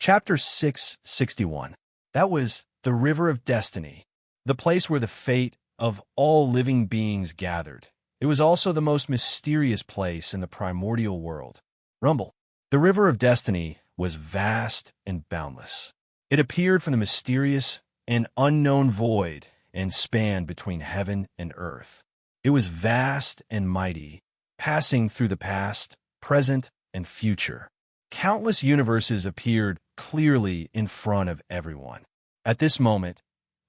Chapter 661. That was the River of Destiny, the place where the fate of all living beings gathered. It was also the most mysterious place in the primordial world. Rumble. The River of Destiny was vast and boundless. It appeared from the mysterious and unknown void and spanned between heaven and earth. It was vast and mighty, passing through the past, present, and future. Countless universes appeared clearly in front of everyone. At this moment,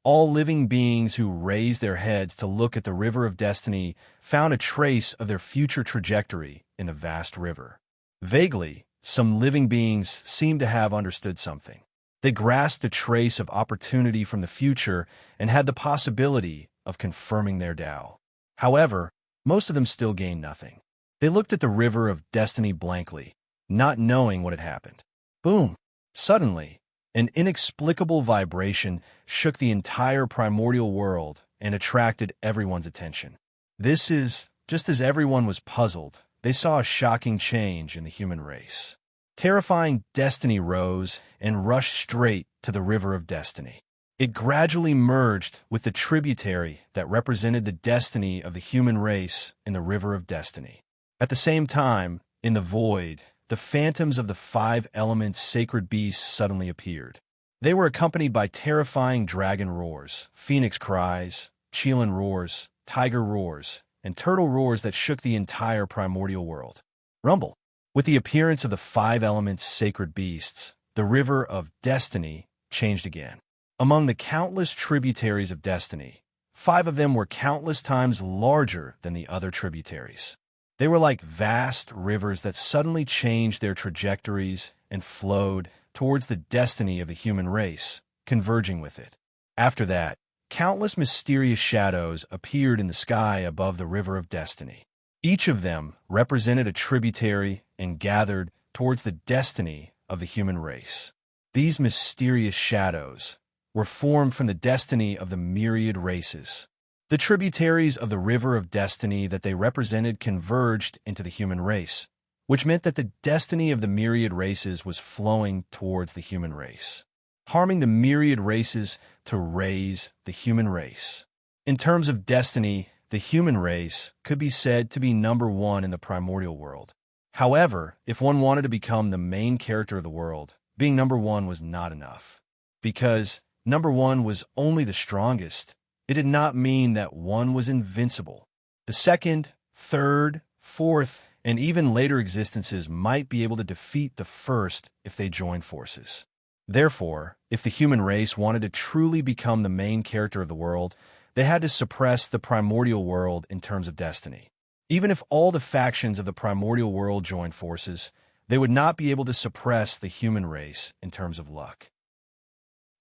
all living beings who raised their heads to look at the River of Destiny found a trace of their future trajectory in the vast river. Vaguely, some living beings seemed to have understood something. They grasped a trace of opportunity from the future and had the possibility of confirming their Tao. However, most of them still gained nothing. They looked at the River of Destiny blankly, not knowing what had happened. Boom! Suddenly, an inexplicable vibration shook the entire primordial world and attracted everyone's attention. Just as everyone was puzzled, they saw a shocking change in the human race. Terrifying destiny rose and rushed straight to the River of Destiny. It gradually merged with the tributary that represented the destiny of the human race in the River of Destiny. At the same time, in the void, the phantoms of the 5 elements sacred beasts suddenly appeared. They were accompanied by terrifying dragon roars, phoenix cries, chelan roars, tiger roars, and turtle roars that shook the entire primordial world. Rumble. With the appearance of the 5 elements sacred beasts, the River of Destiny changed again. Among the countless tributaries of destiny, 5 of them were countless times larger than the other tributaries. They were like vast rivers that suddenly changed their trajectories and flowed towards the destiny of the human race, converging with it. After that, countless mysterious shadows appeared in the sky above the River of Destiny. Each of them represented a tributary and gathered towards the destiny of the human race. These mysterious shadows were formed from the destiny of the myriad races. The tributaries of the River of Destiny that they represented converged into the human race, which meant that the destiny of the myriad races was flowing towards the human race, harming the myriad races to raise the human race. In terms of destiny, the human race could be said to be number 1 in the primordial world. However, if one wanted to become the main character of the world, being number 1 was not enough. Because number 1 was only the strongest, it did not mean that one was invincible. The second, third, fourth, and even later existences might be able to defeat the first if they joined forces. Therefore, if the human race wanted to truly become the main character of the world, they had to suppress the primordial world in terms of destiny. Even if all the factions of the primordial world joined forces, they would not be able to suppress the human race in terms of luck.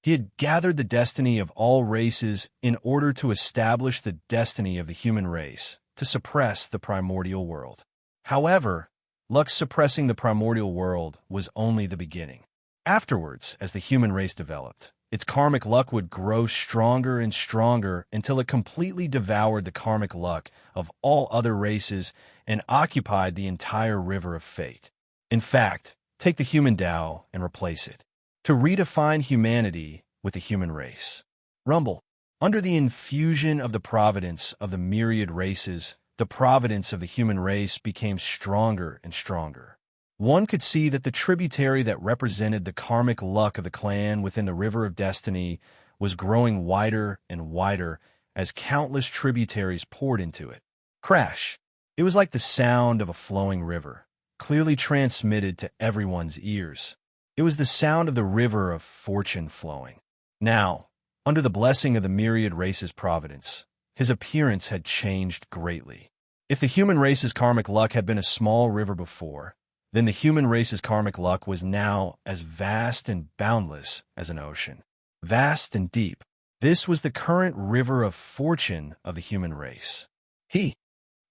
He had gathered the destiny of all races in order to establish the destiny of the human race, to suppress the primordial world. However, luck suppressing the primordial world was only the beginning. Afterwards, as the human race developed, its karmic luck would grow stronger and stronger until it completely devoured the karmic luck of all other races and occupied the entire river of fate. In fact, take the human Tao and replace it, to redefine humanity with the human race. Rumble. Under the infusion of the providence of the myriad races, the providence of the human race became stronger and stronger. One could see that the tributary that represented the karmic luck of the clan within the River of Destiny was growing wider and wider as countless tributaries poured into it. Crash! It was like the sound of a flowing river, clearly transmitted to everyone's ears. It was the sound of the river of fortune flowing. Now, under the blessing of the myriad race's providence, his appearance had changed greatly. If the human race's karmic luck had been a small river before, then the human race's karmic luck was now as vast and boundless as an ocean. Vast and deep. This was the current river of fortune of the human race. He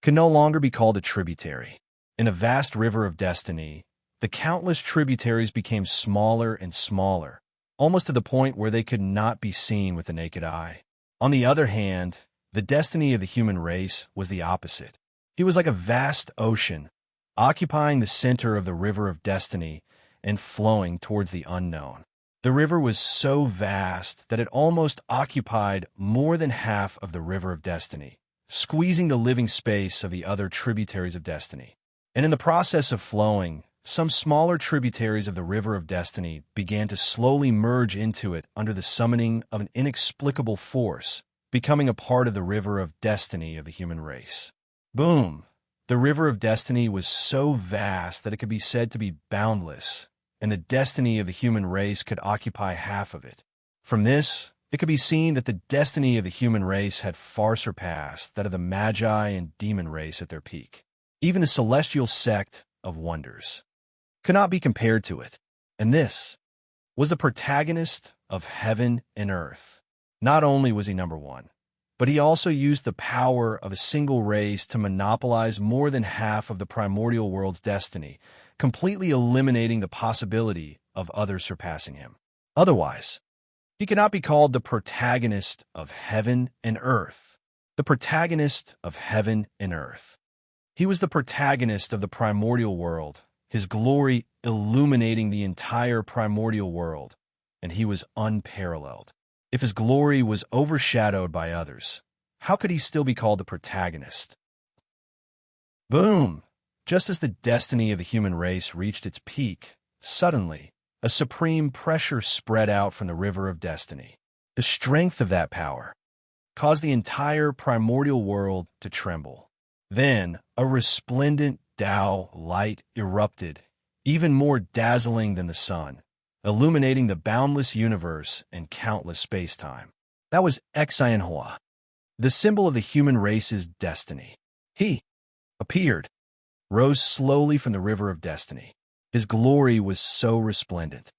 could no longer be called a tributary. In a vast river of destiny, the countless tributaries became smaller and smaller, almost to the point where they could not be seen with the naked eye. On the other hand, the destiny of the human race was the opposite. He was like a vast ocean, occupying the center of the River of Destiny and flowing towards the unknown. The river was so vast that it almost occupied more than half of the River of Destiny, squeezing the living space of the other tributaries of Destiny. And in the process of flowing, some smaller tributaries of the River of Destiny began to slowly merge into it under the summoning of an inexplicable force, becoming a part of the River of Destiny of the human race. Boom! The River of Destiny was so vast that it could be said to be boundless, and the destiny of the human race could occupy half of it. From this, it could be seen that the destiny of the human race had far surpassed that of the Magi and demon race at their peak. Even the celestial sect of wonders could not be compared to it. And this was the protagonist of heaven and earth. Not only was he number one, but he also used the power of a single race to monopolize more than half of the primordial world's destiny, completely eliminating the possibility of others surpassing him. Otherwise, he cannot be called the protagonist of heaven and earth. The protagonist of heaven and earth. He was the protagonist of the primordial world, his glory illuminating the entire primordial world, and he was unparalleled. If his glory was overshadowed by others, how could he still be called the protagonist? Boom! Just as the destiny of the human race reached its peak, suddenly, a supreme pressure spread out from the River of Destiny. The strength of that power caused the entire primordial world to tremble. Then, a resplendent Tao light erupted, even more dazzling than the sun, illuminating the boundless universe and countless space-time. That was Xianhua, the symbol of the human race's destiny. He appeared, rose slowly from the River of Destiny. His glory was so resplendent.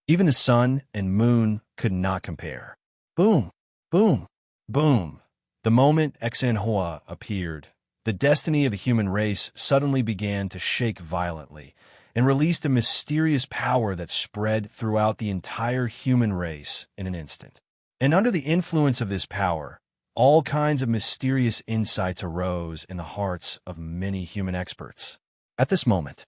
Even the sun and moon could not compare. Boom, boom, boom. The moment Xianhua appeared, the destiny of the human race suddenly began to shake violently and released a mysterious power that spread throughout the entire human race in an instant. And under the influence of this power, all kinds of mysterious insights arose in the hearts of many human experts. At this moment,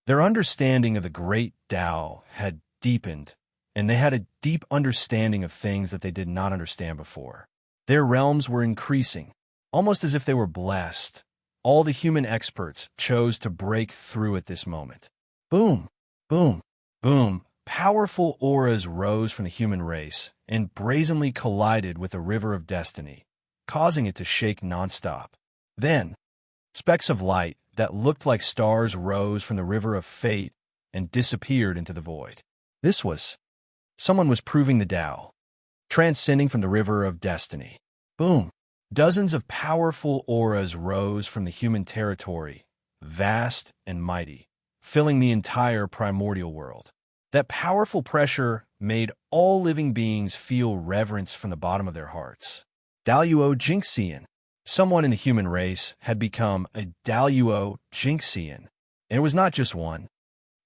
their understanding of the great Tao had deepened, and they had a deep understanding of things that they did not understand before. Their realms were increasing, almost as if they were blessed. All the human experts chose to break through at this moment. Boom, boom, boom. Powerful auras rose from the human race and brazenly collided with the River of Destiny, causing it to shake nonstop. Then, specks of light that looked like stars rose from the River of Fate and disappeared into the void. This was someone was proving the Tao, transcending from the River of Destiny. Boom. Dozens of powerful auras rose from the human territory, vast and mighty, filling the entire primordial world. That powerful pressure made all living beings feel reverence from the bottom of their hearts. Daluo Jinxian. Someone in the human race had become a Daluo Jinxian, and it was not just one,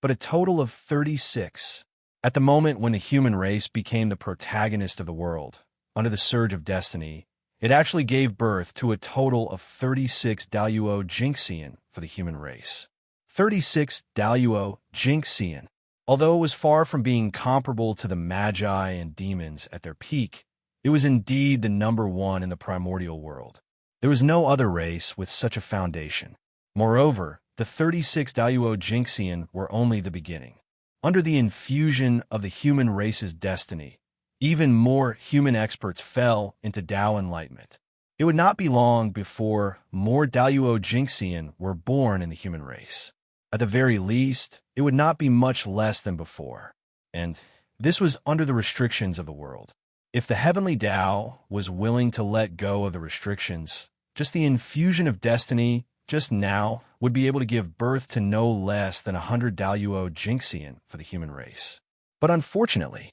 but a total of 36. At the moment when the human race became the protagonist of the world, under the surge of destiny, it actually gave birth to a total of 36 Daluo Jinxian for the human race. 36 Daluo Jinxian. Although it was far from being comparable to the Magi and demons at their peak, it was indeed the number one in the primordial world. There was no other race with such a foundation. Moreover, the 36 Daluo Jinxian were only the beginning. Under the infusion of the human race's destiny, even more human experts fell into Tao enlightenment. It would not be long before more Daluo Jinxian were born in the human race. At the very least, it would not be much less than before. And this was under the restrictions of the world. If the heavenly Tao was willing to let go of the restrictions, just the infusion of destiny just now would be able to give birth to no less than 100 Daluo Jinxian for the human race. But unfortunately,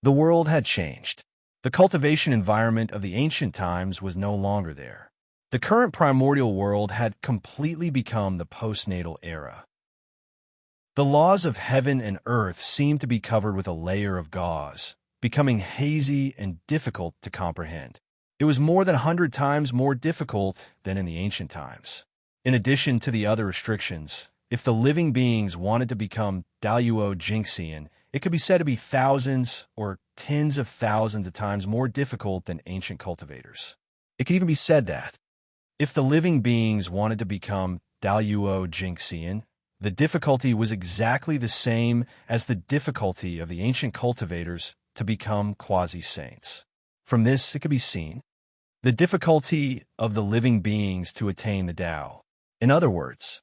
the world had changed. The cultivation environment of the ancient times was no longer there. The current primordial world had completely become the postnatal era. The laws of heaven and earth seemed to be covered with a layer of gauze, becoming hazy and difficult to comprehend. It was more than 100 times more difficult than in the ancient times. In addition to the other restrictions, If the living beings wanted to become Daluo Jinxian, it could be said to be thousands or tens of thousands of times more difficult than ancient cultivators. It could even be said that if the living beings wanted to become Daluo Jinxian, the difficulty was exactly the same as the difficulty of the ancient cultivators to become quasi-saints. From this, it could be seen the difficulty of the living beings to attain the Tao. In other words,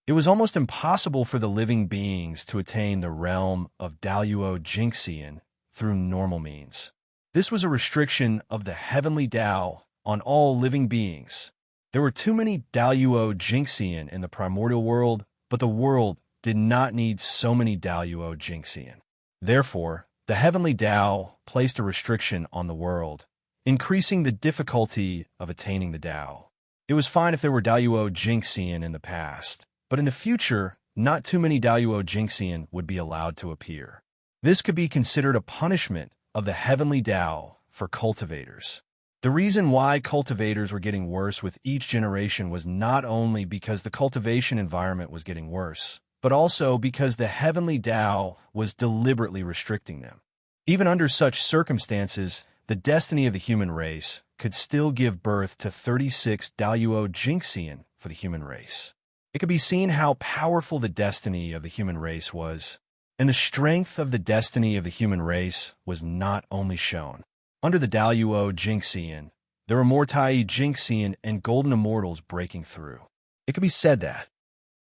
it was almost impossible for the living beings to attain the realm of Daluo Jinxian through normal means. This was a restriction of the heavenly Tao on all living beings. There were too many Daluo Jinxian in the primordial world, but the world did not need so many Daluo Jinxian. Therefore, the heavenly Tao placed a restriction on the world, increasing the difficulty of attaining the Tao. It was fine if there were Daluo Jinxian in the past, but in the future, not too many Daluo Jinxian would be allowed to appear. This could be considered a punishment of the heavenly Tao for cultivators. The reason why cultivators were getting worse with each generation was not only because the cultivation environment was getting worse, but also because the heavenly Tao was deliberately restricting them. Even under such circumstances, the destiny of the human race could still give birth to 36 Daluo Jinxian for the human race. It could be seen how powerful the destiny of the human race was, and the strength of the destiny of the human race was not only shown. Under the Daluo Jinxian, there were Mortai Jinxian and Golden Immortals breaking through. It could be said that,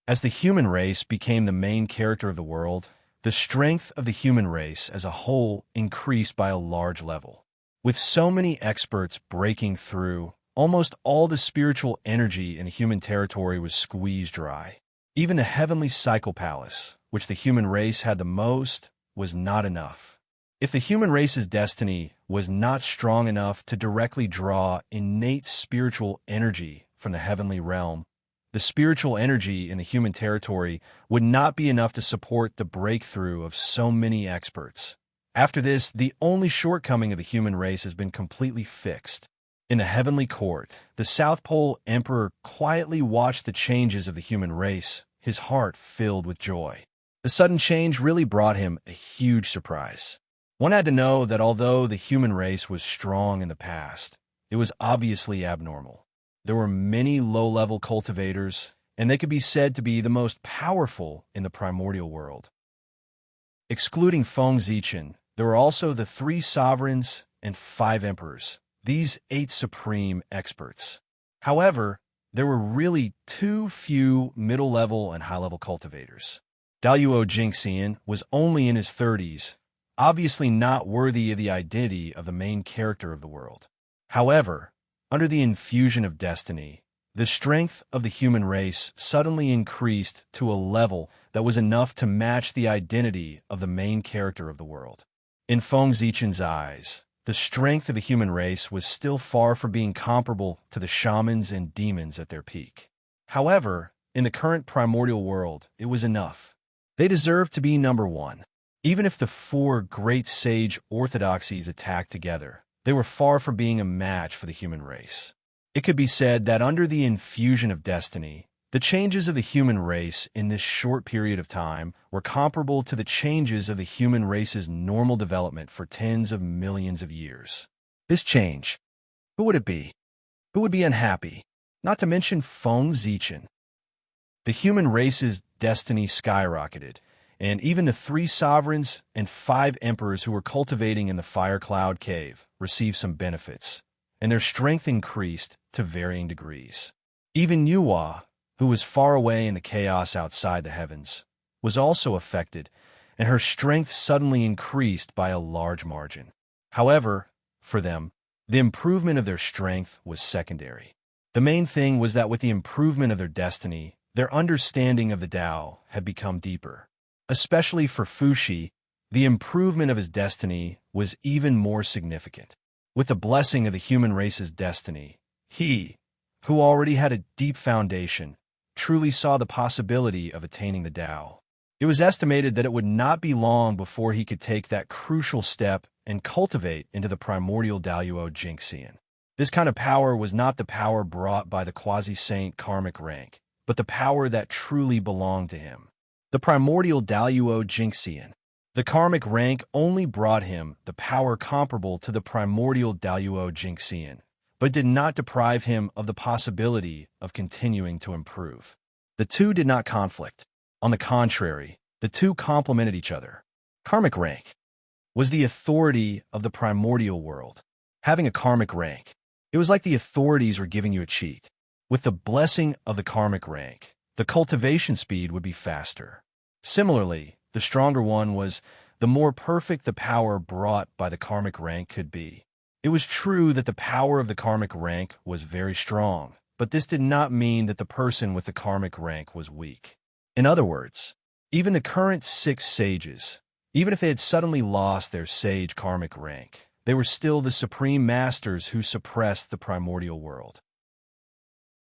as the human race became the main character of the world, the strength of the human race as a whole increased by a large level. With so many experts breaking through, almost all the spiritual energy in the human territory was squeezed dry. Even the heavenly cycle palace, which the human race had the most, was not enough. If the human race's destiny was not strong enough to directly draw innate spiritual energy from the heavenly realm, the spiritual energy in the human territory would not be enough to support the breakthrough of so many experts. After this, the only shortcoming of the human race has been completely fixed. In the heavenly court, the South Pole Emperor quietly watched the changes of the human race, his heart filled with joy. The sudden change really brought him a huge surprise. One had to know that although the human race was strong in the past, it was obviously abnormal. There were many low-level cultivators, and they could be said to be the most powerful in the primordial world. Excluding Feng Zichen, there were also the 3 sovereigns and 5 emperors, these 8 supreme experts. However, there were really too few middle-level and high-level cultivators. Daluo Jinxian was only in his 30s, obviously not worthy of the identity of the main character of the world. However, under the infusion of destiny, the strength of the human race suddenly increased to a level that was enough to match the identity of the main character of the world. In Feng Zichen's eyes, the strength of the human race was still far from being comparable to the shamans and demons at their peak. However, in the current primordial world, it was enough. They deserved to be number 1. Even if the 4 great sage orthodoxies attacked together, they were far from being a match for the human race. It could be said that under the infusion of destiny, the changes of the human race in this short period of time were comparable to the changes of the human race's normal development for tens of millions of years. This change, who would it be? Who would be unhappy? Not to mention Feng Zichen. The human race's destiny skyrocketed, and even the 3 sovereigns and 5 emperors who were cultivating in the Fire Cloud Cave received some benefits, and their strength increased to varying degrees. Even Yuhua, who was far away in the chaos outside the heavens, was also affected, and her strength suddenly increased by a large margin. However, for them, the improvement of their strength was secondary. The main thing was that with the improvement of their destiny, their understanding of the Tao had become deeper. Especially for Fuxi, the improvement of his destiny was even more significant. With the blessing of the human race's destiny, he, who already had a deep foundation, truly saw the possibility of attaining the Tao. It was estimated that it would not be long before he could take that crucial step and cultivate into the primordial Daluo Jinxian. This kind of power was not the power brought by the quasi-saint karmic rank, but the power that truly belonged to him. The primordial Daluo Jinxian. The karmic rank only brought him the power comparable to the primordial Daluo Jinxian, but did not deprive him of the possibility of continuing to improve. The two did not conflict. On the contrary, the two complemented each other. Karmic rank was the authority of the primordial world. Having a karmic rank, it was like the authorities were giving you a cheat. With the blessing of the karmic rank, the cultivation speed would be faster. Similarly, the stronger one was, the more perfect the power brought by the karmic rank could be. It was true that the power of the karmic rank was very strong, but this did not mean that the person with the karmic rank was weak. In other words, even the current 6 sages, even if they had suddenly lost their sage karmic rank, they were still the supreme masters who suppressed the primordial world.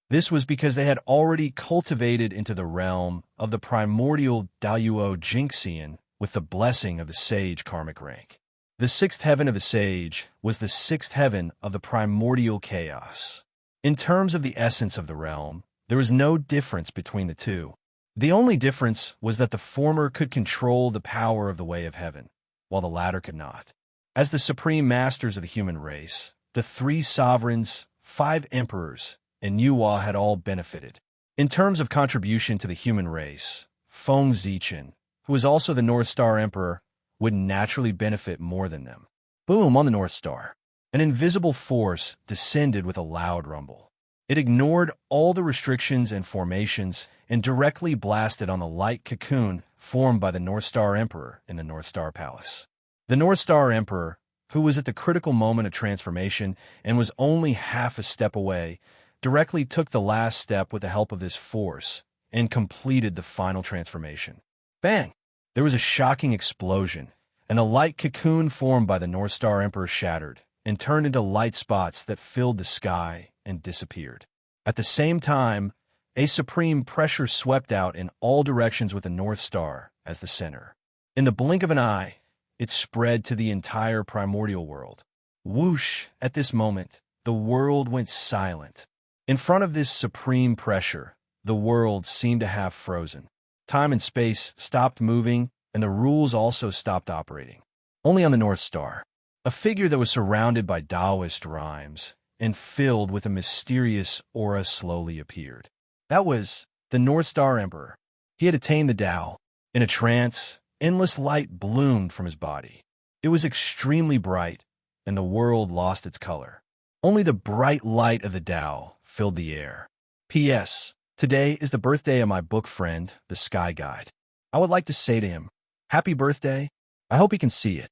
This was because they had already cultivated into the realm of the primordial Daluo Jinxian with the blessing of the sage karmic rank. The 6th heaven of the sage was the 6th heaven of the primordial chaos. In terms of the essence of the realm, there was no difference between the two. The only difference was that the former could control the power of the way of heaven, while the latter could not. As the supreme masters of the human race, the 3 sovereigns, 5 emperors, and Yuhua had all benefited. In terms of contribution to the human race, Feng Zichen, who was also the North Star Emperor, would naturally benefit more than them. Boom on the North Star. An invisible force descended with a loud rumble. It ignored all the restrictions and formations and directly blasted on the light cocoon formed by the North Star Emperor in the North Star Palace. The North Star Emperor, who was at the critical moment of transformation and was only half a step away, directly took the last step with the help of this force and completed the final transformation. Bang! There was a shocking explosion, and the light cocoon formed by the North Star Emperor shattered and turned into light spots that filled the sky and disappeared. At the same time, a supreme pressure swept out in all directions with the North Star as the center. In the blink of an eye, it spread to the entire primordial world. Whoosh! At this moment, the world went silent. In front of this supreme pressure, the world seemed to have frozen. Time and space stopped moving, and the rules also stopped operating. Only on the North Star, a figure that was surrounded by Taoist rhymes and filled with a mysterious aura slowly appeared. That was the North Star Emperor. He had attained the Tao. In a trance, endless light bloomed from his body. It was extremely bright, and the world lost its color. Only the bright light of the Tao filled the air. P.S. Today is the birthday of my book friend, the Sky Guide. I would like to say to him, happy birthday. I hope he can see it.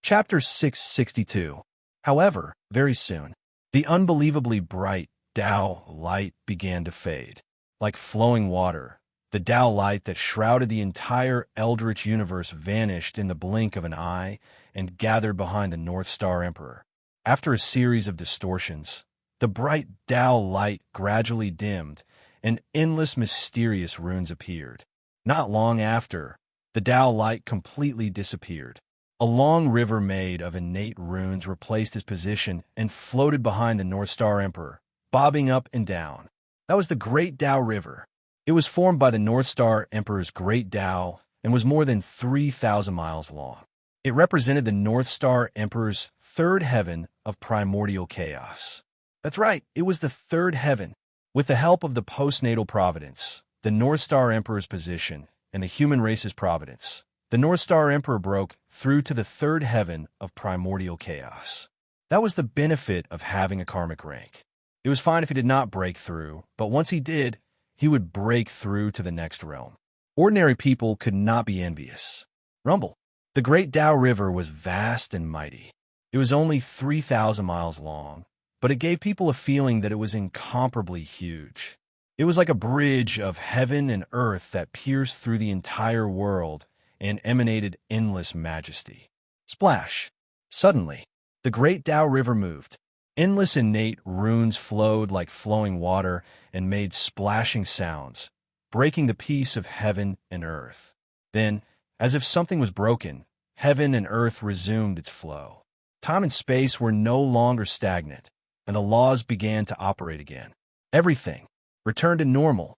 Chapter 662. However, very soon, the unbelievably bright Tao light began to fade. Like flowing water, the Tao light that shrouded the entire eldritch universe vanished in the blink of an eye and gathered behind the North Star Emperor. After a series of distortions, the bright Tao light gradually dimmed, and endless mysterious runes appeared. Not long after, the Tao light completely disappeared. A long river made of innate runes replaced his position and floated behind the North Star Emperor, bobbing up and down. That was the Great Tao River. It was formed by the North Star Emperor's Great Tao and was more than 3,000 miles long. It represented the North Star Emperor's 3rd heaven of primordial chaos. That's right, it was the 3rd heaven. With the help of the postnatal providence, the North Star Emperor's position, and the human race's providence, the North Star Emperor broke through to the 3rd heaven of primordial chaos. That was the benefit of having a karmic rank. It was fine if he did not break through, but once he did, he would break through to the next realm. Ordinary people could not be envious. Rumble. The Great Tao River was vast and mighty. It was only 3,000 miles long, but it gave people a feeling that it was incomparably huge. It was like a bridge of heaven and earth that pierced through the entire world and emanated endless majesty. Splash! Suddenly, the Great Tao River moved. Endless innate runes flowed like flowing water and made splashing sounds, breaking the peace of heaven and earth. Then, as if something was broken, heaven and earth resumed its flow. Time and space were no longer stagnant, and the laws began to operate again. Everything returned to normal.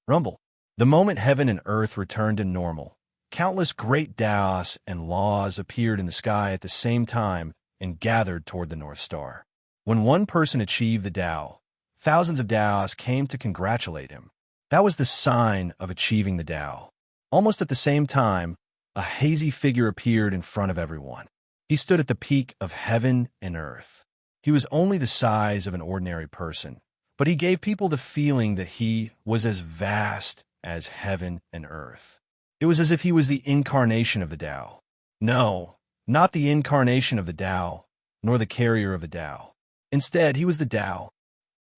Rumble. The moment heaven and earth returned to normal, countless great Taos and laws appeared in the sky at the same time and gathered toward the North Star. When one person achieved the Tao, thousands of Taos came to congratulate him. That was the sign of achieving the Tao. Almost at the same time, a hazy figure appeared in front of everyone. He stood at the peak of heaven and earth. He was only the size of an ordinary person, but he gave people the feeling that he was as vast as heaven and earth. It was as if he was the incarnation of the Tao. No, not the incarnation of the Tao, nor the carrier of the Tao. Instead, he was the Tao.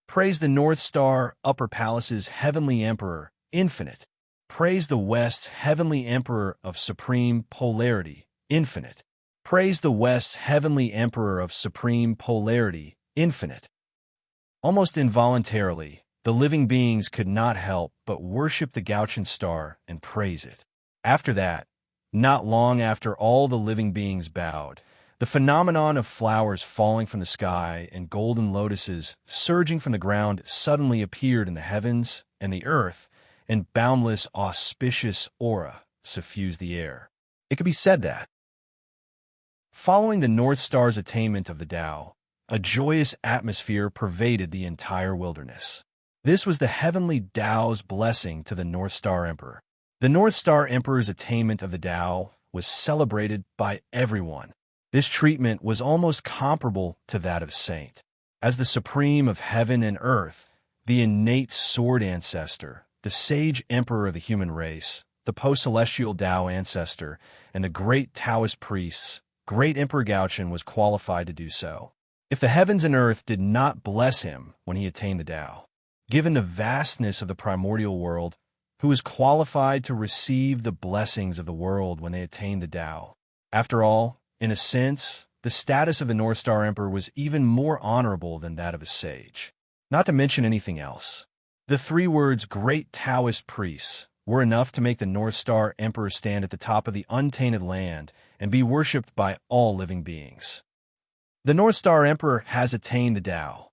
Praise the North Star, Upper Palace's heavenly emperor, infinite. Praise the West's heavenly emperor of supreme polarity, infinite. Praise the West's heavenly emperor of supreme polarity, infinite. Almost involuntarily, the living beings could not help but worship the Gauchian star and praise it. After that, not long after all the living beings bowed, the phenomenon of flowers falling from the sky and golden lotuses surging from the ground suddenly appeared in the heavens and the earth, and boundless, auspicious aura suffused the air. It could be said that, following the North Star's attainment of the Tao, a joyous atmosphere pervaded the entire wilderness. This was the heavenly Tao's blessing to the North Star Emperor. The North Star Emperor's attainment of the Tao was celebrated by everyone. This treatment was almost comparable to that of Saint. As the supreme of heaven and earth, the innate sword ancestor, the sage emperor of the human race, the post-celestial Tao ancestor, and the great Taoist priests, great Emperor Gauchian was qualified to do so. If the heavens and earth did not bless him when he attained the Tao, given the vastness of the primordial world, who is qualified to receive the blessings of the world when they attain the Tao? After all, in a sense, the status of the North Star Emperor was even more honorable than that of a sage. Not to mention anything else. The three words great Taoist priests were enough to make the North Star Emperor stand at the top of the untainted land and be worshipped by all living beings. The North Star Emperor has attained the Tao.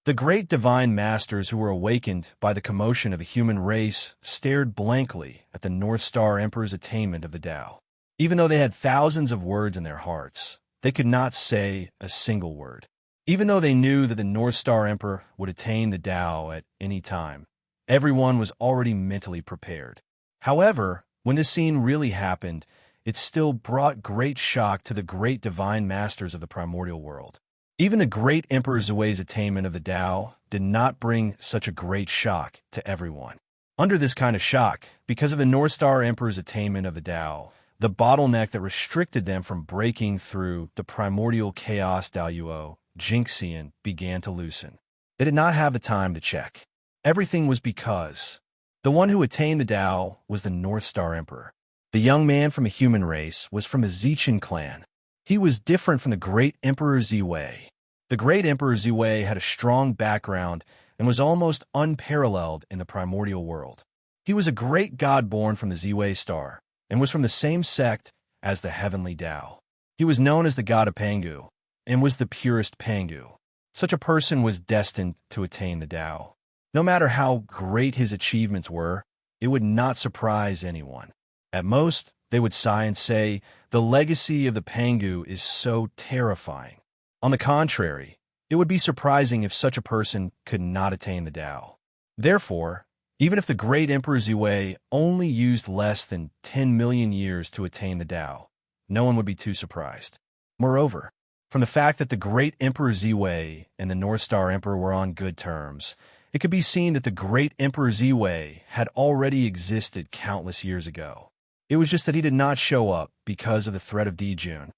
The great divine masters who were awakened by the commotion of the human race stared blankly at the North Star Emperor's attainment of the Tao. Even though they had thousands of words in their hearts, they could not say a single word. Even though they knew that the North Star Emperor would attain the Tao at any time, everyone was already mentally prepared. However, when this scene really happened, it still brought great shock to the great divine masters of the primordial world. Even the great Emperor Zui's attainment of the Tao did not bring such a great shock to everyone. Under this kind of shock, because of the North Star Emperor's attainment of the Tao, the bottleneck that restricted them from breaking through the primordial chaos Daoyuo, Jinxian, began to loosen. They did not have the time to check. Everything was because the one who attained the Tao was the North Star Emperor. The young man from a human race was from a Zichen clan. He was different from the great Emperor Zui. The great Emperor Zui had a strong background and was almost unparalleled in the primordial world. He was a great god born from the Zui star and was from the same sect as the heavenly Tao. He was known as the god of Pangu and was the purest Pangu. Such a person was destined to attain the Tao. No matter how great his achievements were, it would not surprise anyone. At most, they would sigh and say, the legacy of the Pangu is so terrifying. On the contrary, it would be surprising if such a person could not attain the Tao. Therefore, even if the great Emperor Zui only used less than 10 million years to attain the Tao, no one would be too surprised. Moreover, from the fact that the great Emperor Zui and the North Star Emperor were on good terms, it could be seen that the great Emperor Zui had already existed countless years ago. It was just that he did not show up because of the threat of Dijun.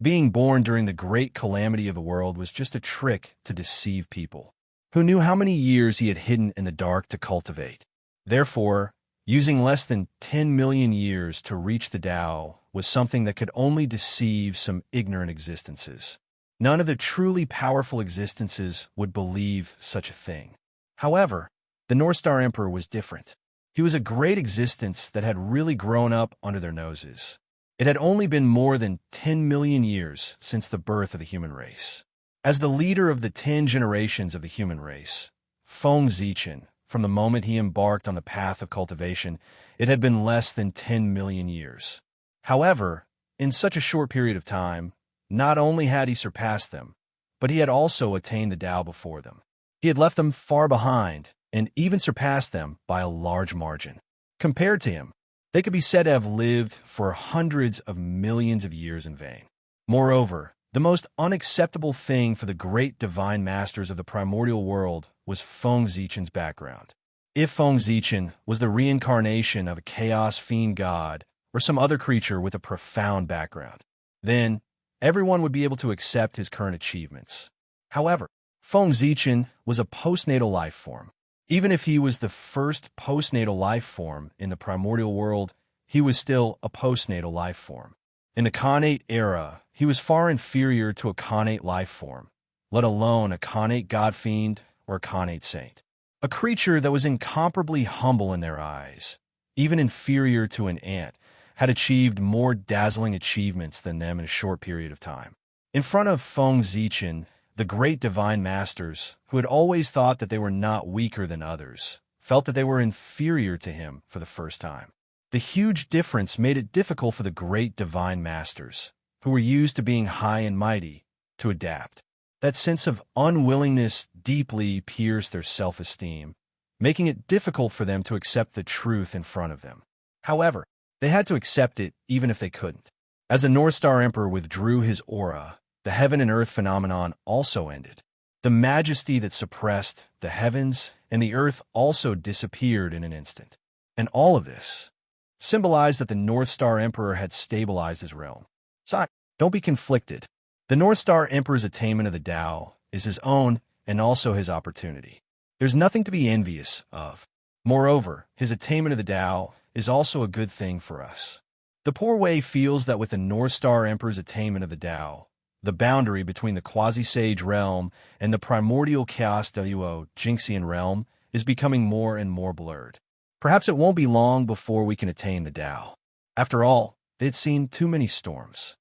Being born during the great calamity of the world was just a trick to deceive people. Who knew how many years he had hidden in the dark to cultivate? Therefore, using less than 10 million years to reach the Tao was something that could only deceive some ignorant existences. None of the truly powerful existences would believe such a thing. However, the North Star Emperor was different. He was a great existence that had really grown up under their noses. It had only been more than 10 million years since the birth of the human race. As the leader of the 10 generations of the human race, Feng Zichen, from the moment he embarked on the path of cultivation, it had been less than 10 million years. However, in such a short period of time, not only had he surpassed them, but he had also attained the Tao before them. He had left them far behind and even surpassed them by a large margin. Compared to him, they could be said to have lived for hundreds of millions of years in vain. Moreover, the most unacceptable thing for the great divine masters of the primordial world was Feng Zichen's background. If Feng Zichen was the reincarnation of a chaos fiend god or some other creature with a profound background, then everyone would be able to accept his current achievements. However, Feng Zichen was a postnatal life form. Even if he was the first postnatal life form in the primordial world, he was still a postnatal life form. In the Khanate era, he was far inferior to a Khanate life form, let alone a Khanate god fiend or a Khanate saint. A creature that was incomparably humble in their eyes, even inferior to an ant, had achieved more dazzling achievements than them in a short period of time. In front of Feng Zichen, the great divine masters, who had always thought that they were not weaker than others, felt that they were inferior to him for the first time. The huge difference made it difficult for the great divine masters, who were used to being high and mighty, to adapt. That sense of unwillingness deeply pierced their self-esteem, making it difficult for them to accept the truth in front of them. However, they had to accept it even if they couldn't. As the North Star Emperor withdrew his aura, the heaven and earth phenomenon also ended. The majesty that suppressed the heavens and the earth also disappeared in an instant. And all of this symbolized that the North Star Emperor had stabilized his realm. So, don't be conflicted. The North Star Emperor's attainment of the Tao is his own and also his opportunity. There's nothing to be envious of. Moreover, his attainment of the Tao is also a good thing for us. The Poor Way feels that with the North Star Emperor's attainment of the Tao, the boundary between the quasi-sage realm and the primordial chaos Jinxian realm is becoming more and more blurred. Perhaps it won't be long before we can attain the Tao. After all, they'd seen too many storms.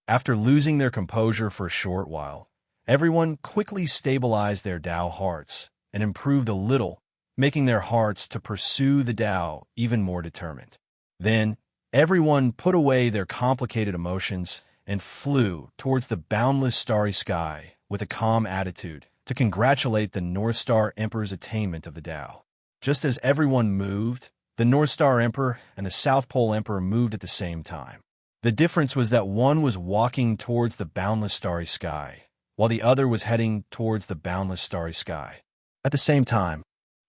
After losing their composure for a short while, everyone quickly stabilized their Tao hearts and improved a little, making their hearts to pursue the Tao even more determined. Then, everyone put away their complicated emotions and flew towards the boundless starry sky with a calm attitude to congratulate the North Star Emperor's attainment of the Tao. Just as everyone moved, the North Star Emperor and the South Pole Emperor moved at the same time. The difference was that one was walking towards the boundless starry sky, while the other was heading towards the boundless starry sky. At the same time,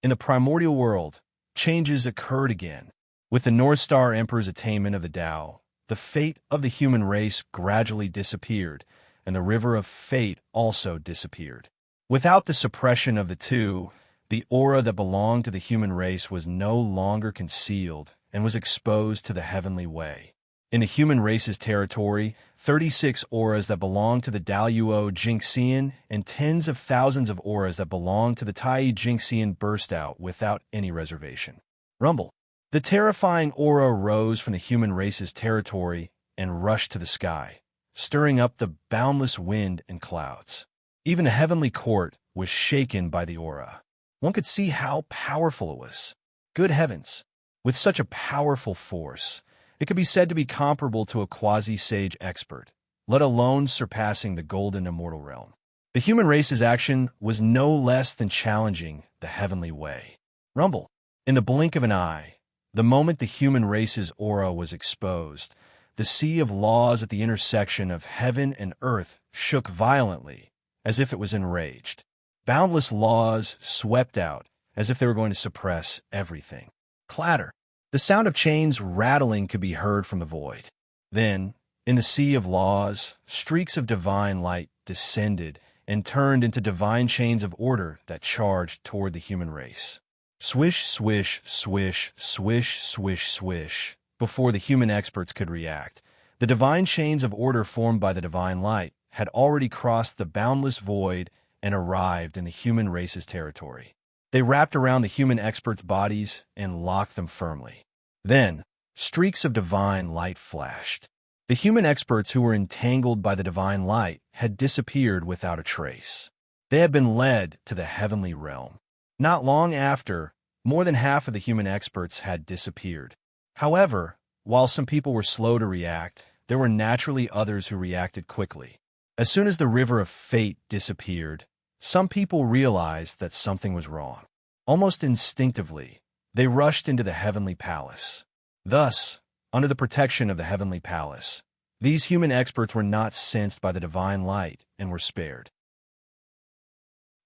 in the primordial world, changes occurred again. With the North Star Emperor's attainment of the Tao, the fate of the human race gradually disappeared, and the river of fate also disappeared. Without the suppression of the two, the aura that belonged to the human race was no longer concealed and was exposed to the heavenly way. In the human race's territory, 36 auras that belonged to the Daoyuo Jinxian and tens of thousands of auras that belonged to the Tai Jinxian burst out without any reservation. Rumble. The terrifying aura rose from the human race's territory and rushed to the sky, stirring up the boundless wind and clouds. Even the heavenly court was shaken by the aura. One could see how powerful it was. Good heavens! With such a powerful force, it could be said to be comparable to a quasi-sage expert, let alone surpassing the golden immortal realm. The human race's action was no less than challenging the heavenly way. Rumble. In the blink of an eye, the moment the human race's aura was exposed, the sea of laws at the intersection of heaven and earth shook violently, as if it was enraged. Boundless laws swept out, as if they were going to suppress everything. Clatter. The sound of chains rattling could be heard from the void. Then, in the sea of laws, streaks of divine light descended and turned into divine chains of order that charged toward the human race. Swish, swish, swish, swish, swish, swish. Before the human experts could react, the divine chains of order formed by the divine light had already crossed the boundless void and arrived in the human race's territory. They wrapped around the human experts' bodies and locked them firmly. Then, streaks of divine light flashed. The human experts who were entangled by the divine light had disappeared without a trace. They had been led to the heavenly realm. Not long after, more than half of the human experts had disappeared. However, while some people were slow to react, there were naturally others who reacted quickly. As soon as the river of fate disappeared, some people realized that something was wrong. Almost instinctively, they rushed into the heavenly palace. Thus, under the protection of the heavenly palace, these human experts were not sensed by the divine light and were spared.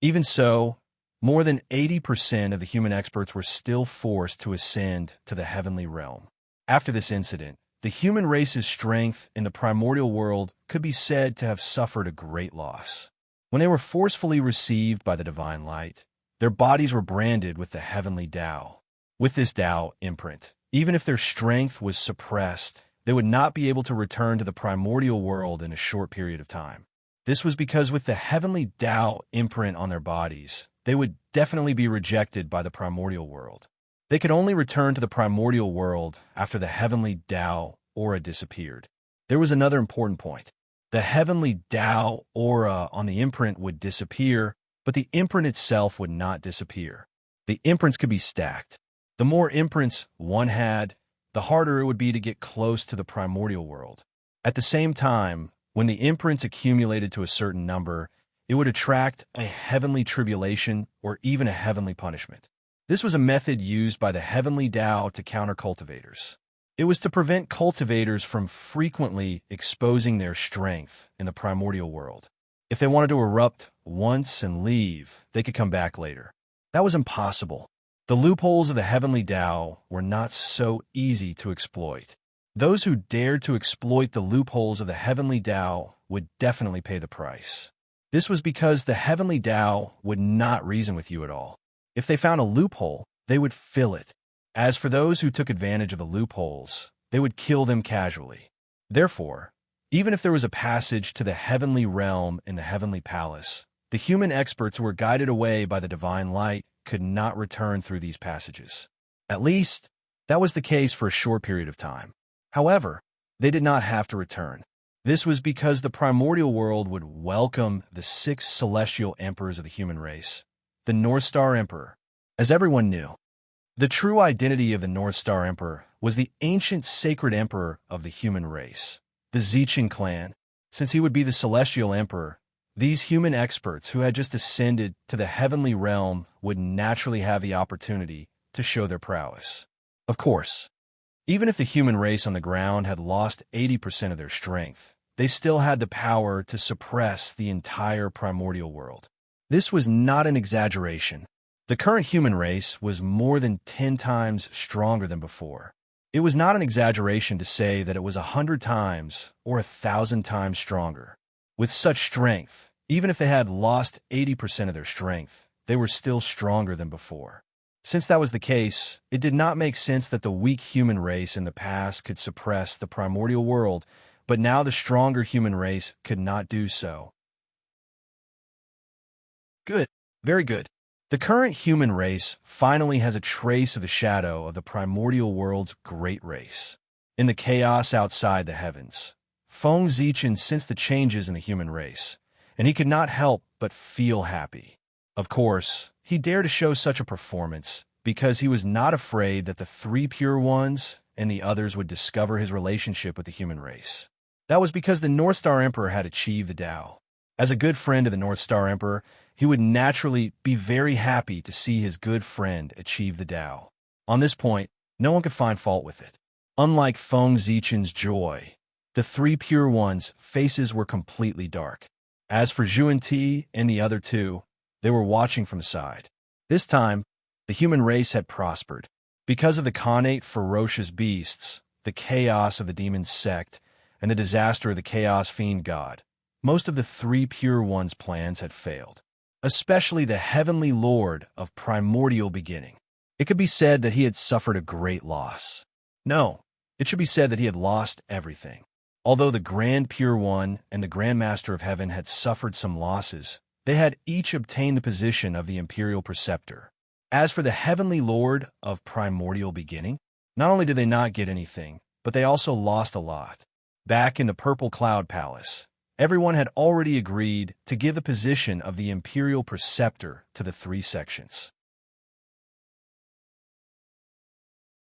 Even so, more than 80% of the human experts were still forced to ascend to the heavenly realm. After this incident, the human race's strength in the primordial world could be said to have suffered a great loss. When they were forcefully received by the divine light, their bodies were branded with the heavenly Tao. With this Tao imprint, even if their strength was suppressed, they would not be able to return to the primordial world in a short period of time. This was because with the heavenly Tao imprint on their bodies, they would definitely be rejected by the primordial world. They could only return to the primordial world after the heavenly Tao aura disappeared. There was another important point. The heavenly Tao aura on the imprint would disappear, but the imprint itself would not disappear. The imprints could be stacked. The more imprints one had, the harder it would be to get close to the primordial world. At the same time, when the imprints accumulated to a certain number, it would attract a heavenly tribulation or even a heavenly punishment. This was a method used by the heavenly Tao to counter cultivators. It was to prevent cultivators from frequently exposing their strength in the primordial world. If they wanted to erupt once and leave, they could come back later. That was impossible. The loopholes of the heavenly Tao were not so easy to exploit. Those who dared to exploit the loopholes of the heavenly Tao would definitely pay the price. This was because the heavenly Tao would not reason with you at all. If they found a loophole, they would fill it. As for those who took advantage of the loopholes, they would kill them casually. Therefore, even if there was a passage to the heavenly realm in the heavenly palace, the human experts who were guided away by the divine light could not return through these passages. At least, that was the case for a short period of time. However, they did not have to return. This was because the primordial world would welcome the 6 celestial emperors of the human race, the North Star Emperor. As everyone knew, the true identity of the North Star Emperor was the ancient sacred emperor of the human race, the Zichen clan. Since he would be the celestial emperor, these human experts who had just ascended to the heavenly realm would naturally have the opportunity to show their prowess. Of course, even if the human race on the ground had lost 80% of their strength, they still had the power to suppress the entire primordial world. This was not an exaggeration. The current human race was more than 10 times stronger than before. It was not an exaggeration to say that it was 100 times or 1,000 times stronger. With such strength, even if they had lost 80% of their strength, they were still stronger than before. Since that was the case, it did not make sense that the weak human race in the past could suppress the primordial world, but now the stronger human race could not do so. Good. Very good. The current human race finally has a trace of the shadow of the primordial world's great race. In the chaos outside the heavens, Feng Zichen sensed the changes in the human race, and he could not help but feel happy. Of course, he dared to show such a performance because he was not afraid that the 3 pure ones and the others would discover his relationship with the human race. That was because the North Star Emperor had achieved the Tao. As a good friend of the North Star Emperor, he would naturally be very happy to see his good friend achieve the Tao. On this point, no one could find fault with it. Unlike Feng Zichen's joy, the 3 pure ones' faces were completely dark. As for Zhuan Ti and the other 2, they were watching from the side. This time, the human race had prospered. Because of the Khanate ferocious beasts, the chaos of the demon sect, and the disaster of the Chaos Fiend God, most of the 3 pure ones' plans had failed. Especially the heavenly lord of primordial beginning. It could be said that he had suffered a great loss. No, it should be said that he had lost everything. Although the Grand Pure One and the Grand Master of Heaven had suffered some losses, they had each obtained the position of the Imperial Preceptor. As for the Heavenly Lord of Primordial Beginning, not only did they not get anything, but they also lost a lot. Back in the Purple Cloud Palace, everyone had already agreed to give the position of the imperial preceptor to the three sections.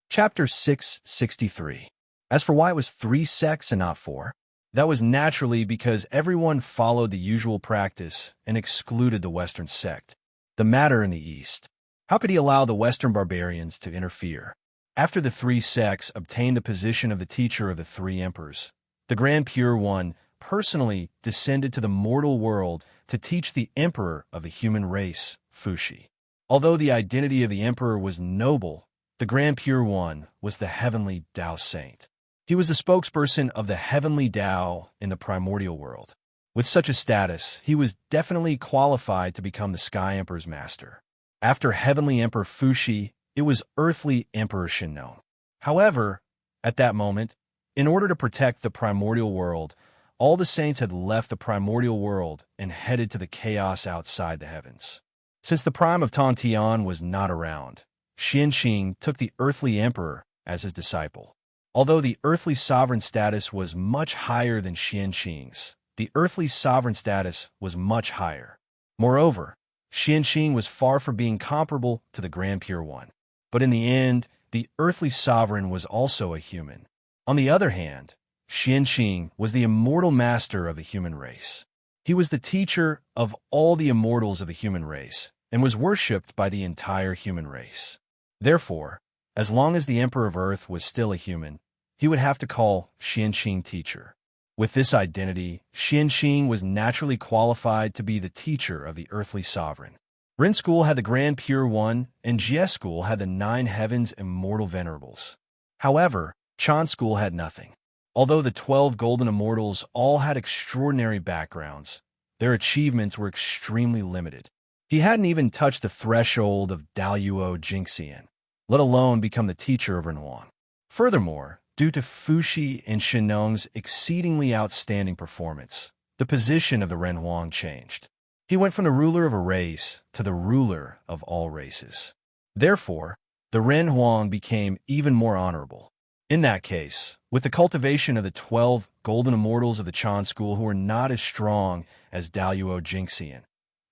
Chapter 663. As for why it was 3 sects and not 4, that was naturally because everyone followed the usual practice and excluded the Western sect, the matter in the East. How could he allow the Western barbarians to interfere? After the 3 sects obtained the position of the teacher of the 3 emperors, the Grand Pure One personally descended to the mortal world to teach the emperor of the human race, Fuxi. Although the identity of the emperor was noble, the Grand Pure One was the heavenly Tao Saint. He was the spokesperson of the heavenly Tao in the primordial world. With such a status, he was definitely qualified to become the Sky Emperor's master. After Heavenly Emperor Fuxi, it was Earthly Emperor Shinnong. However, at that moment, in order to protect the primordial world, all the saints had left the primordial world and headed to the chaos outside the heavens. Since the prime of Tontian was not around, Xianqing took the Earthly Emperor as his disciple. Although the earthly sovereign status was much higher than Xianqing's, the earthly sovereign status was much higher. Moreover, Xianqing was far from being comparable to the Grand Pure One. But in the end, the earthly sovereign was also a human. On the other hand, Xianqing was the immortal master of the human race. He was the teacher of all the immortals of the human race and was worshipped by the entire human race. Therefore, as long as the Emperor of Earth was still a human, he would have to call Xianqing teacher. With this identity, Xianqing was naturally qualified to be the teacher of the earthly sovereign. Ren School had the Grand Pure One, and Jie School had the 9 heavens immortal venerables. However, Chan School had nothing. Although the 12 golden immortals all had extraordinary backgrounds, their achievements were extremely limited. He hadn't even touched the threshold of Daluo Jingxian, let alone become the teacher of Renhuang. Furthermore, due to Fuxi and Shinnong's exceedingly outstanding performance, the position of the Renhuang changed. He went from the ruler of a race to the ruler of all races. Therefore, the Renhuang became even more honorable. In that case, with the cultivation of the 12 golden immortals of the Chan School who were not as strong as Daluo Jingxian,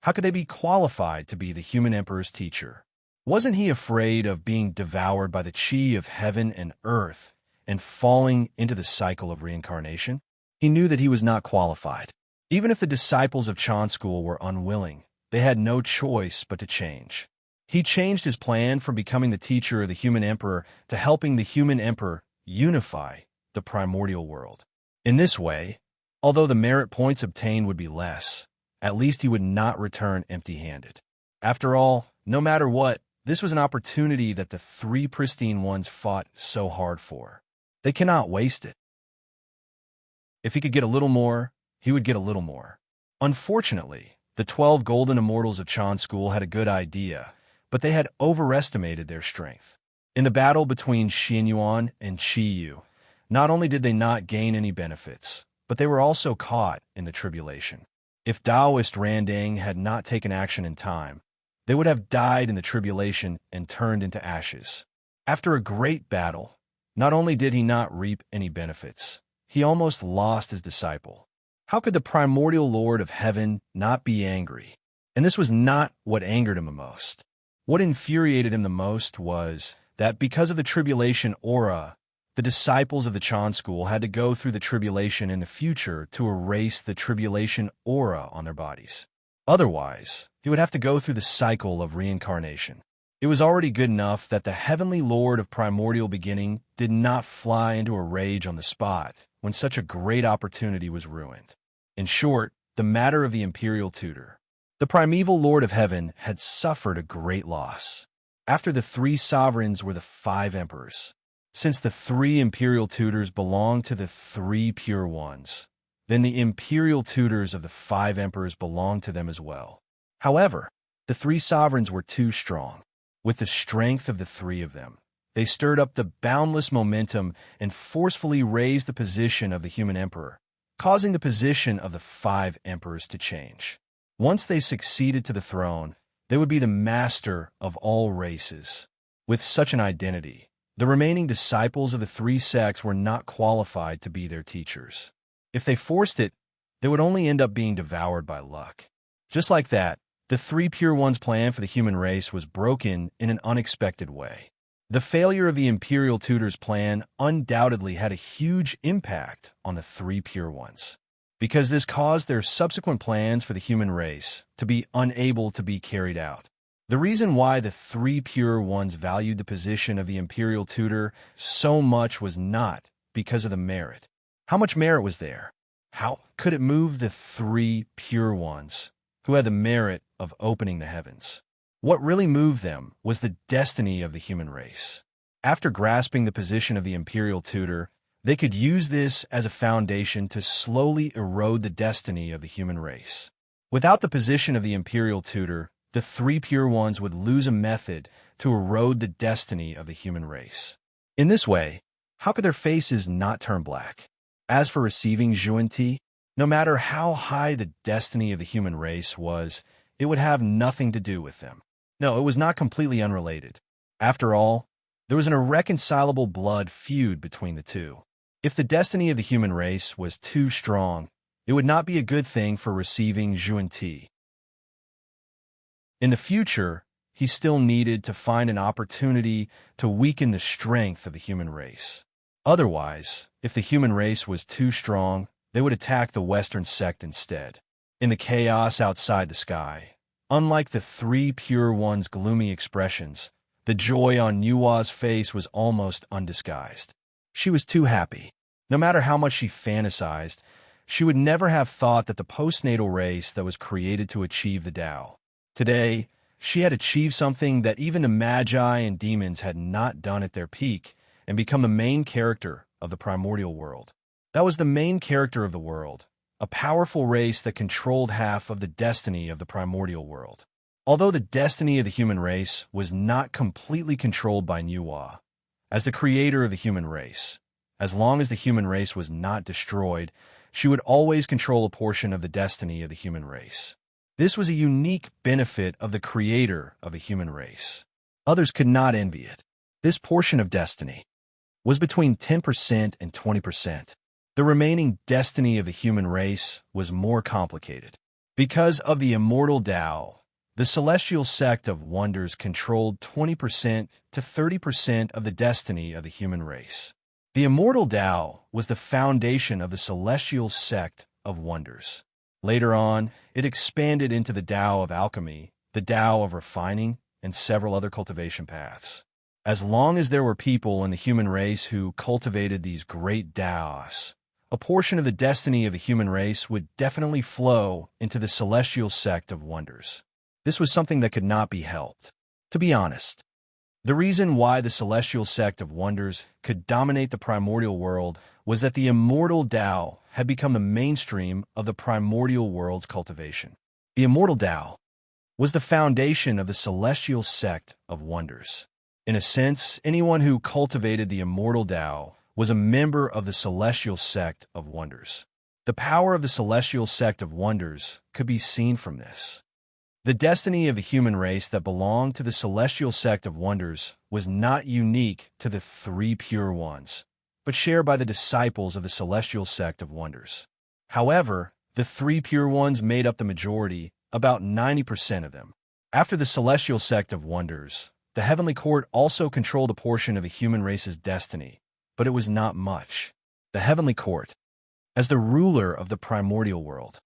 how could they be qualified to be the human emperor's teacher? Wasn't he afraid of being devoured by the chi of heaven and earth and falling into the cycle of reincarnation? He knew that he was not qualified. Even if the disciples of Chan School were unwilling, they had no choice but to change. He changed his plan from becoming the teacher of the human emperor to helping the human emperor unify the primordial world. In this way, although the merit points obtained would be less, at least he would not return empty-handed. After all, no matter what, this was an opportunity that the 3 pristine ones fought so hard for. They cannot waste it. If he could get a little more, he would get a little more. Unfortunately, the 12 golden immortals of Chan School had a good idea, but they had overestimated their strength. In the battle between Xianyuan and Qiyu, not only did they not gain any benefits, but they were also caught in the tribulation. If Taoist Randang had not taken action in time, they would have died in the tribulation and turned into ashes. After a great battle, not only did he not reap any benefits, he almost lost his disciple. How could the primordial Lord of Heaven not be angry? And this was not what angered him the most. What infuriated him the most was that because of the tribulation aura, the disciples of the Chan School had to go through the tribulation in the future to erase the tribulation aura on their bodies. Otherwise, he would have to go through the cycle of reincarnation. It was already good enough that the heavenly Lord of primordial beginning did not fly into a rage on the spot when such a great opportunity was ruined. In short, the matter of the imperial tutor. The primeval Lord of Heaven had suffered a great loss. After the 3 sovereigns were the 5 emperors. Since the 3 imperial tutors belonged to the 3 pure ones, then the imperial tutors of the 5 emperors belonged to them as well. However, the 3 sovereigns were too strong. With the strength of the 3 of them, they stirred up the boundless momentum and forcefully raised the position of the human emperor, causing the position of the 5 emperors to change. Once they succeeded to the throne, they would be the master of all races. With such an identity, The remaining disciples of the three sects were not qualified to be their teachers. If they forced it, they would only end up being devoured by luck. Just like that, the three pure ones' plan for the human race was broken in an unexpected way. The failure of the imperial tutors' plan undoubtedly had a huge impact on the three pure ones, because this caused their subsequent plans for the human race to be unable to be carried out. The reason why the three pure ones valued the position of the imperial tutor so much was not because of the merit. How much merit was there? How could it move the three pure ones who had the merit of opening the heavens? What really moved them was the destiny of the human race. After grasping the position of the imperial tutor, they could use this as a foundation to slowly erode the destiny of the human race. Without the position of the imperial tutor, the three pure ones would lose a method to erode the destiny of the human race. In this way, how could their faces not turn black? As for receiving Zhuan-Ti, no matter how high the destiny of the human race was, it would have nothing to do with them. No, it was not completely unrelated. After all, there was an irreconcilable blood feud between the two. If the destiny of the human race was too strong, it would not be a good thing for receiving Zhuan-Ti. In the future, he still needed to find an opportunity to weaken the strength of the human race. Otherwise, if the human race was too strong, they would attack the Western sect instead. In the chaos outside the sky, unlike the three pure ones' gloomy expressions, the joy on Yua's face was almost undisguised. She was too happy. No matter how much she fantasized, she would never have thought that the postnatal race that was created to achieve the Tao. Today, she had achieved something that even the magi and demons had not done at their peak, and become the main character of the primordial world. That was the main character of the world, a powerful race that controlled half of the destiny of the primordial world. Although the destiny of the human race was not completely controlled by Nuwa, as the creator of the human race, as long as the human race was not destroyed, she would always control a portion of the destiny of the human race. This was a unique benefit of the creator of a human race. Others could not envy it. This portion of destiny was between 10% and 20%. The remaining destiny of the human race was more complicated. Because of the immortal Tao, the celestial sect of wonders controlled 20% to 30% of the destiny of the human race. The immortal Tao was the foundation of the celestial sect of wonders. Later on, it expanded into the Tao of alchemy, the Tao of refining, and several other cultivation paths. As long as there were people in the human race who cultivated these great Taos, a portion of the destiny of the human race would definitely flow into the celestial sect of wonders. This was something that could not be helped. To be honest, the reason why the celestial sect of wonders could dominate the primordial world was that the immortal Tao had become the mainstream of the primordial world's cultivation. The immortal Tao was the foundation of the celestial sect of wonders. In a sense, anyone who cultivated the immortal Tao was a member of the celestial sect of wonders. The power of the celestial sect of wonders could be seen from this. The destiny of the human race that belonged to the celestial sect of wonders was not unique to the three pure ones, but shared by the disciples of the celestial sect of wonders. However, the three pure ones made up the majority, about 90% of them. After the celestial sect of wonders, the heavenly court also controlled a portion of the human race's destiny, but it was not much. The heavenly court, as the ruler of the primordial world,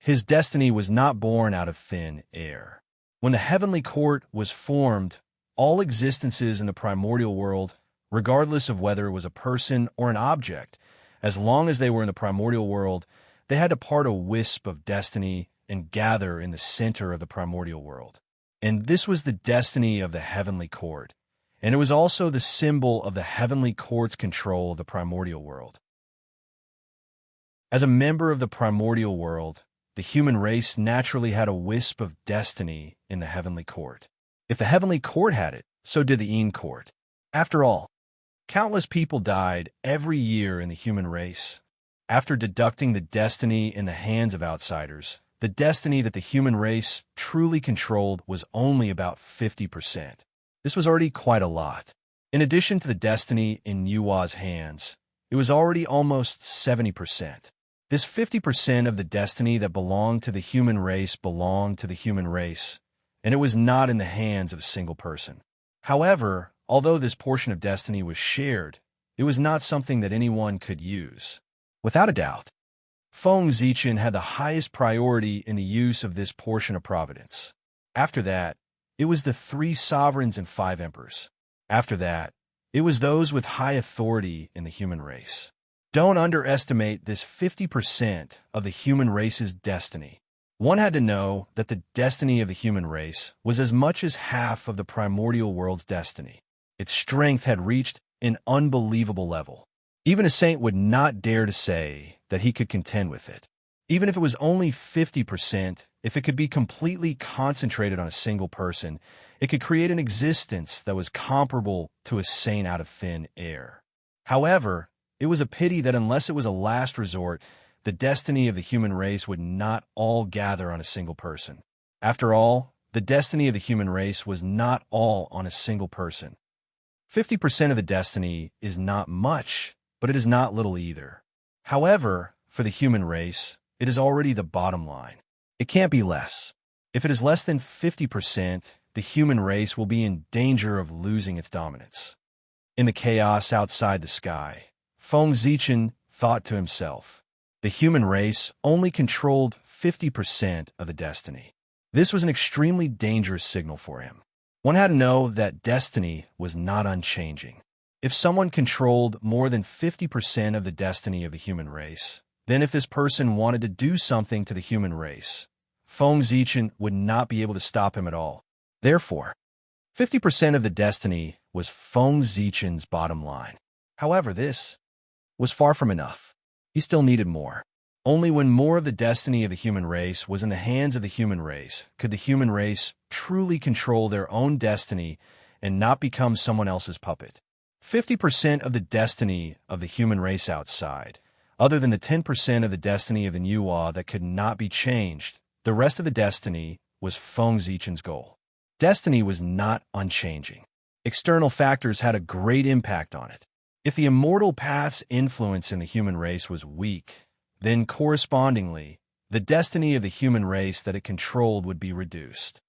his destiny was not born out of thin air. When the heavenly court was formed, all existences in the primordial world, regardless of whether it was a person or an object, as long as they were in the primordial world, they had to part a wisp of destiny and gather in the center of the primordial world. And this was the destiny of the heavenly court, and it was also the symbol of the heavenly court's control of the primordial world. As a member of the primordial world, the human race naturally had a wisp of destiny in the heavenly court. If the heavenly court had it, so did the Yin court. After all, countless people died every year in the human race. After deducting the destiny in the hands of outsiders, the destiny that the human race truly controlled was only about 50%. This was already quite a lot. In addition to the destiny in Yua's hands, it was already almost 70%. This 50% of the destiny that belonged to the human race belonged to the human race, and it was not in the hands of a single person. However, although this portion of destiny was shared, it was not something that anyone could use. Without a doubt, Feng Zichen had the highest priority in the use of this portion of providence. After that, it was the 3 sovereigns and 5 emperors. After that, it was those with high authority in the human race. Don't underestimate this 50% of the human race's destiny. One had to know that the destiny of the human race was as much as half of the primordial world's destiny. Its strength had reached an unbelievable level. Even a saint would not dare to say that he could contend with it. Even if it was only 50%, if it could be completely concentrated on a single person, it could create an existence that was comparable to a saint out of thin air. However, it was a pity that unless it was a last resort, the destiny of the human race would not all gather on a single person. After all, the destiny of the human race was not all on a single person. 50% of the destiny is not much, but it is not little either. However, for the human race, it is already the bottom line. It can't be less. If it is less than 50%, the human race will be in danger of losing its dominance. In the chaos outside the sky, Feng Zichen thought to himself, the human race only controlled 50% of the destiny. This was an extremely dangerous signal for him. One had to know that destiny was not unchanging. If someone controlled more than 50% of the destiny of the human race, then if this person wanted to do something to the human race, Feng Zichen would not be able to stop him at all. Therefore, 50% of the destiny was Feng Zichen's bottom line. However, this was far from enough. He still needed more. Only when more of the destiny of the human race was in the hands of the human race could the human race truly control their own destiny and not become someone else's puppet. 50% of the destiny of the human race outside, other than the 10% of the destiny of the Nuwa that could not be changed, the rest of the destiny was Feng Zichen's goal. Destiny was not unchanging. External factors had a great impact on it. If the immortal path's influence in the human race was weak, then correspondingly, the destiny of the human race that it controlled would be reduced.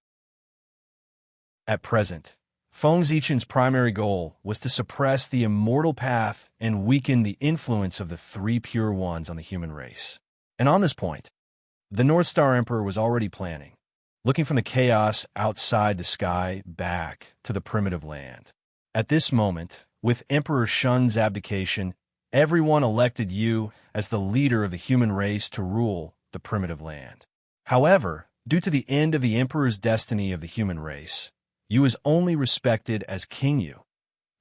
At present, Feng Zichen's primary goal was to suppress the immortal path and weaken the influence of the 3 pure ones on the human race. And on this point, the North Star Emperor was already planning, looking from the chaos outside the sky back to the primitive land. At this moment, with Emperor Shun's abdication, everyone elected you as the leader of the human race to rule the primitive land. However, due to the end of the Emperor's destiny of the human race, Yu is only respected as King Yu,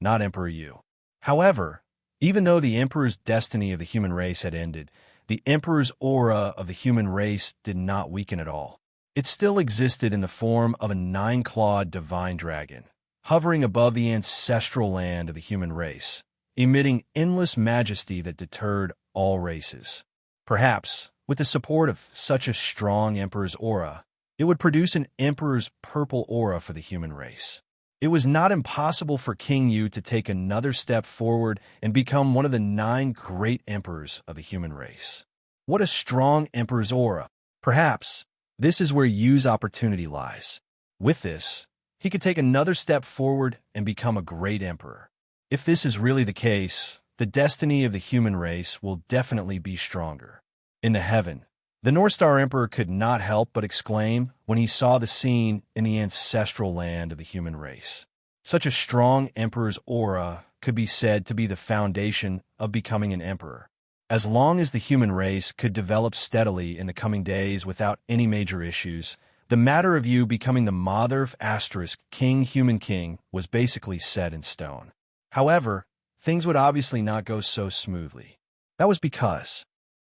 not Emperor Yu. However, even though the Emperor's destiny of the human race had ended, the Emperor's aura of the human race did not weaken at all. It still existed in the form of a 9-clawed divine dragon, hovering above the ancestral land of the human race, emitting endless majesty that deterred all races. Perhaps, with the support of such a strong Emperor's aura, it would produce an Emperor's purple aura for the human race. It was not impossible for King Yu to take another step forward and become one of the 9 great emperors of the human race. What a strong Emperor's aura! Perhaps, this is where Yu's opportunity lies. With this, he could take another step forward and become a great emperor. If this is really the case, the destiny of the human race will definitely be stronger. In the heaven, the North Star Emperor could not help but exclaim when he saw the scene in the ancestral land of the human race. Such a strong emperor's aura could be said to be the foundation of becoming an emperor. As long as the human race could develop steadily in the coming days without any major issues, the matter of you becoming the Mother of Asterisk Human King was basically set in stone. However, things would obviously not go so smoothly. That was because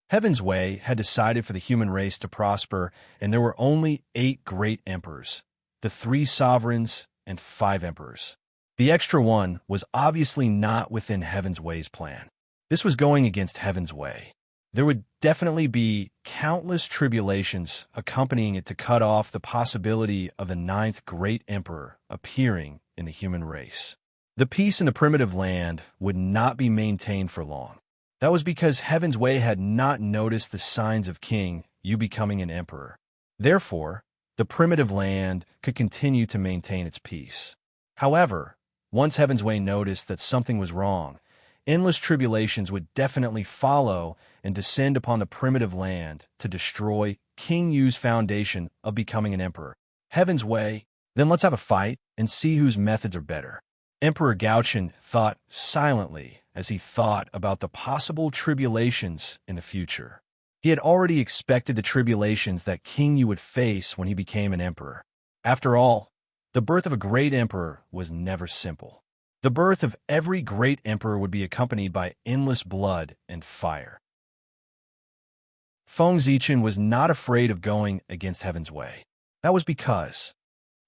Heaven's Way had decided for the human race to prosper, and there were only 8 great emperors, the 3 sovereigns and 5 emperors. The extra one was obviously not within Heaven's Way's plan. This was going against Heaven's Way. There would definitely be countless tribulations accompanying it to cut off the possibility of the 9th great emperor appearing in the human race. The peace in the primitive land would not be maintained for long. That was because Heaven's Way had not noticed the signs of King Yu becoming an emperor. Therefore, the primitive land could continue to maintain its peace. However, once Heaven's Way noticed that something was wrong, endless tribulations would definitely follow and descend upon the primitive land to destroy King Yu's foundation of becoming an emperor. Heaven's Way, then let's have a fight and see whose methods are better. Emperor Gaochen thought silently as he thought about the possible tribulations in the future. He had already expected the tribulations that King Yu would face when he became an emperor. After all, the birth of a great emperor was never simple. The birth of every great emperor would be accompanied by endless blood and fire. Feng Zichen was not afraid of going against Heaven's Way. That was because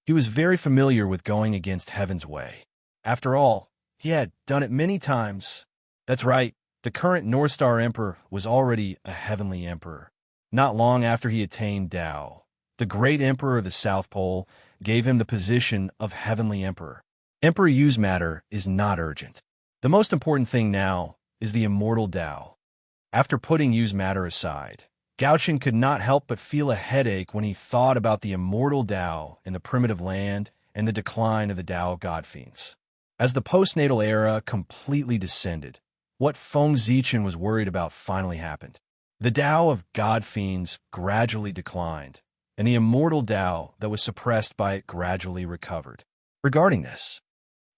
he was very familiar with going against Heaven's Way. After all, he had done it many times. That's right, the current North Star Emperor was already a heavenly emperor. Not long after he attained Tao, the great emperor of the South Pole gave him the position of heavenly emperor. Emperor Yu's matter is not urgent. The most important thing now is the immortal Tao. After putting Yu's matter aside, Gaochen could not help but feel a headache when he thought about the immortal Tao in the primitive land and the decline of the Tao of God Fiends. As the postnatal era completely descended, what Feng Zichen was worried about finally happened. The Tao of God Fiends gradually declined, and the immortal Tao that was suppressed by it gradually recovered. Regarding this,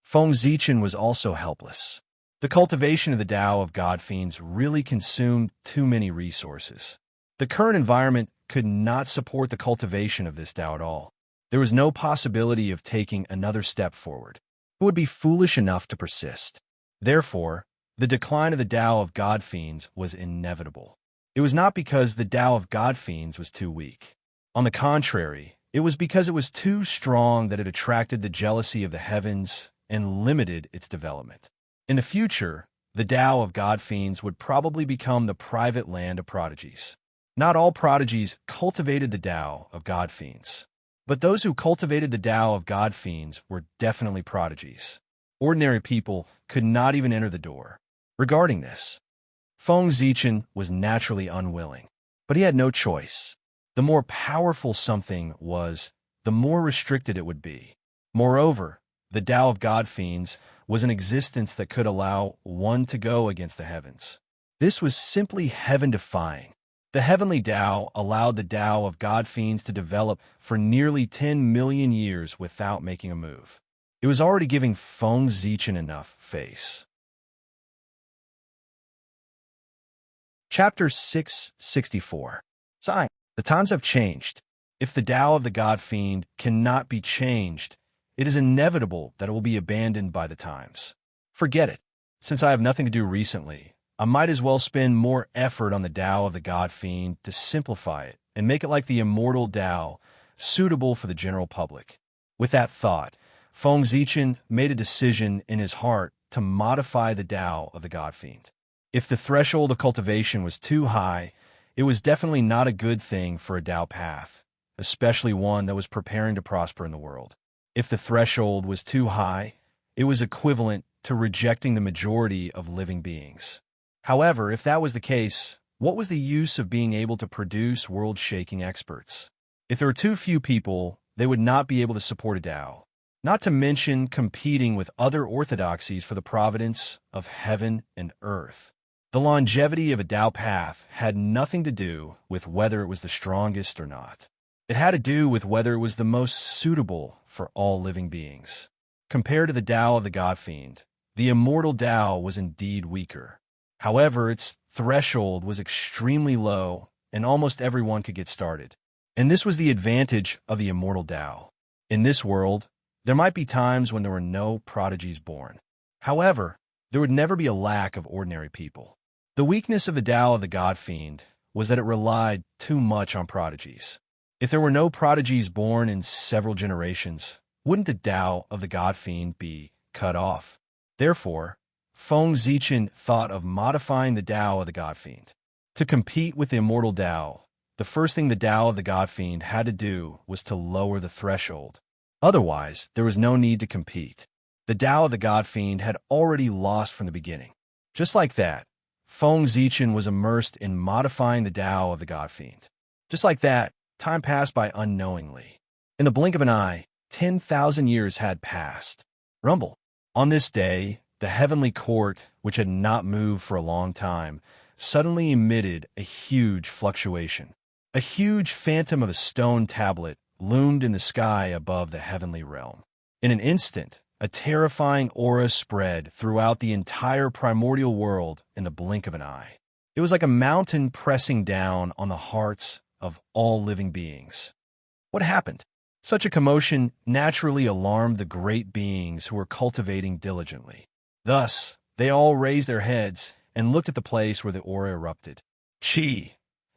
Feng Zichen was also helpless. The cultivation of the Tao of God Fiends really consumed too many resources. The current environment could not support the cultivation of this Tao at all. There was no possibility of taking another step forward. It would be foolish enough to persist. Therefore, the decline of the Tao of God Fiends was inevitable. It was not because the Tao of God Fiends was too weak. On the contrary, it was because it was too strong that it attracted the jealousy of the heavens and limited its development. In the future, the Tao of God Fiends would probably become the private land of prodigies. Not all prodigies cultivated the Tao of God Fiends, but those who cultivated the Tao of God Fiends were definitely prodigies. Ordinary people could not even enter the door. Regarding this, Feng Zichen was naturally unwilling, but he had no choice. The more powerful something was, the more restricted it would be. Moreover, the Tao of God Fiends was an existence that could allow one to go against the heavens. This was simply heaven-defying. The heavenly Tao allowed the Tao of God Fiends to develop for nearly 10 million years without making a move. It was already giving Feng Zichen enough face. Chapter 664. Sign. The times have changed. If the Tao of the God Fiend cannot be changed, it is inevitable that it will be abandoned by the times. Forget it. Since I have nothing to do recently, I might as well spend more effort on the Tao of the God Fiend to simplify it and make it like the immortal Tao, suitable for the general public. With that thought, Feng Zichen made a decision in his heart to modify the Tao of the God Fiend. If the threshold of cultivation was too high, it was definitely not a good thing for a Tao path, especially one that was preparing to prosper in the world. If the threshold was too high, it was equivalent to rejecting the majority of living beings. However, if that was the case, what was the use of being able to produce world-shaking experts? If there were too few people, they would not be able to support a Tao, not to mention competing with other orthodoxies for the providence of heaven and earth. The longevity of a Tao path had nothing to do with whether it was the strongest or not. It had to do with whether it was the most suitable for all living beings. Compared to the Tao of the God Fiend, the immortal Tao was indeed weaker. However, its threshold was extremely low, and almost everyone could get started. And this was the advantage of the immortal Tao. In this world, there might be times when there were no prodigies born. However, there would never be a lack of ordinary people. The weakness of the Tao of the God Fiend was that it relied too much on prodigies. If there were no prodigies born in several generations, wouldn't the Tao of the God Fiend be cut off? Therefore, Feng Zichen thought of modifying the Tao of the God Fiend. To compete with the immortal Tao, the first thing the Tao of the God Fiend had to do was to lower the threshold. Otherwise, there was no need to compete. The Tao of the God Fiend had already lost from the beginning. Just like that, Feng Zichen was immersed in modifying the Tao of the God Fiend. Just like that, time passed by unknowingly. In the blink of an eye, 10,000 years had passed. Rumble. On this day, the heavenly court, which had not moved for a long time, suddenly emitted a huge fluctuation. A huge phantom of a stone tablet loomed in the sky above the heavenly realm. In an instant, a terrifying aura spread throughout the entire primordial world in the blink of an eye. It was like a mountain pressing down on the hearts of all living beings. What happened? Such a commotion naturally alarmed the great beings who were cultivating diligently. Thus, they all raised their heads and looked at the place where the aura erupted. Chi!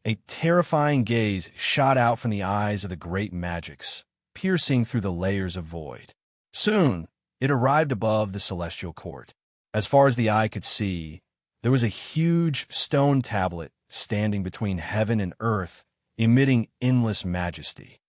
A terrifying gaze shot out from the eyes of the great magics, piercing through the layers of void. Soon, it arrived above the celestial court. As far as the eye could see, there was a huge stone tablet standing between heaven and earth, emitting endless majesty.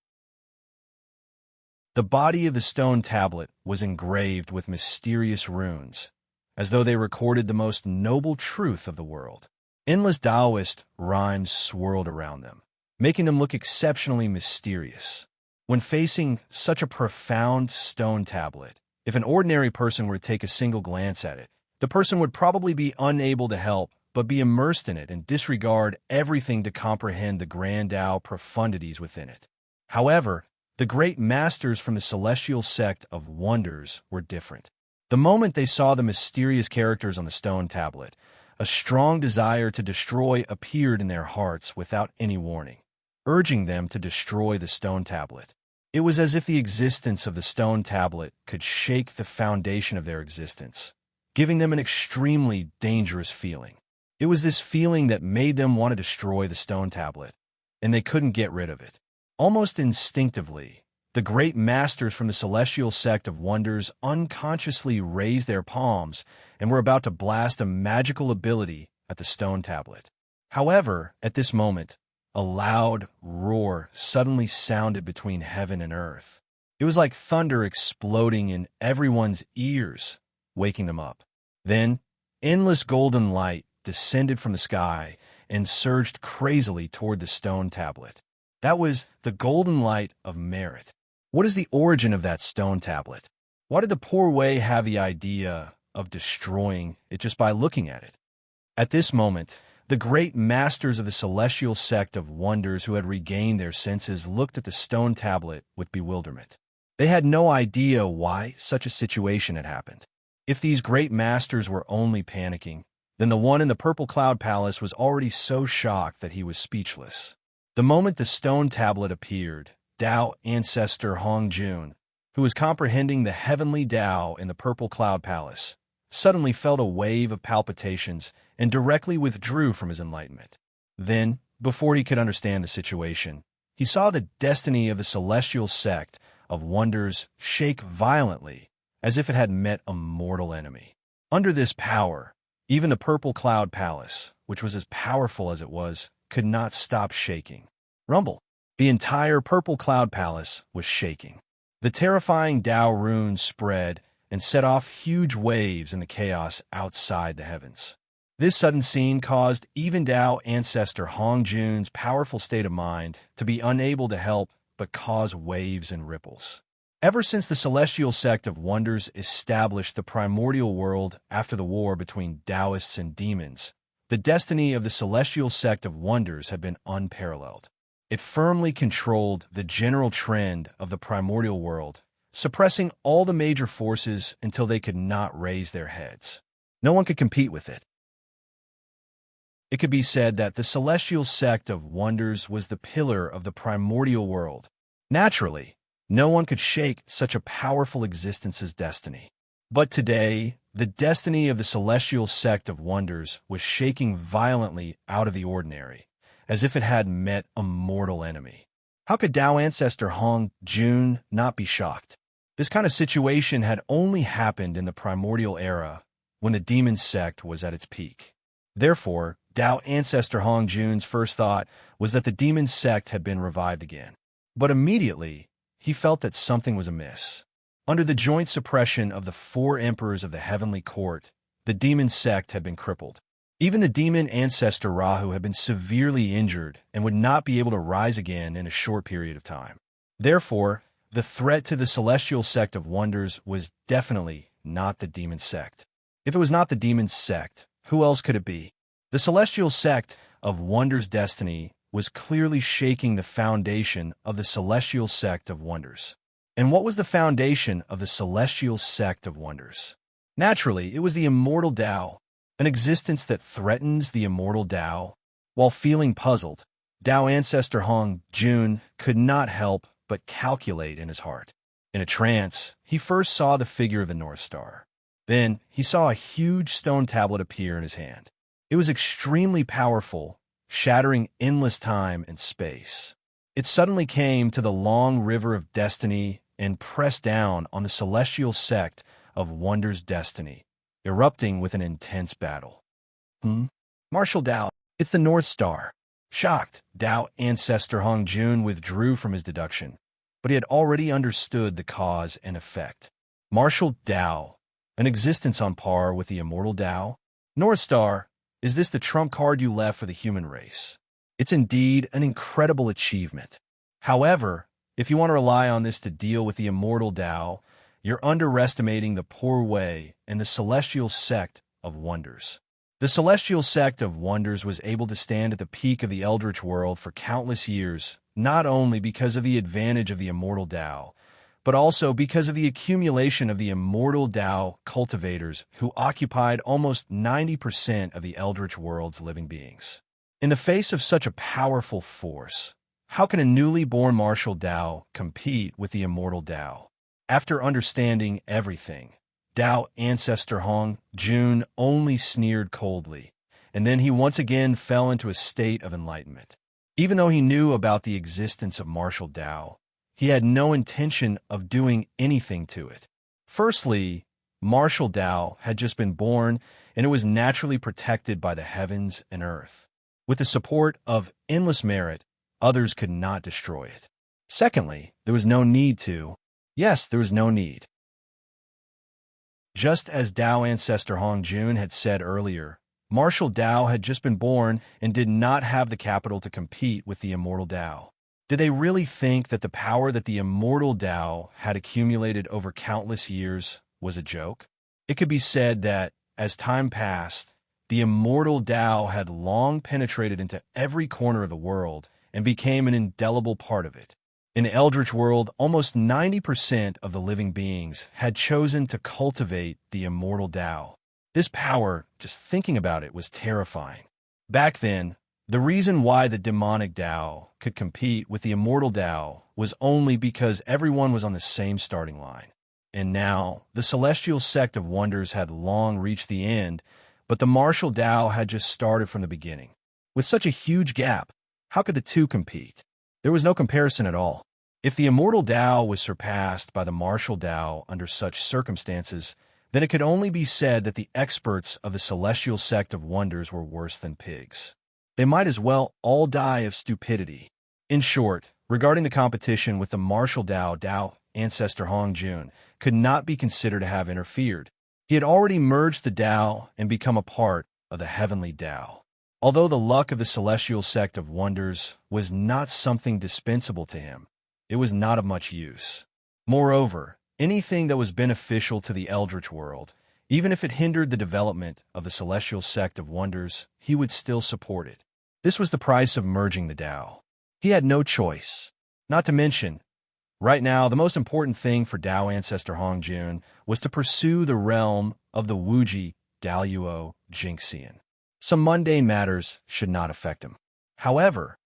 The body of the stone tablet was engraved with mysterious runes, as though they recorded the most noble truth of the world. Endless Taoist rhymes swirled around them, making them look exceptionally mysterious. When facing such a profound stone tablet, if an ordinary person were to take a single glance at it, the person would probably be unable to help but be immersed in it and disregard everything to comprehend the grand Tao profundities within it. However, the great masters from the celestial sect of Wonders were different. The moment they saw the mysterious characters on the stone tablet, a strong desire to destroy appeared in their hearts without any warning, urging them to destroy the stone tablet. It was as if the existence of the stone tablet could shake the foundation of their existence, giving them an extremely dangerous feeling. It was this feeling that made them want to destroy the stone tablet, and they couldn't get rid of it. Almost instinctively, the great masters from the celestial sect of Wonders unconsciously raised their palms and were about to blast a magical ability at the stone tablet. However, at this moment, a loud roar suddenly sounded between heaven and earth. It was like thunder exploding in everyone's ears, waking them up. Then, endless golden light descended from the sky and surged crazily toward the stone tablet. That was the golden light of merit. What is the origin of that stone tablet? Why did the poor Wei have the idea of destroying it just by looking at it? At this moment, the great masters of the celestial sect of Wonders who had regained their senses looked at the stone tablet with bewilderment. They had no idea why such a situation had happened. If these great masters were only panicking, then the one in the Purple Cloud Palace was already so shocked that he was speechless. The moment the stone tablet appeared, Tao ancestor Hong Jun, who was comprehending the heavenly Tao in the Purple Cloud Palace, suddenly felt a wave of palpitations and directly withdrew from his enlightenment. Then, before he could understand the situation, he saw the destiny of the celestial sect of Wonders shake violently, as if it had met a mortal enemy. Under this power, even the Purple Cloud Palace, which was as powerful as it was, could not stop shaking. Rumble. The entire Purple Cloud Palace was shaking. The terrifying Tao runes spread and set off huge waves in the chaos outside the heavens. This sudden scene caused even Tao ancestor Hong Jun's powerful state of mind to be unable to help but cause waves and ripples. Ever since the celestial sect of Wonders established the primordial world after the war between Taoists and demons, the destiny of the celestial sect of Wonders had been unparalleled. It firmly controlled the general trend of the primordial world, suppressing all the major forces until they could not raise their heads. No one could compete with it. It could be said that the celestial sect of Wonders was the pillar of the primordial world. Naturally, no one could shake such a powerful existence's destiny. But today, the destiny of the celestial sect of Wonders was shaking violently out of the ordinary, as if it had met a mortal enemy. How could Tao ancestor Hong Jun not be shocked? This kind of situation had only happened in the primordial era when the demon sect was at its peak. Therefore, Tao ancestor Hong Jun's first thought was that the demon sect had been revived again. But immediately, he felt that something was amiss. Under the joint suppression of the four emperors of the heavenly court, the demon sect had been crippled. Even the demon ancestor Rahu had been severely injured and would not be able to rise again in a short period of time. Therefore, the threat to the celestial sect of wonders was definitely not the demon sect. If it was not the demon sect, who else could it be? The celestial sect of wonders' destiny was clearly shaking the foundation of the celestial sect of wonders. And what was the foundation of the celestial sect of wonders? Naturally, it was the immortal Tao, an existence that threatens the immortal Tao. While feeling puzzled, Tao ancestor Hong Jun could not help but calculate in his heart. In a trance, he first saw the figure of the North Star. Then, he saw a huge stone tablet appear in his hand. It was extremely powerful, shattering endless time and space. It suddenly came to the long river of destiny and pressed down on the celestial sect of wonders' destiny, erupting with an intense battle. Martial Tao, it's the North Star. Shocked, Tao ancestor Hong Jun withdrew from his deduction, but he had already understood the cause and effect. Martial Tao, an existence on par with the immortal Tao? North Star, is this the trump card you left for the human race? It's indeed an incredible achievement. However, if you want to rely on this to deal with the immortal Tao, you're underestimating the poor way and the celestial sect of wonders. The celestial sect of wonders was able to stand at the peak of the eldritch world for countless years, not only because of the advantage of the immortal Tao, but also because of the accumulation of the immortal Tao cultivators who occupied almost 90% of the eldritch world's living beings. In the face of such a powerful force, how can a newly born martial Tao compete with the immortal Tao? After understanding everything, Tao ancestor Hong Jun only sneered coldly, and then he once again fell into a state of enlightenment. Even though he knew about the existence of martial Tao, he had no intention of doing anything to it. Firstly, martial Tao had just been born, and it was naturally protected by the heavens and earth. With the support of endless merit, others could not destroy it. Secondly, there was no need to. Yes, there was no need. Just as Tao ancestor Hong Jun had said earlier, martial Tao had just been born and did not have the capital to compete with the immortal Tao. Did they really think that the power that the immortal Tao had accumulated over countless years was a joke? It could be said that, as time passed, the immortal Tao had long penetrated into every corner of the world and became an indelible part of it. In the eldritch world, almost 90% of the living beings had chosen to cultivate the immortal Tao. This power, just thinking about it, was terrifying. Back then, the reason why the demonic Tao could compete with the immortal Tao was only because everyone was on the same starting line. And now, the celestial sect of wonders had long reached the end, but the martial Tao had just started from the beginning. With such a huge gap, how could the two compete? There was no comparison at all. If the immortal Tao was surpassed by the martial Tao under such circumstances, then it could only be said that the experts of the celestial sect of wonders were worse than pigs. They might as well all die of stupidity. In short, regarding the competition with the martial Tao ancestor Hong Jun could not be considered to have interfered. He had already merged the Tao and become a part of the heavenly Tao. Although the luck of the celestial sect of wonders was not something dispensable to him, it was not of much use. Moreover, anything that was beneficial to the eldritch world, even if it hindered the development of the celestial sect of wonders, he would still support it. This was the price of merging the Tao. He had no choice. Not to mention, right now, the most important thing for Tao ancestor Hong Jun was to pursue the realm of the Wuji Daluo Jinxian. Some mundane matters should not affect him. However,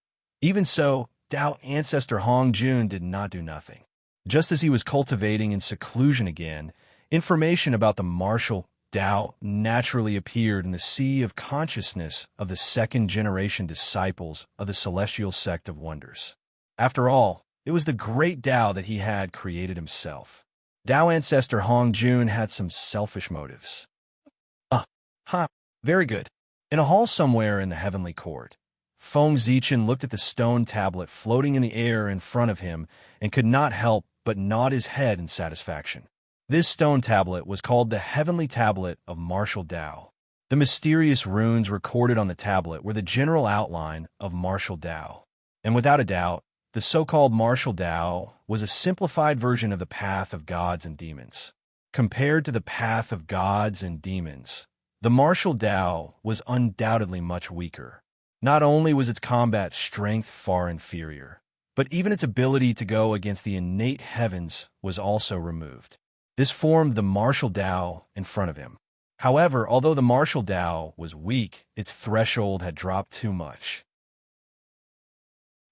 even so, Tao ancestor Hong Jun did not do nothing. Just as he was cultivating in seclusion again, information about the martial Tao naturally appeared in the sea of consciousness of the second-generation disciples of the celestial sect of wonders. After all, it was the great Tao that he had created himself. Tao ancestor Hong Jun had some selfish motives. Very good. In a hall somewhere in the heavenly court, Feng Zichen looked at the stone tablet floating in the air in front of him and could not help but nod his head in satisfaction. This stone tablet was called the Heavenly Tablet of Martial Tao. The mysterious runes recorded on the tablet were the general outline of martial Tao. And without a doubt, the so-called martial Tao was a simplified version of the path of gods and demons. Compared to the path of gods and demons, the martial Tao was undoubtedly much weaker. Not only was its combat strength far inferior, but even its ability to go against the innate heavens was also removed. This formed the martial Tao in front of him. However, although the martial Tao was weak, its threshold had dropped too much.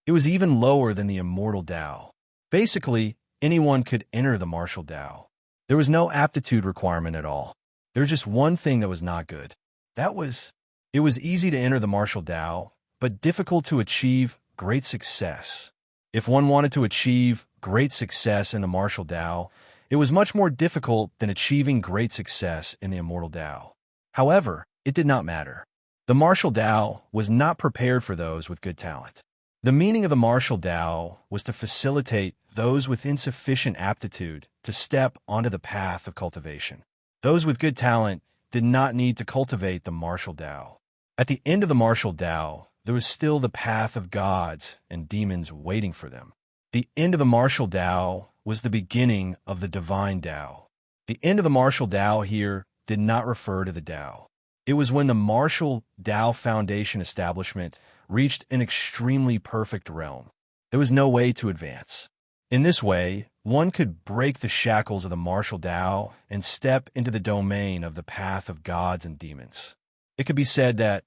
It was even lower than the immortal Tao. Basically, anyone could enter the martial Tao. There was no aptitude requirement at all. There was just one thing that was not good. It was easy to enter the martial Tao, but difficult to achieve great success. If one wanted to achieve great success in the martial Tao, it was much more difficult than achieving great success in the immortal Tao. However, it did not matter. The martial Tao was not prepared for those with good talent. The meaning of the martial Tao was to facilitate those with insufficient aptitude to step onto the path of cultivation. Those with good talent did not need to cultivate the martial Tao. At the end of the martial Tao, there was still the path of gods and demons waiting for them. The end of the martial Tao was the beginning of the divine Tao. The end of the martial Tao here did not refer to the Tao. It was when the martial Tao foundation establishment reached an extremely perfect realm. There was no way to advance. In this way, one could break the shackles of the martial Tao and step into the domain of the path of gods and demons. It could be said that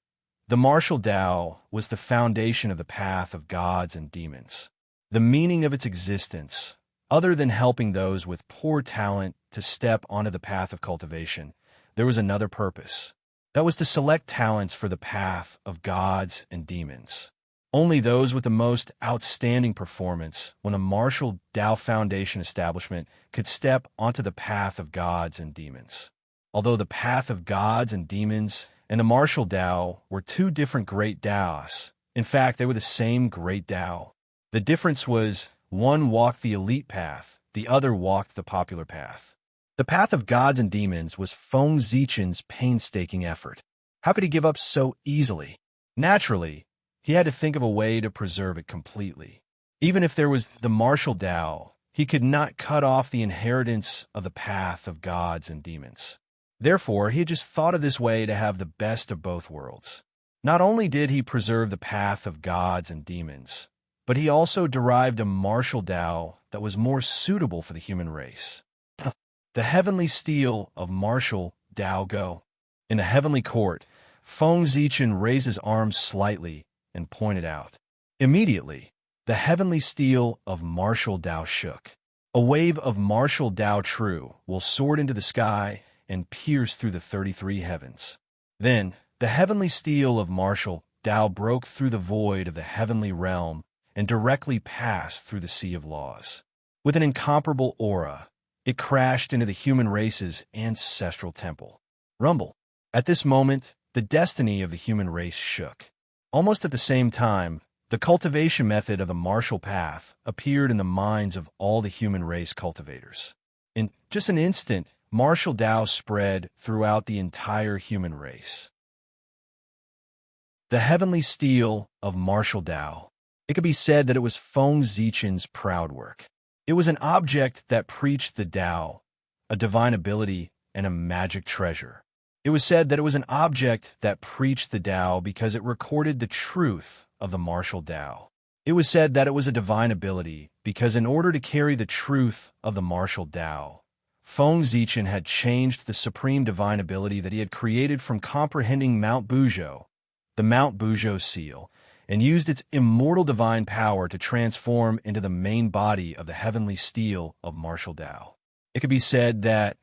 the martial Tao was the foundation of the path of gods and demons. The meaning of its existence, other than helping those with poor talent to step onto the path of cultivation, there was another purpose. That was to select talents for the path of gods and demons. Only those with the most outstanding performance when the martial Tao foundation establishment could step onto the path of gods and demons. Although the path of gods and demons and the martial Tao were two different great Taos, in fact, they were the same great Tao. The difference was one walked the elite path, the other walked the popular path. The path of gods and demons was Feng Zichen's painstaking effort. How could he give up so easily? Naturally, he had to think of a way to preserve it completely. Even if there was the martial Tao, he could not cut off the inheritance of the path of gods and demons. Therefore, he had just thought of this way to have the best of both worlds. Not only did he preserve the path of gods and demons, but he also derived a martial Tao that was more suitable for the human race. The heavenly steel of martial Tao Go. In the heavenly court, Feng Zichen raised his arms slightly and pointed out. Immediately, the heavenly steel of martial Tao shook. A wave of martial Tao True will soar into the sky and pierce through the 33 heavens. Then, the heavenly steel of martial Tao broke through the void of the heavenly realm and directly passed through the sea of laws. With an incomparable aura, it crashed into the human race's ancestral temple. Rumble. At this moment, the destiny of the human race shook. Almost at the same time, the cultivation method of the martial path appeared in the minds of all the human race cultivators. In just an instant, martial Tao spread throughout the entire human race. The heavenly steel of martial Tao. It could be said that it was Feng Zichen's proud work. It was an object that preached the Tao, a divine ability, and a magic treasure. It was said that it was an object that preached the Tao because it recorded the truth of the martial Tao. It was said that it was a divine ability because in order to carry the truth of the martial Tao, Feng Zichen had changed the supreme divine ability that he had created from comprehending Mount Buzhou, the Mount Buzhou seal, and used its immortal divine power to transform into the main body of the heavenly steel of martial Tao. It could be said that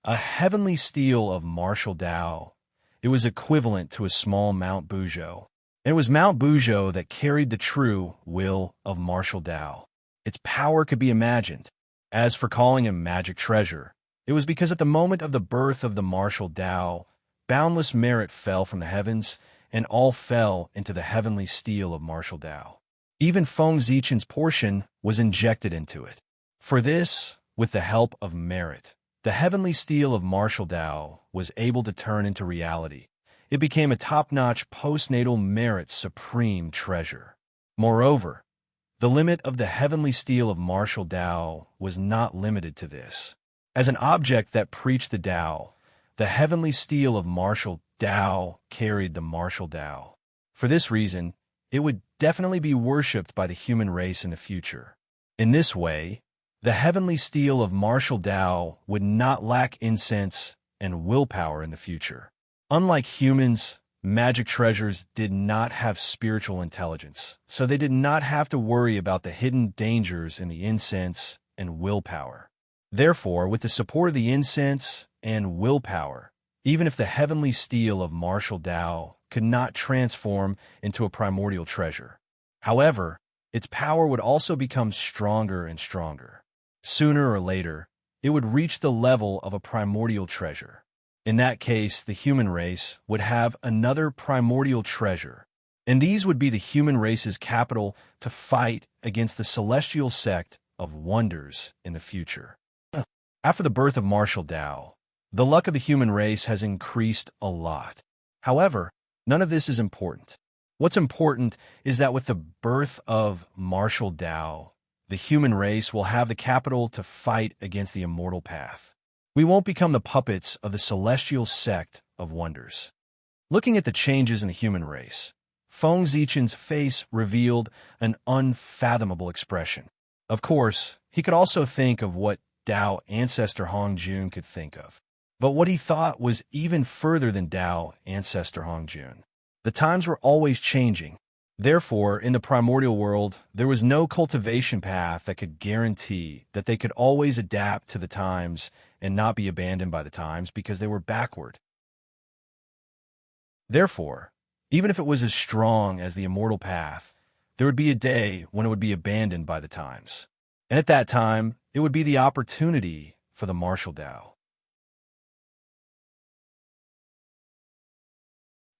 a heavenly steel of martial Tao, it was equivalent to a small Mount Buzhou. And it was Mount Buzhou that carried the true will of martial Tao. Its power could be imagined. As for calling him magic treasure, it was because at the moment of the birth of the martial Tao, boundless merit fell from the heavens, and all fell into the heavenly steel of martial Tao. Even Feng Zichen's portion was injected into it. For this, with the help of merit, the heavenly steel of martial Tao was able to turn into reality. It became a top-notch postnatal merit supreme treasure. Moreover, the limit of the heavenly steel of martial Tao was not limited to this. As an object that preached the Tao, the heavenly steel of martial Tao carried the martial Tao. For this reason, it would definitely be worshipped by the human race in the future. In this way, the heavenly steel of martial Tao would not lack incense and willpower in the future. Unlike humans, magic treasures did not have spiritual intelligence, so they did not have to worry about the hidden dangers in the incense and willpower. Therefore, with the support of the incense and willpower, even if the heavenly steel of martial Tao could not transform into a primordial treasure, however, its power would also become stronger and stronger. Sooner or later, it would reach the level of a primordial treasure. In that case, the human race would have another primordial treasure, and these would be the human race's capital to fight against the celestial sect of wonders in the future. After the birth of martial Tao, the luck of the human race has increased a lot. However, none of this is important. What's important is that with the birth of martial Tao, the human race will have the capital to fight against the immortal path. We won't become the puppets of the celestial sect of wonders. Looking at the changes in the human race, Feng Zichen's face revealed an unfathomable expression. Of course, he could also think of what Tao ancestor Hongjun could think of. But what he thought was even further than Tao ancestor Hongjun. The times were always changing. Therefore, in the primordial world, there was no cultivation path that could guarantee that they could always adapt to the times and not be abandoned by the times because they were backward. Therefore, even if it was as strong as the immortal path, there would be a day when it would be abandoned by the times. And at that time, it would be the opportunity for the martial Tao.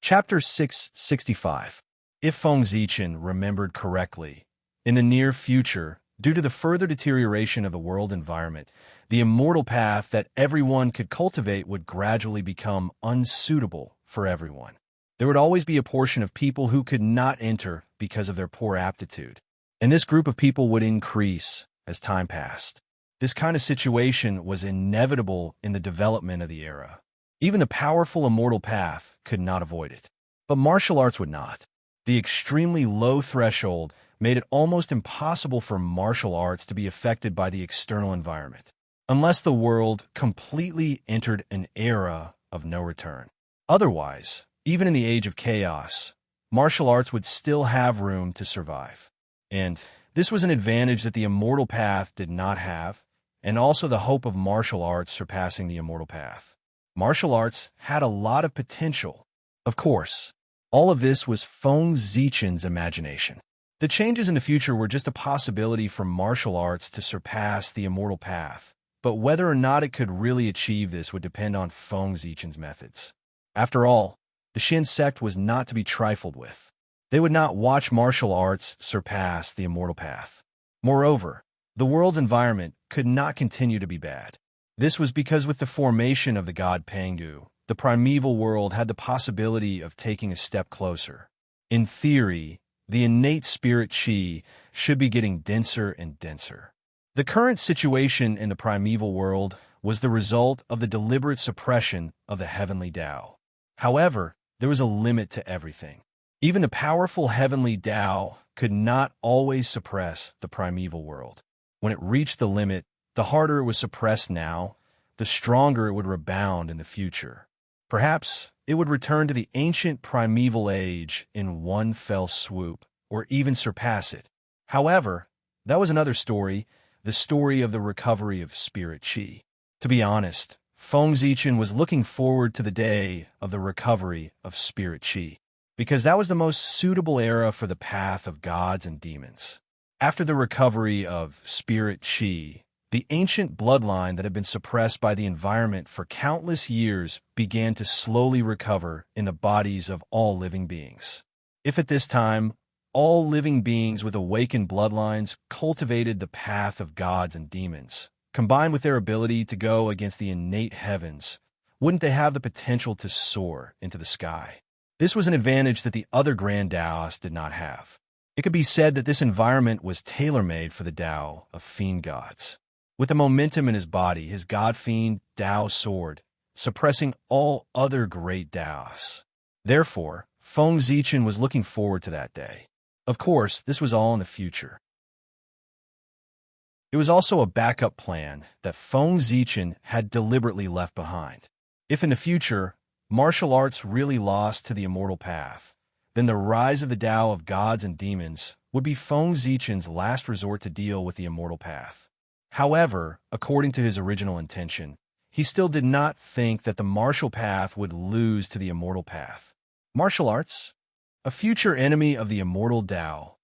Chapter 665. If Feng Zichen remembered correctly, in the near future, due to the further deterioration of the world environment, the immortal path that everyone could cultivate would gradually become unsuitable for everyone. There would always be a portion of people who could not enter because of their poor aptitude, and this group of people would increase as time passed. This kind of situation was inevitable in the development of the era. Even the powerful immortal path could not avoid it. But martial arts would not. The extremely low threshold made it almost impossible for martial arts to be affected by the external environment, unless the world completely entered an era of no return. Otherwise, even in the age of chaos, martial arts would still have room to survive. And this was an advantage that the immortal path did not have, and also the hope of martial arts surpassing the immortal path. Martial arts had a lot of potential. Of course, all of this was Feng Zichen's imagination. The changes in the future were just a possibility for martial arts to surpass the immortal path, but whether or not it could really achieve this would depend on Feng Zichen's methods. After all, the Shin sect was not to be trifled with. They would not watch martial arts surpass the immortal path. Moreover, the world's environment could not continue to be bad. This was because with the formation of the god Pangu, the primeval world had the possibility of taking a step closer. In theory, the innate spirit Qi should be getting denser and denser. The current situation in the primeval world was the result of the deliberate suppression of the heavenly Tao. However, there was a limit to everything. Even the powerful heavenly Tao could not always suppress the primeval world. When it reached the limit, the harder it was suppressed now, the stronger it would rebound in the future. Perhaps it would return to the ancient primeval age in one fell swoop, or even surpass it. However, that was another story, the story of the recovery of spirit Qi. To be honest, Feng Zichen was looking forward to the day of the recovery of spirit Qi, because that was the most suitable era for the path of gods and demons. After the recovery of spirit Qi, the ancient bloodline that had been suppressed by the environment for countless years began to slowly recover in the bodies of all living beings. If at this time, all living beings with awakened bloodlines cultivated the path of gods and demons. Combined with their ability to go against the innate heavens, wouldn't they have the potential to soar into the sky? This was an advantage that the other Grand Taoists did not have. It could be said that this environment was tailor-made for the Tao of fiend gods. With the momentum in his body, his god-fiend Tao soared, suppressing all other great Taoists. Therefore, Feng Zichen was looking forward to that day. Of course, this was all in the future. It was also a backup plan that Feng Zichen had deliberately left behind. If in the future, martial arts really lost to the immortal path, then the rise of the Tao of gods and demons would be Feng Zichen's last resort to deal with the immortal path. However, according to his original intention, he still did not think that the martial path would lose to the immortal path. Martial arts? A future enemy of the immortal Tao.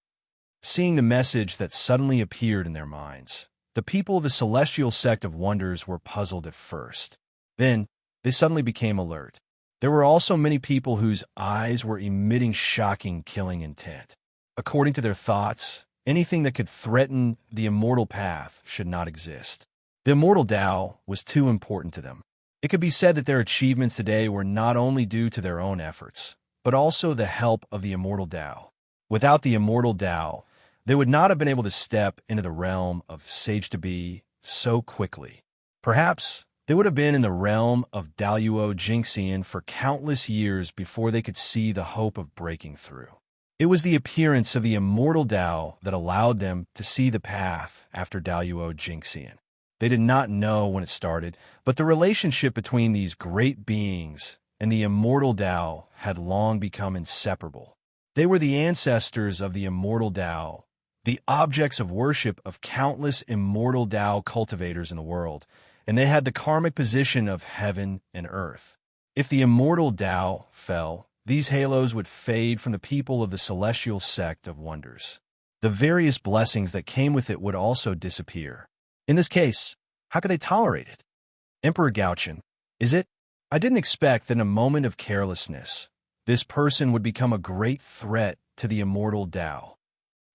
Seeing the message that suddenly appeared in their minds, the people of the celestial sect of wonders were puzzled at first. Then, they suddenly became alert. There were also many people whose eyes were emitting shocking, killing intent. According to their thoughts, anything that could threaten the immortal path should not exist. The immortal Tao was too important to them. It could be said that their achievements today were not only due to their own efforts, but also the help of the immortal Tao. Without the immortal Tao, they would not have been able to step into the realm of sage-to-be so quickly. Perhaps they would have been in the realm of Daluo Jingxian for countless years before they could see the hope of breaking through. It was the appearance of the immortal Tao that allowed them to see the path after Daluo Jingxian. They did not know when it started, but the relationship between these great beings and the immortal Tao had long become inseparable. They were the ancestors of the immortal Tao, the objects of worship of countless immortal Tao cultivators in the world, and they had the karmic position of heaven and earth. If the immortal Tao fell, these halos would fade from the people of the celestial sect of wonders. The various blessings that came with it would also disappear. In this case, how could they tolerate it? Emperor Gaochen, is it? I didn't expect that in a moment of carelessness, this person would become a great threat to the immortal Tao.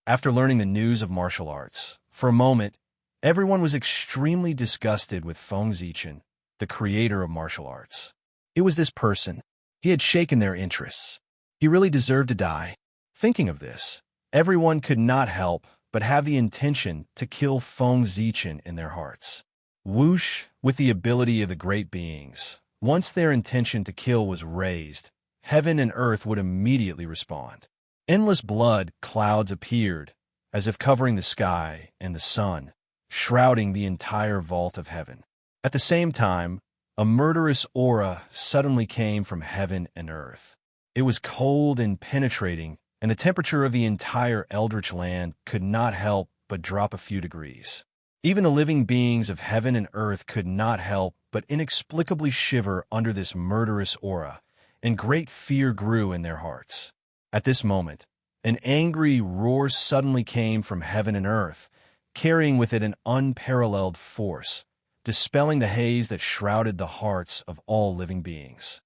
After learning the news of martial arts, for a moment, everyone was extremely disgusted with Feng Zichen, the creator of martial arts. It was this person. He had shaken their interests. He really deserved to die. Thinking of this, everyone could not help but have the intention to kill Feng Zichen in their hearts. Whoosh, with the ability of the great beings, once their intention to kill was raised, heaven and earth would immediately respond. Endless blood clouds appeared, as if covering the sky and the sun, shrouding the entire vault of heaven. At the same time, a murderous aura suddenly came from heaven and earth. It was cold and penetrating, and the temperature of the entire eldritch land could not help but drop a few degrees. Even the living beings of heaven and earth could not help but inexplicably shiver under this murderous aura, and great fear grew in their hearts. At this moment, an angry roar suddenly came from heaven and earth, carrying with it an unparalleled force, dispelling the haze that shrouded the hearts of all living beings.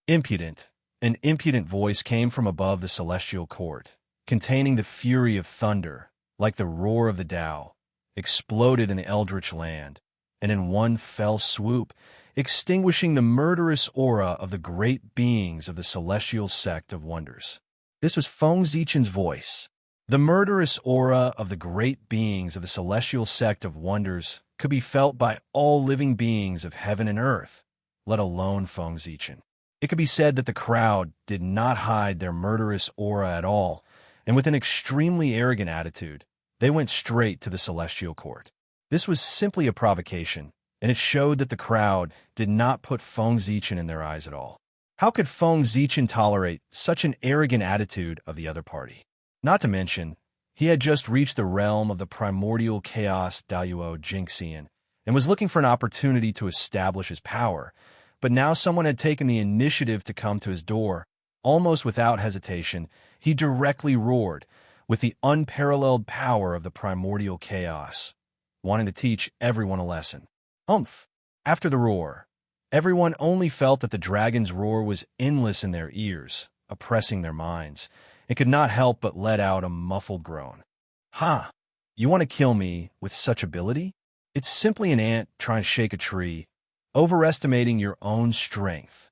Impudent. An impudent voice came from above the celestial court, containing the fury of thunder, like the roar of the Tao, exploded in the eldritch land, and in one fell swoop, extinguishing the murderous aura of the great beings of the celestial sect of wonders. This was Feng Zichen's voice. The murderous aura of the great beings of the celestial sect of wonders could be felt by all living beings of heaven and earth, let alone Feng Zichen. It could be said that the crowd did not hide their murderous aura at all, and with an extremely arrogant attitude, they went straight to the celestial court. This was simply a provocation, and it showed that the crowd did not put Feng Zichen in their eyes at all. How could Feng Zichen tolerate such an arrogant attitude of the other party? Not to mention, he had just reached the realm of the primordial chaos Daluo Jingxian, and was looking for an opportunity to establish his power, but now someone had taken the initiative to come to his door. Almost without hesitation, he directly roared, with the unparalleled power of the primordial chaos, wanting to teach everyone a lesson. Humph! After the roar, everyone only felt that the dragon's roar was endless in their ears, oppressing their minds, and could not help but let out a muffled groan. "Ha! You want to kill me with such ability? It's simply an ant trying to shake a tree, overestimating your own strength."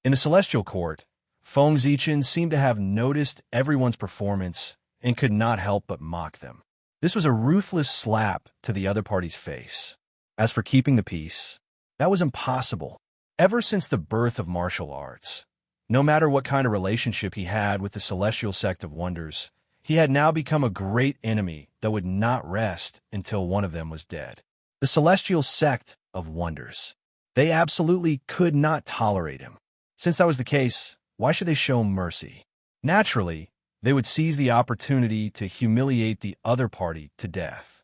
In the celestial court, Feng Zichen seemed to have noticed everyone's performance and could not help but mock them. This was a ruthless slap to the other party's face. As for keeping the peace, that was impossible. Ever since the birth of martial arts, no matter what kind of relationship he had with the Celestial Sect of Wonders, he had now become a great enemy that would not rest until one of them was dead. The Celestial Sect of Wonders. They absolutely could not tolerate him. Since that was the case, why should they show mercy? Naturally, they would seize the opportunity to humiliate the other party to death.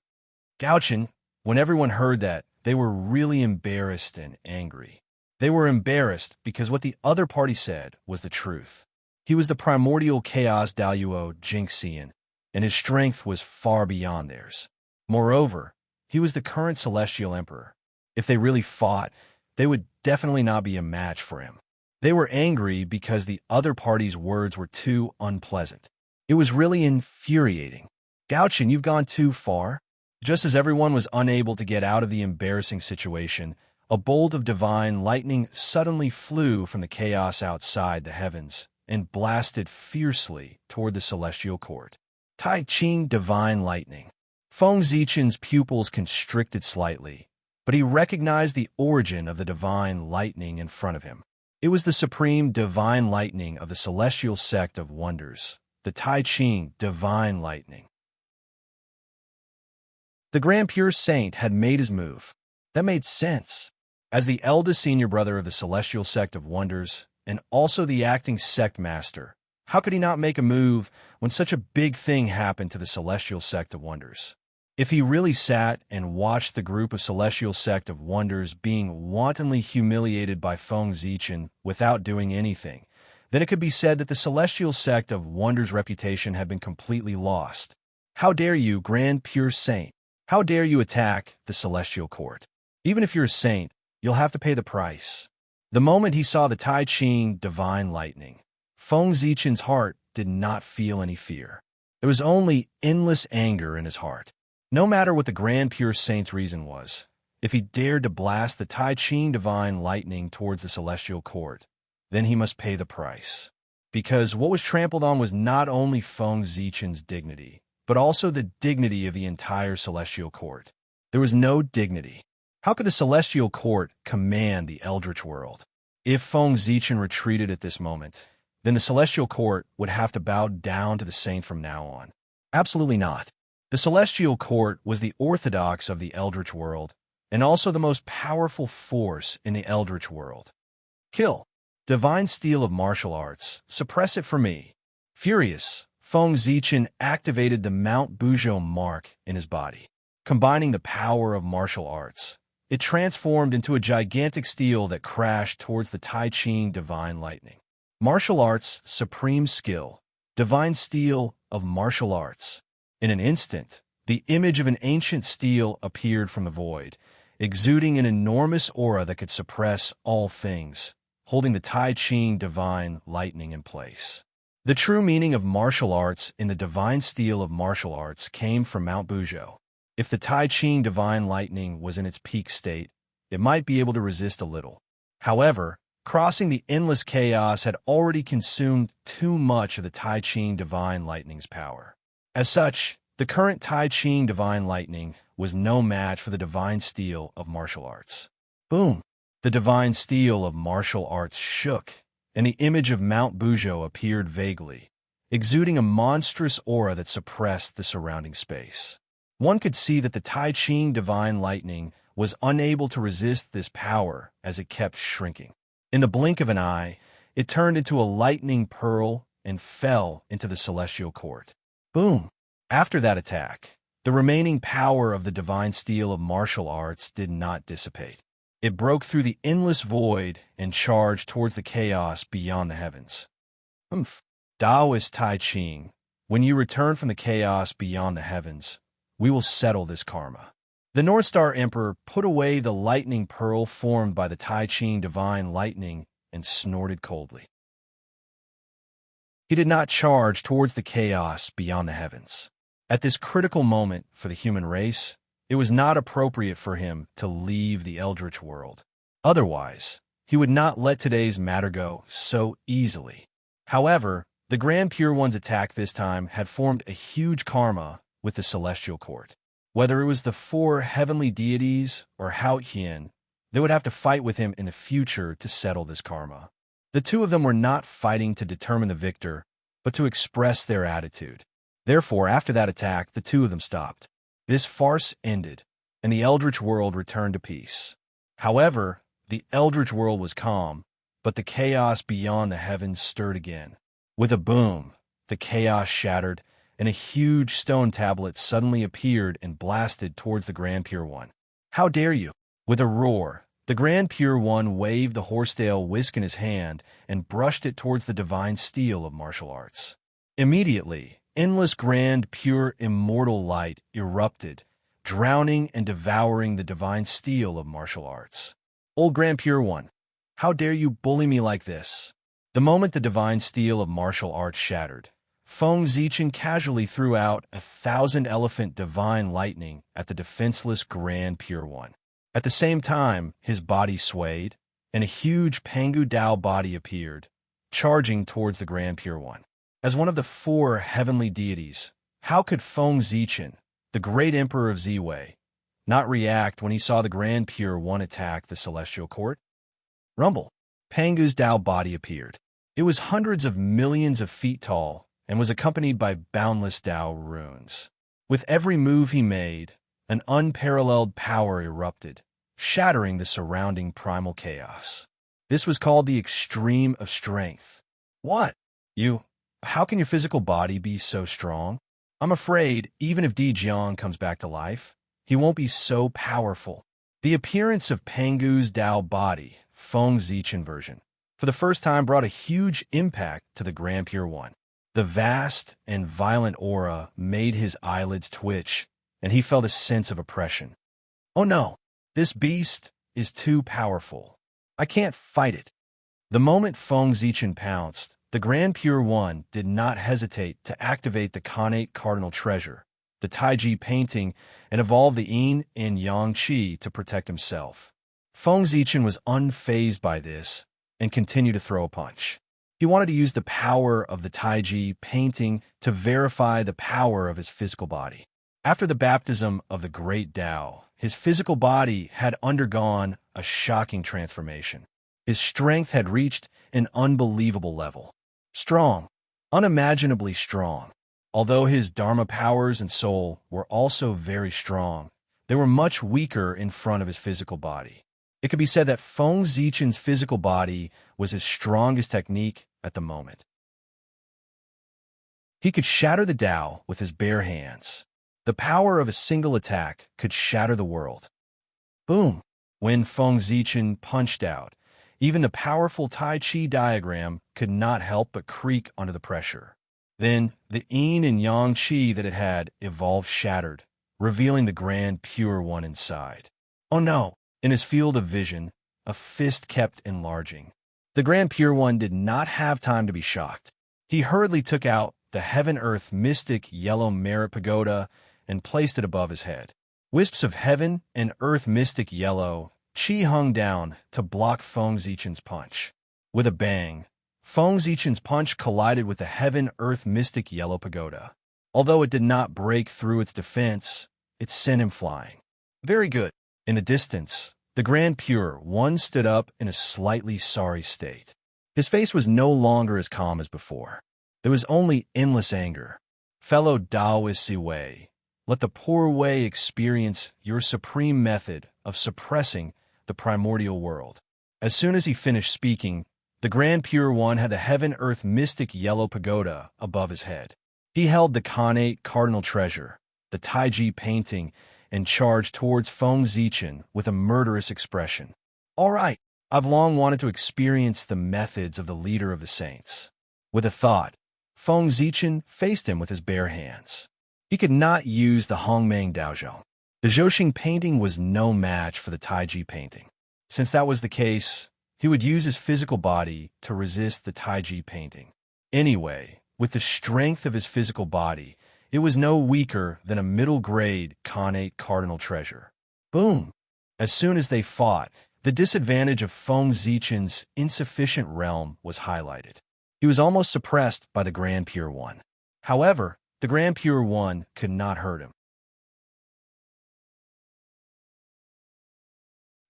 Gauchen, when everyone heard that, they were really embarrassed and angry. They were embarrassed because what the other party said was the truth. He was the primordial chaos Daluo Jinxian, and his strength was far beyond theirs. Moreover, he was the current Celestial Emperor. If they really fought, they would definitely not be a match for him. They were angry because the other party's words were too unpleasant. It was really infuriating. "Gauchen, you've gone too far." Just as everyone was unable to get out of the embarrassing situation, a bolt of divine lightning suddenly flew from the chaos outside the heavens and blasted fiercely toward the celestial court. Tai Ching divine lightning. Feng Zichen's pupils constricted slightly, but he recognized the origin of the divine lightning in front of him. It was the supreme divine lightning of the Celestial Sect of Wonders, the Tai Ching divine lightning. The Grand Pure Saint had made his move. That made sense. As the eldest senior brother of the Celestial Sect of Wonders, and also the acting sect master, how could he not make a move when such a big thing happened to the Celestial Sect of Wonders? If he really sat and watched the group of Celestial Sect of Wonders being wantonly humiliated by Feng Zichen without doing anything, then it could be said that the Celestial Sect of Wonders' reputation had been completely lost. How dare you, Grand Pure Saint? How dare you attack the Celestial Court? Even if you're a saint, you'll have to pay the price. The moment he saw the Tai Ching divine lightning, Feng Zichen's heart did not feel any fear. There was only endless anger in his heart. No matter what the Grand Pure Saint's reason was, if he dared to blast the Tai Ching divine lightning towards the Celestial Court, then he must pay the price. Because what was trampled on was not only Feng Zichen's dignity, but also the dignity of the entire Celestial Court. There was no dignity. How could the Celestial Court command the Eldritch world? If Feng Zichen retreated at this moment, then the Celestial Court would have to bow down to the Saint from now on. Absolutely not. The Celestial Court was the orthodox of the Eldritch world, and also the most powerful force in the Eldritch world. Kill. Divine Steel of Martial Arts. Suppress it for me. Furious, Feng Zichen activated the Mount Buzhou mark in his body. Combining the power of martial arts, it transformed into a gigantic steel that crashed towards the Tai Ching divine lightning. Martial arts, supreme skill. Divine Steel of Martial Arts. In an instant, the image of an ancient steel appeared from the void, exuding an enormous aura that could suppress all things, holding the Tai Ching divine lightning in place. The true meaning of martial arts in the divine steel of martial arts came from Mount Buzhou. If the Tai Ching divine lightning was in its peak state, it might be able to resist a little. However, crossing the endless chaos had already consumed too much of the Tai Ching divine lightning's power. As such, the current Tai Ching divine lightning was no match for the divine steel of martial arts. Boom! The divine steel of martial arts shook, and the image of Mount Buzhou appeared vaguely, exuding a monstrous aura that suppressed the surrounding space. One could see that the Tai Ching divine lightning was unable to resist this power as it kept shrinking. In the blink of an eye, it turned into a lightning pearl and fell into the Celestial Court. Boom! After that attack, the remaining power of the divine steel of martial arts did not dissipate. It broke through the endless void and charged towards the chaos beyond the heavens. Taoist Tai Ching, when you return from the chaos beyond the heavens, we will settle this karma. The North Star Emperor put away the lightning pearl formed by the Tai Ching divine lightning and snorted coldly. He did not charge towards the chaos beyond the heavens. At this critical moment for the human race, it was not appropriate for him to leave the eldritch world. Otherwise, he would not let today's matter go so easily. However, the Grand Pure One's attack this time had formed a huge karma with the celestial court. Whether it was the four heavenly deities or Hao Qian, they would have to fight with him in the future to settle this karma. The two of them were not fighting to determine the victor, but to express their attitude. Therefore, after that attack, the two of them stopped. This farce ended, and the eldritch world returned to peace. However, the eldritch world was calm, but the chaos beyond the heavens stirred again. With a boom, the chaos shattered, and a huge stone tablet suddenly appeared and blasted towards the Grand Pure One. "How dare you!" With a roar, the Grand Pure One waved the horsetail whisk in his hand and brushed it towards the divine steel of martial arts. Immediately, endless grand, pure, immortal light erupted, drowning and devouring the divine steel of martial arts. "Old Grand Pure One, how dare you bully me like this?" The moment the divine steel of martial arts shattered, Feng Zichen casually threw out 1,000-elephant divine lightning at the defenseless Grand Pure One. At the same time, his body swayed, and a huge Pangu Dao body appeared, charging towards the Grand Pure One. As one of the four heavenly deities, how could Feng Zichen, the great emperor of Ziwei, not react when he saw the Grand Pure One attack the celestial court? Rumble. Pangu's Dao body appeared. It was hundreds of millions of feet tall and was accompanied by boundless Dao runes. With every move he made, an unparalleled power erupted, shattering the surrounding primal chaos. This was called the extreme of strength. What? How can your physical body be so strong? I'm afraid, even if Di Jiang comes back to life, he won't be so powerful. The appearance of Pangu's Dao body, Feng Zichen version, for the first time brought a huge impact to the Grand Pure One. The vast and violent aura made his eyelids twitch, and he felt a sense of oppression. Oh no, this beast is too powerful. I can't fight it. The moment Feng Zichen pounced, the Grand Pure One did not hesitate to activate the Khanate Cardinal Treasure, the Taiji painting, and evolve the Yin and Yang Qi to protect himself. Feng Zichen was unfazed by this and continued to throw a punch. He wanted to use the power of the Taiji painting to verify the power of his physical body. After the baptism of the Great Tao, his physical body had undergone a shocking transformation. His strength had reached an unbelievable level. Strong, unimaginably strong. Although his Dharma powers and soul were also very strong, they were much weaker in front of his physical body. It could be said that Feng Zichen's physical body was his strongest technique at the moment. He could shatter the Tao with his bare hands. The power of a single attack could shatter the world. Boom! When Feng Zichen punched out, even the powerful Tai Chi diagram could not help but creak under the pressure. Then, the Yin and Yang Qi that it had evolved shattered, revealing the Grand Pure One inside. Oh no! In his field of vision, a fist kept enlarging. The Grand Pure One did not have time to be shocked. He hurriedly took out the Heaven-Earth Mystic Yellow Merit Pagoda and placed it above his head. Wisps of Heaven and Earth Mystic Yellow Qi hung down to block Feng Zichen's punch. With a bang, Feng Zichen's punch collided with the Heaven-Earth Mystic Yellow Pagoda. Although it did not break through its defense, it sent him flying. Very good. In the distance, the Grand Pure One stood up in a slightly sorry state. His face was no longer as calm as before. There was only endless anger. Fellow Taoist Ziwei, let the poor Wei experience your supreme method of suppressing the primordial world. As soon as he finished speaking, the Grand Pure One had the Heaven-Earth Mystic Yellow Pagoda above his head. He held the Khanate Cardinal Treasure, the Taiji painting, and charged towards Feng Zichen with a murderous expression. All right, I've long wanted to experience the methods of the leader of the saints. With a thought, Feng Zichen faced him with his bare hands. He could not use the Hongmeng Daozhou. The Zhouxing painting was no match for the Taiji painting. Since that was the case, he would use his physical body to resist the Taiji painting. Anyway, with the strength of his physical body, it was no weaker than a middle-grade connate cardinal treasure. Boom! As soon as they fought, the disadvantage of Feng Zichen's insufficient realm was highlighted. He was almost suppressed by the Grand Pure One. However, the Grand Pure One could not hurt him.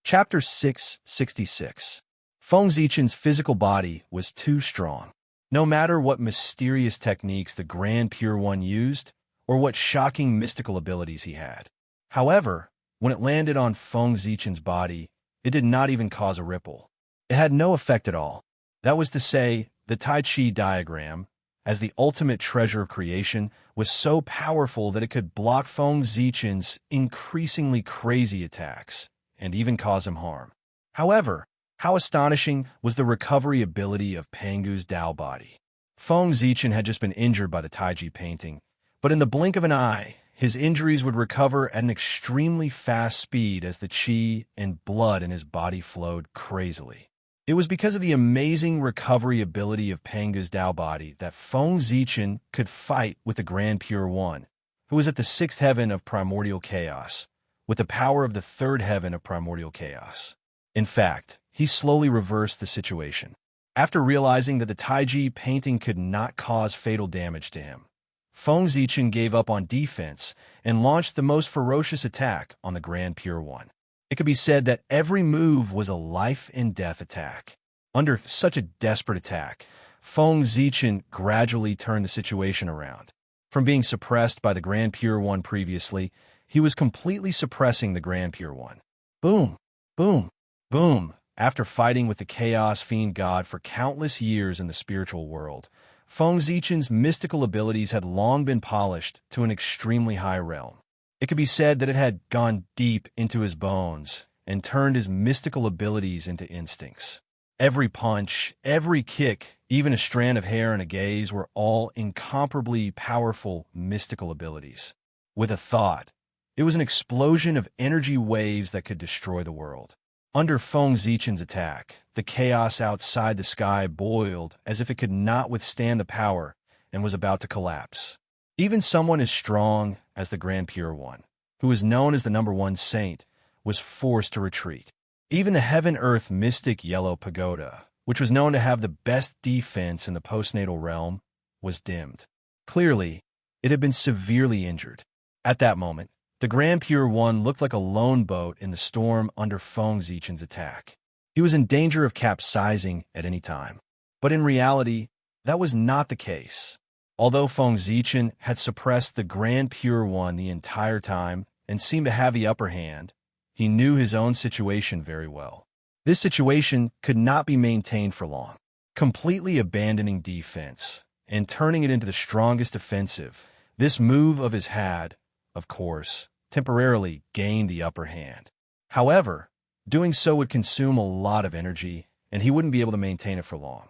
Chapter 666. Feng Zichen's physical body was too strong. No matter what mysterious techniques the Grand Pure One used, or what shocking mystical abilities he had. However, when it landed on Feng Zichen's body, it did not even cause a ripple. It had no effect at all. That was to say, the Tai Chi diagram, as the ultimate treasure of creation, was so powerful that it could block Feng Zichen's increasingly crazy attacks, and even cause him harm. However, how astonishing was the recovery ability of Pangu's Dao body. Feng Zichen had just been injured by the Taiji painting, but in the blink of an eye, his injuries would recover at an extremely fast speed as the qi and blood in his body flowed crazily. It was because of the amazing recovery ability of Pangu's Dao body that Feng Zichen could fight with the Grand Pure One, who was at the sixth heaven of primordial chaos, with the power of the third heaven of primordial chaos. In fact, he slowly reversed the situation. After realizing that the Taiji painting could not cause fatal damage to him, Feng Zichen gave up on defense and launched the most ferocious attack on the Grand Pure One. It could be said that every move was a life-and-death attack. Under such a desperate attack, Feng Zichen gradually turned the situation around. From being suppressed by the Grand Pure One previously, he was completely suppressing the Grand Pure One. Boom! Boom! Boom! After fighting with the Chaos Fiend God for countless years in the spiritual world, Feng Zichen's mystical abilities had long been polished to an extremely high realm. It could be said that it had gone deep into his bones and turned his mystical abilities into instincts. Every punch, every kick, even a strand of hair and a gaze were all incomparably powerful mystical abilities. With a thought, it was an explosion of energy waves that could destroy the world. Under Feng Zichen's attack, the chaos outside the sky boiled as if it could not withstand the power and was about to collapse. Even someone as strong as the Grand Pure One, who was known as the #1 saint, was forced to retreat. Even the heaven-earth mystic Yellow Pagoda, which was known to have the best defense in the postnatal realm, was dimmed. Clearly, it had been severely injured. At that moment, the Grand Pure One looked like a lone boat in the storm under Feng Zichen's attack. He was in danger of capsizing at any time. But in reality, that was not the case. Although Feng Zichen had suppressed the Grand Pure One the entire time and seemed to have the upper hand, he knew his own situation very well. This situation could not be maintained for long. Completely abandoning defense and turning it into the strongest offensive, this move of his had, of course, temporarily gained the upper hand. However, doing so would consume a lot of energy, and he wouldn't be able to maintain it for long.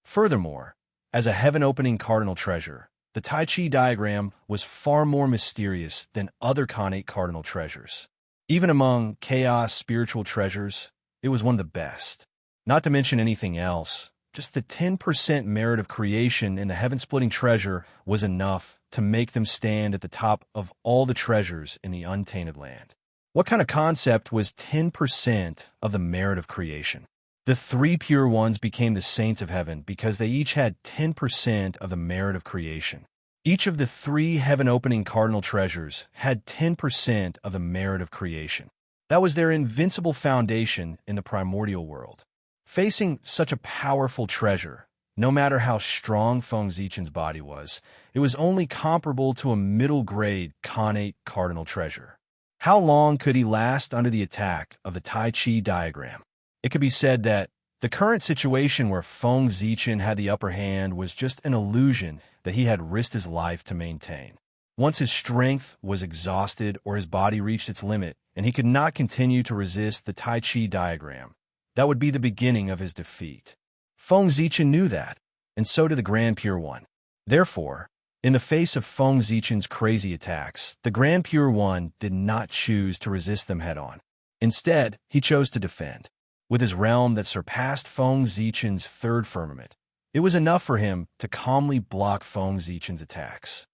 Furthermore, as a heaven-opening cardinal treasure, the Tai Chi diagram was far more mysterious than other connate cardinal treasures. Even among chaos spiritual treasures, it was one of the best. Not to mention anything else, just the 10% merit of creation in the heaven-splitting treasure was enough to make them stand at the top of all the treasures in the untainted land. What kind of concept was 10% of the merit of creation? The three pure ones became the saints of heaven because they each had 10% of the merit of creation. Each of the three heaven-opening cardinal treasures had 10% of the merit of creation. That was their invincible foundation in the primordial world. Facing such a powerful treasure, no matter how strong Feng Zichen's body was, it was only comparable to a middle-grade connate cardinal treasure. How long could he last under the attack of the Tai Chi diagram? It could be said that the current situation where Feng Zichen had the upper hand was just an illusion that he had risked his life to maintain. Once his strength was exhausted or his body reached its limit and he could not continue to resist the Tai Chi diagram, that would be the beginning of his defeat. Feng Zichen knew that, and so did the Grand Pure One. Therefore, in the face of Feng Zichen's crazy attacks, the Grand Pure One did not choose to resist them head-on. Instead, he chose to defend. With his realm that surpassed Feng Zichen's third firmament, It was enough for him to calmly block Feng Zichen's attacks.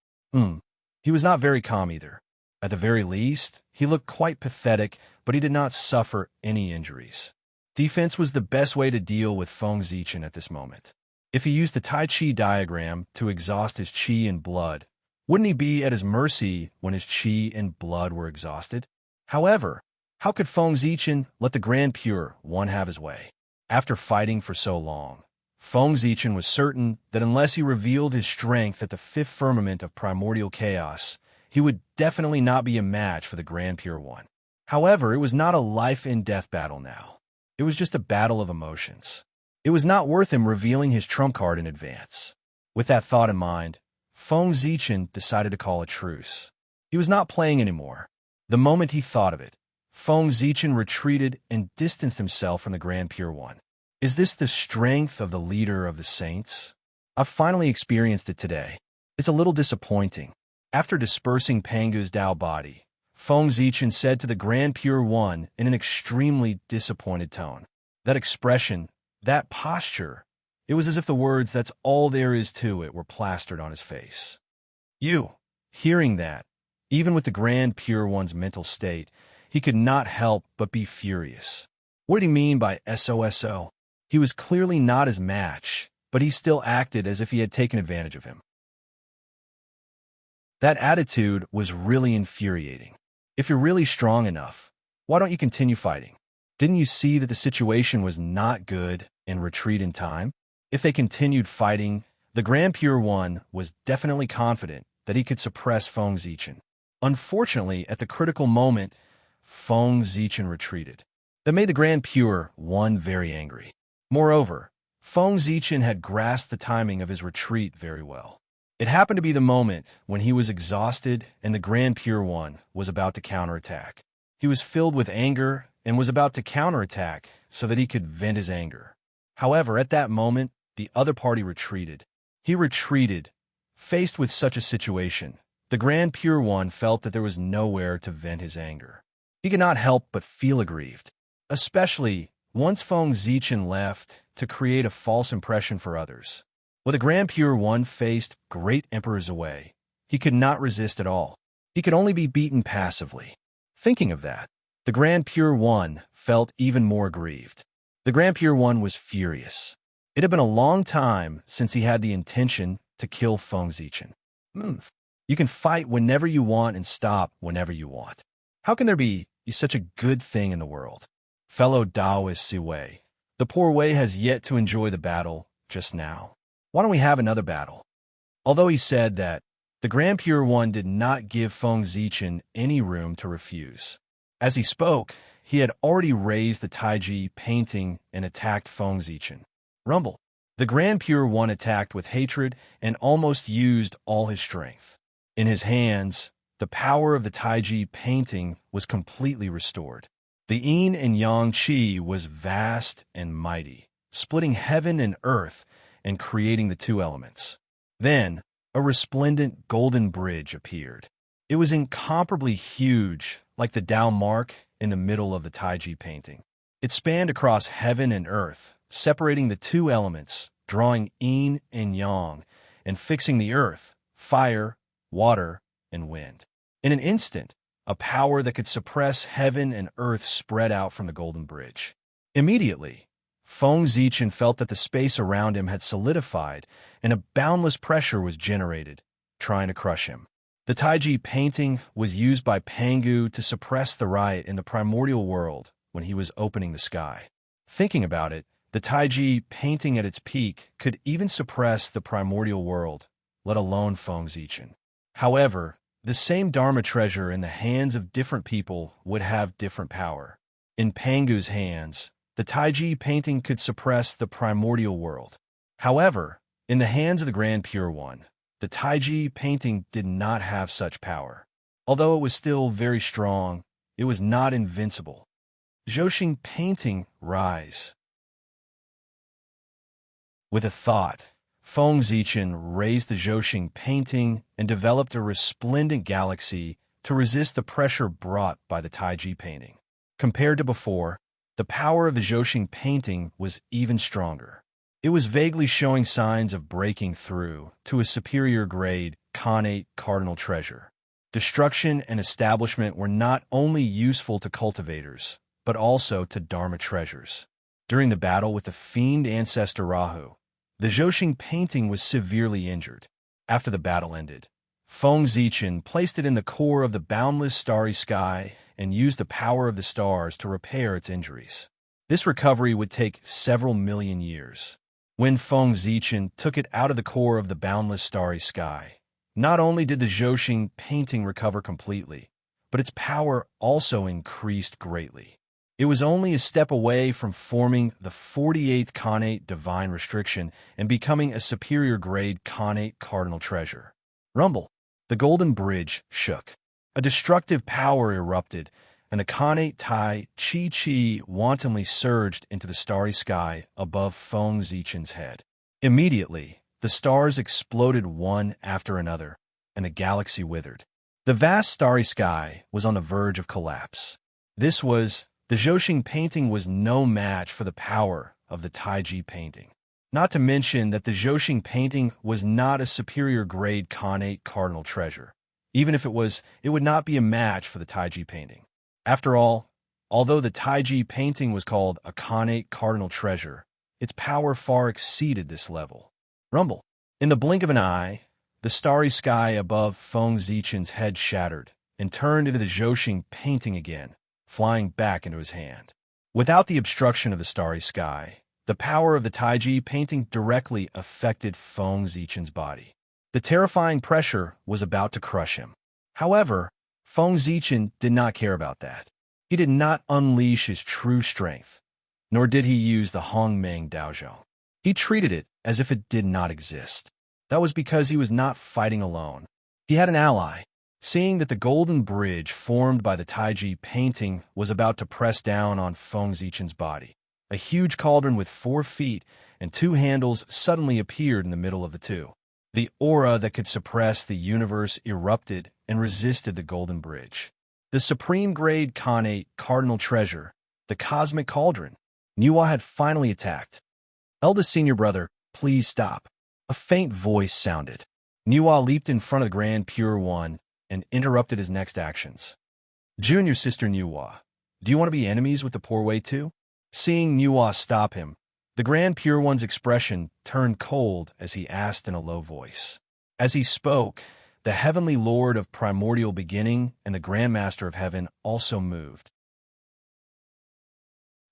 He was not very calm either. At the very least, he looked quite pathetic, but he did not suffer any injuries. Defense was the best way to deal with Feng Zichen at this moment. If he used the Tai Chi diagram to exhaust his Qi and blood, wouldn't he be at his mercy when his Qi and blood were exhausted? However, how could Feng Zichen let the Grand Pure One have his way? After fighting for so long, Feng Zichen was certain that unless he revealed his strength at the fifth firmament of primordial chaos, he would definitely not be a match for the Grand Pure One. However, it was not a life-and-death battle now. It was just a battle of emotions. It was not worth him revealing his trump card in advance. With that thought in mind, Feng Zichen decided to call a truce. He was not playing anymore. The moment he thought of it, Feng Zichen retreated and distanced himself from the Grand Pure One. Is this the strength of the leader of the saints? I've finally experienced it today. It's a little disappointing. After dispersing Pangu's Tao body, Feng Zichen said to the Grand Pure One in an extremely disappointed tone. That expression, that posture, it was as if the words "that's all there is to it" were plastered on his face. You. Hearing that, even with the Grand Pure One's mental state, he could not help but be furious. What did he mean by SOSO? He was clearly not his match, but he still acted as if he had taken advantage of him. That attitude was really infuriating. If you're really strong enough, why don't you continue fighting? Didn't you see that the situation was not good and retreat in time? If they continued fighting, the Grand Pure One was definitely confident that he could suppress Feng Zichen. Unfortunately, at the critical moment, Feng Zichen retreated. That made the Grand Pure One very angry. Moreover, Feng Zichen had grasped the timing of his retreat very well. It happened to be the moment when he was exhausted and the Grand Pure One was about to counterattack. He was filled with anger and was about to counterattack so that he could vent his anger. However, at that moment, the other party retreated. He retreated. Faced with such a situation, the Grand Pure One felt that there was nowhere to vent his anger. He could not help but feel aggrieved, especially once Feng Zichen left to create a false impression for others. When the Grand Pure One faced great emperors away, he could not resist at all. He could only be beaten passively. Thinking of that, the Grand Pure One felt even more aggrieved. The Grand Pure One was furious. It had been a long time since he had the intention to kill Feng Zichen. You can fight whenever you want and stop whenever you want. How can there be such a good thing in the world? Fellow Taoist Siwei, the poor Wei has yet to enjoy the battle just now. Why don't we have another battle? Although he said that, the Grand Pure One did not give Feng Zichen any room to refuse. As he spoke, he had already raised the Taiji painting and attacked Feng Zichen. Rumble. The Grand Pure One attacked with hatred and almost used all his strength. In his hands, the power of the Taiji painting was completely restored. The yin and yang qi was vast and mighty, splitting heaven and earth and creating the two elements. Then, a resplendent golden bridge appeared. It was incomparably huge, like the Tao mark in the middle of the Taiji painting. It spanned across heaven and earth, separating the two elements, drawing yin and yang, and fixing the earth, fire, water, and wind. In an instant, a power that could suppress heaven and earth spread out from the golden bridge. Immediately, Feng Zichen felt that the space around him had solidified and a boundless pressure was generated, trying to crush him. The Taiji painting was used by Pangu to suppress the riot in the primordial world when he was opening the sky. Thinking about it, the Taiji painting at its peak could even suppress the primordial world, let alone Feng Zichen. However, the same Dharma treasure in the hands of different people would have different power. In Pangu's hands, the Taiji painting could suppress the primordial world. However, in the hands of the Grand Pure One, the Taiji painting did not have such power. Although it was still very strong, it was not invincible. Zhouxing painting rise. With a thought, Feng Zichen raised the Zhouxing painting and developed a resplendent galaxy to resist the pressure brought by the Taiji painting. Compared to before, the power of the Zhouxing painting was even stronger. It was vaguely showing signs of breaking through to a superior grade, connate cardinal treasure. Destruction and establishment were not only useful to cultivators, but also to Dharma treasures. During the battle with the fiend ancestor Rahu, the Zhoxing painting was severely injured. After the battle ended, Feng Zichen placed it in the core of the boundless starry sky and used the power of the stars to repair its injuries. This recovery would take several million years. When Feng Zichen took it out of the core of the boundless starry sky, not only did the Zhoxing painting recover completely, but its power also increased greatly. It was only a step away from forming the 48th connate divine restriction and becoming a superior grade connate cardinal treasure. Rumble. The golden bridge shook. A destructive power erupted, and the connate Tai Chi wantonly surged into the starry sky above Feng Zichen's head. Immediately, the stars exploded one after another, and the galaxy withered. The vast starry sky was on the verge of collapse. The Zhoxing painting was no match for the power of the Taiji painting. Not to mention that the Zhoxing painting was not a superior grade connate cardinal treasure. Even if it was, it would not be a match for the Taiji painting. After all, although the Taiji painting was called a connate cardinal treasure, its power far exceeded this level. Rumble. In the blink of an eye, the starry sky above Feng Zichen's head shattered and turned into the Zhoxing painting again, flying back into his hand. Without the obstruction of the starry sky, the power of the Taiji painting directly affected Feng Zichen's body. The terrifying pressure was about to crush him. However, Feng Zichen did not care about that. He did not unleash his true strength, nor did he use the Hongmeng Daozhou. He treated it as if it did not exist. That was because he was not fighting alone. He had an ally. Seeing that the golden bridge formed by the Taiji painting was about to press down on Feng Zichen's body, a huge cauldron with 4 feet and 2 handles suddenly appeared in the middle of the two. The aura that could suppress the universe erupted and resisted the golden bridge. The supreme grade connate cardinal treasure, the cosmic cauldron. Niwa had finally attacked. Eldest senior brother, please stop. A faint voice sounded. Niwa leaped in front of the Grand Pure One and interrupted his next actions. Junior sister Niwa, do you want to be enemies with the poor way too? Seeing Niwa stop him, the Grand Pure One's expression turned cold as he asked in a low voice. As he spoke, the Heavenly Lord of Primordial Beginning and the Grand Master of Heaven also moved.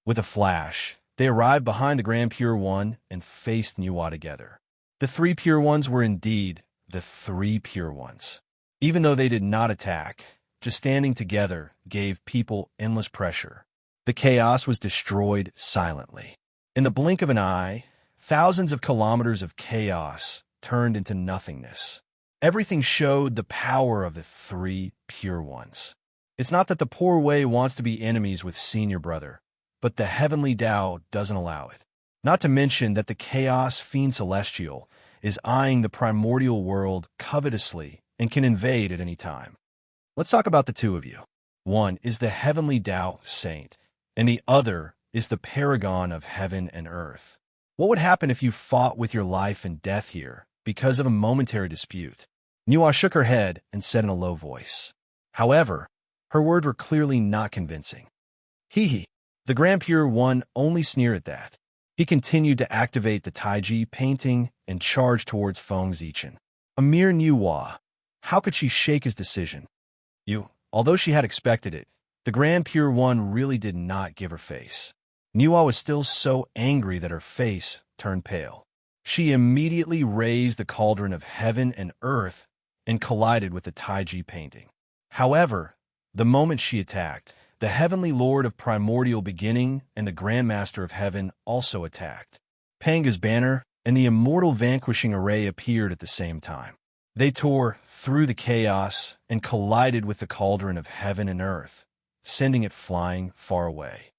With a flash, they arrived behind the Grand Pure One and faced Niwa together. The 3 Pure Ones were indeed the 3 Pure Ones. Even though they did not attack, just standing together gave people endless pressure. The chaos was destroyed silently. In the blink of an eye, thousands of kilometers of chaos turned into nothingness. Everything showed the power of the 3 Pure Ones. It's not that the poor way wants to be enemies with senior brother, but the heavenly Tao doesn't allow it. Not to mention that the Chaos Fiend Celestial is eyeing the primordial world covetously and can invade at any time. Let's talk about the two of you. One is the heavenly Tao saint, and the other is the paragon of heaven and earth. What would happen if you fought with your life and death here because of a momentary dispute? Niwa shook her head and said in a low voice. However, her words were clearly not convincing. Hee. The Grand Pure One only sneered at that. He continued to activate the Taiji painting and charge towards Feng Zichen. A mere Niwa. How could she shake his decision? Although she had expected it, the Grand Pure One really did not give her face. Niwa was still so angry that her face turned pale. She immediately raised the cauldron of heaven and earth and collided with the Taiji painting. However, the moment she attacked, the Heavenly Lord of Primordial Beginning and the Grand Master of Heaven also attacked. Panga's banner and the Immortal Vanquishing Array appeared at the same time. They tore through the chaos and collided with the cauldron of heaven and earth, sending it flying far away.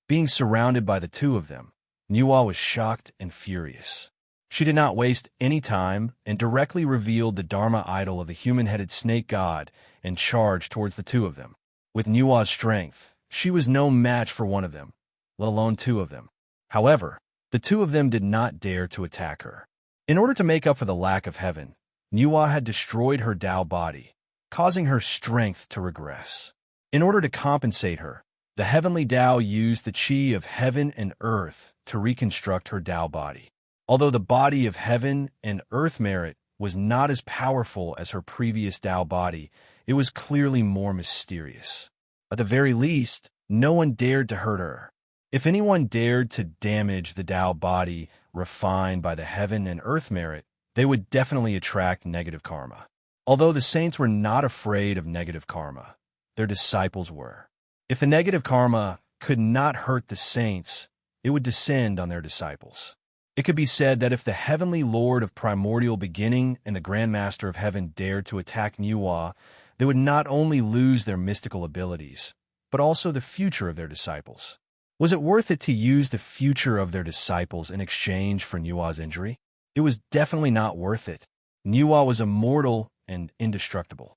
Being surrounded by the two of them, Niwa was shocked and furious. She did not waste any time and directly revealed the Dharma idol of the human-headed snake god and charged towards the two of them. With Niwa's strength, she was no match for one of them, let alone two of them. However, The two of them did not dare to attack her. In order to make up for the lack of heaven, Nuwa had destroyed her Tao body, causing her strength to regress. In order to compensate her, the heavenly Tao used the qi of heaven and earth to reconstruct her Tao body. Although the body of heaven and earth merit was not as powerful as her previous Tao body, it was clearly more mysterious. At the very least, no one dared to hurt her. If anyone dared to damage the Tao body refined by the heaven and earth merit, they would definitely attract negative karma. Although the saints were not afraid of negative karma, their disciples were. If the negative karma could not hurt the saints, it would descend on their disciples. It could be said that if the heavenly Lord of primordial beginning and the Grand Master of Heaven dared to attack Nuwa, they would not only lose their mystical abilities, but also the future of their disciples. Was it worth it to use the future of their disciples in exchange for Nuwa's injury? It was definitely not worth it. Nuwa was immortal and indestructible.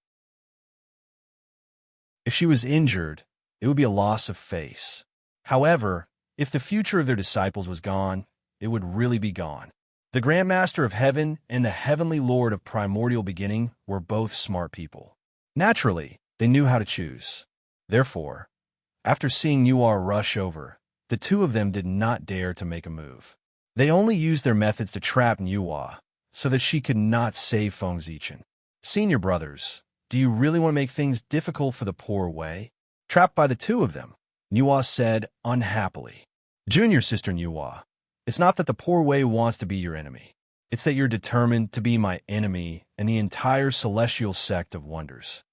If she was injured, it would be a loss of face. However, if the future of their disciples was gone, it would really be gone. The Grand Master of Heaven and the Heavenly Lord of Primordial Beginning were both smart people. Naturally, they knew how to choose. Therefore, after seeing Nuwa rush over, the two of them did not dare to make a move. They only used their methods to trap Nuwa, so that she could not save Feng Zichen. Senior brothers, do you really want to make things difficult for the poor Wei? Trapped by the two of them, Nuwa said unhappily. Junior sister Nuwa, it's not that the poor Wei wants to be your enemy. It's that you're determined to be my enemy and the entire celestial sect of wonders.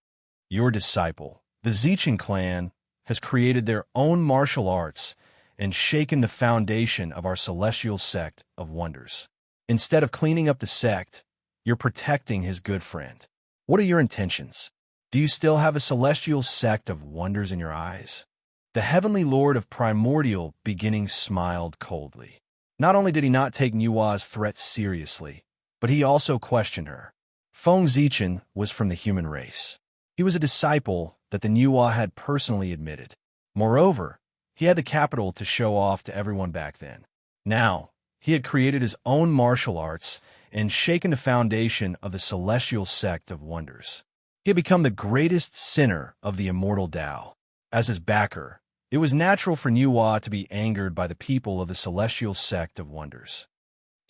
Your disciple, the Zichen clan, has created their own martial arts and shaken the foundation of our celestial sect of wonders. Instead of cleaning up the sect, you're protecting his good friend. What are your intentions? Do you still have a celestial sect of wonders in your eyes? The heavenly Lord of primordial beginning smiled coldly. Not only did he not take Nuwa's threat seriously, but he also questioned her. Feng Zichen was from the human race. He was a disciple that the Nuwa had personally admitted. Moreover, he had the capital to show off to everyone back then. Now, he had created his own martial arts and shaken the foundation of the celestial sect of wonders. He had become the greatest sinner of the immortal Tao. As his backer, it was natural for Nuwa to be angered by the people of the celestial sect of wonders.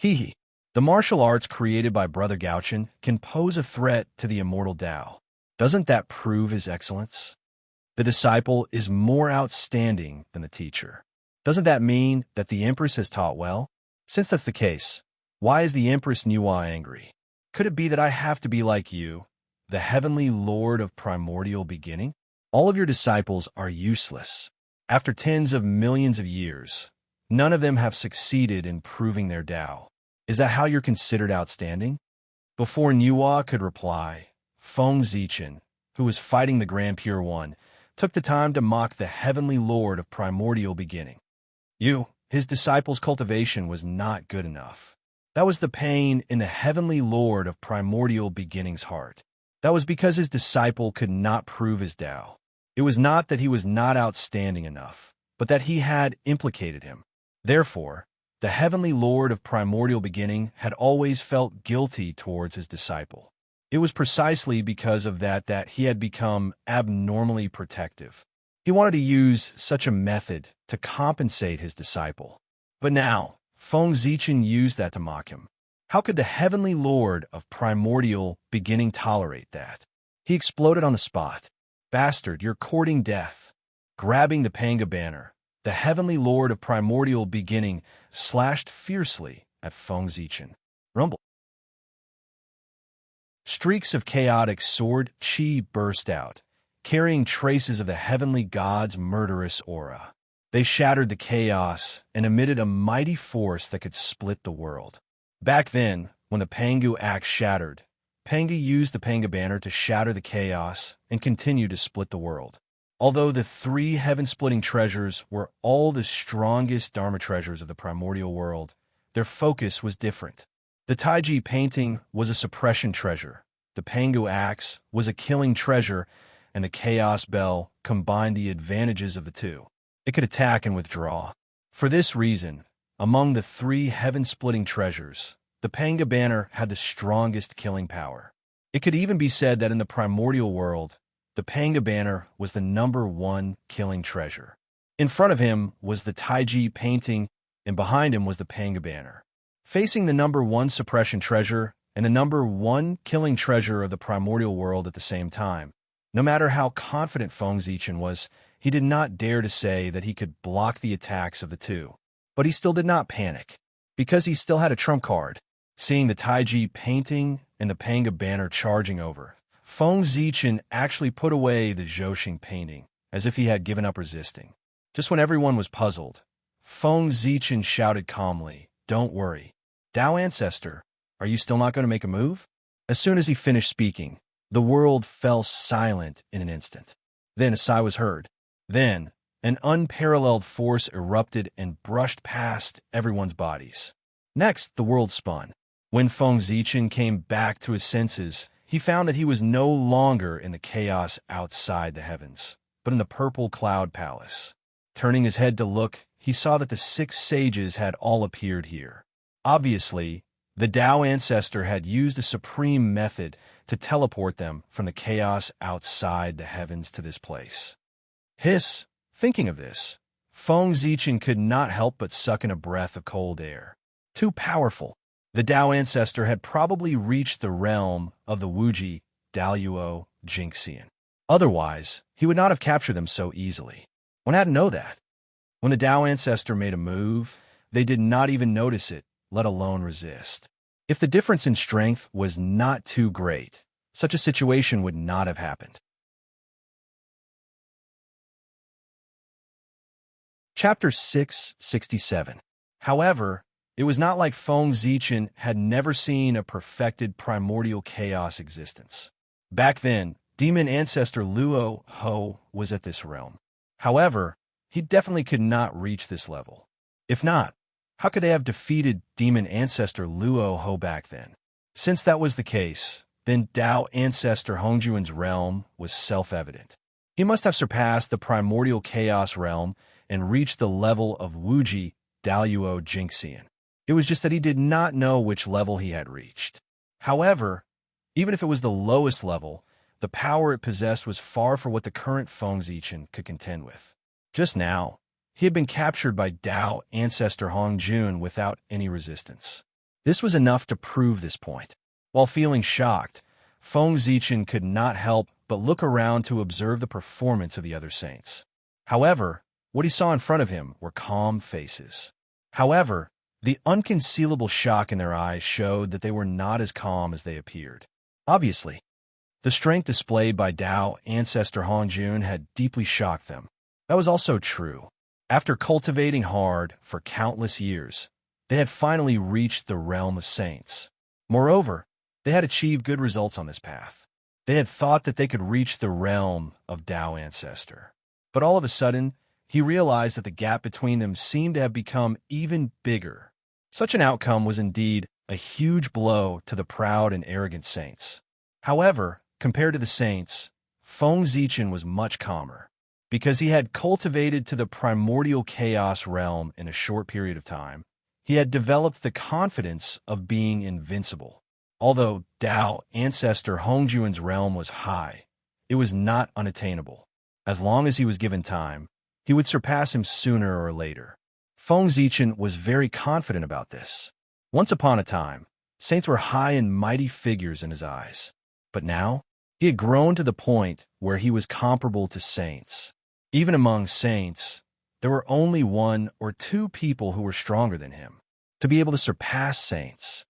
The martial arts created by Brother Gauchen can pose a threat to the immortal Tao. Doesn't that prove his excellence? The disciple is more outstanding than the teacher. Doesn't that mean that the Empress has taught well? Since that's the case, why is the Empress Nuwa angry? Could it be that I have to be like you, the heavenly Lord of primordial beginning? All of your disciples are useless. After tens of millions of years, none of them have succeeded in proving their Tao. Is that how you're considered outstanding? Before Nuwa could reply, Feng Zichen, who was fighting the Grand Pure One, took the time to mock the heavenly Lord of primordial beginning. His disciples' cultivation was not good enough. That was the pain in the heavenly Lord of primordial beginning's heart. That was because his disciple could not prove his Tao. It was not that he was not outstanding enough, but that he had implicated him. Therefore, the heavenly Lord of primordial beginning had always felt guilty towards his disciple. It was precisely because of that he had become abnormally protective. He wanted to use such a method to compensate his disciple. But now, Feng Zichen used that to mock him. How could the heavenly Lord of primordial beginning tolerate that? He exploded on the spot. Bastard, you're courting death. Grabbing the Panga banner, the heavenly Lord of primordial beginning slashed fiercely at Feng Zichen. Rumble. Streaks of chaotic sword chi burst out, carrying traces of the heavenly god's murderous aura. They shattered the chaos and emitted a mighty force that could split the world. Back then, when the Pangu axe shattered, Panga used the Panga banner to shatter the chaos and continue to split the world. Although the three heaven-splitting treasures were all the strongest Dharma treasures of the primordial world, their focus was different. The Taiji painting was a suppression treasure, the Pangu axe was a killing treasure, and the Chaos Bell combined the advantages of the two. It could attack and withdraw. For this reason, Among the 3 heaven-splitting treasures, the Panga banner had the strongest killing power. It could even be said that in the primordial world, the Panga banner was the #1 killing treasure. In front of him was the Taiji painting, and behind him was the Panga banner. Facing the #1 suppression treasure and the #1 killing treasure of the primordial world at the same time. No matter how confident Feng Zichen was, he did not dare to say that he could block the attacks of the two. But he still did not panic, because he still had a trump card. Seeing the Taiji painting and the Panga banner charging over, Feng Zichen actually put away the Zhouxing painting, as if he had given up resisting. Just when everyone was puzzled, Feng Zichen shouted calmly, "Don't worry. Tao Ancestor, are you still not going to make a move?" As soon as he finished speaking, the world fell silent in an instant. Then a sigh was heard. Then, an unparalleled force erupted and brushed past everyone's bodies. Next, the world spun. When Feng Zichen came back to his senses, he found that he was no longer in the chaos outside the heavens, but in the purple cloud palace. Turning his head to look, he saw that the 6 sages had all appeared here. Obviously, the Tao Ancestor had used a supreme method to teleport them from the chaos outside the heavens to this place. Thinking of this, Feng Zichen could not help but suck in a breath of cold air. Too powerful. The Tao Ancestor had probably reached the realm of the Wuji, Daluo, Jinxian. Otherwise, he would not have captured them so easily. One had to know that. When the Tao Ancestor made a move, they did not even notice it, let alone resist. If the difference in strength was not too great, such a situation would not have happened. Chapter 667. However, it was not like Feng Zichen had never seen a perfected primordial chaos existence. Back then, demon ancestor Luo Ho was at this realm. However, he definitely could not reach this level. If not, how could they have defeated demon ancestor Luo Ho back then? Since that was the case, then Tao ancestor Hongjuan's realm was self-evident. He must have surpassed the primordial chaos realm and reached the level of Wuji, Daluo, Jinxian. It was just that he did not know which level he had reached. However, even if it was the lowest level, the power it possessed was far from what the current Feng Zichen could contend with. Just now, he had been captured by Tao ancestor Hongjun without any resistance. This was enough to prove this point. While feeling shocked, Feng Zichen could not help but look around to observe the performance of the other saints. However, what he saw in front of him were calm faces. However, the unconcealable shock in their eyes showed that they were not as calm as they appeared. Obviously, the strength displayed by Tao ancestor Hongjun had deeply shocked them. That was also true. After cultivating hard for countless years, they had finally reached the realm of saints. Moreover, they had achieved good results on this path. They had thought that they could reach the realm of Tao Ancestor. But all of a sudden, he realized that the gap between them seemed to have become even bigger. Such an outcome was indeed a huge blow to the proud and arrogant saints. However, compared to the saints, Feng Zichen was much calmer. Because he had cultivated to the primordial chaos realm in a short period of time, he had developed the confidence of being invincible. Although Tao Ancestor Hongjuan's realm was high, it was not unattainable. As long as he was given time, he would surpass him sooner or later. Feng Zichen was very confident about this. Once upon a time, saints were high and mighty figures in his eyes. But now, he had grown to the point where he was comparable to saints. Even among saints, there were only 1 or 2 people who were stronger than him, to be able to surpass saints.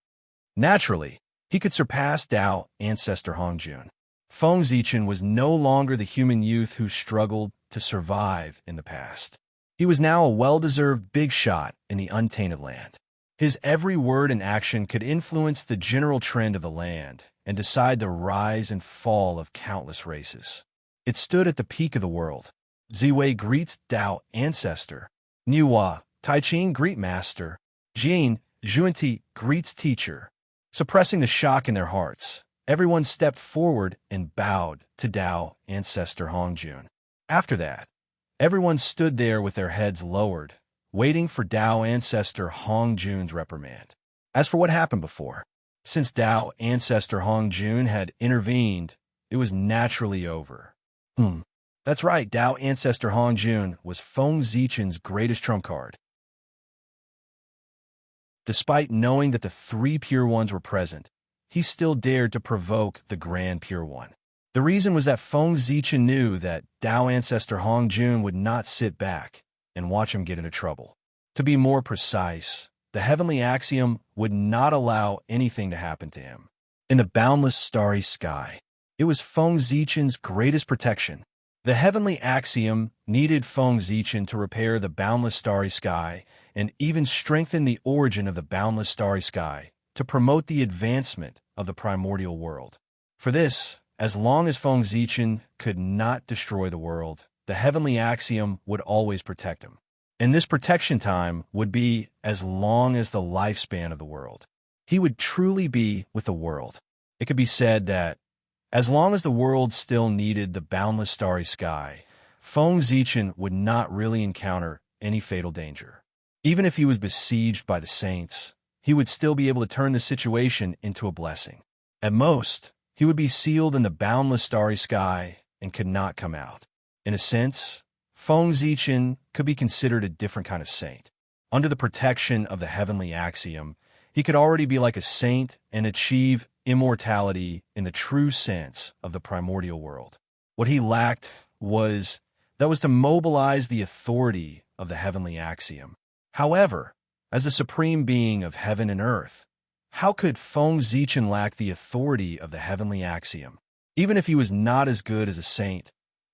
Naturally, he could surpass Tao Ancestor Hongjun. Feng Zichen was no longer the human youth who struggled to survive in the past. He was now a well-deserved big shot in the untainted land. His every word and action could influence the general trend of the land and decide the rise and fall of countless races. It stood at the peak of the world. Ziwei greets Tao Ancestor. Niuhua, Taiqing greet Master. Jin, Zhuanti greets Teacher. Suppressing the shock in their hearts, everyone stepped forward and bowed to Tao Ancestor Hongjun. After that, everyone stood there with their heads lowered, waiting for Tao ancestor Hong Jun's reprimand. As for what happened before, since Tao ancestor Hong Jun had intervened, it was naturally over. That's right, Tao ancestor Hong Jun was Feng Zichen's greatest trump card. Despite knowing that the three Pure Ones were present, he still dared to provoke the Grand Pure One. The reason was that Feng Zichen knew that Tao ancestor Hong Jun would not sit back and watch him get into trouble. To be more precise, the heavenly axiom would not allow anything to happen to him. In the boundless starry sky, it was Feng Zichen's greatest protection. The heavenly axiom needed Feng Zichen to repair the boundless starry sky and even strengthen the origin of the boundless starry sky to promote the advancement of the primordial world. For this, as long as Feng Zichen could not destroy the world, the heavenly axiom would always protect him. And this protection time would be as long as the lifespan of the world. He would truly be with the world. It could be said that as long as the world still needed the boundless starry sky, Feng Zichen would not really encounter any fatal danger. Even if he was besieged by the saints, he would still be able to turn the situation into a blessing. At most, he would be sealed in the boundless starry sky and could not come out. In a sense, Feng Zichen could be considered a different kind of saint. Under the protection of the heavenly axiom, he could already be like a saint and achieve immortality in the true sense of the primordial world. What he lacked was to mobilize the authority of the heavenly axiom. However, as the supreme being of heaven and earth, how could Feng Zichen lack the authority of the heavenly axiom? Even if he was not as good as a saint,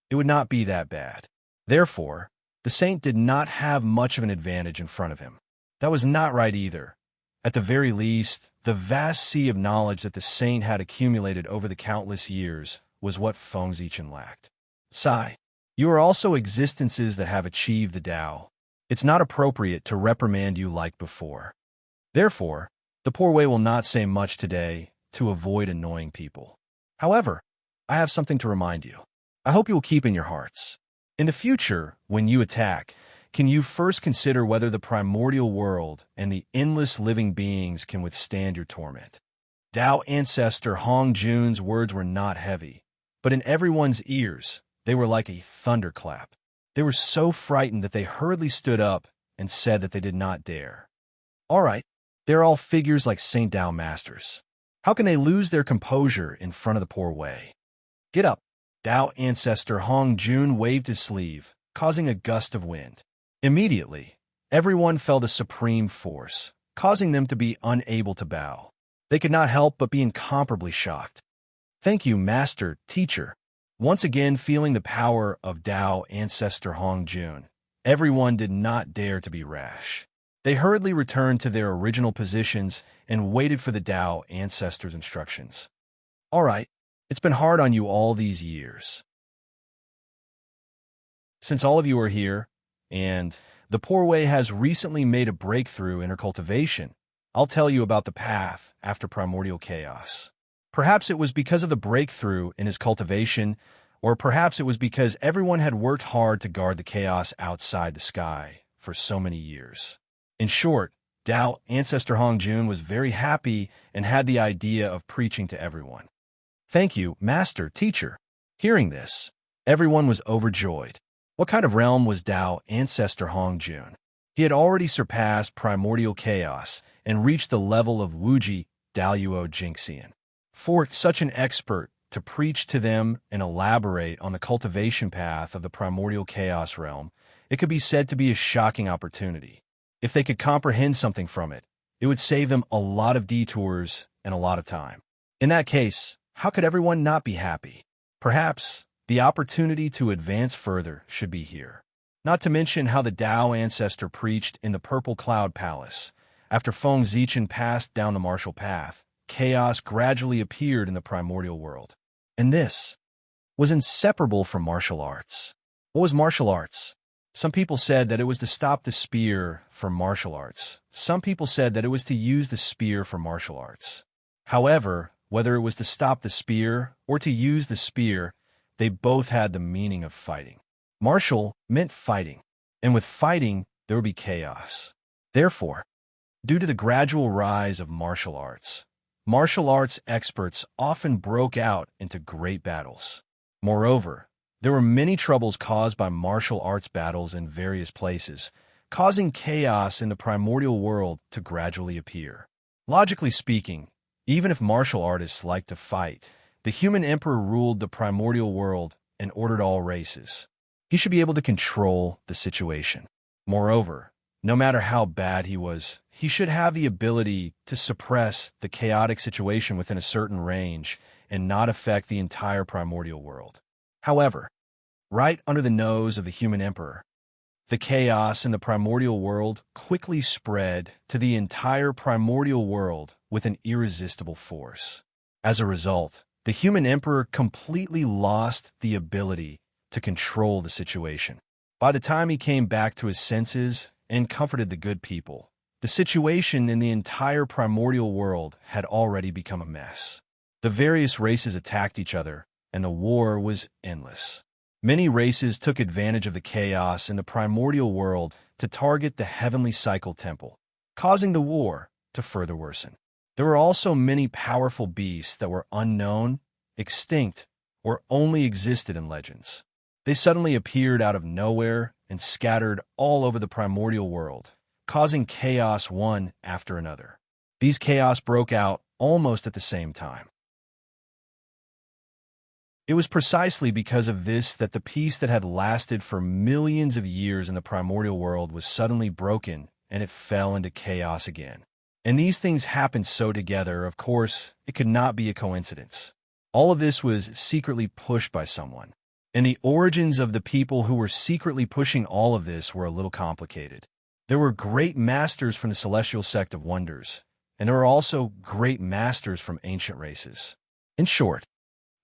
it would not be that bad. Therefore, the saint did not have much of an advantage in front of him. That was not right either. At the very least, the vast sea of knowledge that the saint had accumulated over the countless years was what Feng Zichen lacked. Sigh. You are also existences that have achieved the Tao. It's not appropriate to reprimand you like before. Therefore, the poor way will not say much today to avoid annoying people. However, I have something to remind you. I hope you will keep in your hearts. In the future, when you attack, can you first consider whether the primordial world and the endless living beings can withstand your torment? Tao ancestor Hong Jun's words were not heavy, but in everyone's ears, they were like a thunderclap. They were so frightened that they hurriedly stood up and said that they did not dare. All right, they're all figures like Saint Tao masters. How can they lose their composure in front of the poor way? Get up. Tao ancestor Hong Jun waved his sleeve, causing a gust of wind. Immediately, everyone felt a supreme force, causing them to be unable to bow. They could not help but be incomparably shocked. Thank you, master, teacher. Once again feeling the power of Tao ancestor Hong Jun, everyone did not dare to be rash. They hurriedly returned to their original positions and waited for the Tao ancestor's instructions. All right, it's been hard on you all these years. Since all of you are here, and the poor way has recently made a breakthrough in her cultivation, I'll tell you about the path after primordial chaos. Perhaps it was because of the breakthrough in his cultivation, or perhaps it was because everyone had worked hard to guard the chaos outside the sky for so many years. In short, Tao ancestor Hong Jun was very happy and had the idea of preaching to everyone. Thank you, master, teacher. Hearing this, everyone was overjoyed. What kind of realm was Tao ancestor Hong Jun? He had already surpassed primordial chaos and reached the level of Wuji Daluo Jinxian. For such an expert to preach to them and elaborate on the cultivation path of the primordial chaos realm, it could be said to be a shocking opportunity. If they could comprehend something from it, it would save them a lot of detours and a lot of time. In that case, how could everyone not be happy? Perhaps the opportunity to advance further should be here. Not to mention how the Tao ancestor preached in the Purple Cloud Palace. After Feng Zichen passed down the martial path, chaos gradually appeared in the primordial world. And this was inseparable from martial arts. What was martial arts? Some people said that it was to stop the spear for martial arts. Some people said that it was to use the spear for martial arts. However, whether it was to stop the spear or to use the spear, they both had the meaning of fighting. Martial meant fighting, and with fighting there would be chaos. Therefore, due to the gradual rise of martial arts experts often broke out into great battles. Moreover, there were many troubles caused by martial arts battles in various places, causing chaos in the primordial world to gradually appear. Logically speaking, even if martial artists like to fight, the human emperor ruled the primordial world and ordered all races. He should be able to control the situation. Moreover, no matter how bad he was, he should have the ability to suppress the chaotic situation within a certain range and not affect the entire primordial world. However, right under the nose of the human emperor, the chaos in the primordial world quickly spread to the entire primordial world with an irresistible force. As a result, the human emperor completely lost the ability to control the situation. By the time he came back to his senses and comforted the good people, the situation in the entire primordial world had already become a mess. The various races attacked each other, and the war was endless. Many races took advantage of the chaos in the primordial world to target the heavenly cycle temple, causing the war to further worsen. There were also many powerful beasts that were unknown, extinct, or only existed in legends. They suddenly appeared out of nowhere and scattered all over the primordial world, causing chaos one after another. These chaos broke out almost at the same time. It was precisely because of this that the peace that had lasted for millions of years in the primordial world was suddenly broken and it fell into chaos again. And these things happened so together, of course, it could not be a coincidence. All of this was secretly pushed by someone. And the origins of the people who were secretly pushing all of this were a little complicated. There were great masters from the celestial sect of wonders, and there were also great masters from ancient races. In short,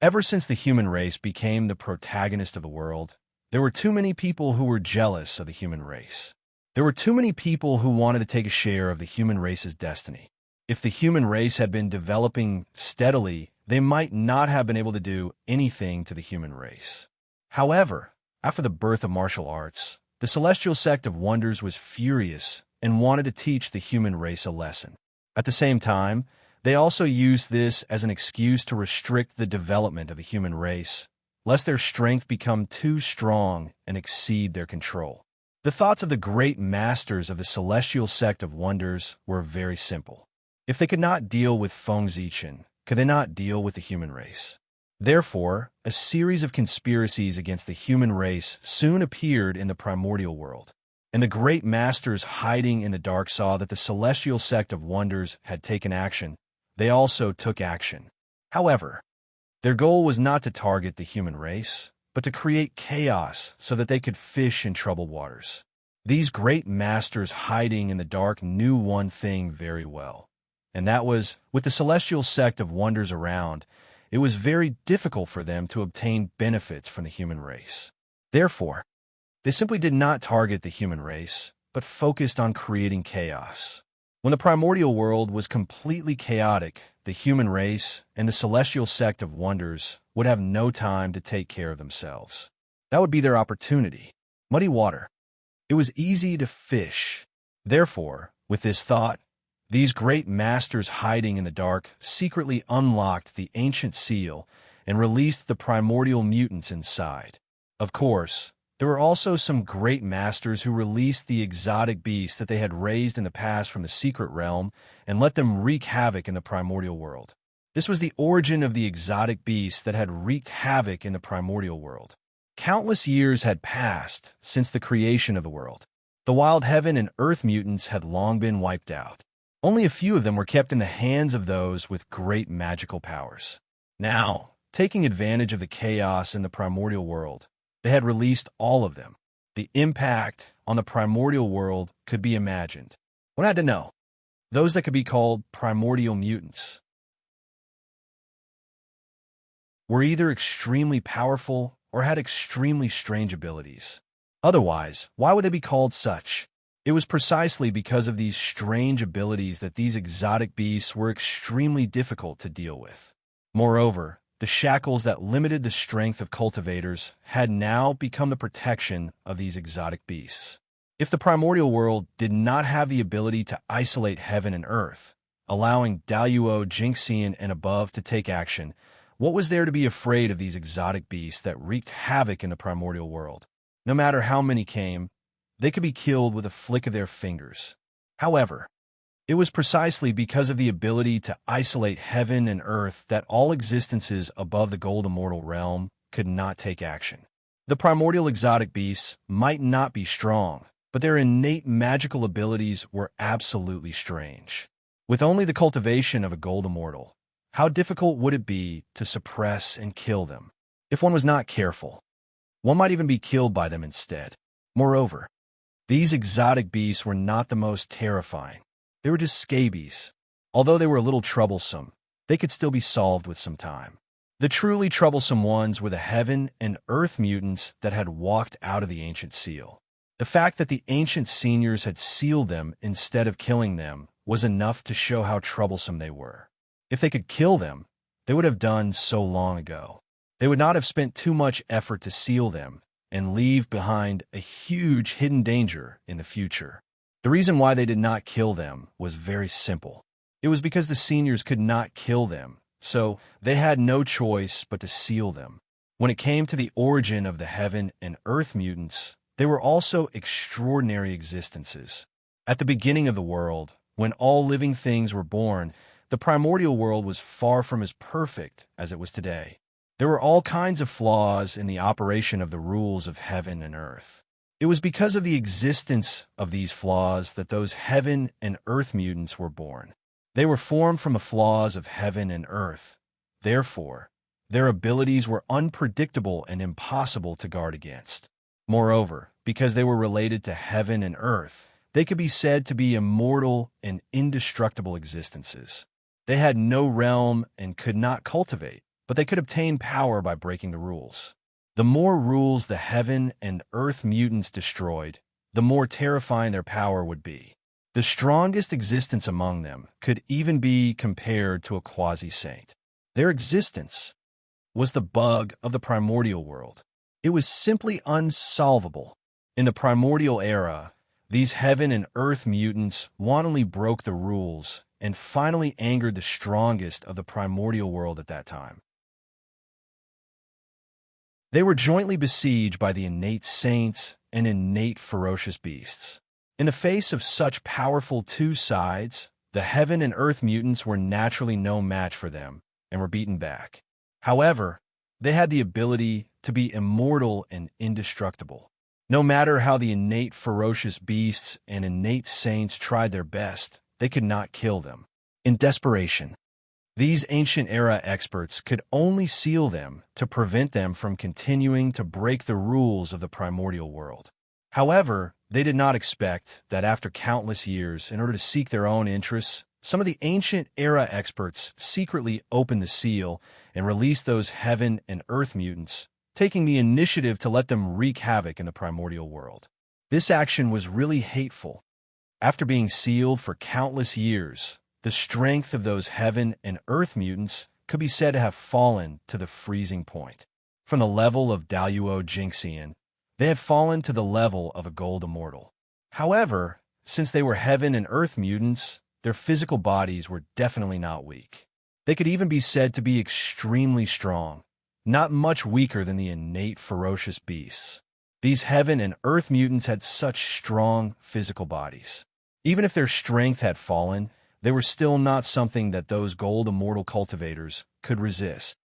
ever since the human race became the protagonist of the world, there were too many people who were jealous of the human race. There were too many people who wanted to take a share of the human race's destiny. If the human race had been developing steadily, they might not have been able to do anything to the human race. However, after the birth of martial arts, the celestial sect of wonders was furious and wanted to teach the human race a lesson. At the same time, they also used this as an excuse to restrict the development of the human race, lest their strength become too strong and exceed their control. The thoughts of the great masters of the celestial sect of wonders were very simple. If they could not deal with Feng Zichen, could they not deal with the human race? Therefore, a series of conspiracies against the human race soon appeared in the primordial world, and the great masters hiding in the dark saw that the celestial sect of wonders had taken action. They also took action. However, their goal was not to target the human race, but to create chaos so that they could fish in troubled waters. These great masters hiding in the dark knew one thing very well, and that was, with the celestial sect of wonders around, it was very difficult for them to obtain benefits from the human race. Therefore, they simply did not target the human race, but focused on creating chaos. When the primordial world was completely chaotic, the human race and the celestial sect of wonders would have no time to take care of themselves. That would be their opportunity. Muddy water. It was easy to fish. Therefore, with this thought, these great masters hiding in the dark secretly unlocked the ancient seal and released the primordial mutants inside. Of course, there were also some great masters who released the exotic beasts that they had raised in the past from the secret realm and let them wreak havoc in the primordial world. This was the origin of the exotic beasts that had wreaked havoc in the primordial world. Countless years had passed since the creation of the world. The wild heaven and earth mutants had long been wiped out. Only a few of them were kept in the hands of those with great magical powers. Now, taking advantage of the chaos in the primordial world, they had released all of them. The impact on the primordial world could be imagined. One had to know. Those that could be called primordial mutants were either extremely powerful or had extremely strange abilities. Otherwise, why would they be called such? It was precisely because of these strange abilities that these exotic beasts were extremely difficult to deal with. Moreover, the shackles that limited the strength of cultivators had now become the protection of these exotic beasts. If the primordial world did not have the ability to isolate heaven and earth, allowing Daluo, Jinxian, and above to take action, what was there to be afraid of these exotic beasts that wreaked havoc in the primordial world? No matter how many came, they could be killed with a flick of their fingers. However, it was precisely because of the ability to isolate heaven and earth that all existences above the gold immortal realm could not take action. The primordial exotic beasts might not be strong, but their innate magical abilities were absolutely strange. With only the cultivation of a gold immortal, how difficult would it be to suppress and kill them? If one was not careful, one might even be killed by them instead. Moreover, these exotic beasts were not the most terrifying. They were just scabies. Although they were a little troublesome, they could still be solved with some time. The truly troublesome ones were the heaven and earth mutants that had walked out of the ancient seal. The fact that the ancient seniors had sealed them instead of killing them was enough to show how troublesome they were. If they could kill them, they would have done so long ago. They would not have spent too much effort to seal them and leave behind a huge hidden danger in the future. The reason why they did not kill them was very simple. It was because the seniors could not kill them, so they had no choice but to seal them. When it came to the origin of the heaven and earth mutants, they were also extraordinary existences. At the beginning of the world, when all living things were born, the primordial world was far from as perfect as it was today. There were all kinds of flaws in the operation of the rules of heaven and earth. It was because of the existence of these flaws that those heaven and earth mutants were born. They were formed from the flaws of heaven and earth. Therefore, their abilities were unpredictable and impossible to guard against. Moreover, because they were related to heaven and earth, they could be said to be immortal and indestructible existences. They had no realm and could not cultivate, but they could obtain power by breaking the rules. The more rules the heaven and earth mutants destroyed, the more terrifying their power would be. The strongest existence among them could even be compared to a quasi-saint. Their existence was the bug of the primordial world. It was simply unsolvable. In the primordial era, these heaven and earth mutants wantonly broke the rules and finally angered the strongest of the primordial world at that time. They were jointly besieged by the innate saints and innate ferocious beasts. In the face of such powerful two sides, the heaven and earth mutants were naturally no match for them and were beaten back. However, they had the ability to be immortal and indestructible. No matter how the innate ferocious beasts and innate saints tried their best, they could not kill them. In desperation, these ancient era experts could only seal them to prevent them from continuing to break the rules of the primordial world. However, they did not expect that after countless years, in order to seek their own interests, some of the ancient era experts secretly opened the seal and released those heaven and earth mutants, taking the initiative to let them wreak havoc in the primordial world. This action was really hateful. After being sealed for countless years, the strength of those heaven and earth mutants could be said to have fallen to the freezing point. From the level of Daluo Jinxian, they had fallen to the level of a gold immortal. However, since they were heaven and earth mutants, their physical bodies were definitely not weak. They could even be said to be extremely strong, not much weaker than the innate ferocious beasts. These heaven and earth mutants had such strong physical bodies. Even if their strength had fallen, they were still not something that those gold immortal cultivators could resist.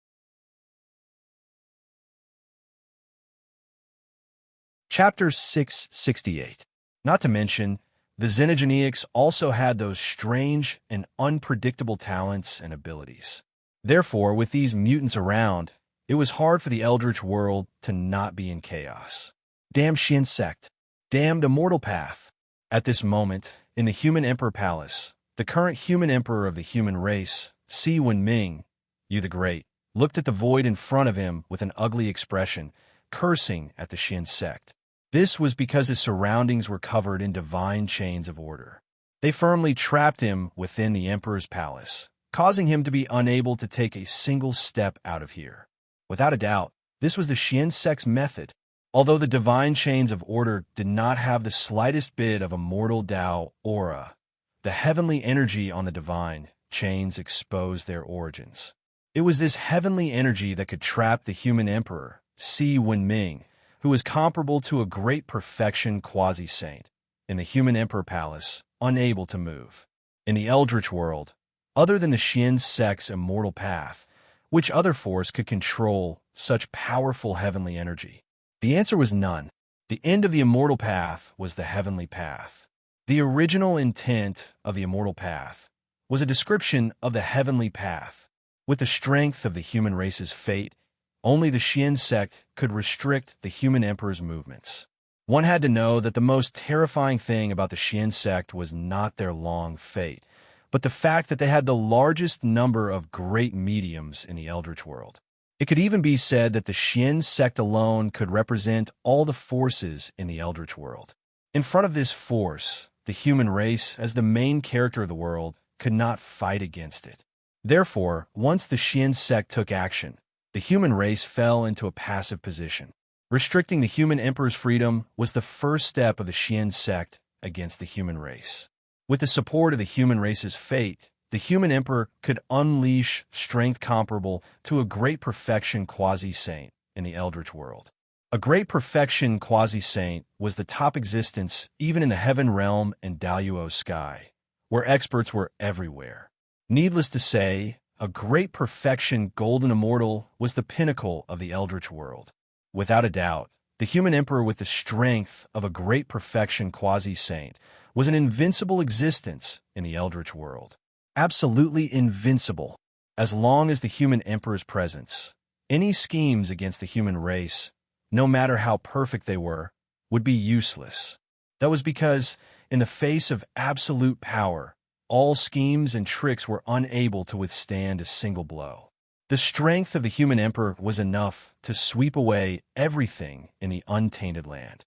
Chapter 668. Not to mention, the Xenogeneics also had those strange and unpredictable talents and abilities. Therefore, with these mutants around, it was hard for the Eldritch world to not be in chaos. Damned Xian sect. Damned immortal path. At this moment, in the Human Emperor Palace, the current human emperor of the human race, Si Wenming, Yu the Great, looked at the void in front of him with an ugly expression, cursing at the Xian sect. This was because his surroundings were covered in divine chains of order. They firmly trapped him within the emperor's palace, causing him to be unable to take a single step out of here. Without a doubt, this was the Xian sect's method. Although the divine chains of order did not have the slightest bit of a mortal Tao aura, the heavenly energy on the divine chains exposed their origins. It was this heavenly energy that could trap the human emperor, Si Wenming, who was comparable to a great perfection quasi-saint, in the human emperor palace, unable to move. In the eldritch world, other than the Xian sect's immortal path, which other force could control such powerful heavenly energy? The answer was none. The end of the immortal path was the heavenly path. The original intent of the immortal path was a description of the heavenly path. With the strength of the human race's fate, only the Xian sect could restrict the human emperor's movements. One had to know that the most terrifying thing about the Xian sect was not their long fate, but the fact that they had the largest number of great mediums in the eldritch world. It could even be said that the Xian sect alone could represent all the forces in the eldritch world. In front of this force, the human race, as the main character of the world, could not fight against it. Therefore, once the Xian sect took action, the human race fell into a passive position. Restricting the human emperor's freedom was the first step of the Xian sect against the human race. With the support of the human race's fate, the human emperor could unleash strength comparable to a great perfection quasi-saint in the eldritch world. A great perfection quasi-saint was the top existence even in the heaven realm and Daluo sky, where experts were everywhere. Needless to say, a great perfection golden immortal was the pinnacle of the eldritch world. Without a doubt, the human emperor with the strength of a great perfection quasi-saint was an invincible existence in the eldritch world. Absolutely invincible. As long as the human emperor's presence, any schemes against the human race, no matter how perfect they were, would be useless. That was because, in the face of absolute power, all schemes and tricks were unable to withstand a single blow. The strength of the human emperor was enough to sweep away everything in the untainted land.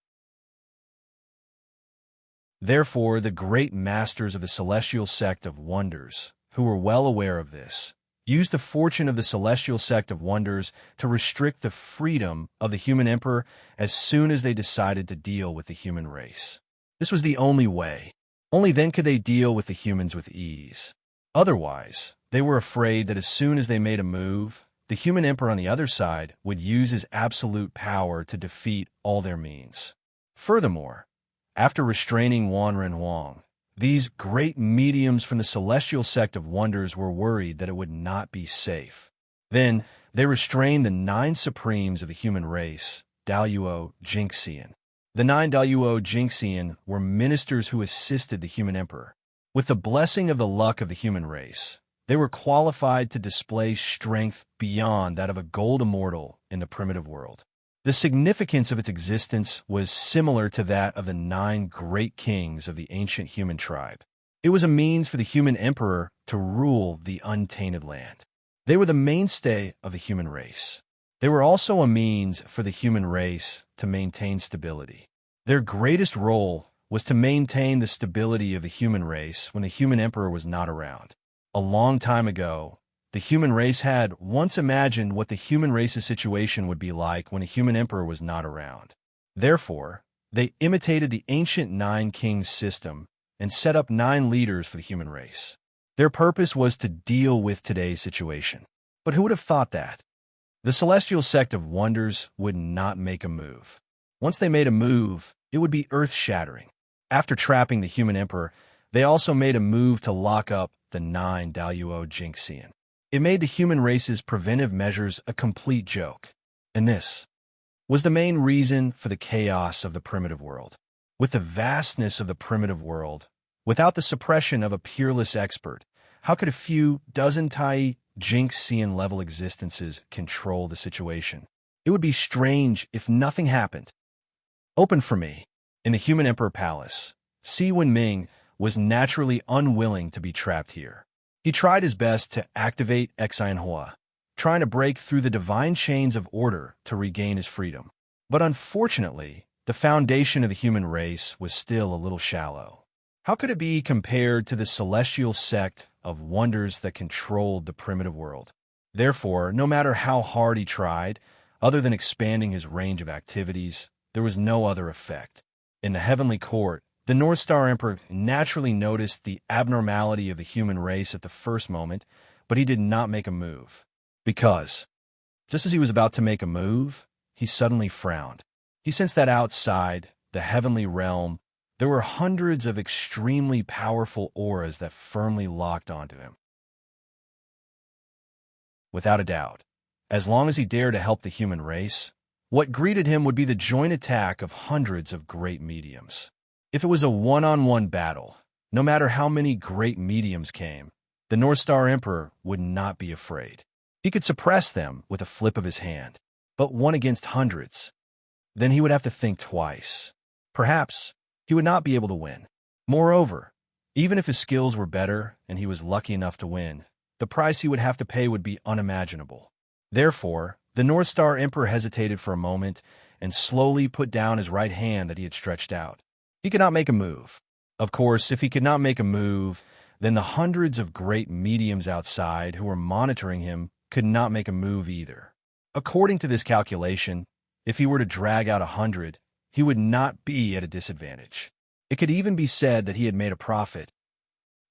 Therefore, the great masters of the celestial sect of wonders, who were well aware of this, used the fortune of the celestial sect of wonders to restrict the freedom of the human emperor as soon as they decided to deal with the human race. This was the only way. Only then could they deal with the humans with ease. Otherwise, they were afraid that as soon as they made a move, the human emperor on the other side would use his absolute power to defeat all their means. Furthermore, after restraining Wanren Huang, these great mediums from the celestial sect of wonders were worried that it would not be safe. Then, they restrained the 9 supremes of the human race, Daluo Jinxian. The 9 Daluo Jinxian were ministers who assisted the human emperor. With the blessing of the luck of the human race, they were qualified to display strength beyond that of a gold immortal in the primitive world. The significance of its existence was similar to that of the 9 great kings of the ancient human tribe. It was a means for the human emperor to rule the untainted land. They were the mainstay of the human race. They were also a means for the human race to maintain stability. Their greatest role was to maintain the stability of the human race when the human emperor was not around. A long time ago, the human race had once imagined what the human race's situation would be like when a human emperor was not around. Therefore, they imitated the ancient 9 kings system and set up 9 leaders for the human race. Their purpose was to deal with today's situation. But who would have thought that? The celestial sect of wonders would not make a move. Once they made a move, it would be earth-shattering. After trapping the human emperor, they also made a move to lock up the 9 Daluo Jinxian. It made the human race's preventive measures a complete joke. And this was the main reason for the chaos of the primitive world. With the vastness of the primitive world, without the suppression of a peerless expert, how could a few dozen Tai Jinxian level existences control the situation? It would be strange if nothing happened. Open for me. In the human emperor palace, Si Wenming was naturally unwilling to be trapped here. He tried his best to activate Xianhua, trying to break through the divine chains of order to regain his freedom. But unfortunately, the foundation of the human race was still a little shallow. How could it be compared to the celestial sect of wonders that controlled the primitive world? Therefore, no matter how hard he tried, other than expanding his range of activities, there was no other effect. In the heavenly court, the North Star Emperor naturally noticed the abnormality of the human race at the first moment, but he did not make a move. Because, just as he was about to make a move, he suddenly frowned. He sensed that outside the heavenly realm, there were hundreds of extremely powerful auras that firmly locked onto him. Without a doubt, as long as he dared to help the human race, what greeted him would be the joint attack of hundreds of great mediums. If it was a one-on-one battle, no matter how many great mediums came, the North Star Emperor would not be afraid. He could suppress them with a flip of his hand, but one against hundreds. Then he would have to think twice. Perhaps he would not be able to win. Moreover, even if his skills were better and he was lucky enough to win, the price he would have to pay would be unimaginable. Therefore, the North Star Emperor hesitated for a moment and slowly put down his right hand that he had stretched out. He could not make a move. Of course, if he could not make a move, then the hundreds of great mediums outside who were monitoring him could not make a move either. According to this calculation, if he were to drag out 100, he would not be at a disadvantage. It could even be said that he had made a profit.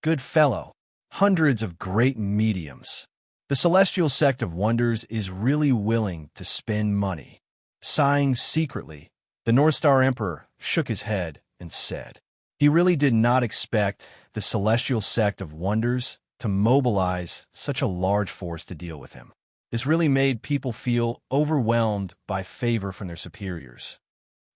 Good fellow, hundreds of great mediums. The celestial sect of wonders is really willing to spend money. Sighing secretly, the North Star Emperor shook his head and said, he really did not expect the celestial sect of wonders to mobilize such a large force to deal with him. This really made people feel overwhelmed by favor from their superiors.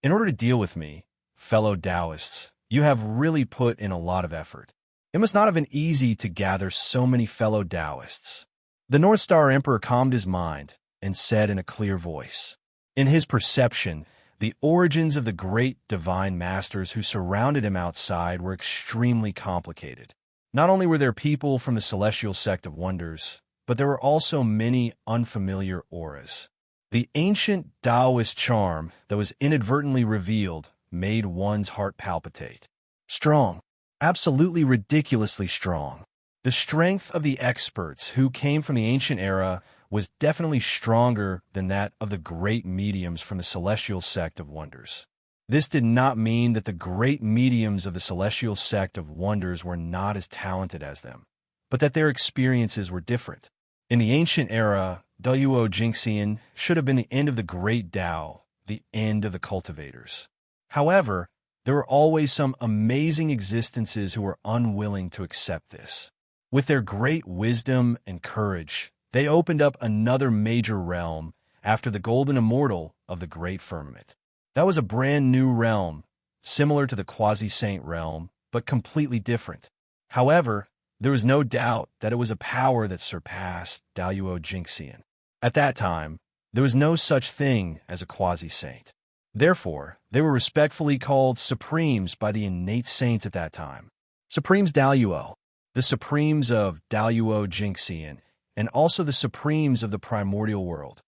In order to deal with me, fellow Taoists, you have really put in a lot of effort. It must not have been easy to gather so many fellow Taoists. The North Star Emperor calmed his mind and said in a clear voice, in his perception, the origins of the great divine masters who surrounded him outside were extremely complicated. Not only were there people from the celestial sect of wonders, but there were also many unfamiliar auras. The ancient Taoist charm that was inadvertently revealed made one's heart palpitate. Strong, absolutely ridiculously strong. The strength of the experts who came from the ancient era was definitely stronger than that of the great mediums from the celestial sect of wonders. This did not mean that the great mediums of the celestial sect of wonders were not as talented as them, but that their experiences were different. In the ancient era, Duo Jingxian should have been the end of the great Tao, the end of the cultivators. However, there were always some amazing existences who were unwilling to accept this. With their great wisdom and courage, they opened up another major realm after the golden immortal of the great firmament. That was a brand new realm, similar to the quasi-saint realm, but completely different. However, there was no doubt that it was a power that surpassed Duo Jingxian. At that time, there was no such thing as a quasi-saint. Therefore, they were respectfully called Supremes by the innate saints at that time. Supremes Duo, the Supremes of Duo Jingxian, and also the Supremes of the primordial world.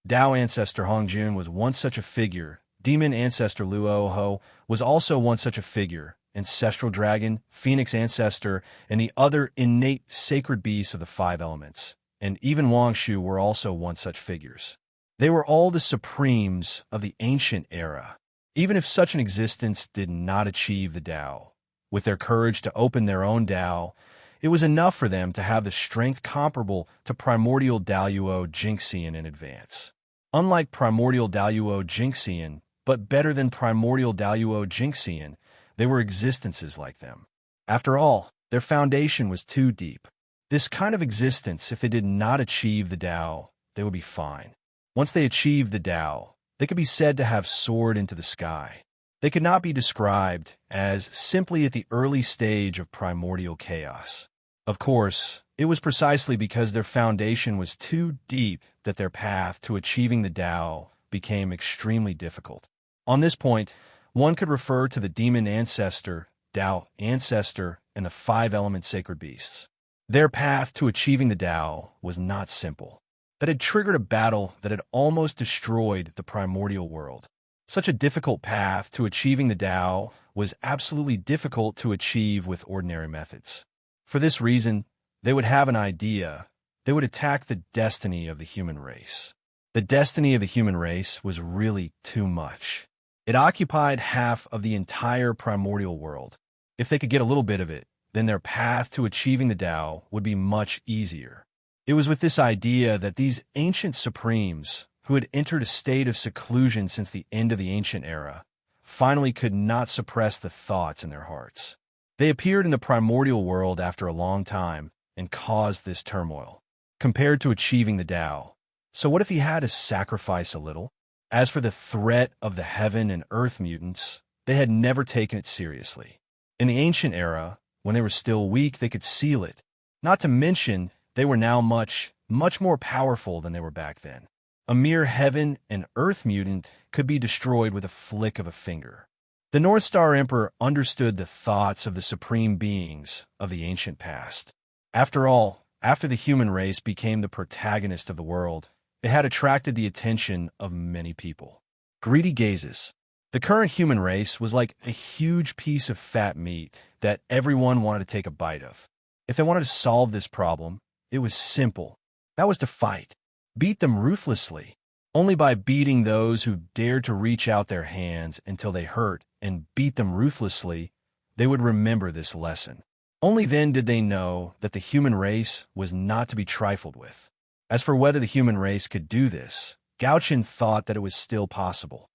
Tao ancestor Hongjun was once such a figure. Demon ancestor Luo Ho was also once such a figure. Ancestral dragon, phoenix ancestor, and the other innate sacred beasts of the five elements, and even Wangshu were also once such figures. They were all the supremes of the ancient era. Even if such an existence did not achieve the Tao, with their courage to open their own Tao, it was enough for them to have the strength comparable to primordial Duo Jingxian in advance. Unlike primordial Duo Jingxian, but better than primordial Duo Jingxian, they were existences like them. After all, their foundation was too deep. This kind of existence, if they did not achieve the Tao, they would be fine. Once they achieved the Tao, they could be said to have soared into the sky. They could not be described as simply at the early stage of primordial chaos. Of course, it was precisely because their foundation was too deep that their path to achieving the Tao became extremely difficult. On this point, one could refer to the demon ancestor, Tao ancestor, and the five-element sacred beasts. Their path to achieving the Tao was not simple. That had triggered a battle that had almost destroyed the primordial world. Such a difficult path to achieving the Tao was absolutely difficult to achieve with ordinary methods. For this reason, they would have an idea. They would attack the destiny of the human race. The destiny of the human race was really too much. It occupied half of the entire primordial world. If they could get a little bit of it, then their path to achieving the Tao would be much easier. It was with this idea that these ancient supremes, who had entered a state of seclusion since the end of the ancient era, finally could not suppress the thoughts in their hearts. They appeared in the primordial world after a long time and caused this turmoil, compared to achieving the Tao. So what if he had to sacrifice a little? As for the threat of the heaven and earth mutants, they had never taken it seriously. In the ancient era, when they were still weak, they could seal it. Not to mention, they were now much more powerful than they were back then. A mere heaven and earth mutant could be destroyed with a flick of a finger. The North Star Emperor understood the thoughts of the supreme beings of the ancient past. After all, after the human race became the protagonist of the world, it had attracted the attention of many people. Greedy gazes. The current human race was like a huge piece of fat meat that everyone wanted to take a bite of. If they wanted to solve this problem, it was simple. That was to fight. Beat them ruthlessly. Only by beating those who dared to reach out their hands until they hurt and beat them ruthlessly, they would remember this lesson. Only then did they know that the human race was not to be trifled with. As for whether the human race could do this, Gauchin thought that it was still possible.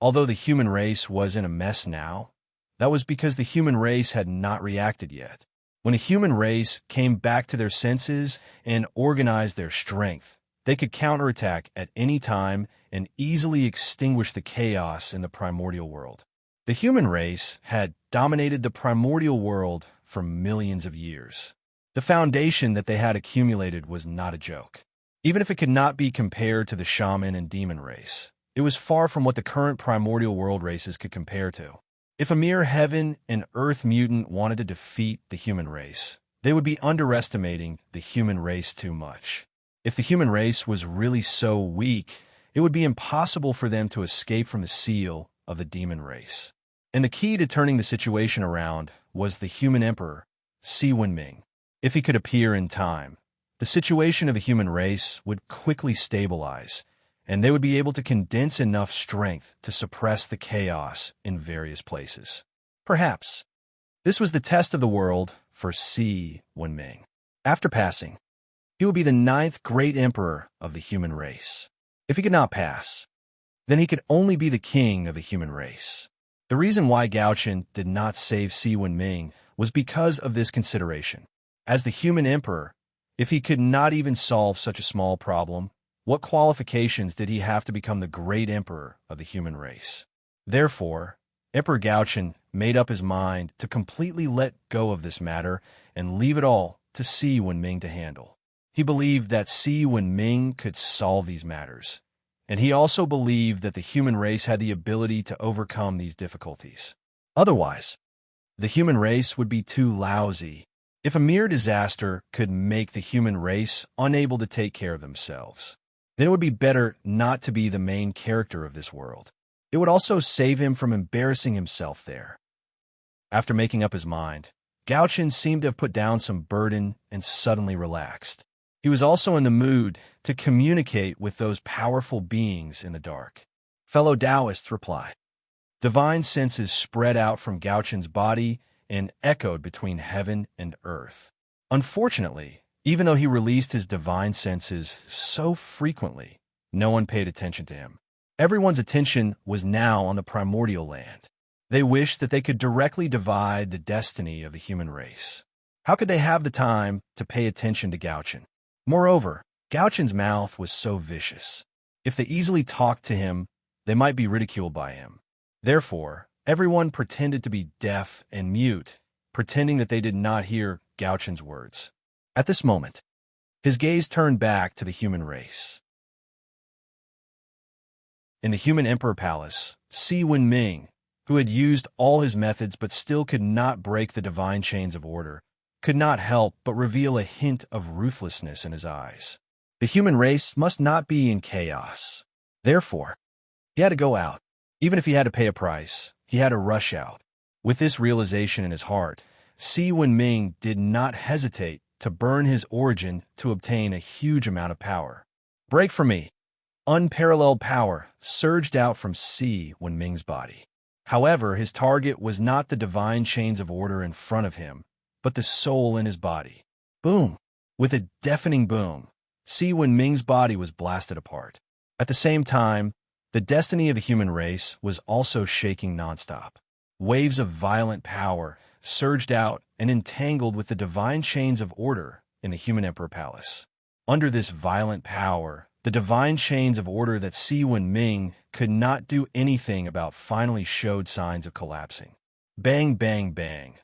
Although the human race was in a mess now, that was because the human race had not reacted yet. When the human race came back to their senses and organized their strength, they could counterattack at any time and easily extinguish the chaos in the primordial world. The human race had dominated the primordial world for millions of years. The foundation that they had accumulated was not a joke. Even if it could not be compared to the shaman and demon race, it was far from what the current primordial world races could compare to. If a mere heaven and earth mutant wanted to defeat the human race, they would be underestimating the human race too much. If the human race was really so weak, it would be impossible for them to escape from the seal of the demon race. And the key to turning the situation around was the human emperor, Si Wenming. If he could appear in time, the situation of the human race would quickly stabilize, and they would be able to condense enough strength to suppress the chaos in various places. Perhaps. This was the test of the world for Si Wenming. After passing, he would be the 9th great emperor of the human race. If he could not pass, then he could only be the king of the human race. The reason why Gauchin did not save Si Wenming was because of this consideration. As the human emperor, if he could not even solve such a small problem, what qualifications did he have to become the great emperor of the human race? Therefore, Emperor Gauchin made up his mind to completely let go of this matter and leave it all to Si Wenming to handle. He believed that Si Wenming could solve these matters, and he also believed that the human race had the ability to overcome these difficulties. Otherwise, the human race would be too lousy. If a mere disaster could make the human race unable to take care of themselves, then it would be better not to be the main character of this world. It would also save him from embarrassing himself there. After making up his mind, Gauchin seemed to have put down some burden and suddenly relaxed. He was also in the mood to communicate with those powerful beings in the dark. Fellow Taoists replied. Divine senses spread out from Gauchin's body and echoed between heaven and earth. Unfortunately, even though he released his divine senses so frequently, no one paid attention to him. Everyone's attention was now on the primordial land. They wished that they could directly divide the destiny of the human race. How could they have the time to pay attention to Gauchin? Moreover, Gauchin's mouth was so vicious. If they easily talked to him, they might be ridiculed by him. Therefore, everyone pretended to be deaf and mute, pretending that they did not hear Gauchin's words. At this moment, his gaze turned back to the human race. In the human emperor palace, Si Wenming, who had used all his methods but still could not break the divine chains of order, could not help but reveal a hint of ruthlessness in his eyes. The human race must not be in chaos. Therefore, he had to go out. Even if he had to pay a price, he had to rush out. With this realization in his heart, Si Wenming did not hesitate to burn his origin to obtain a huge amount of power. Break from me! Unparalleled power surged out from Si Wenming's body. However, his target was not the divine chains of order in front of him, but the soul in his body. Boom! With a deafening boom, Si Wenming's body was blasted apart. At the same time, the destiny of the human race was also shaking nonstop. Waves of violent power surged out and entangled with the divine chains of order in the human emperor palace. Under this violent power, the divine chains of order that Si Wenming could not do anything about finally showed signs of collapsing. Bang, bang, bang.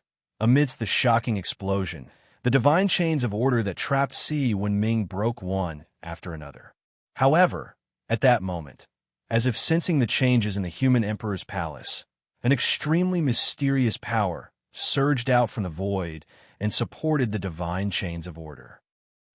Amidst the shocking explosion, the divine chains of order that trapped Si Wenming broke one after another. However, at that moment, as if sensing the changes in the human emperor's palace, an extremely mysterious power surged out from the void and supported the divine chains of order.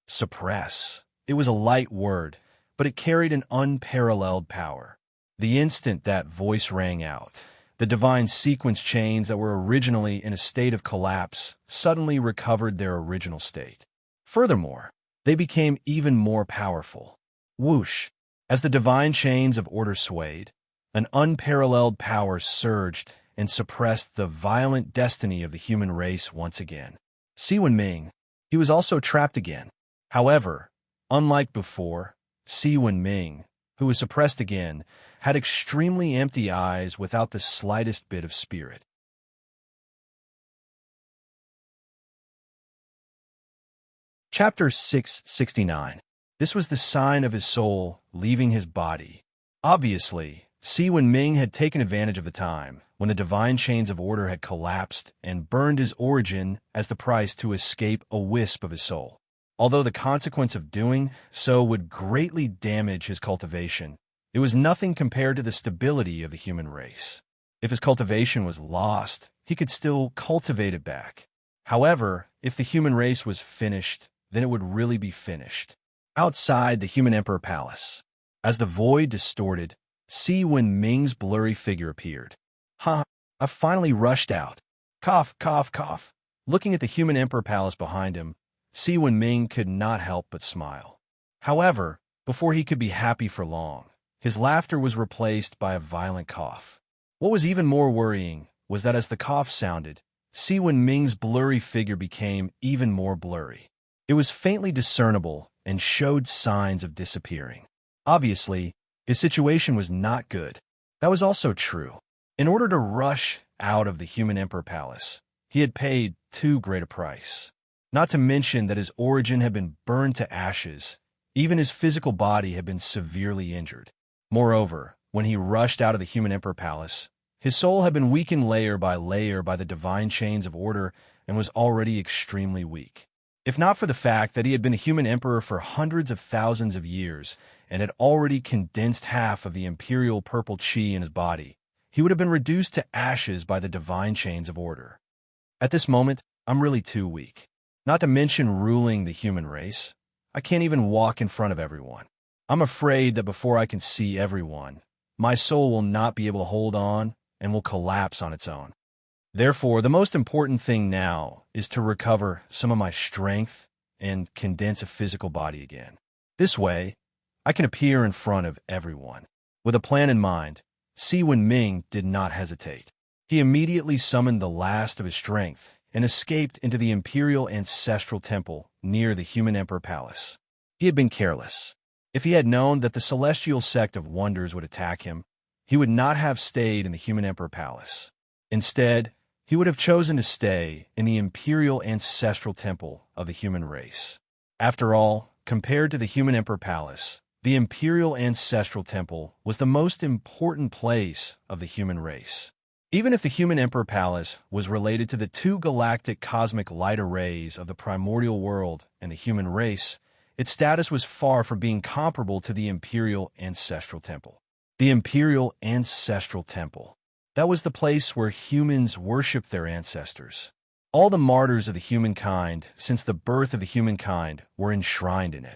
Suppress. It was a light word, but it carried an unparalleled power. The instant that voice rang out, the divine sequence chains that were originally in a state of collapse suddenly recovered their original state. Furthermore, they became even more powerful. Whoosh! As the divine chains of order swayed, an unparalleled power surged and suppressed the violent destiny of the human race once again. Si Wenming, he was also trapped again. However, unlike before, Si Wenming, who was suppressed again, had extremely empty eyes without the slightest bit of spirit. Chapter 669. This was the sign of his soul leaving his body. Obviously, Si Wenming had taken advantage of the time when the divine chains of order had collapsed and burned his origin as the price to escape a wisp of his soul. Although the consequence of doing so would greatly damage his cultivation, it was nothing compared to the stability of the human race. If his cultivation was lost, he could still cultivate it back. However, if the human race was finished, then it would really be finished. Outside the human emperor palace, as the void distorted, Si Wenming's blurry figure appeared. I finally rushed out. Cough, cough, cough. Looking at the human emperor palace behind him, Si Wenming could not help but smile. However, before he could be happy for long, his laughter was replaced by a violent cough. What was even more worrying was that as the cough sounded, Si Wenming's blurry figure became even more blurry. It was faintly discernible and showed signs of disappearing. Obviously, his situation was not good. That was also true. In order to rush out of the human emperor palace, he had paid too great a price. Not to mention that his origin had been burned to ashes. Even his physical body had been severely injured. Moreover, when he rushed out of the human emperor palace, his soul had been weakened layer by the divine chains of order and was already extremely weak. If not for the fact that he had been a human emperor for hundreds of thousands of years and had already condensed half of the imperial purple chi in his body, he would have been reduced to ashes by the divine chains of order. At this moment, I'm really too weak. Not to mention ruling the human race. I can't even walk in front of everyone. I'm afraid that before I can see everyone, my soul will not be able to hold on and will collapse on its own. Therefore, the most important thing now is to recover some of my strength and condense a physical body again. This way, I can appear in front of everyone. With a plan in mind, Si Wenming did not hesitate. He immediately summoned the last of his strength and escaped into the imperial ancestral temple near the human emperor palace. He had been careless. If he had known that the celestial sect of wonders would attack him, he would not have stayed in the human emperor palace. Instead, he would have chosen to stay in the imperial ancestral temple of the human race. After all, compared to the human emperor palace, the imperial ancestral temple was the most important place of the human race. Even if the human emperor palace was related to the two galactic cosmic light arrays of the primordial world and the human race, its status was far from being comparable to the imperial ancestral temple. The imperial ancestral temple. That was the place where humans worshiped their ancestors. All the martyrs of the humankind since the birth of the humankind were enshrined in it.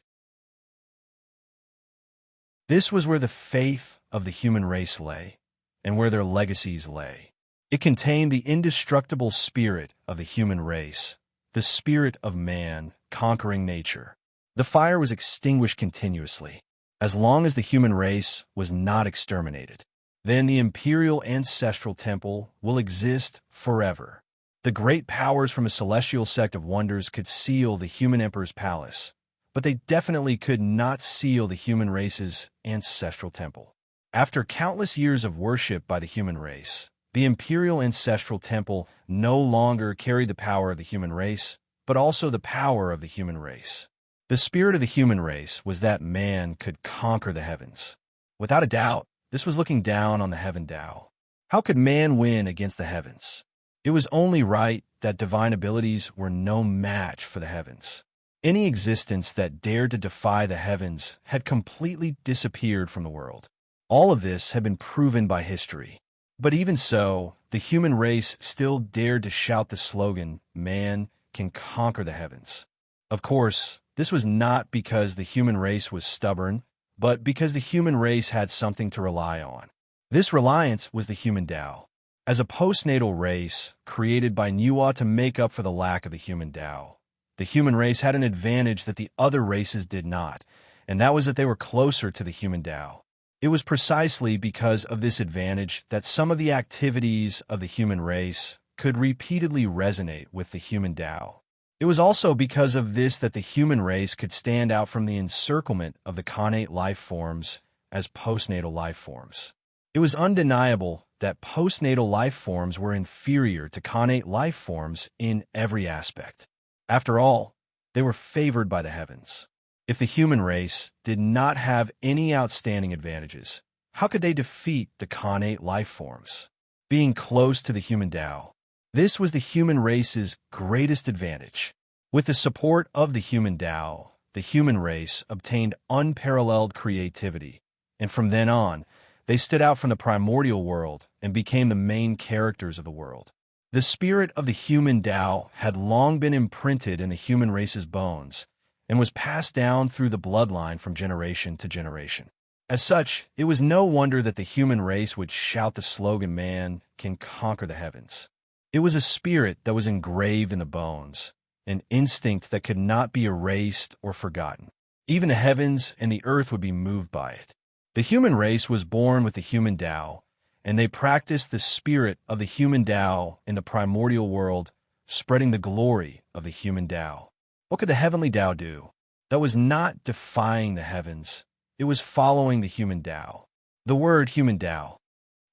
This was where the faith of the human race lay, and where their legacies lay. It contained the indestructible spirit of the human race, the spirit of man, conquering nature. The fire was extinguished continuously, as long as the human race was not exterminated. Then the imperial ancestral temple will exist forever. The great powers from a celestial sect of wonders could seal the human emperor's palace, but they definitely could not seal the human race's ancestral temple. After countless years of worship by the human race, the imperial ancestral temple no longer carried the power of the human race, but also the power of the human race. The spirit of the human race was that man could conquer the heavens. Without a doubt, this was looking down on the heaven Tao. How could man win against the heavens? It was only right that divine abilities were no match for the heavens. Any existence that dared to defy the heavens had completely disappeared from the world. All of this had been proven by history. But even so, the human race still dared to shout the slogan, "Man can conquer the heavens." Of course, this was not because the human race was stubborn, but because the human race had something to rely on. This reliance was the human Tao. As a postnatal race created by Nuwa to make up for the lack of the human Tao, the human race had an advantage that the other races did not, and that was that they were closer to the human Tao. It was precisely because of this advantage that some of the activities of the human race could repeatedly resonate with the human Tao. It was also because of this that the human race could stand out from the encirclement of the connate life forms as postnatal life forms. It was undeniable that postnatal life forms were inferior to connate life forms in every aspect. After all, they were favored by the heavens. If the human race did not have any outstanding advantages, how could they defeat the connate life forms? Being close to the human Tao. This was the human race's greatest advantage. With the support of the human Tao, the human race obtained unparalleled creativity, and from then on, they stood out from the primordial world and became the main characters of the world. The spirit of the human Tao had long been imprinted in the human race's bones and was passed down through the bloodline from generation to generation. As such, it was no wonder that the human race would shout the slogan, "Man can conquer the heavens." It was a spirit that was engraved in the bones, an instinct that could not be erased or forgotten. Even the heavens and the earth would be moved by it. The human race was born with the human Tao, and they practiced the spirit of the human Tao in the primordial world, spreading the glory of the human Tao. What could the heavenly Tao do? That was not defying the heavens. It was following the human Tao. The word human Tao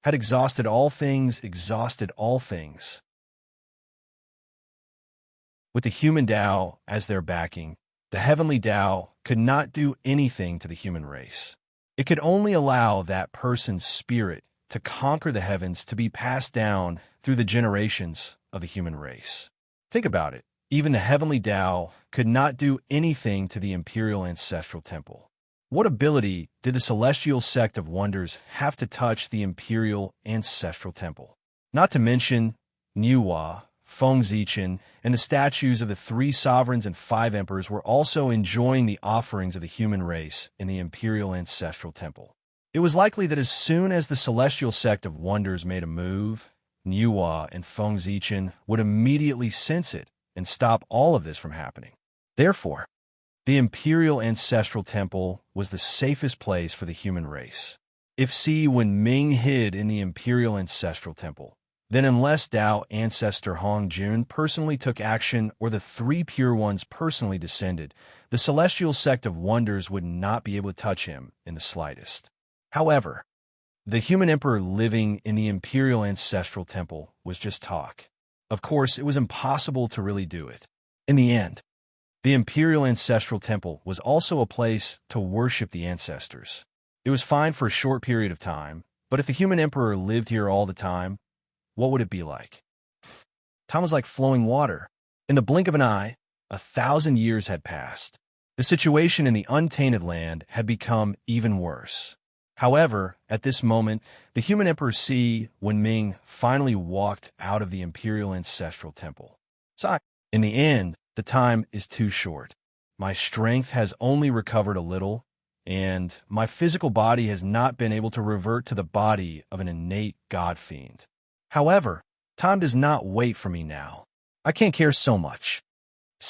had exhausted all things. With the human Tao as their backing, the heavenly Tao could not do anything to the human race. It could only allow that person's spirit to conquer the heavens to be passed down through the generations of the human race. Think about it. Even the heavenly Tao could not do anything to the imperial ancestral temple. What ability did the celestial sect of wonders have to touch the imperial ancestral temple? Not to mention Nuwa, Fengzichen, and the statues of the 3 sovereigns and 5 emperors were also enjoying the offerings of the human race in the imperial ancestral temple. It was likely that as soon as the celestial sect of wonders made a move, Nuwa and Fengzichen would immediately sense it and stop all of this from happening. Therefore, the imperial ancestral temple was the safest place for the human race. When Ming hid in the imperial ancestral temple, then unless Tao ancestor Hong Jun personally took action or the 3 pure ones personally descended, the celestial sect of wonders would not be able to touch him in the slightest. However, the human emperor living in the imperial ancestral temple was just talk. Of course, it was impossible to really do it. In the end, the imperial ancestral temple was also a place to worship the ancestors. It was fine for a short period of time, but if the human emperor lived here all the time, what would it be like? Time was like flowing water. In the blink of an eye, 1,000 years had passed. The situation in the untainted land had become even worse. However, at this moment, the human emperor when Ming finally walked out of the imperial ancestral temple. In the end, the time is too short. My strength has only recovered a little, and my physical body has not been able to revert to the body of an innate god fiend. However, time does not wait for me now. I can't care so much.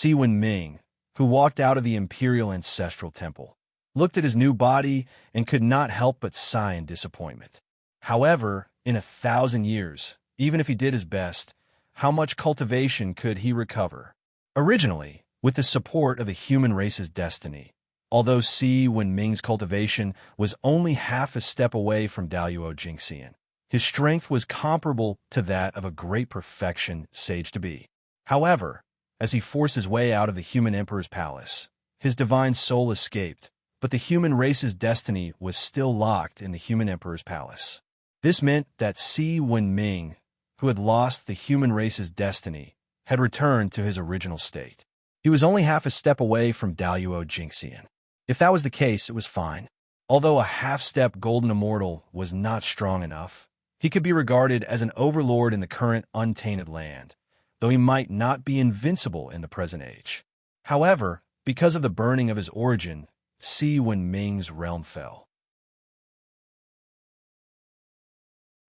When Ming, who walked out of the imperial ancestral temple, looked at his new body, and could not help but sigh in disappointment. However, in 1,000 years, even if he did his best, how much cultivation could he recover? Originally, with the support of the human race's destiny, although Si Wenming's cultivation was only half a step away from Daluo Jingxian, his strength was comparable to that of a great perfection sage-to-be. However, as he forced his way out of the human emperor's palace, his divine soul escaped, but the human race's destiny was still locked in the human emperor's palace. This meant that Si Wenming, who had lost the human race's destiny, had returned to his original state. He was only half a step away from Daluo Jingxian. If that was the case, it was fine. Although a half-step golden immortal was not strong enough, he could be regarded as an overlord in the current untainted land, though he might not be invincible in the present age. However, because of the burning of his origin, Si Wenming's realm fell.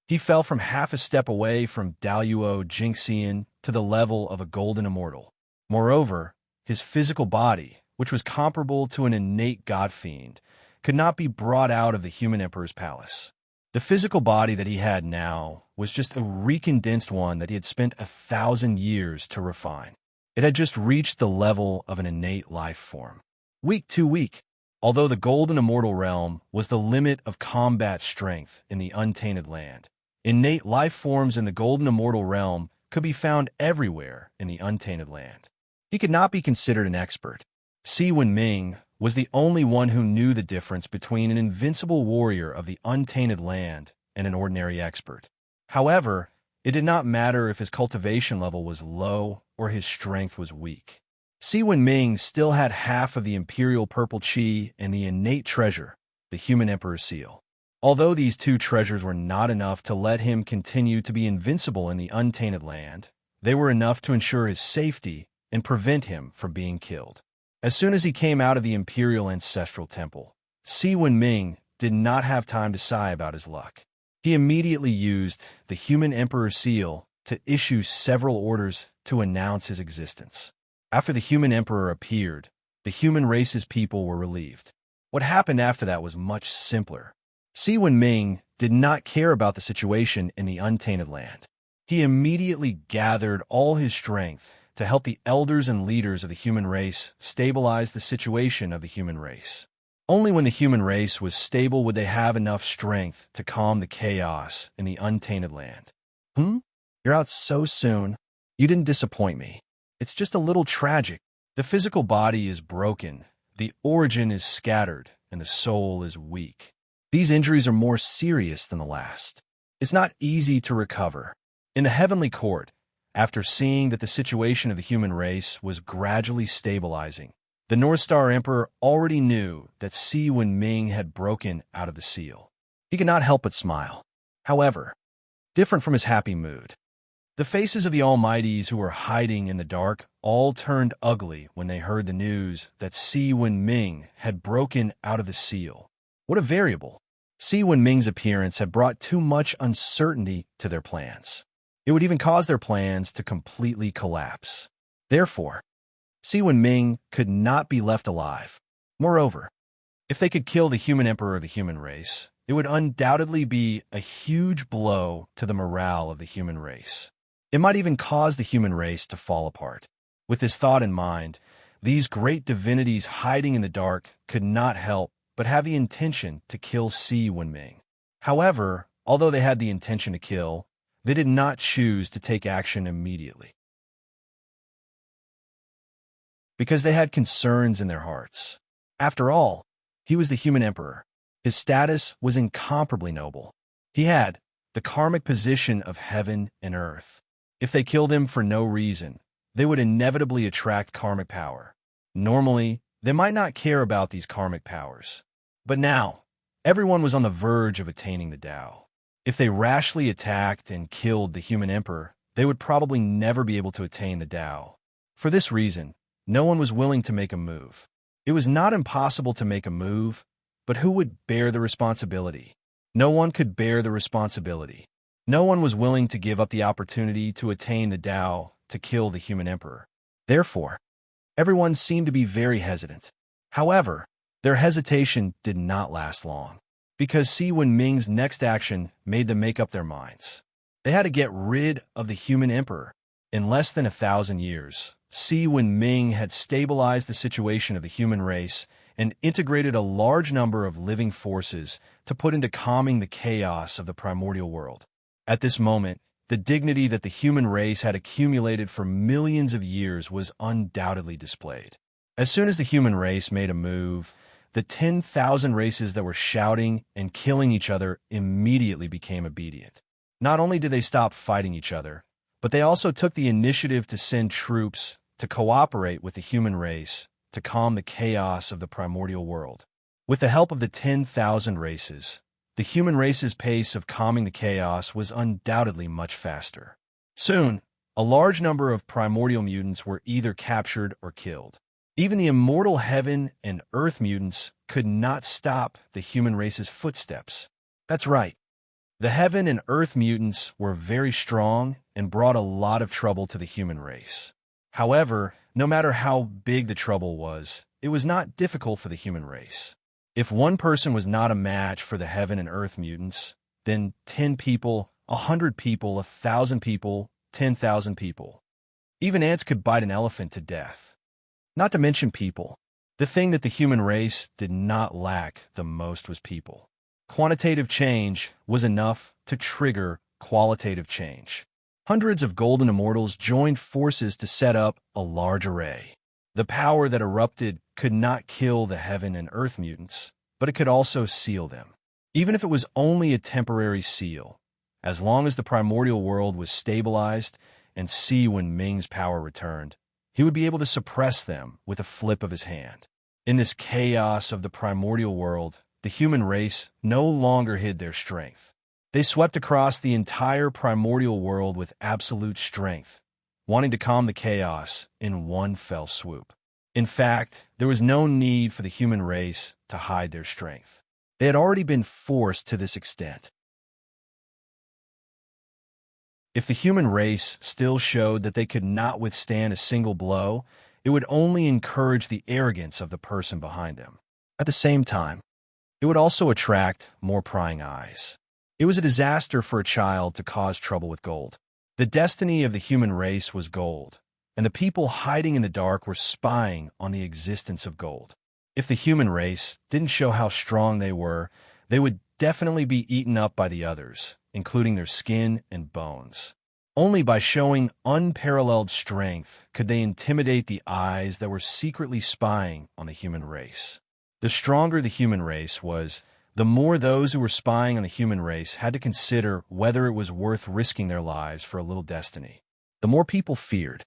He fell from half a step away from Daluo Jingxian to the level of a golden immortal. Moreover, his physical body, which was comparable to an innate god-fiend, could not be brought out of the human emperor's palace. The physical body that he had now was just a recondensed one that he had spent 1,000 years to refine. It had just reached the level of an innate life form. Weak too weak. Although the golden immortal realm was the limit of combat strength in the untainted land, innate life forms in the golden immortal realm could be found everywhere in the untainted land. He could not be considered an expert. Si Wenming was the only one who knew the difference between an invincible warrior of the untainted land and an ordinary expert. However, it did not matter if his cultivation level was low or his strength was weak. Si Wenming still had half of the imperial purple chi and the innate treasure, the human emperor's seal. Although these two treasures were not enough to let him continue to be invincible in the untainted land, they were enough to ensure his safety and prevent him from being killed. As soon as he came out of the imperial ancestral temple, Si Wenming did not have time to sigh about his luck. He immediately used the human emperor's seal to issue several orders to announce his existence. After the human emperor appeared, the human race's people were relieved. What happened after that was much simpler. Si Wenming did not care about the situation in the untainted land. He immediately gathered all his strength to help the elders and leaders of the human race stabilize the situation of the human race. Only when the human race was stable would they have enough strength to calm the chaos in the untainted land. You're out so soon. You didn't disappoint me. It's just a little tragic. The physical body is broken, the origin is scattered, and the soul is weak. These injuries are more serious than the last. It's not easy to recover. In the heavenly court, after seeing that the situation of the human race was gradually stabilizing, the North Star Emperor already knew that Si Wenming had broken out of the seal. He could not help but smile. However, different from his happy mood, the faces of the Almighties who were hiding in the dark all turned ugly when they heard the news that Si Wenming had broken out of the seal. What a variable! Si Wenming's appearance had brought too much uncertainty to their plans. It would even cause their plans to completely collapse. Therefore, Si Wenming could not be left alive. Moreover, if they could kill the human emperor of the human race, it would undoubtedly be a huge blow to the morale of the human race. It might even cause the human race to fall apart. With this thought in mind, these great divinities hiding in the dark could not help but have the intention to kill Si Wenming. However, although they had the intention to kill, they did not choose to take action immediately, because they had concerns in their hearts. After all, he was the human emperor. His status was incomparably noble. He had the karmic position of heaven and earth. If they killed him for no reason, they would inevitably attract karmic power. Normally, they might not care about these karmic powers. But now, everyone was on the verge of attaining the Tao. If they rashly attacked and killed the human emperor, they would probably never be able to attain the Tao. For this reason, no one was willing to make a move. It was not impossible to make a move, but who would bear the responsibility? No one could bear the responsibility. No one was willing to give up the opportunity to attain the Tao to kill the human emperor. Therefore, Everyone seemed to be very hesitant. However, their hesitation did not last long, because Si Wenming's next action made them make up their minds. They had to get rid of the human emperor. In less than 1,000 years, Si Wenming had stabilized the situation of the human race and integrated a large number of living forces to put into calming the chaos of the primordial world. At this moment, the dignity that the human race had accumulated for millions of years was undoubtedly displayed. As soon as the human race made a move, the 10,000 races that were shouting and killing each other immediately became obedient. Not only did they stop fighting each other, but they also took the initiative to send troops to cooperate with the human race to calm the chaos of the primordial world. With the help of the 10,000 races, the human race's pace of calming the chaos was undoubtedly much faster. Soon, a large number of primordial mutants were either captured or killed. Even the immortal heaven and earth mutants could not stop the human race's footsteps. That's right. The heaven and earth mutants were very strong and brought a lot of trouble to the human race. However, no matter how big the trouble was, it was not difficult for the human race. If one person was not a match for the heaven and earth mutants, then 10 people, 100 people, 1,000 people, 10,000 people. Even ants could bite an elephant to death. Not to mention people. The thing that the human race did not lack the most was people. Quantitative change was enough to trigger qualitative change. Hundreds of golden immortals joined forces to set up a large array. The power that erupted could not kill the heaven and earth mutants, but it could also seal them. Even if it was only a temporary seal, as long as the primordial world was stabilized and Si Wenming's power returned, he would be able to suppress them with a flip of his hand. In this chaos of the primordial world, the human race no longer hid their strength. They swept across the entire primordial world with absolute strength, wanting to calm the chaos in one fell swoop. In fact, there was no need for the human race to hide their strength. They had already been forced to this extent. If the human race still showed that they could not withstand a single blow, it would only encourage the arrogance of the person behind them. At the same time, it would also attract more prying eyes. It was a disaster for a child to cause trouble with gold. The destiny of the human race was gold, and the people hiding in the dark were spying on the existence of gold. If the human race didn't show how strong they would definitely be eaten up by the others, including their skin and bones. Only by showing unparalleled strength could they intimidate the eyes that were secretly spying on the human race. The stronger the human race was, the more those who were spying on the human race had to consider whether it was worth risking their lives for a little destiny. The more people feared,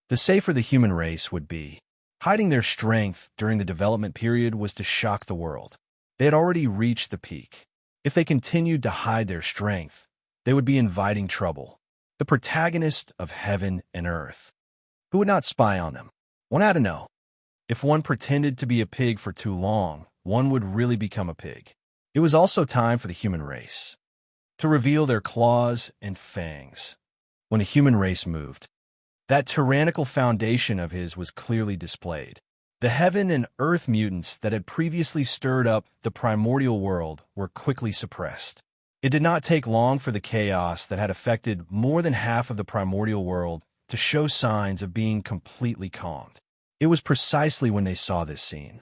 the safer the human race would be. Hiding their strength during the development period was to shock the world. They had already reached the peak. If they continued to hide their strength, they would be inviting trouble. The protagonist of heaven and earth. Who would not spy on them? One had to know. If one pretended to be a pig for too long, one would really become a pig. It was also time for the human race to reveal their claws and fangs. When the human race moved, that tyrannical foundation of his was clearly displayed. The heaven and earth mutants that had previously stirred up the primordial world were quickly suppressed. It did not take long for the chaos that had affected more than half of the primordial world to show signs of being completely calmed. It was precisely when they saw this scene.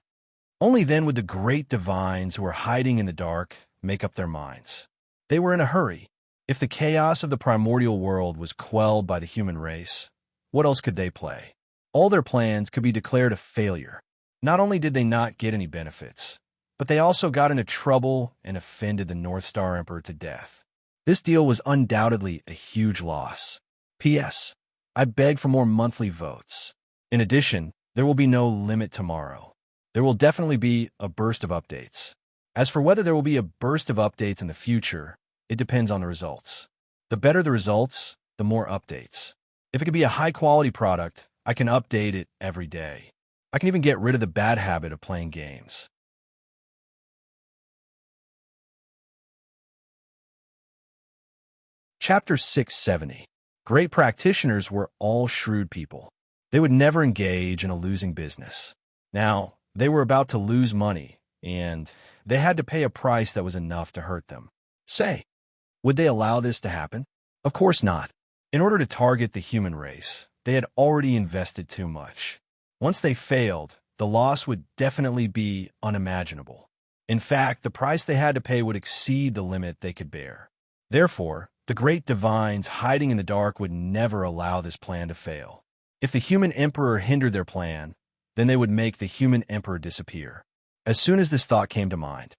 Only then would the great divines who were hiding in the dark make up their minds. They were in a hurry. If the chaos of the primordial world was quelled by the human race, what else could they play? All their plans could be declared a failure. Not only did they not get any benefits, but they also got into trouble and offended the North Star Emperor to death. This deal was undoubtedly a huge loss. P.S. I beg for more monthly votes. In addition, there will be no limit tomorrow. There will definitely be a burst of updates. As for whether there will be a burst of updates in the future, it depends on the results. The better the results, the more updates. If it could be a high-quality product, I can update it every day. I can even get rid of the bad habit of playing games. Chapter 670. Great practitioners were all shrewd people. They would never engage in a losing business. Now, they were about to lose money, and they had to pay a price that was enough to hurt them. Say, would they allow this to happen? Of course not. In order to target the human race, they had already invested too much. Once they failed, the loss would definitely be unimaginable. In fact, the price they had to pay would exceed the limit they could bear. Therefore, the great divines hiding in the dark would never allow this plan to fail. If the human emperor hindered their plan, then they would make the human emperor disappear. As soon as this thought came to mind,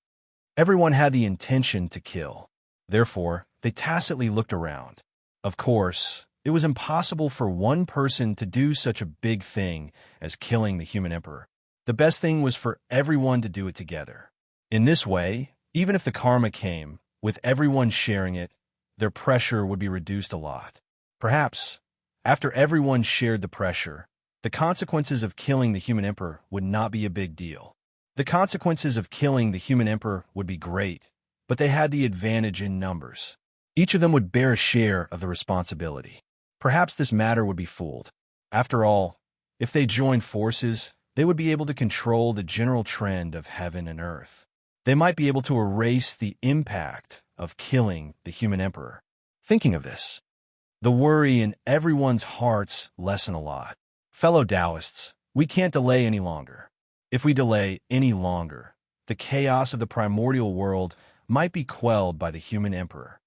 everyone had the intention to kill. Therefore, they tacitly looked around. Of course, it was impossible for one person to do such a big thing as killing the human emperor. The best thing was for everyone to do it together. In this way, even if the karma came, with everyone sharing it, their pressure would be reduced a lot. Perhaps, after everyone shared the pressure, the consequences of killing the human emperor would not be a big deal. The consequences of killing the human emperor would be great, but they had the advantage in numbers. Each of them would bear a share of the responsibility. Perhaps this matter would be fooled. After all, if they joined forces, they would be able to control the general trend of heaven and earth. They might be able to erase the impact of killing the human emperor. Thinking of this, the worry in everyone's hearts lessen a lot. Fellow Taoists, we can't delay any longer. If we delay any longer, the chaos of the primordial world might be quelled by the human emperor.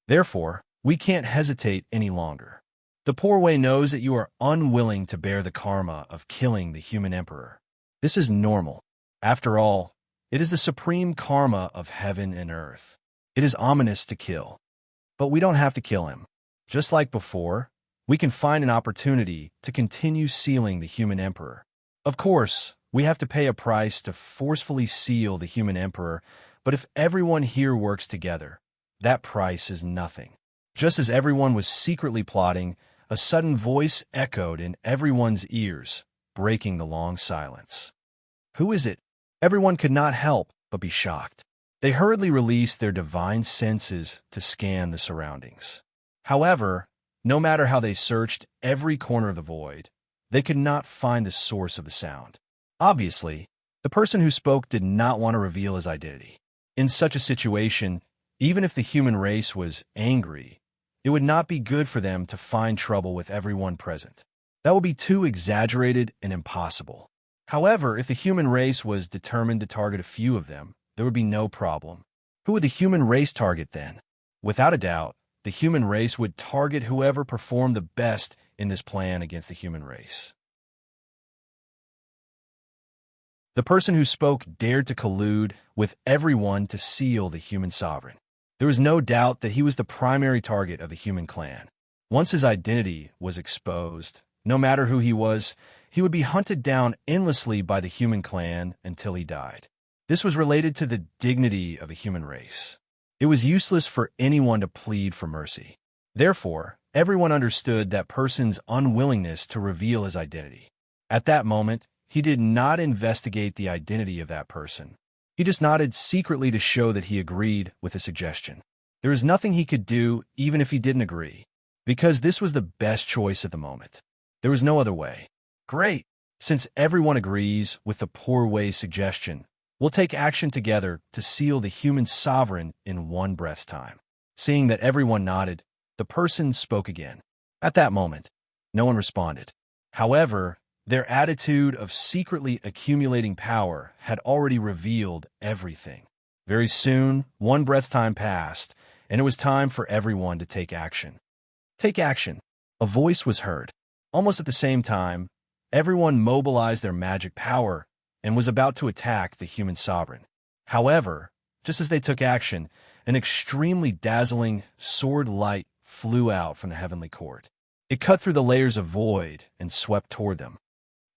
Therefore, we can't hesitate any longer. The poor way knows that you are unwilling to bear the karma of killing the human emperor. This is normal. After all, it is the supreme karma of heaven and earth. It is ominous to kill. But we don't have to kill him. Just like before, we can find an opportunity to continue sealing the human emperor. Of course, we have to pay a price to forcefully seal the human emperor, but if everyone here works together, that price is nothing. Just as everyone was secretly plotting, a sudden voice echoed in everyone's ears, breaking the long silence. Who is it? Everyone could not help but be shocked. They hurriedly released their divine senses to scan the surroundings. However, no matter how they searched every corner of the void, they could not find the source of the sound. Obviously, the person who spoke did not want to reveal his identity. In such a situation, even if the human race was angry, it would not be good for them to find trouble with everyone present. That would be too exaggerated and impossible. However, if the human race was determined to target a few of them, there would be no problem. Who would the human race target then? Without a doubt, the human race would target whoever performed the best in this plan against the human race. The person who spoke dared to collude with everyone to seal the human sovereign. There was no doubt that he was the primary target of the human clan. Once his identity was exposed, no matter who he was, he would be hunted down endlessly by the human clan until he died. This was related to the dignity of the human race. It was useless for anyone to plead for mercy. Therefore, everyone understood that person's unwillingness to reveal his identity. At that moment, he did not investigate the identity of that person. He just nodded secretly to show that he agreed with the suggestion. There was nothing he could do even if he didn't agree, because this was the best choice at the moment. There was no other way. Great! Since everyone agrees with the poor way's suggestion, we'll take action together to seal the human sovereign in one breath's time. Seeing that everyone nodded, the person spoke again. At that moment, no one responded. However, their attitude of secretly accumulating power had already revealed everything. Very soon, one breath's time passed, and it was time for everyone to take action. Take action! A voice was heard. Almost at the same time, everyone mobilized their magic power and was about to attack the human sovereign. However, just as they took action, an extremely dazzling sword light flew out from the heavenly court. It cut through the layers of void and swept toward them.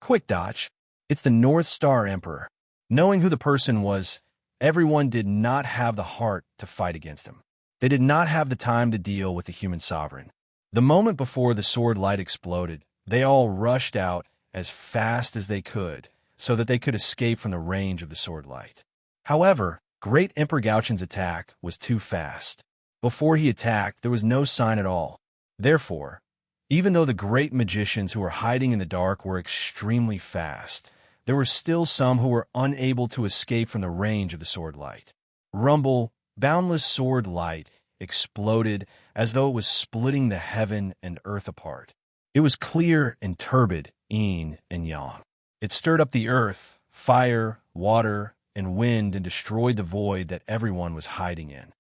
Quick dodge! It's the North Star Emperor. Knowing who the person was, everyone did not have the heart to fight against him. They did not have the time to deal with the human sovereign. The moment before the sword light exploded, they all rushed out as fast as they could so that they could escape from the range of the sword light. However, Great Emperor Gauchen's attack was too fast. Before he attacked, there was no sign at all. Therefore, Even though the great magicians who were hiding in the dark were extremely fast, there were still some who were unable to escape from the range of the sword light. Rumble, boundless sword light, exploded as though it was splitting the heaven and earth apart. It was clear and turbid, yin and yang. It stirred up the earth, fire, water, and wind, and destroyed the void that everyone was hiding in.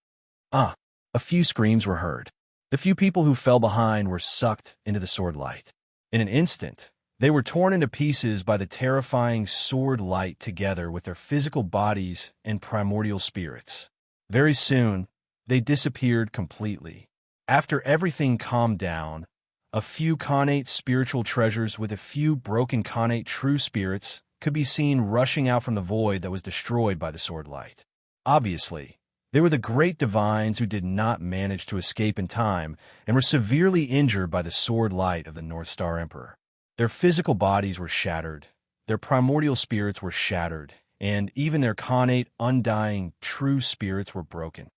A few screams were heard. The few people who fell behind were sucked into the sword light. In an instant, they were torn into pieces by the terrifying sword light together with their physical bodies and primordial spirits. Very soon, they disappeared completely. After everything calmed down, a few connate spiritual treasures with a few broken connate true spirits could be seen rushing out from the void that was destroyed by the sword light. Obviously, they were the great divines who did not manage to escape in time and were severely injured by the sword light of the North Star Emperor. Their physical bodies were shattered, their primordial spirits were shattered, and even their connate, undying, true spirits were broken.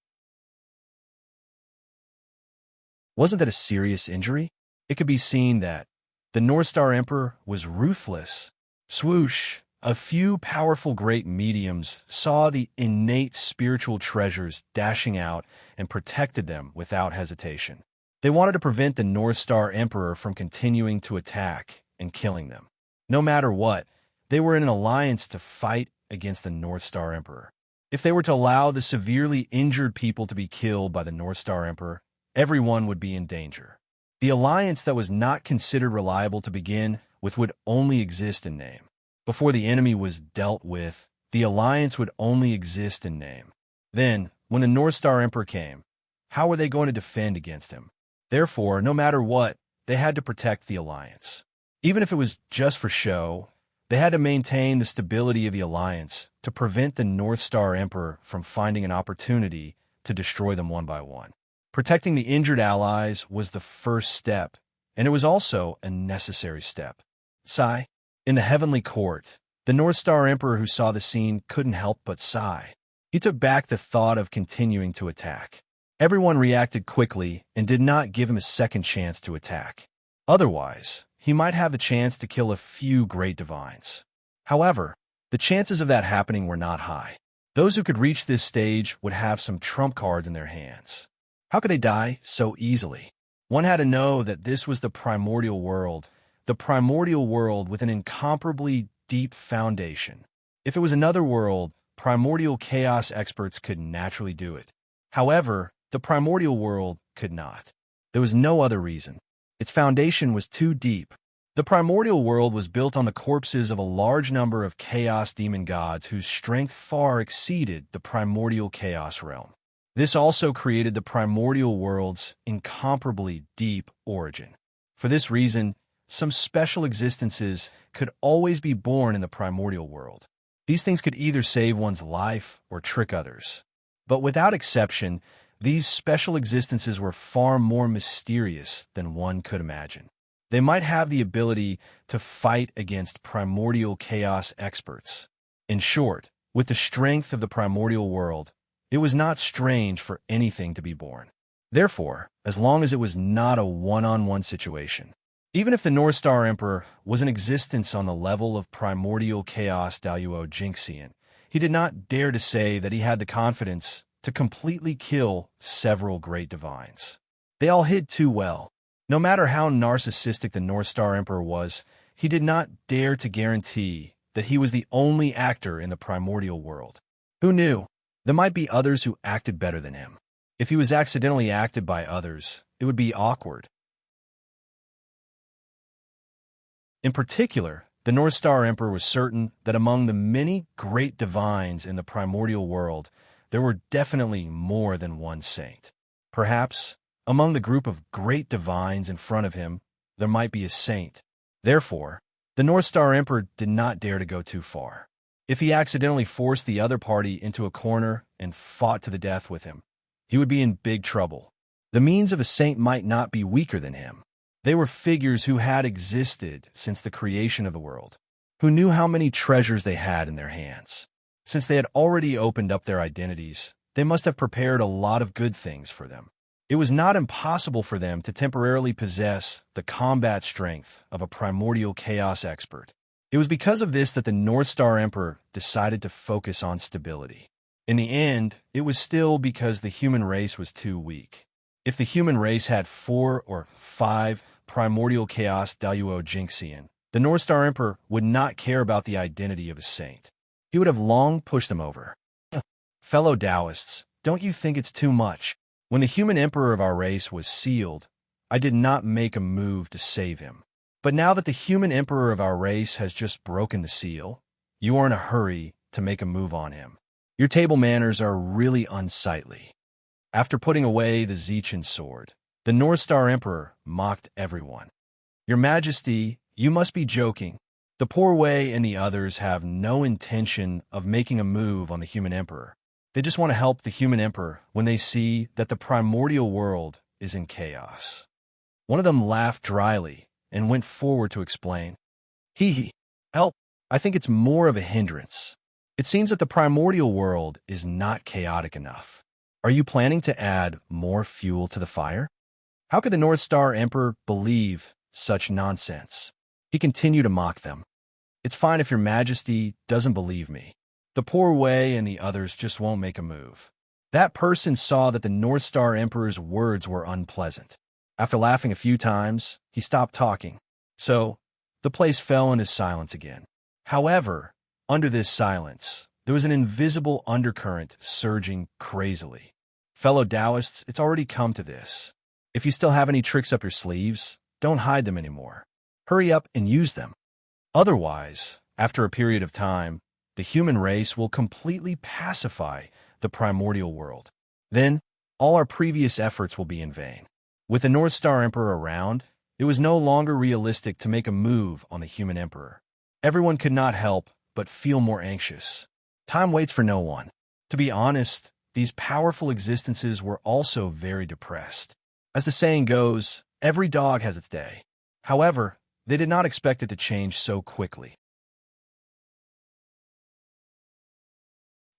Wasn't that a serious injury? It could be seen that the North Star Emperor was ruthless. Swoosh! A few powerful great mediums saw the innate spiritual treasures dashing out and protected them without hesitation. They wanted to prevent the North Star Emperor from continuing to attack and killing them. No matter what, they were in an alliance to fight against the North Star Emperor. If they were to allow the severely injured people to be killed by the North Star Emperor, everyone would be in danger. The alliance that was not considered reliable to begin with would only exist in name. Before the enemy was dealt with, the alliance would only exist in name. Then, when the North Star Emperor came, how were they going to defend against him? Therefore, no matter what, they had to protect the alliance. Even if it was just for show, they had to maintain the stability of the alliance to prevent the North Star Emperor from finding an opportunity to destroy them one by one. Protecting the injured allies was the first step, and it was also a necessary step. Sigh. In the heavenly court, the North Star Emperor who saw the scene couldn't help but sigh. He took back the thought of continuing to attack. Everyone reacted quickly and did not give him a second chance to attack. Otherwise, he might have a chance to kill a few great divines. However, the chances of that happening were not high. Those who could reach this stage would have some trump cards in their hands. How could they die so easily? One had to know that this was the primordial world with an incomparably deep foundation. If it was another world, primordial chaos experts could naturally do it. However, the primordial world could not. There was no other reason. Its foundation was too deep. The primordial world was built on the corpses of a large number of chaos demon gods whose strength far exceeded the primordial chaos realm. This also created the primordial world's incomparably deep origin. For this reason, some special existences could always be born in the primordial world. These things could either save one's life or trick others. But without exception, these special existences were far more mysterious than one could imagine. They might have the ability to fight against primordial chaos experts. In short, with the strength of the primordial world, it was not strange for anything to be born. Therefore, as long as it was not a one-on-one situation, even if the North Star Emperor was in existence on the level of primordial chaos Daluo Jinxian, he did not dare to say that he had the confidence to completely kill several great divines. They all hid too well. No matter how narcissistic the North Star Emperor was, he did not dare to guarantee that he was the only actor in the primordial world. Who knew? There might be others who acted better than him. If he was accidentally acted by others, it would be awkward. In particular, the North Star Emperor was certain that among the many great divines in the primordial world, there were definitely more than one saint. Perhaps, among the group of great divines in front of him, there might be a saint. Therefore, the North Star Emperor did not dare to go too far. If he accidentally forced the other party into a corner and fought to the death with him, he would be in big trouble. The means of a saint might not be weaker than him. They were figures who had existed since the creation of the world, who knew how many treasures they had in their hands. Since they had already opened up their identities, they must have prepared a lot of good things for them. It was not impossible for them to temporarily possess the combat strength of a primordial chaos expert. It was because of this that the North Star Emperor decided to focus on stability. In the end, it was still because the human race was too weak. If the human race had 4 or 5 primordial chaos Daluo Jinxian, the North Star Emperor would not care about the identity of a saint. He would have long pushed them over. Fellow Taoists, don't you think it's too much? When the human emperor of our race was sealed, I did not make a move to save him. But now that the human emperor of our race has just broken the seal, you are in a hurry to make a move on him. Your table manners are really unsightly. After putting away the Zichan sword, the North Star Emperor mocked everyone. Your Majesty, you must be joking. The Poor Way and the others have no intention of making a move on the human emperor. They just want to help the human emperor when they see that the primordial world is in chaos. One of them laughed dryly and went forward to explain. Help, I think it's more of a hindrance. It seems that the primordial world is not chaotic enough. Are you planning to add more fuel to the fire? How could the North Star Emperor believe such nonsense? He continued to mock them. It's fine if your Majesty doesn't believe me. The Poor Way and the others just won't make a move. That person saw that the North Star Emperor's words were unpleasant. After laughing a few times, he stopped talking. So, the place fell into silence again. However, under this silence, there was an invisible undercurrent surging crazily. Fellow Taoists, it's already come to this. If you still have any tricks up your sleeves, don't hide them anymore. Hurry up and use them. Otherwise, after a period of time, the human race will completely pacify the primordial world. Then, all our previous efforts will be in vain. With the North Star Emperor around, it was no longer realistic to make a move on the human emperor. Everyone could not help but feel more anxious. Time waits for no one. To be honest, these powerful existences were also very depressed. As the saying goes, every dog has its day. However, they did not expect it to change so quickly.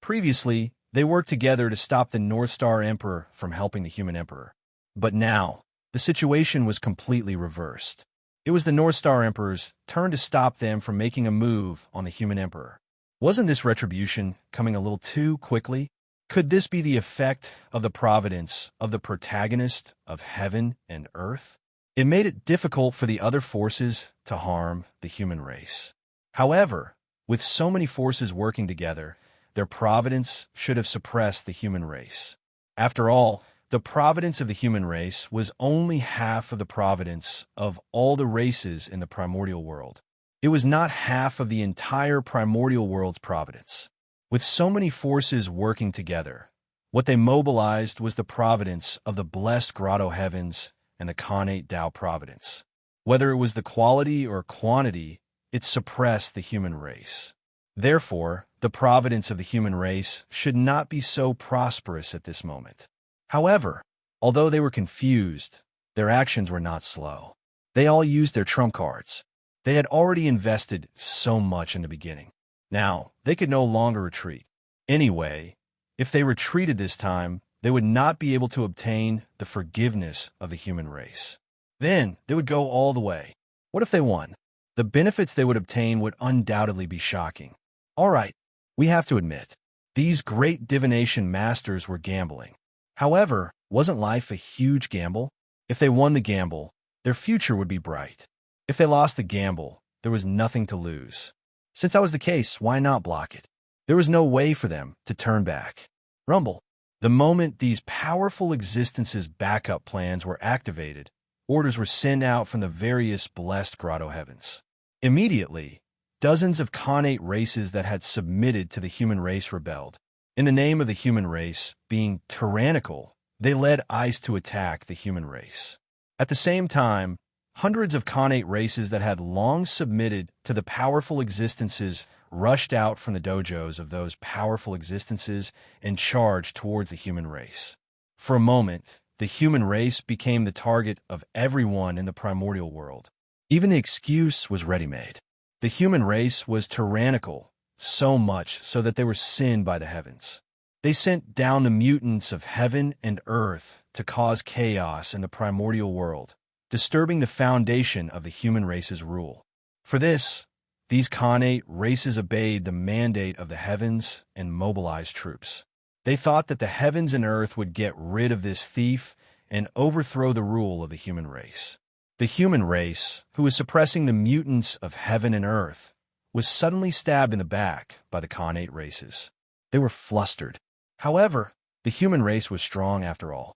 Previously, they worked together to stop the North Star Emperor from helping the human emperor. But now, the situation was completely reversed. It was the North Star Emperor's turn to stop them from making a move on the human emperor. Wasn't this retribution coming a little too quickly? Could this be the effect of the providence of the protagonist of heaven and earth? It made it difficult for the other forces to harm the human race. However, with so many forces working together, their providence should have suppressed the human race. After all, the providence of the human race was only half of the providence of all the races in the primordial world. It was not half of the entire primordial world's providence. With so many forces working together, what they mobilized was the providence of the blessed grotto heavens and the connate Tao providence. Whether it was the quality or quantity, it suppressed the human race. Therefore, the providence of the human race should not be so prosperous at this moment. However, although they were confused, their actions were not slow. They all used their trump cards. They had already invested so much in the beginning. Now, they could no longer retreat. Anyway, if they retreated this time, they would not be able to obtain the forgiveness of the human race. Then, they would go all the way. What if they won? The benefits they would obtain would undoubtedly be shocking. All right, we have to admit, these great divination masters were gambling. However, wasn't life a huge gamble? If they won the gamble, their future would be bright. If they lost the gamble, there was nothing to lose. Since that was the case, why not block it? There was no way for them to turn back. Rumble. The moment these powerful existences' backup plans were activated, orders were sent out from the various blessed grotto heavens. Immediately, dozens of connate races that had submitted to the human race rebelled. In the name of the human race being tyrannical, they led ice to attack the human race. At the same time, hundreds of connate races that had long submitted to the powerful existences rushed out from the dojos of those powerful existences and charged towards the human race. For a moment, the human race became the target of everyone in the primordial world. Even the excuse was ready-made. The human race was tyrannical, so much so that they were sinned by the heavens. They sent down the mutants of heaven and earth to cause chaos in the primordial world, disturbing the foundation of the human race's rule. For this, these Khanate races obeyed the mandate of the heavens and mobilized troops. They thought that the heavens and earth would get rid of this thief and overthrow the rule of the human race. The human race, who was suppressing the mutants of heaven and earth, was suddenly stabbed in the back by the Khanate races. They were flustered. However, the human race was strong after all.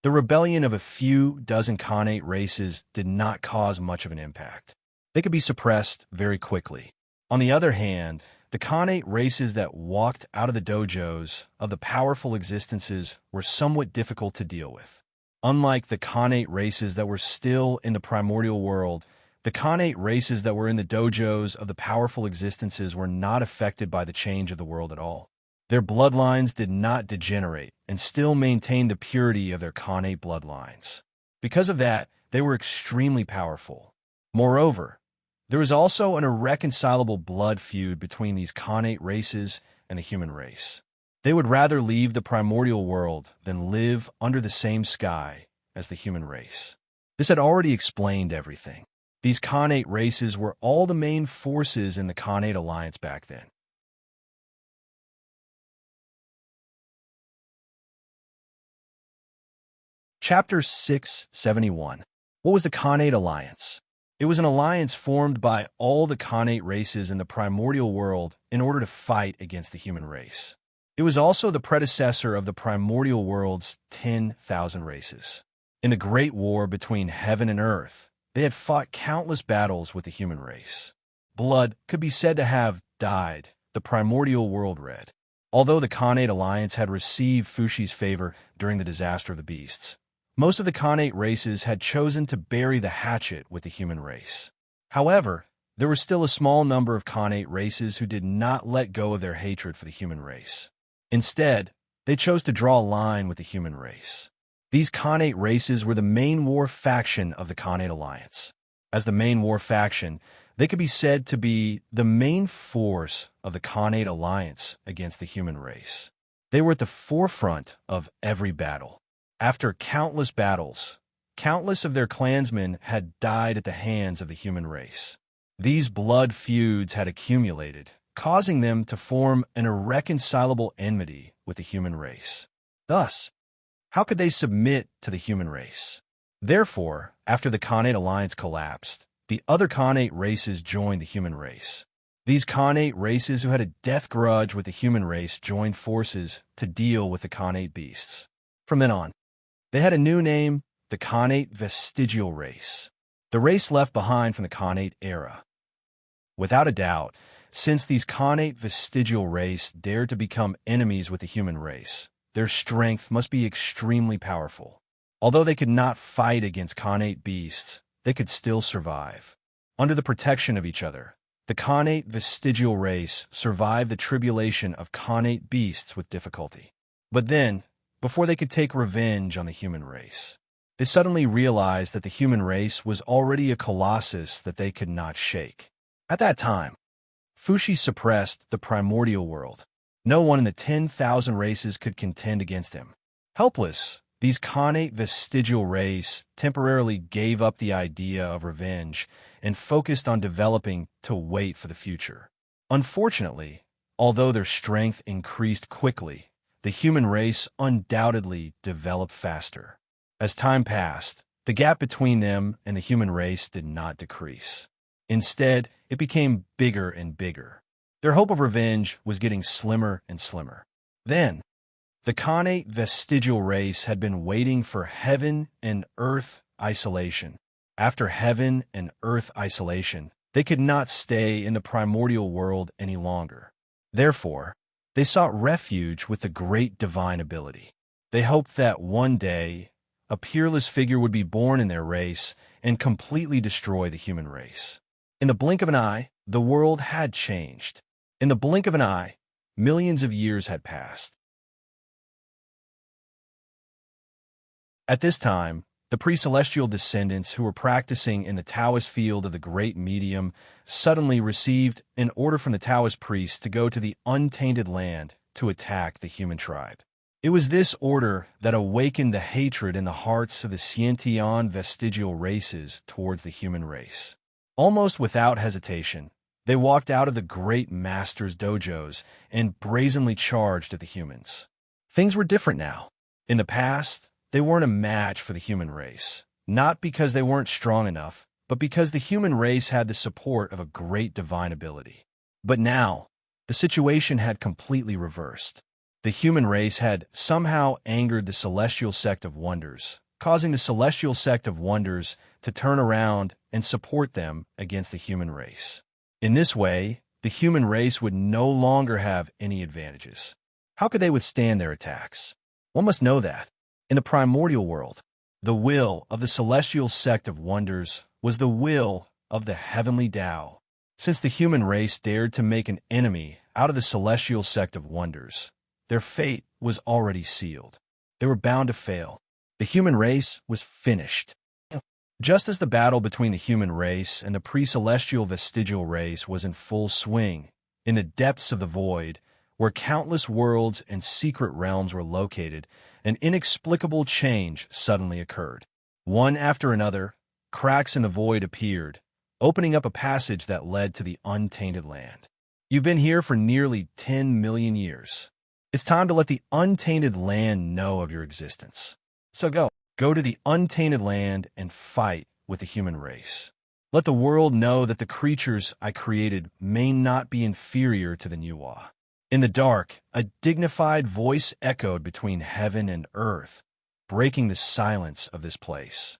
The rebellion of a few dozen Khanate races did not cause much of an impact. They could be suppressed very quickly. On the other hand, the Khanate races that walked out of the dojos of the powerful existences were somewhat difficult to deal with. Unlike the Khanate races that were still in the primordial world, the Khanate races that were in the dojos of the powerful existences were not affected by the change of the world at all. Their bloodlines did not degenerate and still maintained the purity of their Khanate bloodlines. Because of that, they were extremely powerful. Moreover, there was also an irreconcilable blood feud between these Khanate races and the human race. They would rather leave the primordial world than live under the same sky as the human race. This had already explained everything. These Khanate races were all the main forces in the Khanate alliance back then. Chapter 671. What was the Khanate Alliance? It was an alliance formed by all the Khanate races in the primordial world in order to fight against the human race. It was also the predecessor of the primordial world's 10,000 races. In the Great War between heaven and earth, they had fought countless battles with the human race. Blood could be said to have dyed the primordial world red. Although the Khanate Alliance had received Fushi's favor during the disaster of the beasts, most of the Khanate races had chosen to bury the hatchet with the human race. However, there were still a small number of Khanate races who did not let go of their hatred for the human race. Instead, they chose to draw a line with the human race. These Khanate races were the main war faction of the Khanate Alliance. As the main war faction, they could be said to be the main force of the Khanate Alliance against the human race. They were at the forefront of every battle. After countless battles, countless of their clansmen had died at the hands of the human race. These blood feuds had accumulated, causing them to form an irreconcilable enmity with the human race. Thus, how could they submit to the human race? Therefore, after the Khanate Alliance collapsed, the other Khanate races joined the human race. These Khanate races who had a death grudge with the human race joined forces to deal with the Khanate beasts. From then on, they had a new name, the Khanate Vestigial Race, the race left behind from the Khanate era. Without a doubt, since these Khanate Vestigial Race dared to become enemies with the human race, their strength must be extremely powerful. Although they could not fight against Khanate beasts, they could still survive. Under the protection of each other, the Khanate Vestigial Race survived the tribulation of Khanate beasts with difficulty. But then, before they could take revenge on the human race, they suddenly realized that the human race was already a colossus that they could not shake. At that time, Fushi suppressed the primordial world. No one in the 10,000 races could contend against him. Helpless, these Khanate Vestigial Race temporarily gave up the idea of revenge and focused on developing to wait for the future. Unfortunately, although their strength increased quickly, the human race undoubtedly developed faster. As time passed, the gap between them and the human race did not decrease. Instead, it became bigger and bigger. Their hope of revenge was getting slimmer and slimmer. Then, the Khanate Vestigial Race had been waiting for heaven and earth isolation. After heaven and earth isolation, they could not stay in the primordial world any longer. Therefore, they sought refuge with the great divine ability. They hoped that one day, a peerless figure would be born in their race and completely destroy the human race. In the blink of an eye, the world had changed. In the blink of an eye, millions of years had passed. At this time, the pre-celestial descendants who were practicing in the Taoist field of the Great Medium suddenly received an order from the Taoist priests to go to the untainted land to attack the human tribe. It was this order that awakened the hatred in the hearts of the Sciention vestigial races towards the human race. Almost without hesitation, they walked out of the great masters' dojos and brazenly charged at the humans. Things were different now. In the past, they weren't a match for the human race, not because they weren't strong enough, but because the human race had the support of a great divine ability. But now, the situation had completely reversed. The human race had somehow angered the celestial sect of wonders, causing the celestial sect of wonders to turn around and support them against the human race. In this way, the human race would no longer have any advantages. How could they withstand their attacks? One must know that, in the primordial world, the will of the celestial sect of wonders was the will of the heavenly Tao. Since the human race dared to make an enemy out of the celestial sect of wonders, their fate was already sealed. They were bound to fail. The human race was finished. Just as the battle between the human race and the pre-celestial vestigial race was in full swing, in the depths of the void, where countless worlds and secret realms were located, an inexplicable change suddenly occurred. One after another, cracks in the void appeared, opening up a passage that led to the untainted land. You've been here for nearly 10 million years. It's time to let the untainted land know of your existence. So go to the untainted land and fight with the human race. Let the world know that the creatures I created may not be inferior to the Nuwa. In the dark, a dignified voice echoed between heaven and earth, breaking the silence of this place.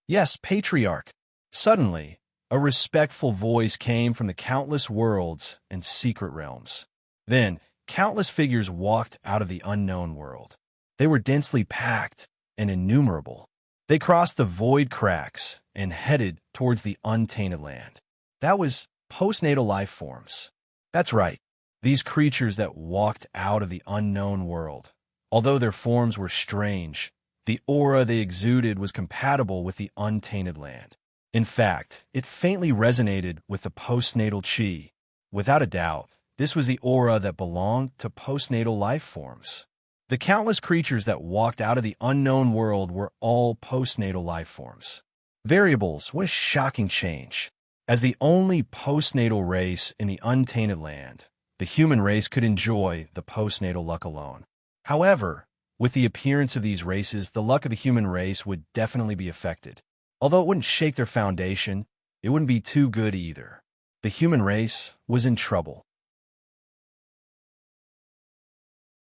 Yes, Patriarch. Suddenly, a respectful voice came from the countless worlds and secret realms. Then, countless figures walked out of the unknown world. They were densely packed and innumerable. They crossed the void cracks and headed towards the untainted land. That was postnatal life forms. That's right, these creatures that walked out of the unknown world. Although their forms were strange, the aura they exuded was compatible with the untainted land. In fact, it faintly resonated with the postnatal chi. Without a doubt, this was the aura that belonged to postnatal life forms. The countless creatures that walked out of the unknown world were all postnatal life forms. Variables, what a shocking change. As the only postnatal race in the untainted land, the human race could enjoy the postnatal luck alone. However, with the appearance of these races, the luck of the human race would definitely be affected. Although it wouldn't shake their foundation, it wouldn't be too good either. The human race was in trouble.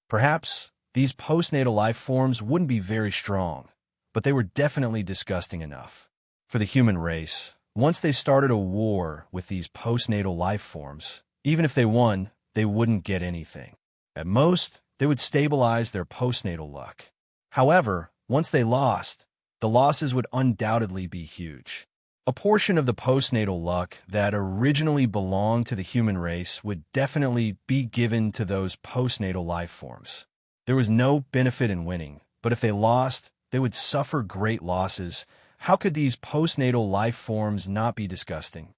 Perhaps these postnatal life forms wouldn't be very strong, but they were definitely disgusting enough. For the human race, once they started a war with these postnatal life forms, even if they won, they wouldn't get anything. At most, they would stabilize their postnatal luck. However, once they lost, the losses would undoubtedly be huge. A portion of the postnatal luck that originally belonged to the human race would definitely be given to those postnatal life forms. There was no benefit in winning, but if they lost, they would suffer great losses. How could these postnatal life forms not be disgusting?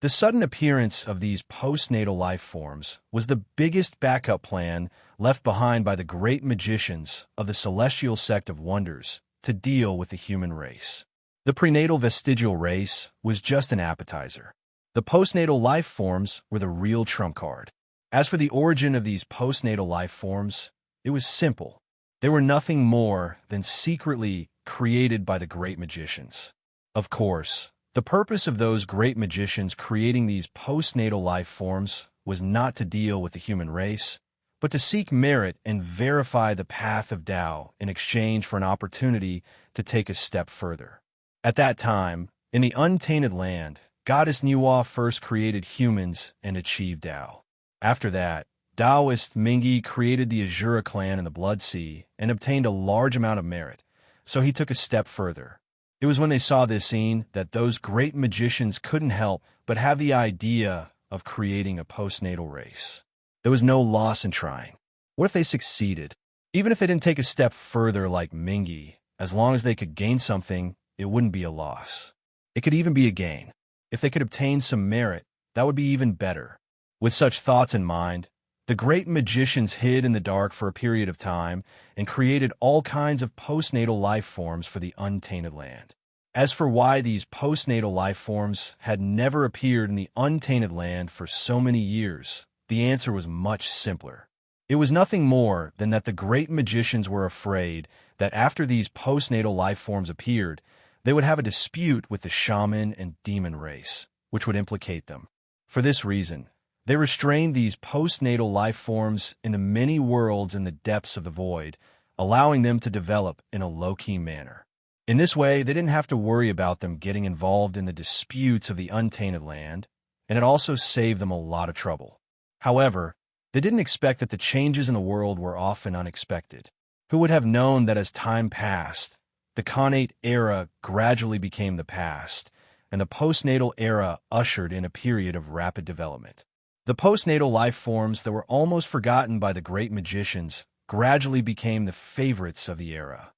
The sudden appearance of these postnatal life forms was the biggest backup plan left behind by the great magicians of the celestial sect of wonders to deal with the human race. The prenatal vestigial race was just an appetizer. The postnatal life forms were the real trump card. As for the origin of these postnatal life forms, it was simple. They were nothing more than secretly created by the great magicians. Of course, the purpose of those great magicians creating these postnatal life forms was not to deal with the human race, but to seek merit and verify the path of Tao in exchange for an opportunity to take a step further. At that time, in the untainted land, Goddess Nuwa first created humans and achieved Tao. After that, Taoist Mingi created the Azura clan in the Blood Sea and obtained a large amount of merit, so he took a step further. It was when they saw this scene that those great magicians couldn't help but have the idea of creating a postnatal race. There was no loss in trying. What if they succeeded? Even if they didn't take a step further like Mingi, as long as they could gain something, it wouldn't be a loss. It could even be a gain. If they could obtain some merit, that would be even better. With such thoughts in mind, The great magicians hid in the dark for a period of time and created all kinds of postnatal life forms for the untainted land. As for why these postnatal life forms had never appeared in the untainted land for so many years, the answer was much simpler. It was nothing more than that the great magicians were afraid that after these postnatal life forms appeared, they would have a dispute with the shaman and demon race, which would implicate them. For this reason, they restrained these postnatal life forms in the many worlds in the depths of the void, allowing them to develop in a low-key manner. In this way, they didn't have to worry about them getting involved in the disputes of the untainted land, and it also saved them a lot of trouble. However, they didn't expect that the changes in the world were often unexpected. Who would have known that as time passed, the connate era gradually became the past, and the postnatal era ushered in a period of rapid development. The postnatal life forms that were almost forgotten by the great magicians gradually became the favorites of the era.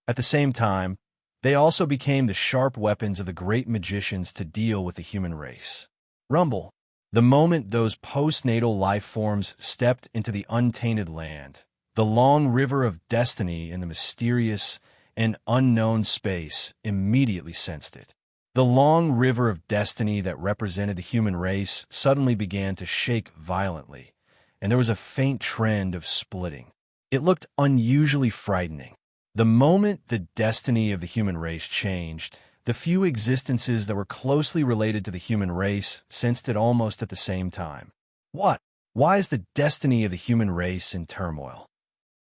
At the same time, they also became the sharp weapons of the great magicians to deal with the human race. Rumble. The moment those postnatal life forms stepped into the untainted land, the long river of destiny in the mysterious and unknown space immediately sensed it. The long river of destiny that represented the human race suddenly began to shake violently, and there was a faint trend of splitting. It looked unusually frightening. The moment the destiny of the human race changed, the few existences that were closely related to the human race sensed it almost at the same time. What? Why is the destiny of the human race in turmoil?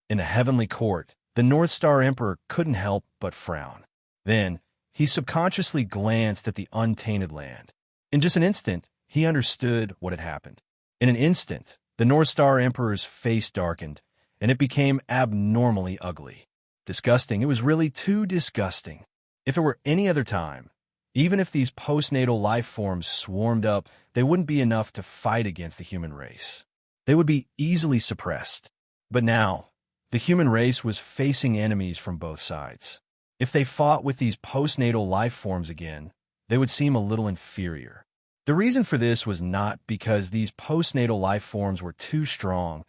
In the heavenly court, the North Star Emperor couldn't help but frown. Then, he subconsciously glanced at the untainted land. In just an instant, he understood what had happened. In an instant, the North Star Emperor's face darkened, and it became abnormally ugly. Disgusting. It was really too disgusting. If it were any other time, even if these postnatal life forms swarmed up, they wouldn't be enough to fight against the human race. They would be easily suppressed. But now, the human race was facing enemies from both sides. If they fought with these postnatal life forms again, they would seem a little inferior. The reason for this was not because these postnatal life forms were too strong,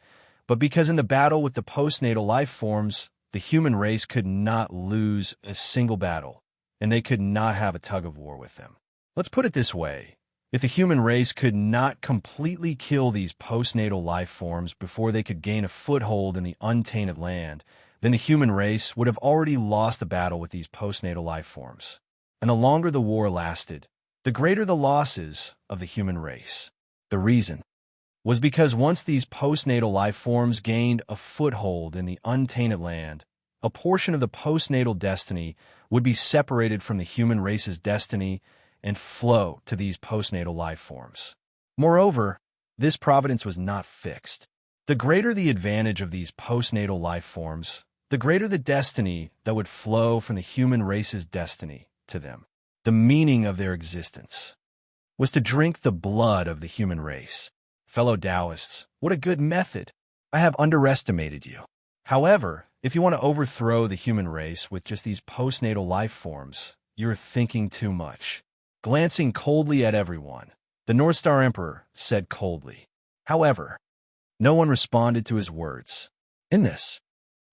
but because in the battle with the postnatal life forms, the human race could not lose a single battle, and they could not have a tug-of-war with them. Let's put it this way. If the human race could not completely kill these postnatal life forms before they could gain a foothold in the untainted land, then the human race would have already lost the battle with these postnatal life forms. And the longer the war lasted, the greater the losses of the human race. The reason was because once these postnatal life forms gained a foothold in the untainted land, a portion of the postnatal destiny would be separated from the human race's destiny and flow to these postnatal life forms. Moreover, this providence was not fixed. The greater the advantage of these postnatal life forms, the greater the destiny that would flow from the human race's destiny to them. The meaning of their existence was to drink the blood of the human race. Fellow Taoists, what a good method! I have underestimated you. However, if you want to overthrow the human race with just these postnatal life forms, you're thinking too much. Glancing coldly at everyone, the North Star Emperor said coldly. However, no one responded to his words. In this,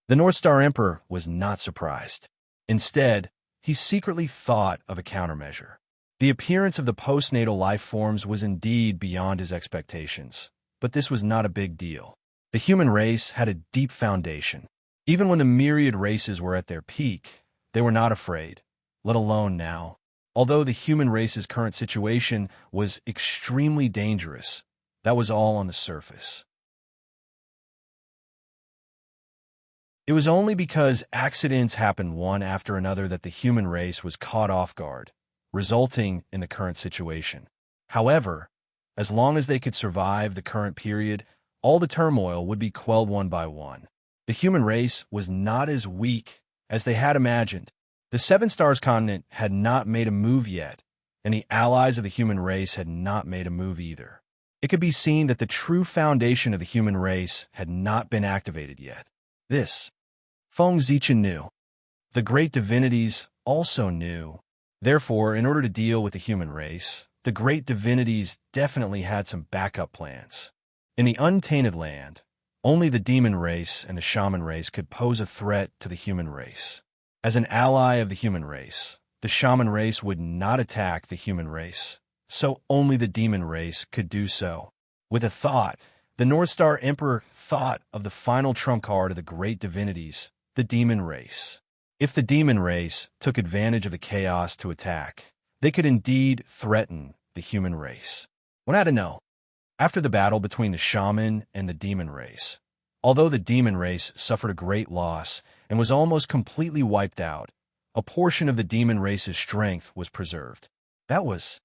the North Star Emperor was not surprised. Instead, he secretly thought of a countermeasure. The appearance of the postnatal life forms was indeed beyond his expectations, but this was not a big deal. The human race had a deep foundation. Even when the myriad races were at their peak, they were not afraid, let alone now. Although the human race's current situation was extremely dangerous, that was all on the surface. It was only because accidents happened one after another that the human race was caught off guard, resulting in the current situation. However, as long as they could survive the current period, all the turmoil would be quelled one by one. The human race was not as weak as they had imagined. The Seven Stars continent had not made a move yet, and the allies of the human race had not made a move either. It could be seen that the true foundation of the human race had not been activated yet. This, Feng Zichen knew. The great divinities also knew. Therefore, in order to deal with the human race, the great divinities definitely had some backup plans. In the untainted land, only the demon race and the shaman race could pose a threat to the human race. As an ally of the human race, the shaman race would not attack the human race, so only the demon race could do so. With a thought, the North Star Emperor thought of the final trump card of the great divinities, the demon race. If the demon race took advantage of the chaos to attack, they could indeed threaten the human race. One had to know. After the battle between the shaman and the demon race, although the demon race suffered a great loss and was almost completely wiped out, a portion of the demon race's strength was preserved. That was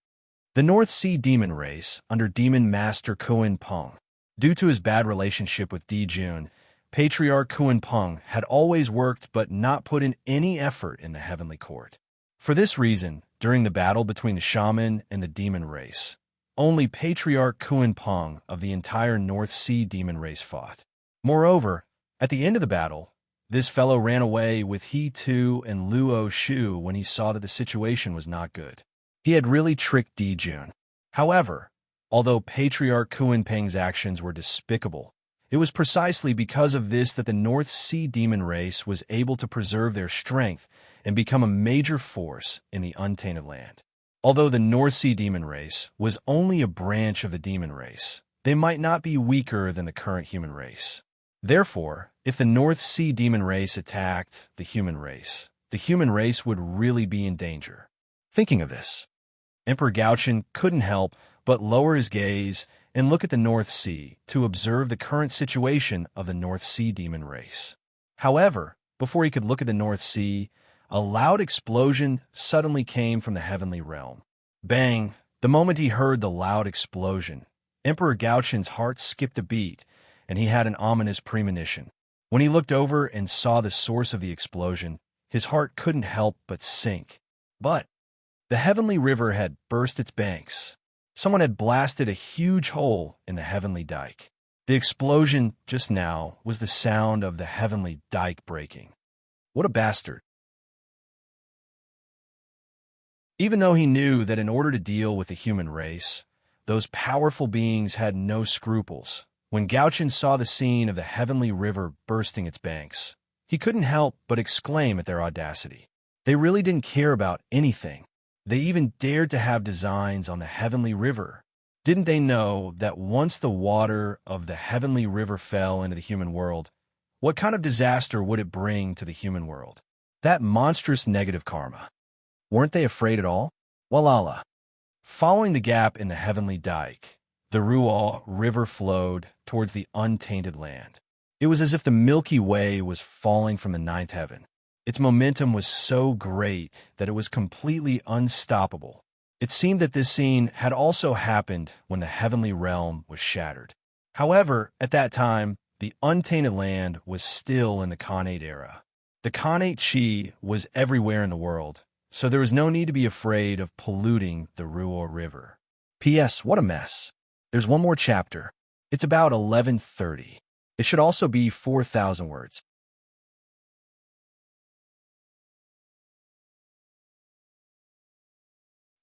the North Sea demon race under Demon Master Kuan Peng. Due to his bad relationship with Di Jun, Patriarch Kuan Peng had always worked but not put in any effort in the heavenly court. For this reason, during the battle between the shaman and the demon race, only Patriarch Kuan Peng of the entire North Sea demon race fought. Moreover, at the end of the battle, this fellow ran away with He Tu and Luo Shu when he saw that the situation was not good. He had really tricked Di Jun. However, although Patriarch Kuan Peng's actions were despicable, it was precisely because of this that the North Sea demon race was able to preserve their strength and become a major force in the untainted land. Although the North Sea demon race was only a branch of the demon race, they might not be weaker than the current human race. Therefore, if the North Sea demon race attacked the human race would really be in danger. Thinking of this, Emperor Gaochen couldn't help but lower his gaze and look at the North Sea to observe the current situation of the North Sea demon race. However, before he could look at the North Sea, a loud explosion suddenly came from the heavenly realm. Bang! The moment he heard the loud explosion, Emperor Gaochen's heart skipped a beat, and he had an ominous premonition. When he looked over and saw the source of the explosion, his heart couldn't help but sink. But the heavenly river had burst its banks. Someone had blasted a huge hole in the heavenly dike. The explosion just now was the sound of the heavenly dike breaking. What a bastard. Even though he knew that in order to deal with the human race, those powerful beings had no scruples, when Gaochen saw the scene of the heavenly river bursting its banks, he couldn't help but exclaim at their audacity. They really didn't care about anything. They even dared to have designs on the heavenly river. Didn't they know that once the water of the heavenly river fell into the human world, what kind of disaster would it bring to the human world? That monstrous negative karma. Weren't they afraid at all? Walala. Following the gap in the heavenly dike, the Ruo River flowed towards the untainted land. It was as if the Milky Way was falling from the ninth heaven. Its momentum was so great that it was completely unstoppable. It seemed that this scene had also happened when the heavenly realm was shattered. However, at that time, the untainted land was still in the Khanate era. The Khanate Chi was everywhere in the world, so there was no need to be afraid of polluting the Ruo River. P.S. What a mess. There's one more chapter. It's about 1130. It should also be 4,000 words.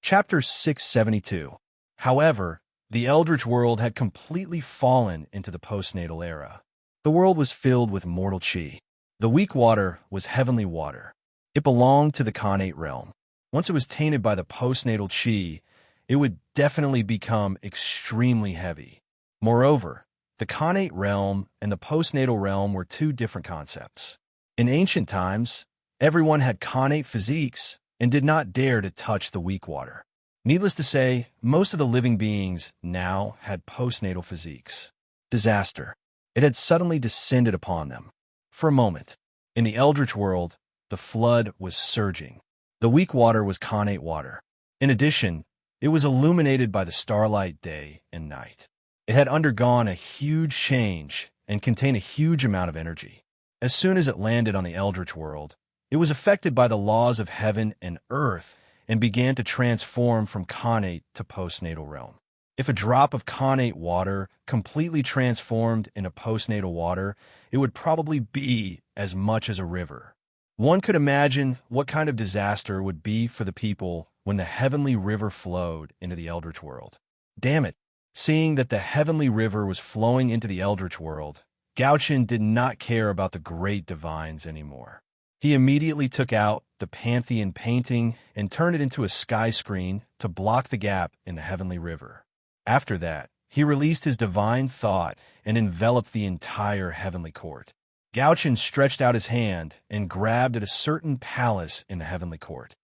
Chapter 672. However, the Eldritch world had completely fallen into the postnatal era. The world was filled with mortal chi. The weak water was heavenly water. It belonged to the Khanate realm. Once it was tainted by the postnatal chi, it would definitely become extremely heavy. Moreover, the Khanate realm and the postnatal realm were two different concepts. In ancient times, everyone had Khanate physiques and did not dare to touch the weak water. Needless to say, most of the living beings now had postnatal physiques. Disaster. It had suddenly descended upon them. For a moment, in the Eldritch world, the flood was surging. The weak water was Khanate water. In addition, it was illuminated by the starlight day and night. It had undergone a huge change and contained a huge amount of energy. As soon as it landed on the Eldritch world, it was affected by the laws of heaven and earth and began to transform from Khanate to postnatal realm. If a drop of Khanate water completely transformed into postnatal water, it would probably be as much as a river. One could imagine what kind of disaster would be for the people when the heavenly river flowed into the Eldritch world. Damn it! Seeing that the heavenly river was flowing into the Eldritch world, Gauchen did not care about the great divines anymore. He immediately took out the Pantheon painting and turned it into a sky screen to block the gap in the heavenly river. After that, he released his divine thought and enveloped the entire heavenly court. Gauchen stretched out his hand and grabbed at a certain palace in the heavenly court.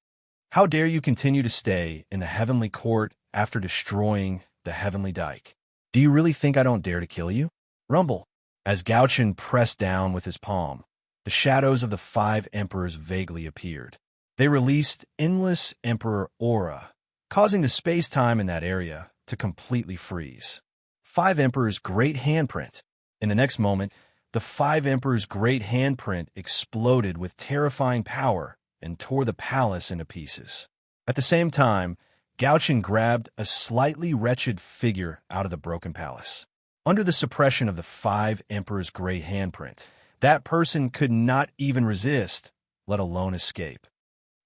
How dare you continue to stay in the heavenly court after destroying the heavenly dike? Do you really think I don't dare to kill you? Rumble. As Gauchen pressed down with his palm, the shadows of the 5 emperors vaguely appeared. They released endless emperor aura, causing the space-time in that area to completely freeze. 5 emperors' great handprint. In the next moment, the 5 emperors' great handprint exploded with terrifying power and tore the palace into pieces. At the same time, Gauchen grabbed a slightly wretched figure out of the broken palace. Under the suppression of the 5 emperors' great handprint, that person could not even resist, let alone escape.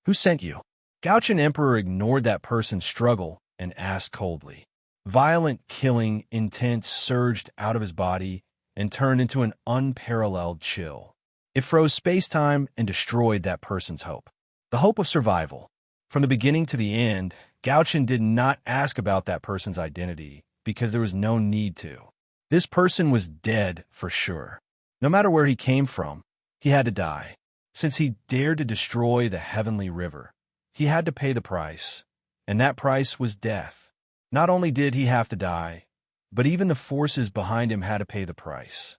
Who sent you? Gauchen Emperor ignored that person's struggle and asked coldly. Violent killing intent surged out of his body and turned into an unparalleled chill. It froze space-time and destroyed that person's hope. The hope of survival. From the beginning to the end, Gauchen did not ask about that person's identity because there was no need to. This person was dead for sure. No matter where he came from, he had to die. Since he dared to destroy the heavenly river, he had to pay the price, and that price was death. Not only did he have to die, but even the forces behind him had to pay the price.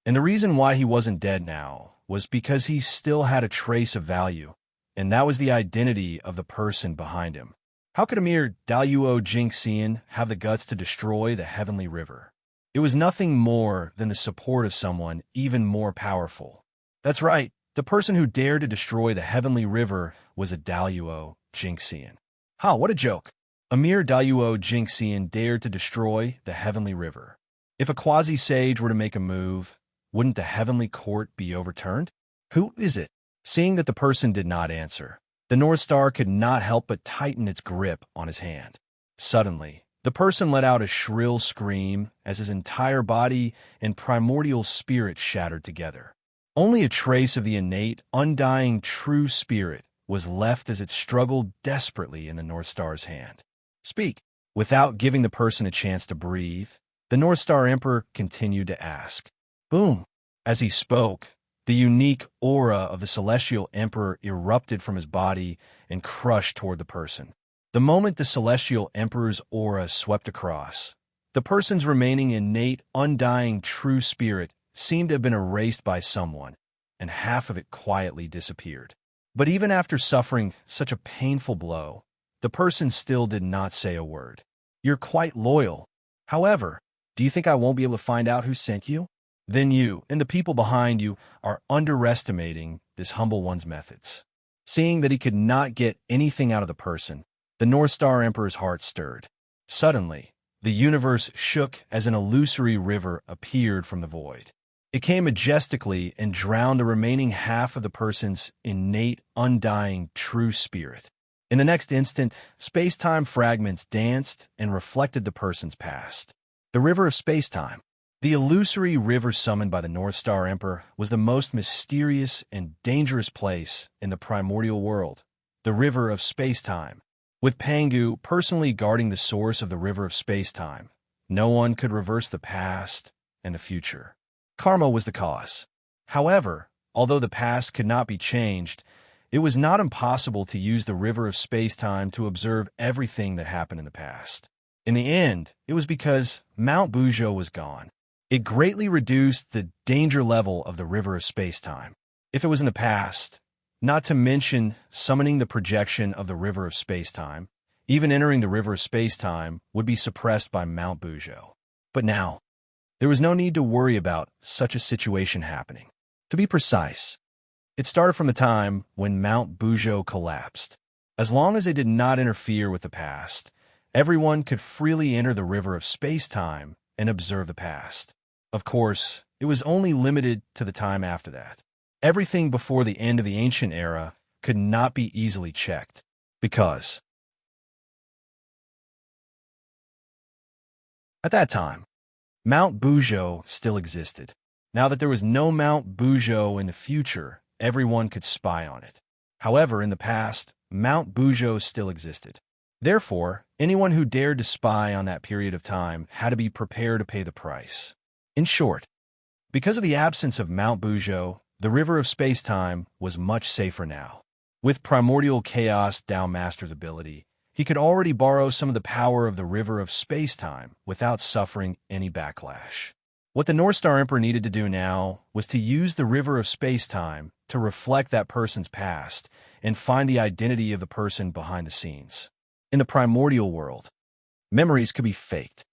And the reason why he wasn't dead now was because he still had a trace of value, and that was the identity of the person behind him. How could a mere Daluo Jinxian have the guts to destroy the heavenly river? It was nothing more than the support of someone even more powerful. That's right, the person who dared to destroy the heavenly river was a Daluo Jinxian. What a joke. A mere Daluo Jinxian dared to destroy the heavenly river. If a quasi-sage were to make a move, wouldn't the heavenly court be overturned? Who is it? Seeing that the person did not answer, the North Star could not help but tighten its grip on his hand. Suddenly, the person let out a shrill scream as his entire body and primordial spirit shattered together. Only a trace of the innate, undying true spirit was left as it struggled desperately in the North Star's hand. Speak. Without giving the person a chance to breathe, the North Star Emperor continued to ask. Boom! As he spoke, the unique aura of the Celestial Emperor erupted from his body and crushed toward the person. The moment the Celestial Emperor's aura swept across, the person's remaining innate, undying true spirit seemed to have been erased by someone, and half of it quietly disappeared. But even after suffering such a painful blow, the person still did not say a word. You're quite loyal. However, do you think I won't be able to find out who sent you? Then you and the people behind you are underestimating this humble one's methods. Seeing that he could not get anything out of the person, the North Star Emperor's heart stirred. Suddenly, the universe shook as an illusory river appeared from the void. It came majestically and drowned the remaining half of the person's innate, undying, true spirit. In the next instant, space-time fragments danced and reflected the person's past. The river of space-time. The illusory river summoned by the North Star Emperor was the most mysterious and dangerous place in the primordial world, the river of space-time. With Pangu personally guarding the source of the river of space-time, no one could reverse the past and the future. Karma was the cause. However, although the past could not be changed, it was not impossible to use the river of space-time to observe everything that happened in the past. In the end, it was because Mount Bujo was gone. It greatly reduced the danger level of the river of space-time. If it was in the past, not to mention summoning the projection of the river of space-time, even entering the river of space-time would be suppressed by Mount Bujo. But now, there was no need to worry about such a situation happening. To be precise, it started from the time when Mount Bujo collapsed. As long as they did not interfere with the past, everyone could freely enter the river of space-time and observe the past. Of course, it was only limited to the time after that. Everything before the end of the ancient era could not be easily checked, because at that time, Mount Bujo still existed. Now that there was no Mount Bujo in the future, everyone could spy on it. However, in the past, Mount Bujo still existed. Therefore, anyone who dared to spy on that period of time had to be prepared to pay the price. In short, because of the absence of Mount Bujo, the river of space-time was much safer now. With primordial chaos Tao Master's ability, he could already borrow some of the power of the river of space-time without suffering any backlash. What the North Star Emperor needed to do now was to use the river of space-time to reflect that person's past and find the identity of the person behind the scenes. In the primordial world, memories could be faked.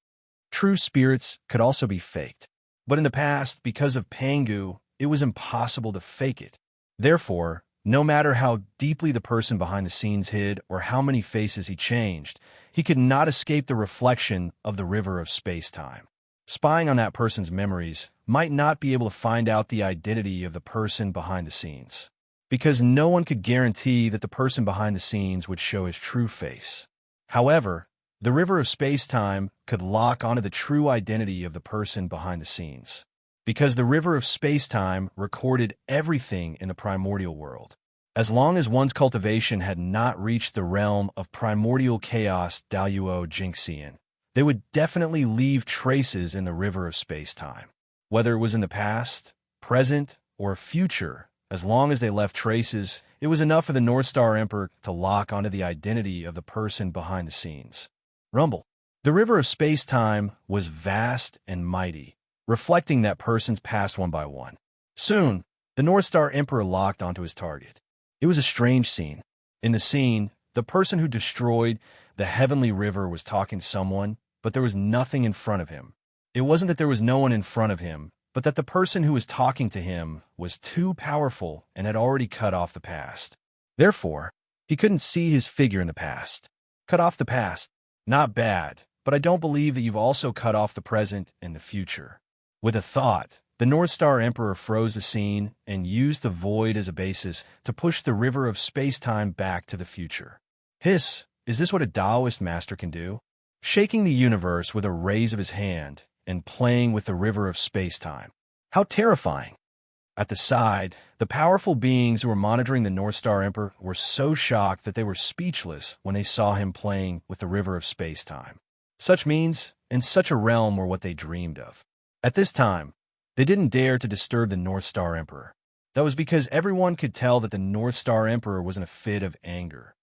True spirits could also be faked. But in the past, because of Pangu, it was impossible to fake it. Therefore, no matter how deeply the person behind the scenes hid or how many faces he changed, he could not escape the reflection of the river of space-time. Spying on that person's memories might not be able to find out the identity of the person behind the scenes, because no one could guarantee that the person behind the scenes would show his true face. However, the river of space-time could lock onto the true identity of the person behind the scenes, because the river of space-time recorded everything in the primordial world. As long as one's cultivation had not reached the realm of primordial chaos Daluo Jinxian, they would definitely leave traces in the river of space-time. Whether it was in the past, present, or future, as long as they left traces, it was enough for the North Star Emperor to lock onto the identity of the person behind the scenes. Rumble. The river of space-time was vast and mighty, reflecting that person's past one by one. Soon, the North Star Emperor locked onto his target. It was a strange scene. In the scene, the person who destroyed the heavenly river was talking to someone, but there was nothing in front of him. It wasn't that there was no one in front of him, but that the person who was talking to him was too powerful and had already cut off the past. Therefore, he couldn't see his figure in the past. Cut off the past. Not bad, but I don't believe that you've also cut off the present and the future. With a thought, the North Star Emperor froze the scene and used the void as a basis to push the river of space-time back to the future. Hiss, is this what a Taoist master can do? Shaking the universe with a raise of his hand and playing with the river of space-time. How terrifying! At the side, the powerful beings who were monitoring the North Star Emperor were so shocked that they were speechless when they saw him playing with the river of space-time. Such means in such a realm were what they dreamed of. At this time, they didn't dare to disturb the North Star Emperor. That was because everyone could tell that the North Star Emperor was in a fit of anger.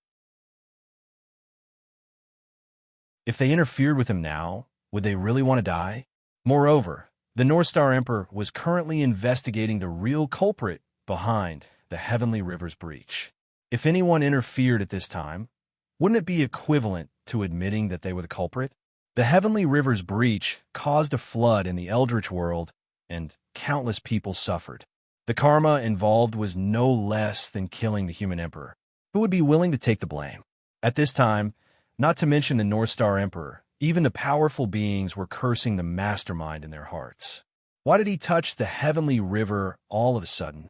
If they interfered with him now, would they really want to die? Moreover, the North Star Emperor was currently investigating the real culprit behind the Heavenly River's breach. If anyone interfered at this time, wouldn't it be equivalent to admitting that they were the culprit? The Heavenly River's breach caused a flood in the Eldritch world, and countless people suffered. The karma involved was no less than killing the human emperor. Who would be willing to take the blame? At this time, not to mention the North Star Emperor, even the powerful beings were cursing the mastermind in their hearts. Why did he touch the Heavenly River all of a sudden?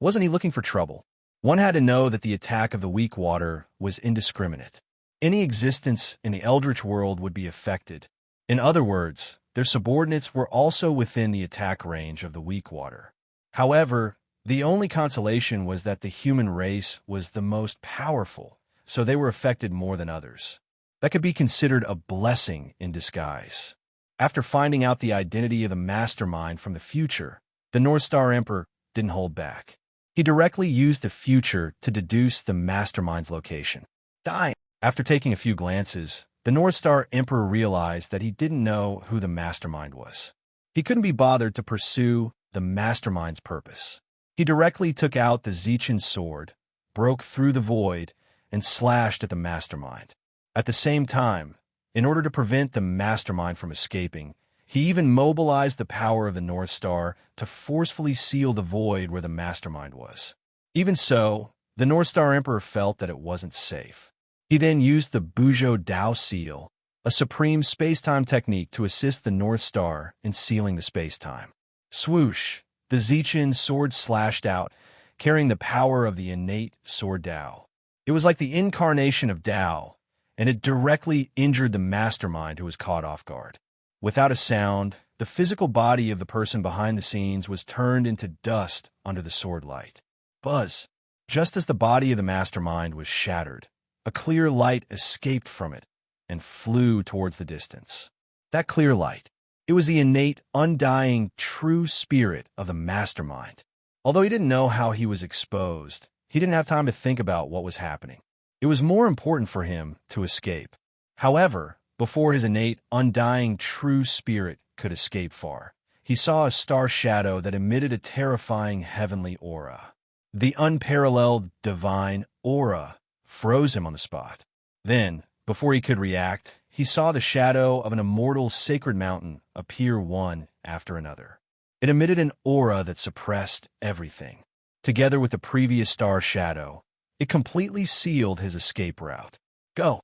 Wasn't he looking for trouble? One had to know that the attack of the weak water was indiscriminate. Any existence in the Eldritch world would be affected. In other words, their subordinates were also within the attack range of the weak water. However, the only consolation was that the human race was the most powerful, so they were affected more than others. That could be considered a blessing in disguise. After finding out the identity of the mastermind from the future, the North Star Emperor didn't hold back. He directly used the future to deduce the mastermind's location. Dying. After taking a few glances, the North Star Emperor realized that he didn't know who the mastermind was. He couldn't be bothered to pursue the mastermind's purpose. He directly took out the Zichin sword, broke through the void, and slashed at the mastermind. At the same time, in order to prevent the mastermind from escaping, he even mobilized the power of the North Star to forcefully seal the void where the mastermind was. Even so, the North Star Emperor felt that it wasn't safe. He then used the Bujo Dao Seal, a supreme space-time technique to assist the North Star in sealing the space-time. Swoosh! The Zichin sword slashed out, carrying the power of the innate sword Tao. It was like the incarnation of Tao, and it directly injured the mastermind who was caught off guard. Without a sound, the physical body of the person behind the scenes was turned into dust under the sword light. Buzz. Just as the body of the mastermind was shattered, a clear light escaped from it and flew towards the distance. That clear light, it was the innate, undying, true spirit of the mastermind. Although he didn't know how he was exposed, he didn't have time to think about what was happening. It was more important for him to escape. However, before his innate, undying, true spirit could escape far, he saw a star shadow that emitted a terrifying heavenly aura. The unparalleled divine aura froze him on the spot. Then, before he could react, he saw the shadow of an immortal sacred mountain appear one after another. It emitted an aura that suppressed everything. Together with the previous star shadow, it completely sealed his escape route. Go!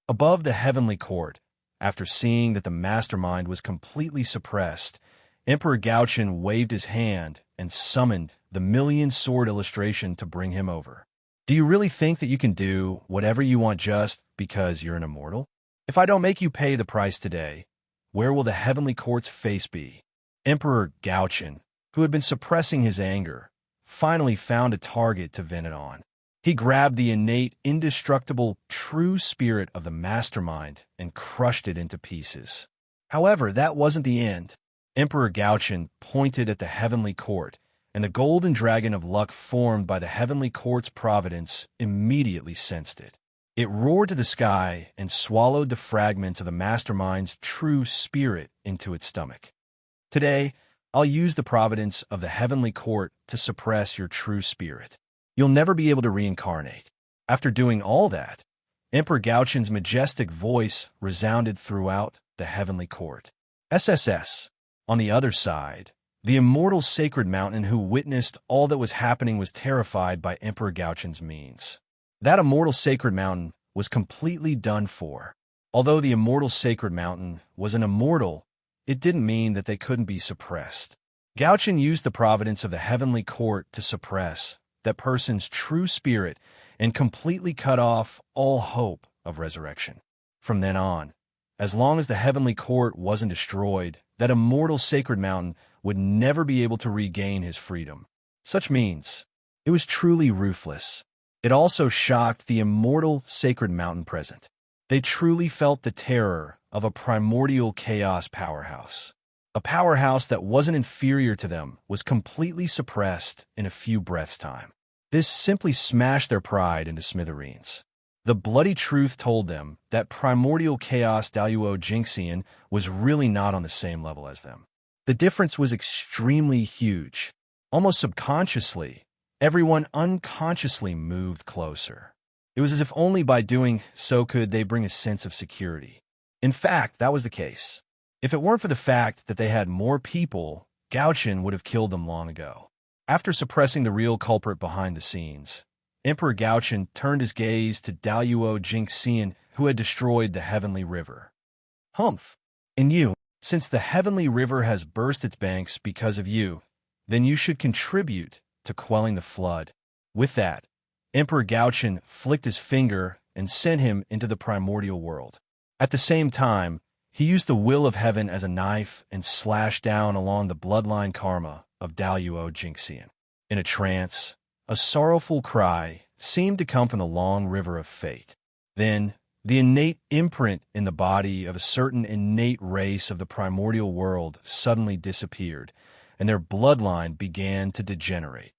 Above the heavenly court, after seeing that the mastermind was completely suppressed, Emperor Gauchen waved his hand and summoned the million-sword illustration to bring him over. Do you really think that you can do whatever you want just because you're an immortal? If I don't make you pay the price today, where will the heavenly court's face be? Emperor Gauchen, who had been suppressing his anger, finally found a target to vent it on. He grabbed the innate, indestructible, true spirit of the mastermind and crushed it into pieces. However, that wasn't the end. Emperor Gauchen pointed at the heavenly court, and the golden dragon of luck formed by the heavenly court's providence immediately sensed it. It roared to the sky and swallowed the fragments of the mastermind's true spirit into its stomach. Today, I'll use the providence of the heavenly court to suppress your true spirit. You'll never be able to reincarnate. After doing all that, Emperor Gauchen's majestic voice resounded throughout the heavenly court. SSS. On the other side, the immortal sacred mountain who witnessed all that was happening was terrified by Emperor Gauchen's means. That immortal sacred mountain was completely done for. Although the immortal sacred mountain was an immortal, it didn't mean that they couldn't be suppressed. Gauchen used the providence of the heavenly court to suppress that person's true spirit and completely cut off all hope of resurrection. From then on, as long as the heavenly court wasn't destroyed, that immortal sacred mountain would never be able to regain his freedom. Such means, it was truly ruthless. It also shocked the immortal sacred mountain present. They truly felt the terror of a primordial chaos powerhouse. A powerhouse that wasn't inferior to them was completely suppressed in a few breaths' time. This simply smashed their pride into smithereens. The bloody truth told them that primordial chaos Daluo Jingxian was really not on the same level as them. The difference was extremely huge. Almost subconsciously, everyone unconsciously moved closer. It was as if only by doing so could they bring a sense of security. In fact, that was the case. If it weren't for the fact that they had more people, Gauchen would have killed them long ago. After suppressing the real culprit behind the scenes, Emperor Gauchen turned his gaze to Daluo Jingxian, who had destroyed the heavenly river. Humph! And you, since the heavenly river has burst its banks because of you, then you should contribute to quelling the flood. With that, Emperor Gauchen flicked his finger and sent him into the primordial world. At the same time, he used the will of heaven as a knife and slashed down along the bloodline karma of Daluo Jingxian. In a trance, a sorrowful cry seemed to come from the long river of fate. Then, the innate imprint in the body of a certain innate race of the primordial world suddenly disappeared, and their bloodline began to degenerate.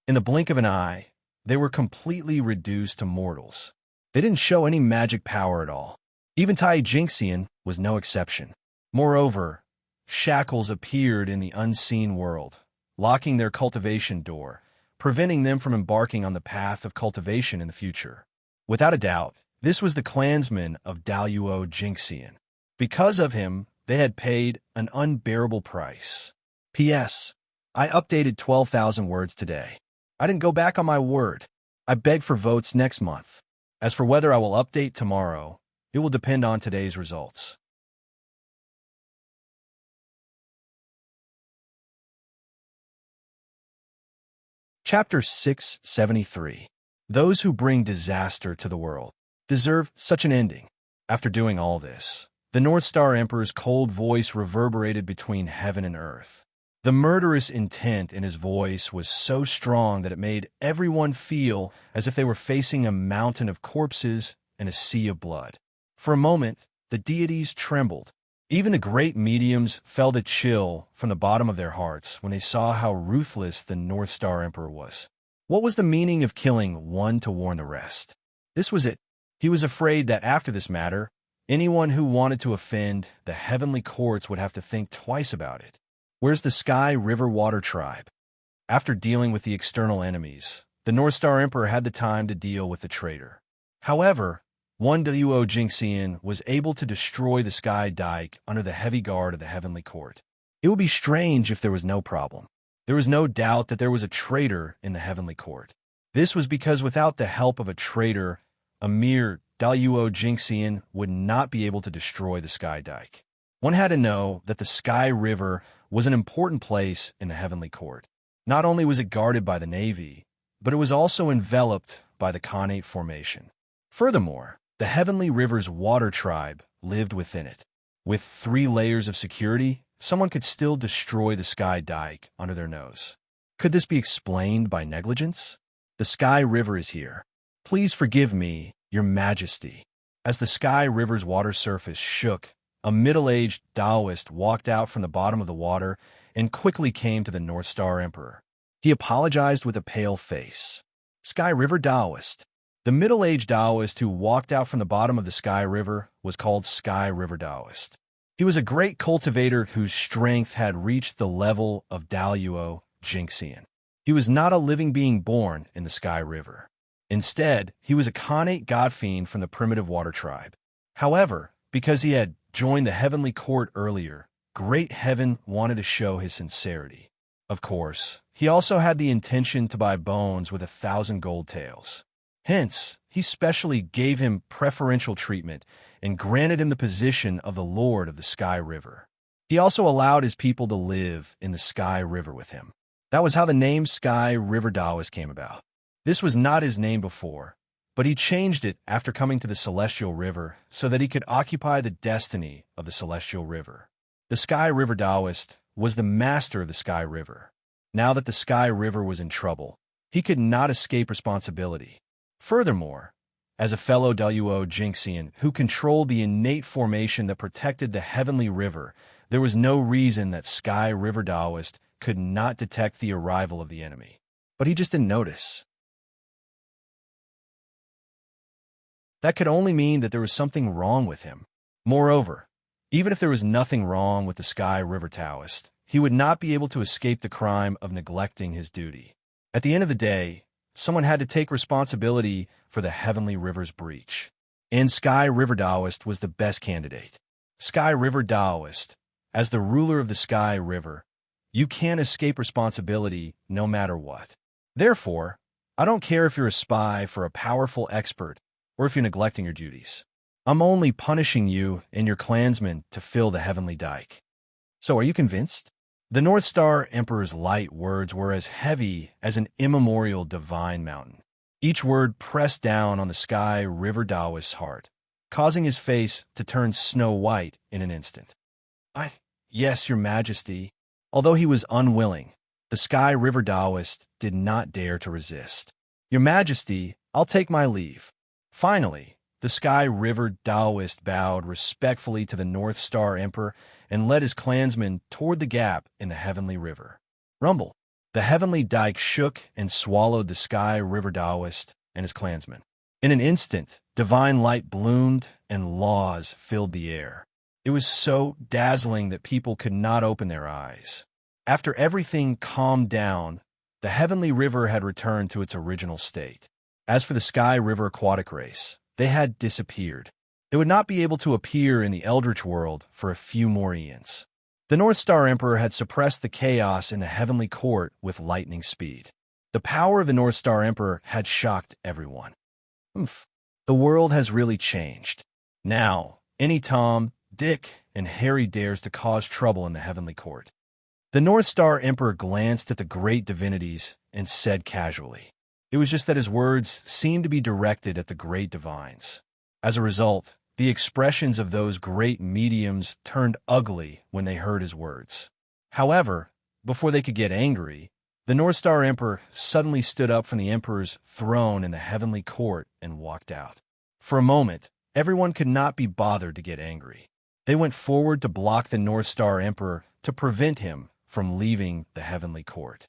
In the blink of an eye, they were completely reduced to mortals. They didn't show any magic power at all. Even Tai Jingxian was no exception. Moreover, shackles appeared in the unseen world, locking their cultivation door, preventing them from embarking on the path of cultivation in the future. Without a doubt, this was the clansman of Daluo Jingxian. Because of him, they had paid an unbearable price. P.S. I updated 12,000 words today. I didn't go back on my word. I beg for votes next month. As for whether I will update tomorrow, it will depend on today's results. Chapter 673. Those who bring disaster to the world deserve such an ending. After doing all this, the North Star Emperor's cold voice reverberated between heaven and earth. The murderous intent in his voice was so strong that it made everyone feel as if they were facing a mountain of corpses and a sea of blood. For a moment, the deities trembled. Even the great mediums felt a chill from the bottom of their hearts when they saw how ruthless the North Star Emperor was. What was the meaning of killing one to warn the rest? This was it. He was afraid that after this matter, anyone who wanted to offend the heavenly courts would have to think twice about it. Where's the Sky River Water Tribe? After dealing with the external enemies, the North Star Emperor had the time to deal with the traitor. However, one Wo Jinxian was able to destroy the Sky Dike under the heavy guard of the Heavenly Court. It would be strange if there was no problem. There was no doubt that there was a traitor in the Heavenly Court. This was because without the help of a traitor, a mere Wo Jinxian would not be able to destroy the Sky Dike. One had to know that the Sky River was an important place in the Heavenly Court. Not only was it guarded by the Navy, but it was also enveloped by the Khanate Formation. Furthermore, the Heavenly River's water tribe lived within it. With 3 layers of security, someone could still destroy the Sky Dike under their nose. Could this be explained by negligence? The Sky River is here. Please forgive me, Your Majesty. As the Sky River's water surface shook, a middle-aged Taoist walked out from the bottom of the water and quickly came to the North Star Emperor. He apologized with a pale face. Sky River Taoist. The middle-aged Taoist who walked out from the bottom of the Sky River was called Sky River Taoist. He was a great cultivator whose strength had reached the level of Daluo Jinxian. He was not a living being born in the Sky River. Instead, he was a Khanate god fiend from the primitive water tribe. However, because he had joined the Heavenly Court earlier, Great Heaven wanted to show his sincerity. Of course, he also had the intention to buy bones with 1,000 gold taels. Hence, he specially gave him preferential treatment and granted him the position of the Lord of the Sky River. He also allowed his people to live in the Sky River with him. That was how the name Sky River Taoist came about. This was not his name before, but he changed it after coming to the Celestial River so that he could occupy the destiny of the Celestial River. The Sky River Taoist was the master of the Sky River. Now that the Sky River was in trouble, he could not escape responsibility. Furthermore, as a fellow Wo Jinxian who controlled the innate formation that protected the Heavenly River, there was no reason that Sky River Taoist could not detect the arrival of the enemy. But he just didn't notice. That could only mean that there was something wrong with him. Moreover, even if there was nothing wrong with the Sky River Taoist, he would not be able to escape the crime of neglecting his duty. At the end of the day, someone had to take responsibility for the Heavenly River's breach. And Sky River Taoist was the best candidate. Sky River Taoist, as the ruler of the Sky River, you can't escape responsibility no matter what. Therefore, I don't care if you're a spy for a powerful expert or if you're neglecting your duties. I'm only punishing you and your clansmen to fill the Heavenly Dike. So are you convinced? The North Star Emperor's light words were as heavy as an immemorial divine mountain. Each word pressed down on the Sky River Taoist's heart, causing his face to turn snow white in an instant. Yes, Your Majesty. Although he was unwilling, the Sky River Taoist did not dare to resist. Your Majesty, I'll take my leave. Finally, the Sky River Taoist bowed respectfully to the North Star Emperor and led his clansmen toward the gap in the Heavenly River. Rumble. The Heavenly Dike shook and swallowed the Sky River Taoist and his clansmen. In an instant, divine light bloomed and laws filled the air. It was so dazzling that people could not open their eyes. After everything calmed down, the Heavenly River had returned to its original state. As for the Sky River aquatic race, they had disappeared. They would not be able to appear in the Eldritch world for a few more eons. The North Star Emperor had suppressed the chaos in the Heavenly Court with lightning speed. The power of the North Star Emperor had shocked everyone. The world has really changed. Now, any Tom, Dick, and Harry dares to cause trouble in the Heavenly Court. The North Star Emperor glanced at the great divinities and said casually. It was just that his words seemed to be directed at the great divines. As a result, the expressions of those great mediums turned ugly when they heard his words. However, before they could get angry, the North Star Emperor suddenly stood up from the Emperor's throne in the heavenly court and walked out. For a moment, everyone could not be bothered to get angry. They went forward to block the North Star Emperor to prevent him from leaving the heavenly court.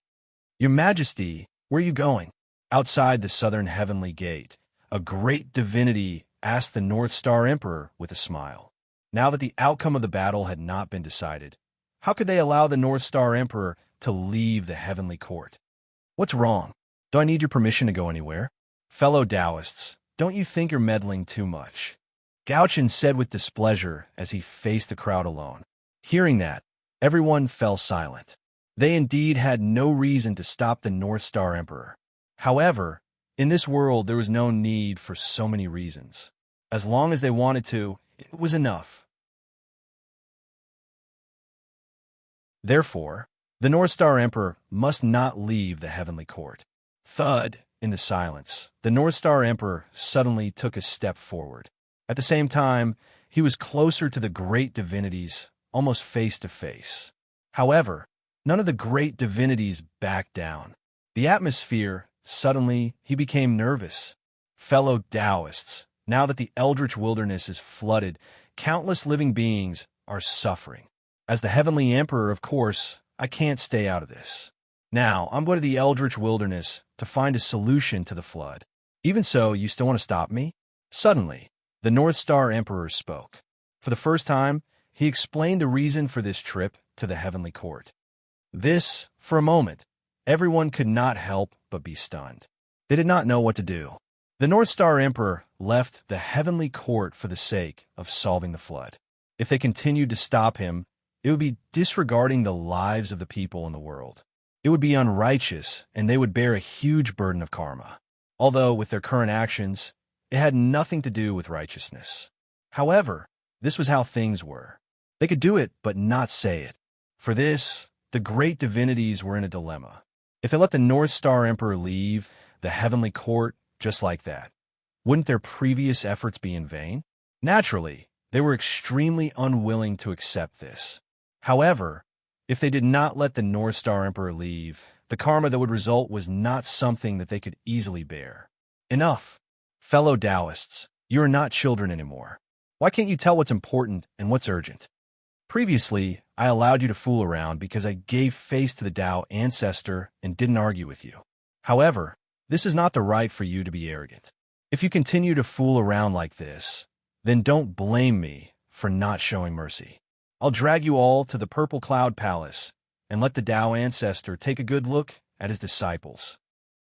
"Your Majesty, where are you going?" Outside the southern heavenly gate, a great divinity asked the North Star Emperor with a smile. Now that the outcome of the battle had not been decided, how could they allow the North Star Emperor to leave the heavenly court? "What's wrong? Do I need your permission to go anywhere?" "Fellow Taoists, don't you think you're meddling too much?" Gauchen said with displeasure as he faced the crowd alone. Hearing that, everyone fell silent. They indeed had no reason to stop the North Star Emperor. However, in this world there was no need for so many reasons. As long as they wanted to, it was enough. Therefore, the North Star Emperor must not leave the heavenly court. Thud, in the silence, the North Star Emperor suddenly took a step forward. At the same time, he was closer to the great divinities, almost face to face. However, none of the great divinities backed down. The atmosphere, suddenly, he became nervous. Fellow Taoists, now that the eldritch wilderness is flooded, countless living beings are suffering. As the heavenly emperor, of course, I can't stay out of this. Now, I'm going to the eldritch wilderness to find a solution to the flood. Even so, you still want to stop me? Suddenly, the North Star Emperor spoke. For the first time, he explained the reason for this trip to the heavenly court. This, for a moment, everyone could not help but be stunned. They did not know what to do. The North Star Emperor left the heavenly court for the sake of solving the flood. If they continued to stop him, it would be disregarding the lives of the people in the world. It would be unrighteous, and they would bear a huge burden of karma. Although, with their current actions, it had nothing to do with righteousness. However, this was how things were. They could do it, but not say it. For this, the great divinities were in a dilemma. If they let the North Star Emperor leave the heavenly court just like that, wouldn't their previous efforts be in vain? Naturally, they were extremely unwilling to accept this. However, if they did not let the North Star Emperor leave, the karma that would result was not something that they could easily bear. Enough. Fellow Taoists, you are not children anymore. Why can't you tell what's important and what's urgent? Previously, I allowed you to fool around because I gave face to the Tao ancestor and didn't argue with you. However, this is not the right for you to be arrogant. If you continue to fool around like this, then don't blame me for not showing mercy. I'll drag you all to the Purple Cloud Palace and let the Tao ancestor take a good look at his disciples.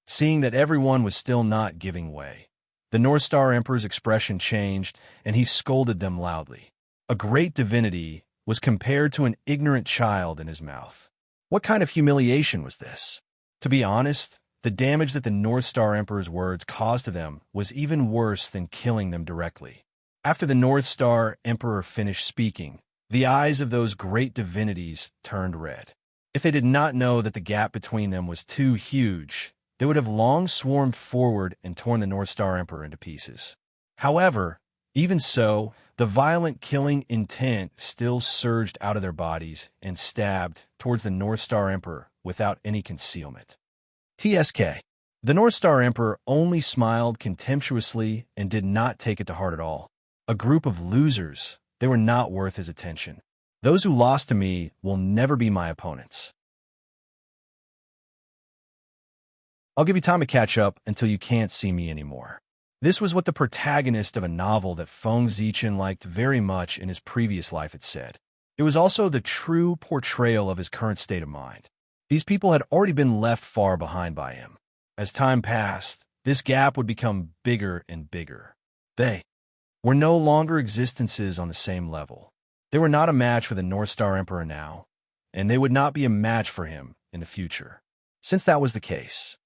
Seeing that everyone was still not giving way, the North Star Emperor's expression changed and he scolded them loudly. A great divinity was compared to an ignorant child in his mouth. What kind of humiliation was this? To be honest, the damage that the North Star Emperor's words caused to them was even worse than killing them directly. After the North Star Emperor finished speaking, the eyes of those great divinities turned red. If they did not know that the gap between them was too huge, they would have long swarmed forward and torn the North Star Emperor into pieces. However, even so, the violent killing intent still surged out of their bodies and stabbed towards the North Star Emperor without any concealment. TSK. The North Star Emperor only smiled contemptuously and did not take it to heart at all. A group of losers. They were not worth his attention. Those who lost to me will never be my opponents. I'll give you time to catch up until you can't see me anymore. This was what the protagonist of a novel that Feng Zichen liked very much in his previous life had said. It was also the true portrayal of his current state of mind. These people had already been left far behind by him. As time passed, this gap would become bigger and bigger. They were no longer existences on the same level. They were not a match for the North Star Emperor now, and they would not be a match for him in the future. Since that was the case,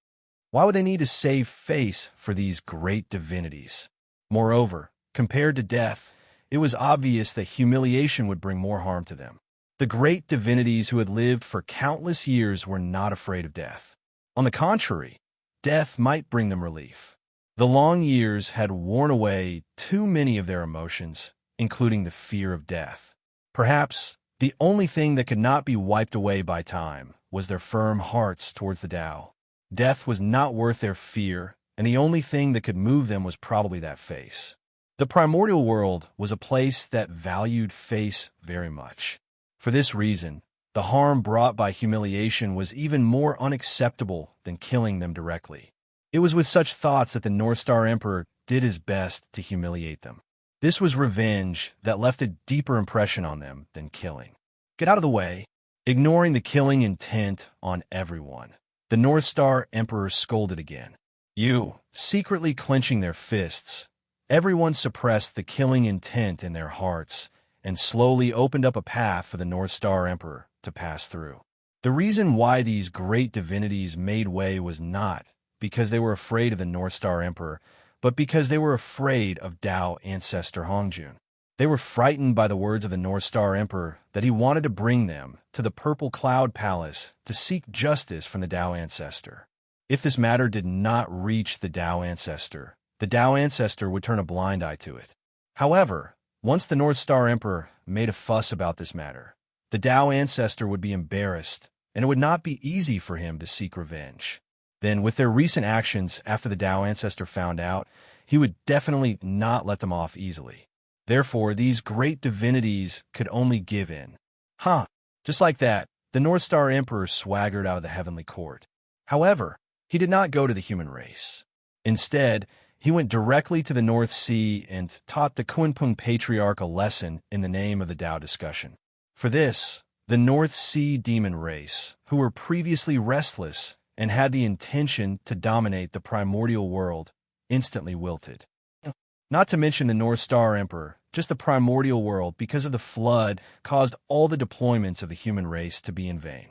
why would they need to save face for these great divinities? Moreover, compared to death, it was obvious that humiliation would bring more harm to them. The great divinities who had lived for countless years were not afraid of death. On the contrary, death might bring them relief. The long years had worn away too many of their emotions, including the fear of death. Perhaps the only thing that could not be wiped away by time was their firm hearts towards the Tao. Death was not worth their fear, and the only thing that could move them was probably that face. The primordial world was a place that valued face very much. For this reason, the harm brought by humiliation was even more unacceptable than killing them directly. It was with such thoughts that the North Star Emperor did his best to humiliate them. This was revenge that left a deeper impression on them than killing. Get out of the way. Ignoring the killing intent on everyone, the North Star Emperor scolded again. You, secretly clenching their fists, everyone suppressed the killing intent in their hearts and slowly opened up a path for the North Star Emperor to pass through. The reason why these great divinities made way was not because they were afraid of the North Star Emperor, but because they were afraid of Tao ancestor Hongjun. They were frightened by the words of the North Star Emperor that he wanted to bring them to the Purple Cloud Palace to seek justice from the Tao ancestor. If this matter did not reach the Tao ancestor would turn a blind eye to it. However, once the North Star Emperor made a fuss about this matter, the Tao ancestor would be embarrassed, and it would not be easy for him to seek revenge. Then, with their recent actions after the Tao ancestor found out, he would definitely not let them off easily. Therefore, these great divinities could only give in. Just like that, the North Star Emperor swaggered out of the heavenly court. However, he did not go to the human race. Instead, he went directly to the North Sea and taught the Kunpung Patriarch a lesson in the name of the Tao discussion. For this, the North Sea demon race, who were previously restless and had the intention to dominate the primordial world, instantly wilted. Not to mention the North Star Emperor, just the primordial world, because of the flood, caused all the deployments of the human race to be in vain.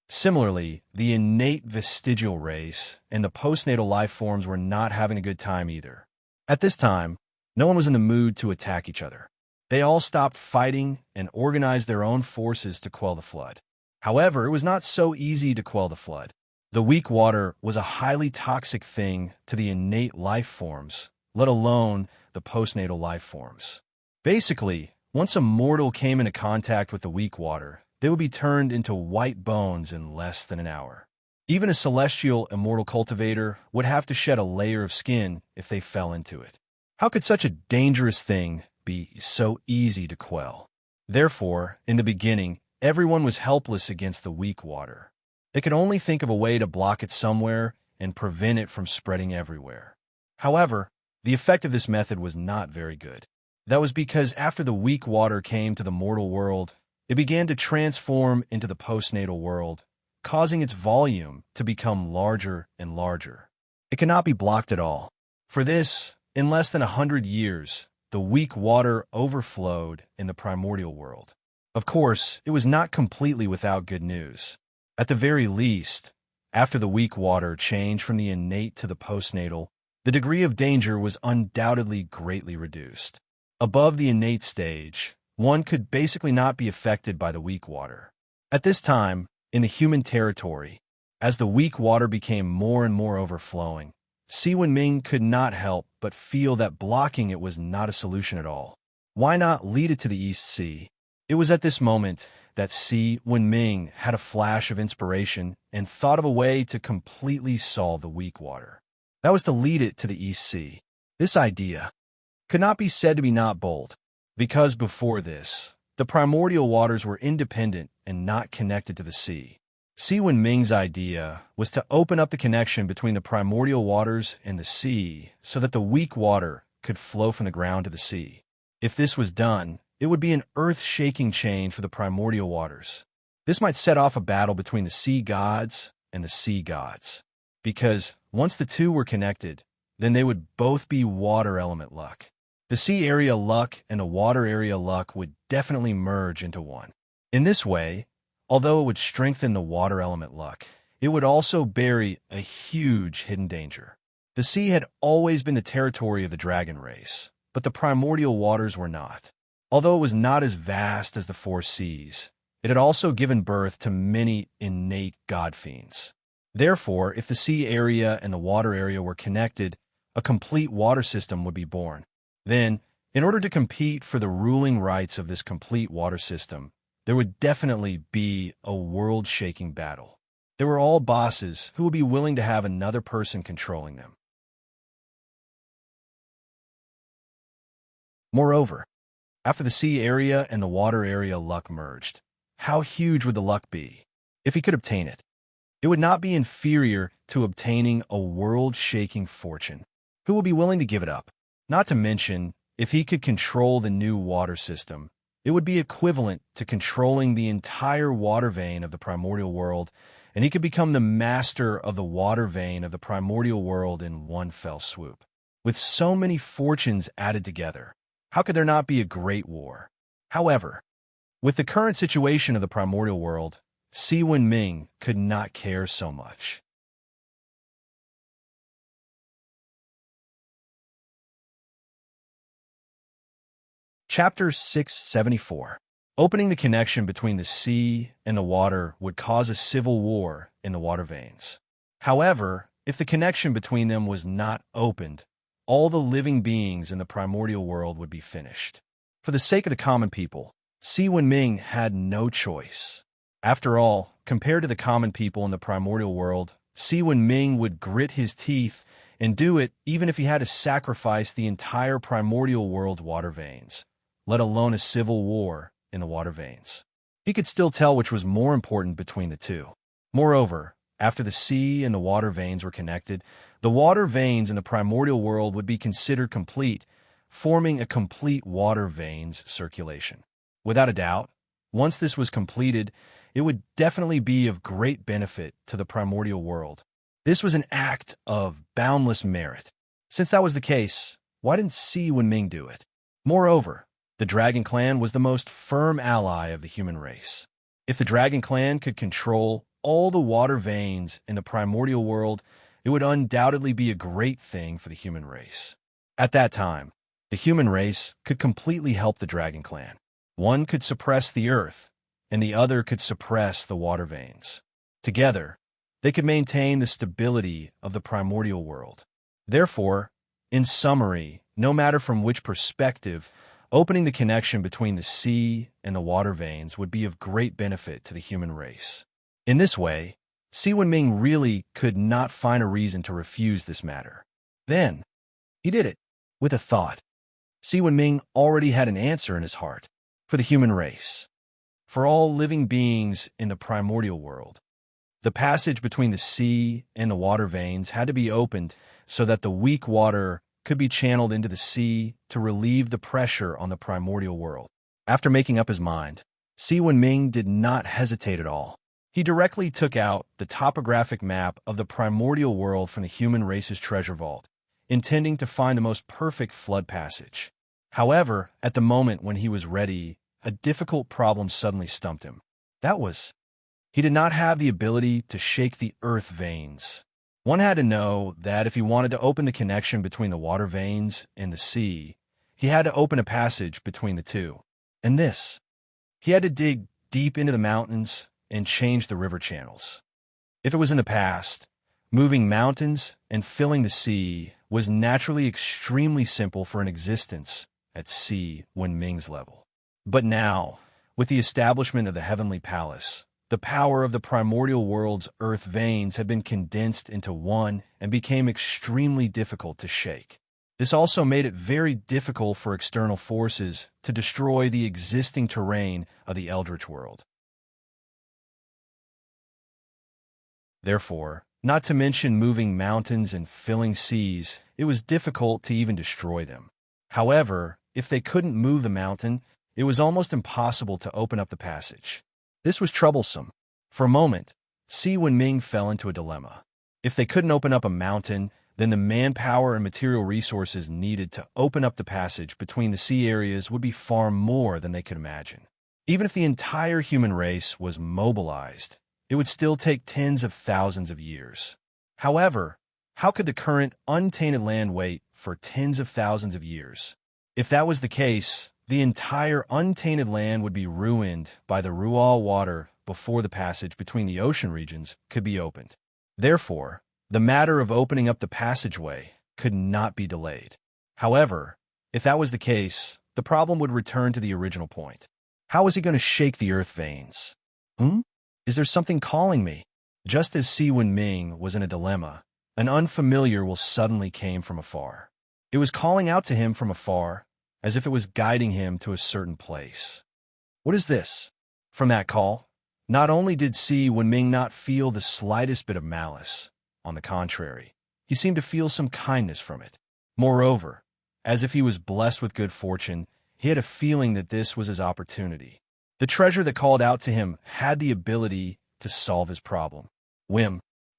Similarly, the innate vestigial race and the postnatal life forms were not having a good time either. At this time, no one was in the mood to attack each other. They all stopped fighting and organized their own forces to quell the flood. However, it was not so easy to quell the flood. The weak water was a highly toxic thing to the innate life forms, let alone the postnatal life forms. Basically, once a mortal came into contact with the weak water, they would be turned into white bones in less than an hour. Even a celestial immortal cultivator would have to shed a layer of skin if they fell into it. How could such a dangerous thing be so easy to quell? Therefore, in the beginning, everyone was helpless against the weak water. They could only think of a way to block it somewhere and prevent it from spreading everywhere. However, the effect of this method was not very good. That was because after the weak water came to the mortal world, it began to transform into the postnatal world, causing its volume to become larger and larger. It cannot be blocked at all. For this, in less than 100 years, the weak water overflowed in the primordial world. Of course, it was not completely without good news. At the very least, after the weak water changed from the innate to the postnatal, the degree of danger was undoubtedly greatly reduced. Above the innate stage, one could basically not be affected by the weak water. At this time, in the human territory, as the weak water became more and more overflowing, Si Wenming could not help but feel that blocking it was not a solution at all. Why not lead it to the East Sea? It was at this moment that Si Wenming had a flash of inspiration and thought of a way to completely solve the weak water. That was to lead it to the East Sea. This idea could not be said to be not bold, because before this, the primordial waters were independent and not connected to the sea. Si Wenming's idea was to open up the connection between the primordial waters and the sea so that the weak water could flow from the ground to the sea. If this was done, it would be an earth-shaking change for the primordial waters. This might set off a battle between the sea gods and the sea gods, because once the two were connected, then they would both be water element luck. The sea area luck and the water area luck would definitely merge into one. In this way, although it would strengthen the water element luck, it would also bury a huge hidden danger. The sea had always been the territory of the dragon race, but the primordial waters were not. Although it was not as vast as the four seas, it had also given birth to many innate god-fiends. Therefore, if the sea area and the water area were connected, a complete water system would be born. Then, in order to compete for the ruling rights of this complete water system, there would definitely be a world-shaking battle. There were all bosses who would be willing to have another person controlling them. Moreover, after the sea area and the water area luck merged, how huge would the luck be? If he could obtain it, it would not be inferior to obtaining a world-shaking fortune. Who would be willing to give it up? Not to mention, if he could control the new water system, it would be equivalent to controlling the entire water vein of the primordial world, and he could become the master of the water vein of the primordial world in one fell swoop. With so many fortunes added together, how could there not be a great war? However, with the current situation of the primordial world, Si Wenming could not care so much. Chapter 674. Opening the connection between the sea and the water would cause a civil war in the water veins. However, if the connection between them was not opened, all the living beings in the primordial world would be finished. For the sake of the common people, Si Wenming had no choice. After all, compared to the common people in the primordial world, Si Wenming would grit his teeth and do it even if he had to sacrifice the entire primordial world's water veins, let alone a civil war in the water veins. He could still tell which was more important between the two. Moreover, after the sea and the water veins were connected, the water veins in the primordial world would be considered complete, forming a complete water veins circulation. Without a doubt, once this was completed, it would definitely be of great benefit to the primordial world. This was an act of boundless merit. Since that was the case, why didn't Si Wenming do it? Moreover, the Dragon Clan was the most firm ally of the human race. If the Dragon Clan could control all the water veins in the primordial world, it would undoubtedly be a great thing for the human race. At that time, the human race could completely help the Dragon Clan. One could suppress the earth, and the other could suppress the water veins. Together, they could maintain the stability of the primordial world. Therefore, in summary, no matter from which perspective, opening the connection between the sea and the water veins would be of great benefit to the human race. In this way, Si Wenming really could not find a reason to refuse this matter. Then, he did it, with a thought. Si Wenming already had an answer in his heart. For the human race. For all living beings in the primordial world. The passage between the sea and the water veins had to be opened so that the weak water could be channeled into the sea to relieve the pressure on the primordial world. After making up his mind, Si Wenming did not hesitate at all. He directly took out the topographic map of the primordial world from the human race's treasure vault, intending to find the most perfect flood passage. However, at the moment when he was ready, a difficult problem suddenly stumped him. That was, he did not have the ability to shake the earth veins. One had to know that if he wanted to open the connection between the water veins and the sea, he had to open a passage between the two. And this, he had to dig deep into the mountains and change the river channels. If it was in the past, moving mountains and filling the sea was naturally extremely simple for an existence at Si Wenming's level. But now, with the establishment of the Heavenly Palace, the power of the primordial world's earth veins had been condensed into one and became extremely difficult to shake. This also made it very difficult for external forces to destroy the existing terrain of the Eldritch world. Therefore, not to mention moving mountains and filling seas, it was difficult to even destroy them. However, if they couldn't move the mountain, it was almost impossible to open up the passage. This was troublesome. For a moment, Si Wenming fell into a dilemma. If they couldn't open up a mountain, then the manpower and material resources needed to open up the passage between the sea areas would be far more than they could imagine. Even if the entire human race was mobilized, it would still take tens of thousands of years. However, how could the current untainted land wait for tens of thousands of years? If that was the case, the entire untainted land would be ruined by the Rual water before the passage between the ocean regions could be opened. Therefore, the matter of opening up the passageway could not be delayed. However, if that was the case, the problem would return to the original point. How was he going to shake the earth veins? Is there something calling me? Just as Si Wenming was in a dilemma, an unfamiliar will suddenly came from afar. It was calling out to him from afar, as if it was guiding him to a certain place. What is this? From that call, not only did Si Wenming not feel the slightest bit of malice, on the contrary, he seemed to feel some kindness from it. Moreover, as if he was blessed with good fortune, he had a feeling that this was his opportunity. The treasure that called out to him had the ability to solve his problem.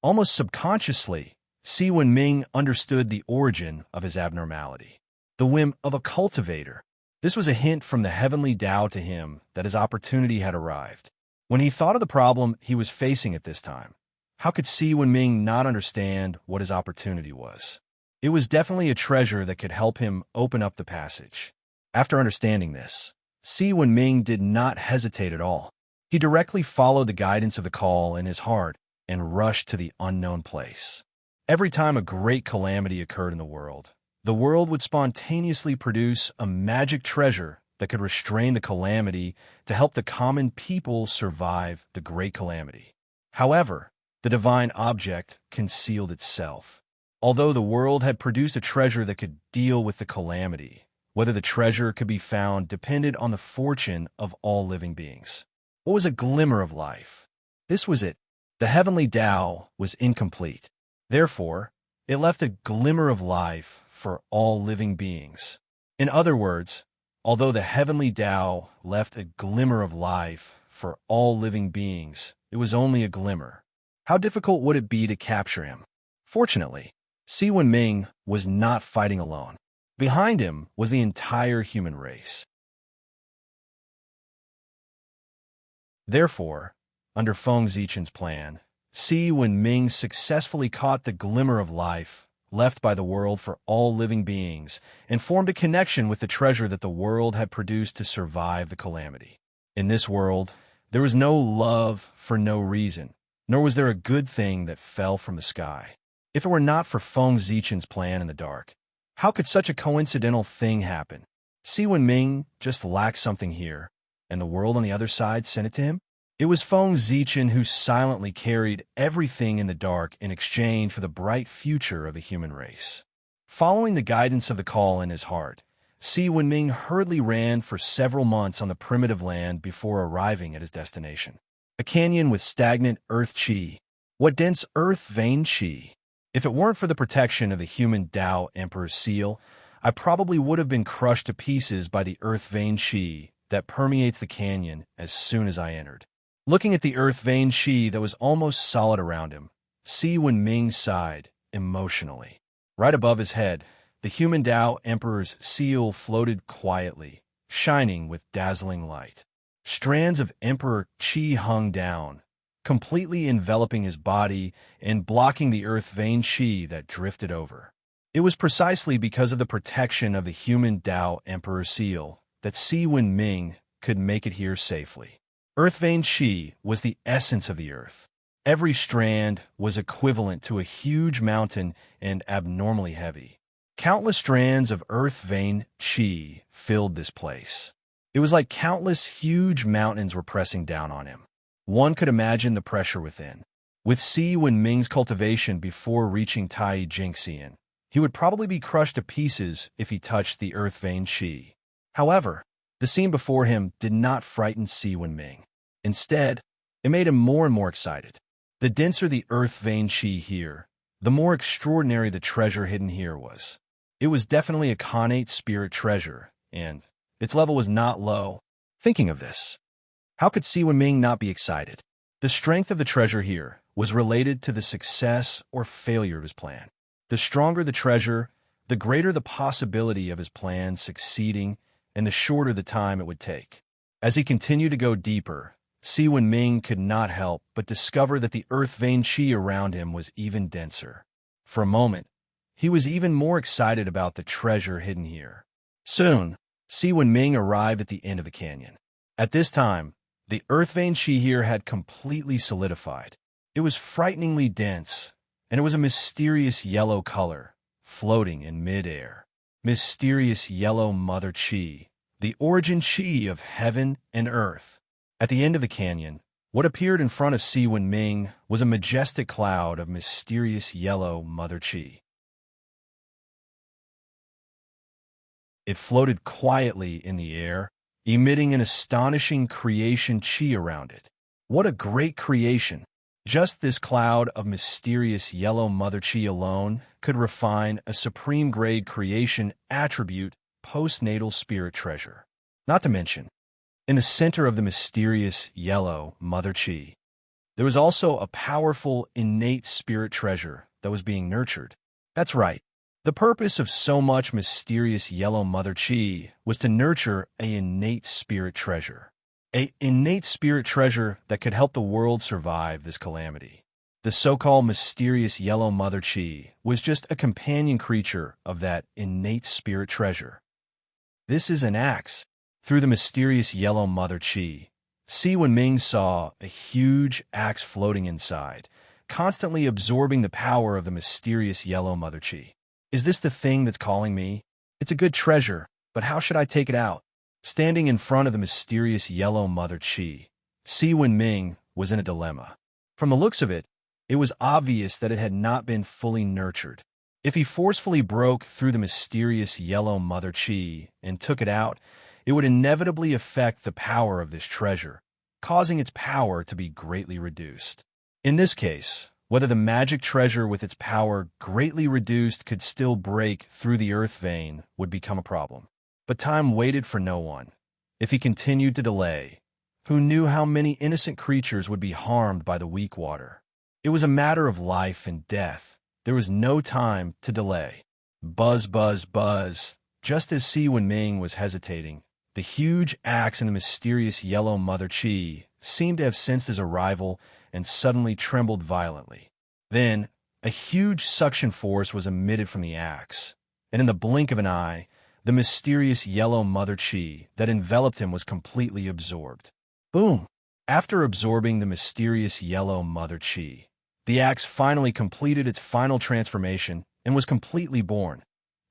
Almost subconsciously, Si Wenming understood the origin of his abnormality. The whim of a cultivator. This was a hint from the heavenly Tao to him that his opportunity had arrived. When he thought of the problem he was facing at this time, how could Si Wenming not understand what his opportunity was? It was definitely a treasure that could help him open up the passage. After understanding this, Si Wenming did not hesitate at all. He directly followed the guidance of the call in his heart and rushed to the unknown place. Every time a great calamity occurred in the world would spontaneously produce a magic treasure that could restrain the calamity to help the common people survive the great calamity. However, the divine object concealed itself. Although the world had produced a treasure that could deal with the calamity, whether the treasure could be found depended on the fortune of all living beings. What was a glimmer of life? This was it. The heavenly Tao was incomplete. Therefore, it left a glimmer of life for all living beings. In other words, although the heavenly Tao left a glimmer of life for all living beings, it was only a glimmer. How difficult would it be to capture him? Fortunately, Si Wenming was not fighting alone. Behind him was the entire human race. Therefore, under Feng Zichen's plan, Si Wenming successfully caught the glimmer of life left by the world for all living beings and formed a connection with the treasure that the world had produced to survive the calamity. In this world, there was no love for no reason, nor was there a good thing that fell from the sky. If it were not for Feng Zichen's plan in the dark, how could such a coincidental thing happen? Si Wenming just lacked something here, and the world on the other side sent it to him? It was Feng Zichen who silently carried everything in the dark in exchange for the bright future of the human race. Following the guidance of the call in his heart, Si Wenming hurriedly ran for several months on the primitive land before arriving at his destination. A canyon with stagnant earth qi. What dense earth vein qi? If it weren't for the protection of the human Tao Emperor's seal, I probably would have been crushed to pieces by the earth vein qi that permeates the canyon as soon as I entered. Looking at the earth vein qi that was almost solid around him, Si Wenming sighed emotionally. Right above his head, the human Tao Emperor's seal floated quietly, shining with dazzling light. Strands of Emperor qi hung down, completely enveloping his body and blocking the earth vein qi that drifted over. It was precisely because of the protection of the human Tao Emperor seal that Si Wenming could make it here safely. Earth vein qi was the essence of the earth. Every strand was equivalent to a huge mountain and abnormally heavy. Countless strands of earth vein qi filled this place. It was like countless huge mountains were pressing down on him. One could imagine the pressure within. With Si Wenming's cultivation before reaching Tai Jingxian, he would probably be crushed to pieces if he touched the earth vein qi. However, the scene before him did not frighten Si Wenming. Instead, it made him more and more excited. The denser the earth vein qi here, the more extraordinary the treasure hidden here was. It was definitely a connate spirit treasure, and its level was not low. Thinking of this, how could Si Wenming not be excited? The strength of the treasure here was related to the success or failure of his plan. The stronger the treasure, the greater the possibility of his plan succeeding and the shorter the time it would take. As he continued to go deeper, Si Wenming could not help but discover that the earth vein qi around him was even denser. For a moment, he was even more excited about the treasure hidden here. Soon, See when Ming arrived at the end of the canyon. At this time, the earth vein chi here had completely solidified. It was frighteningly dense, and it was a mysterious yellow color, floating in mid-air. Mysterious yellow mother chi, the origin chi of heaven and earth. At the end of the canyon, what appeared in front of Si Wenming was a majestic cloud of mysterious yellow mother chi. It floated quietly in the air, emitting an astonishing creation chi around it. What a great creation! Just this cloud of mysterious yellow mother chi alone could refine a supreme-grade creation attribute postnatal spirit treasure. Not to mention, in the center of the mysterious yellow mother chi, there was also a powerful innate spirit treasure that was being nurtured. That's right. The purpose of so much mysterious yellow mother chi was to nurture an innate spirit treasure. An innate spirit treasure that could help the world survive this calamity. The so-called mysterious yellow mother chi was just a companion creature of that innate spirit treasure. This is an axe. Through the mysterious yellow mother chi, Si Wenming saw a huge axe floating inside, constantly absorbing the power of the mysterious yellow mother chi. Is this the thing that's calling me? It's a good treasure, but how should I take it out? Standing in front of the mysterious yellow mother chi, Si Wenming was in a dilemma. From the looks of it, it was obvious that it had not been fully nurtured. If he forcefully broke through the mysterious yellow mother chi and took it out, it would inevitably affect the power of this treasure, causing its power to be greatly reduced. In this case, whether the magic treasure with its power greatly reduced could still break through the earth vein would become a problem. But time waited for no one. If he continued to delay, who knew how many innocent creatures would be harmed by the weak water? It was a matter of life and death. There was no time to delay. Buzz, buzz, buzz. Just as Si Wenming was hesitating, the huge axe in the mysterious yellow mother chi seemed to have sensed his arrival and suddenly trembled violently. Then, a huge suction force was emitted from the axe, and in the blink of an eye, the mysterious yellow mother chi that enveloped him was completely absorbed. Boom! After absorbing the mysterious yellow mother chi, the axe finally completed its final transformation and was completely born,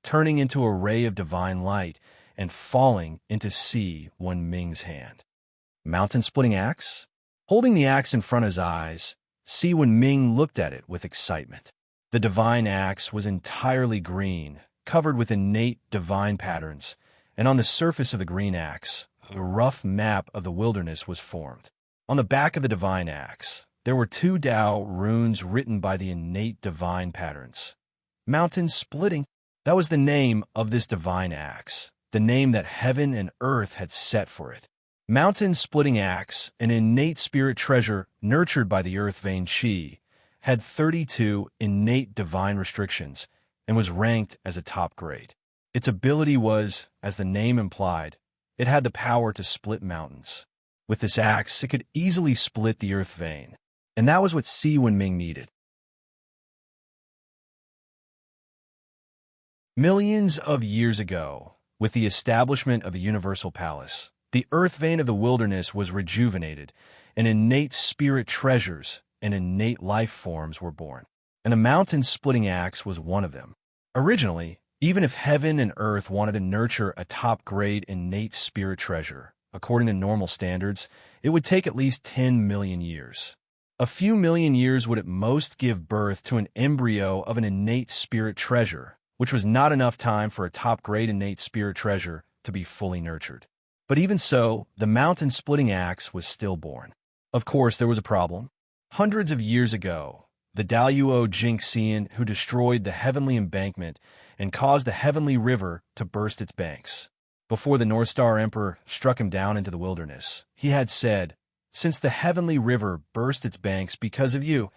turning into a ray of divine light and falling into Si Wenming's hand. Mountain-splitting axe? Holding the axe in front of his eyes, Si Wenming looked at it with excitement. The divine axe was entirely green, covered with innate divine patterns, and on the surface of the green axe, a rough map of the wilderness was formed. On the back of the divine axe, there were 2 Tao runes written by the innate divine patterns. Mountain splitting, that was the name of this divine axe, the name that heaven and earth had set for it. Mountain splitting axe, an innate spirit treasure nurtured by the earth vein chi, had 32 innate divine restrictions and was ranked as a top grade. Its ability was, as the name implied, it had the power to split mountains. With this axe, it could easily split the earth vein, and that was what Si Wenming needed. Millions of years ago, with the establishment of the Universal Palace, the earth vein of the wilderness was rejuvenated, and innate spirit treasures and innate life forms were born. And a mountain-splitting axe was one of them. Originally, even if heaven and earth wanted to nurture a top-grade innate spirit treasure, according to normal standards, it would take at least 10 million years. A few million years would at most give birth to an embryo of an innate spirit treasure, which was not enough time for a top-grade innate spirit treasure to be fully nurtured. But even so, the mountain-splitting axe was stillborn. Of course, there was a problem. Hundreds of years ago, the Daluo Jingxian who destroyed the heavenly embankment and caused the heavenly river to burst its banks. Before the North Star Emperor struck him down into the wilderness, he had said, "Since the heavenly river burst its banks because of you,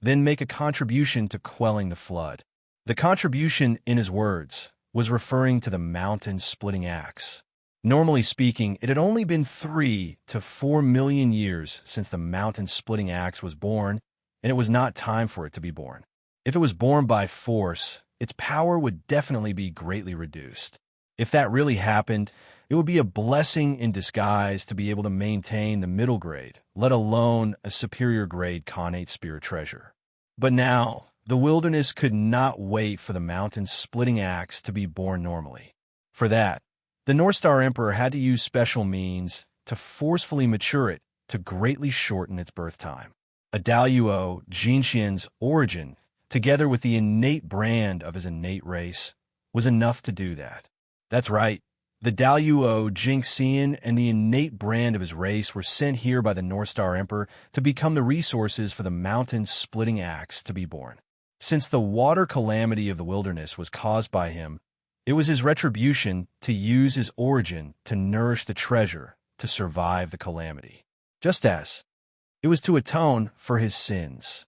then make a contribution to quelling the flood." The contribution, in his words, was referring to the mountain-splitting axe. Normally speaking, it had only been 3 to 4 million years since the mountain-splitting axe was born, and it was not time for it to be born. If it was born by force, its power would definitely be greatly reduced. If that really happened, It would be a blessing in disguise to be able to maintain the middle grade, let alone a superior grade connate spirit treasure. But now, the wilderness could not wait for the mountain's splitting axe to be born normally. For that, the North Star Emperor had to use special means to forcefully mature it to greatly shorten its birth time. A Daluo Jinxian's origin, together with the innate brand of his innate race, was enough to do that. That's right. The Daluo Jinxian and the innate brand of his race were sent here by the North Star Emperor to become the resources for the mountain's splitting axe to be born. Since the water calamity of the wilderness was caused by him, it was his retribution to use his origin to nourish the treasure to survive the calamity. Just as it was to atone for his sins.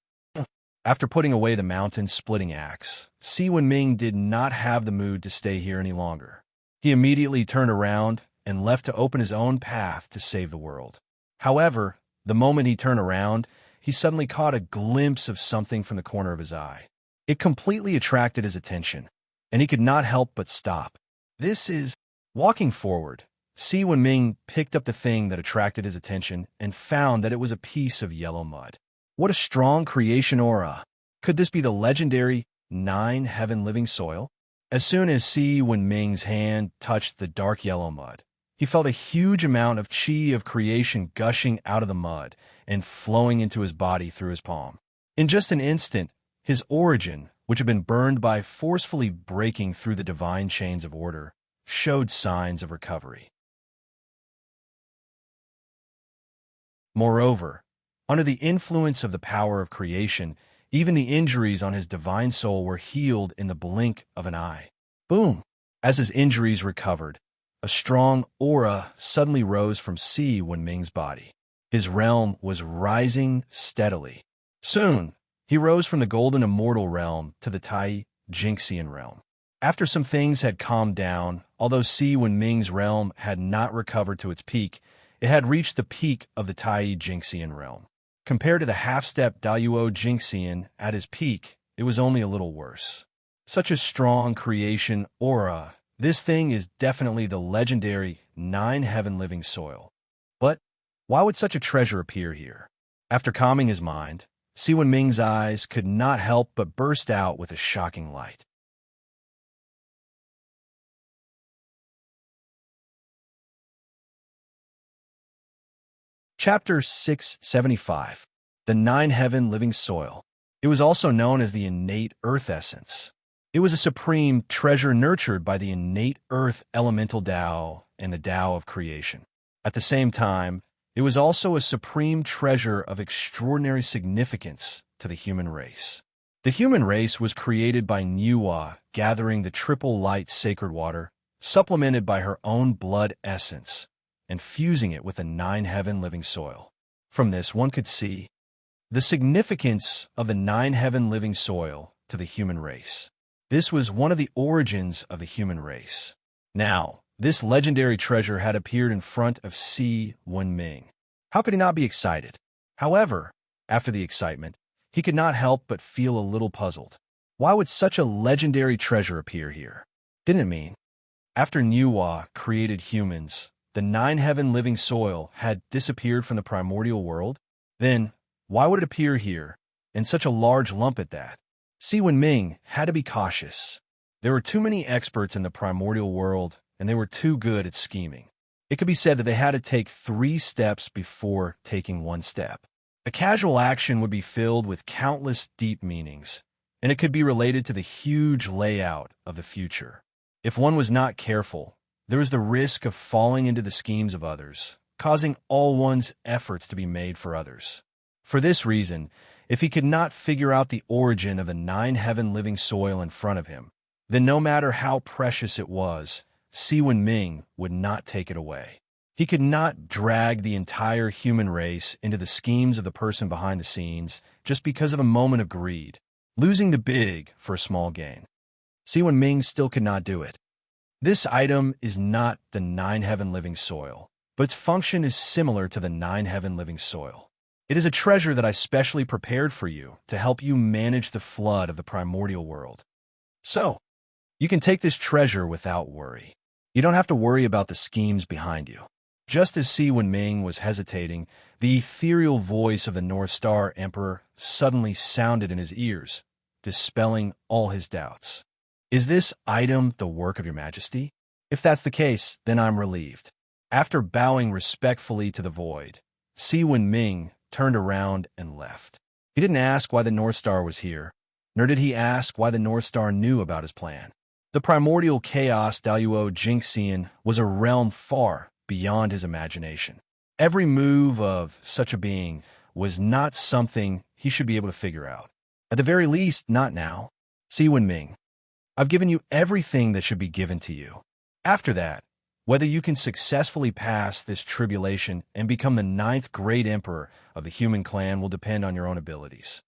After putting away the mountain's splitting axe, Si Wenming did not have the mood to stay here any longer. He immediately turned around and left to open his own path to save the world. However, the moment he turned around, he suddenly caught a glimpse of something from the corner of his eye. It completely attracted his attention, and he could not help but stop. This is walking forward. Si Wenming picked up the thing that attracted his attention and found that it was a piece of yellow mud. What a strong creation aura! Could this be the legendary 9 heaven living soil? As soon as Si Wenming's hand touched the dark yellow mud, he felt a huge amount of qi of creation gushing out of the mud and flowing into his body through his palm. In just an instant, his origin, which had been burned by forcefully breaking through the divine chains of order, showed signs of recovery. Moreover, under the influence of the power of creation, even the injuries on his divine soul were healed in the blink of an eye. Boom! As his injuries recovered, a strong aura suddenly rose from Si Wenming's body. His realm was rising steadily. Soon, he rose from the golden immortal realm to the Tai Jinxian realm. After some things had calmed down, although Si Wenming's realm had not recovered to its peak, it had reached the peak of the Tai Jinxian realm. Compared to the half-step Daluo Jinxian at his peak, it was only a little worse. Such a strong creation aura. This thing is definitely the legendary 9 heaven living soil. But why would such a treasure appear here? After calming his mind, Si Wenming's eyes could not help but burst out with a shocking light. Chapter 675. The 9 heaven living soil. It was also known as the innate earth essence. It was a supreme treasure nurtured by the innate earth elemental Tao and the Tao of creation. At the same time, it was also a supreme treasure of extraordinary significance to the human race. The human race was created by Nuwa gathering the triple light sacred water, supplemented by her own blood essence, and fusing it with the 9 heaven living soil. From this, one could see the significance of the 9 heaven living soil to the human race. This was one of the origins of the human race. Now, this legendary treasure had appeared in front of Si Wenming. How could he not be excited? However, after the excitement, he could not help but feel a little puzzled. Why would such a legendary treasure appear here? Didn't it mean, after Nuwa created humans, the 9 heaven living soil had disappeared from the primordial world? Then, why would it appear here, in such a large lump at that? Si Wenming had to be cautious. There were too many experts in the primordial world, and they were too good at scheming. It could be said that they had to take 3 steps before taking 1 step. A casual action would be filled with countless deep meanings, and it could be related to the huge layout of the future. If one was not careful, there was the risk of falling into the schemes of others, causing all one's efforts to be made for others. For this reason, if he could not figure out the origin of the 9 heaven living soil in front of him, then no matter how precious it was, Si Wenming would not take it away. He could not drag the entire human race into the schemes of the person behind the scenes just because of a moment of greed, losing the big for a small gain. Si Wenming still could not do it. This item is not the 9 heaven living soil, but its function is similar to the 9 heaven living soil. It is a treasure that I specially prepared for you to help you manage the flood of the primordial world. So, you can take this treasure without worry. You don't have to worry about the schemes behind you. Just as Si Wenming was hesitating, the ethereal voice of the North Star Emperor suddenly sounded in his ears, dispelling all his doubts. Is this item the work of your majesty? If that's the case, then I'm relieved. After bowing respectfully to the void, Si Wenming turned around and left. He didn't ask why the North Star was here, nor did he ask why the North Star knew about his plan. The primordial chaos Daluo Jingxian was a realm far beyond his imagination. Every move of such a being was not something he should be able to figure out. At the very least, not now. Si Wenming, I've given you everything that should be given to you. After that, whether you can successfully pass this tribulation and become the 9th great emperor of the human clan will depend on your own abilities.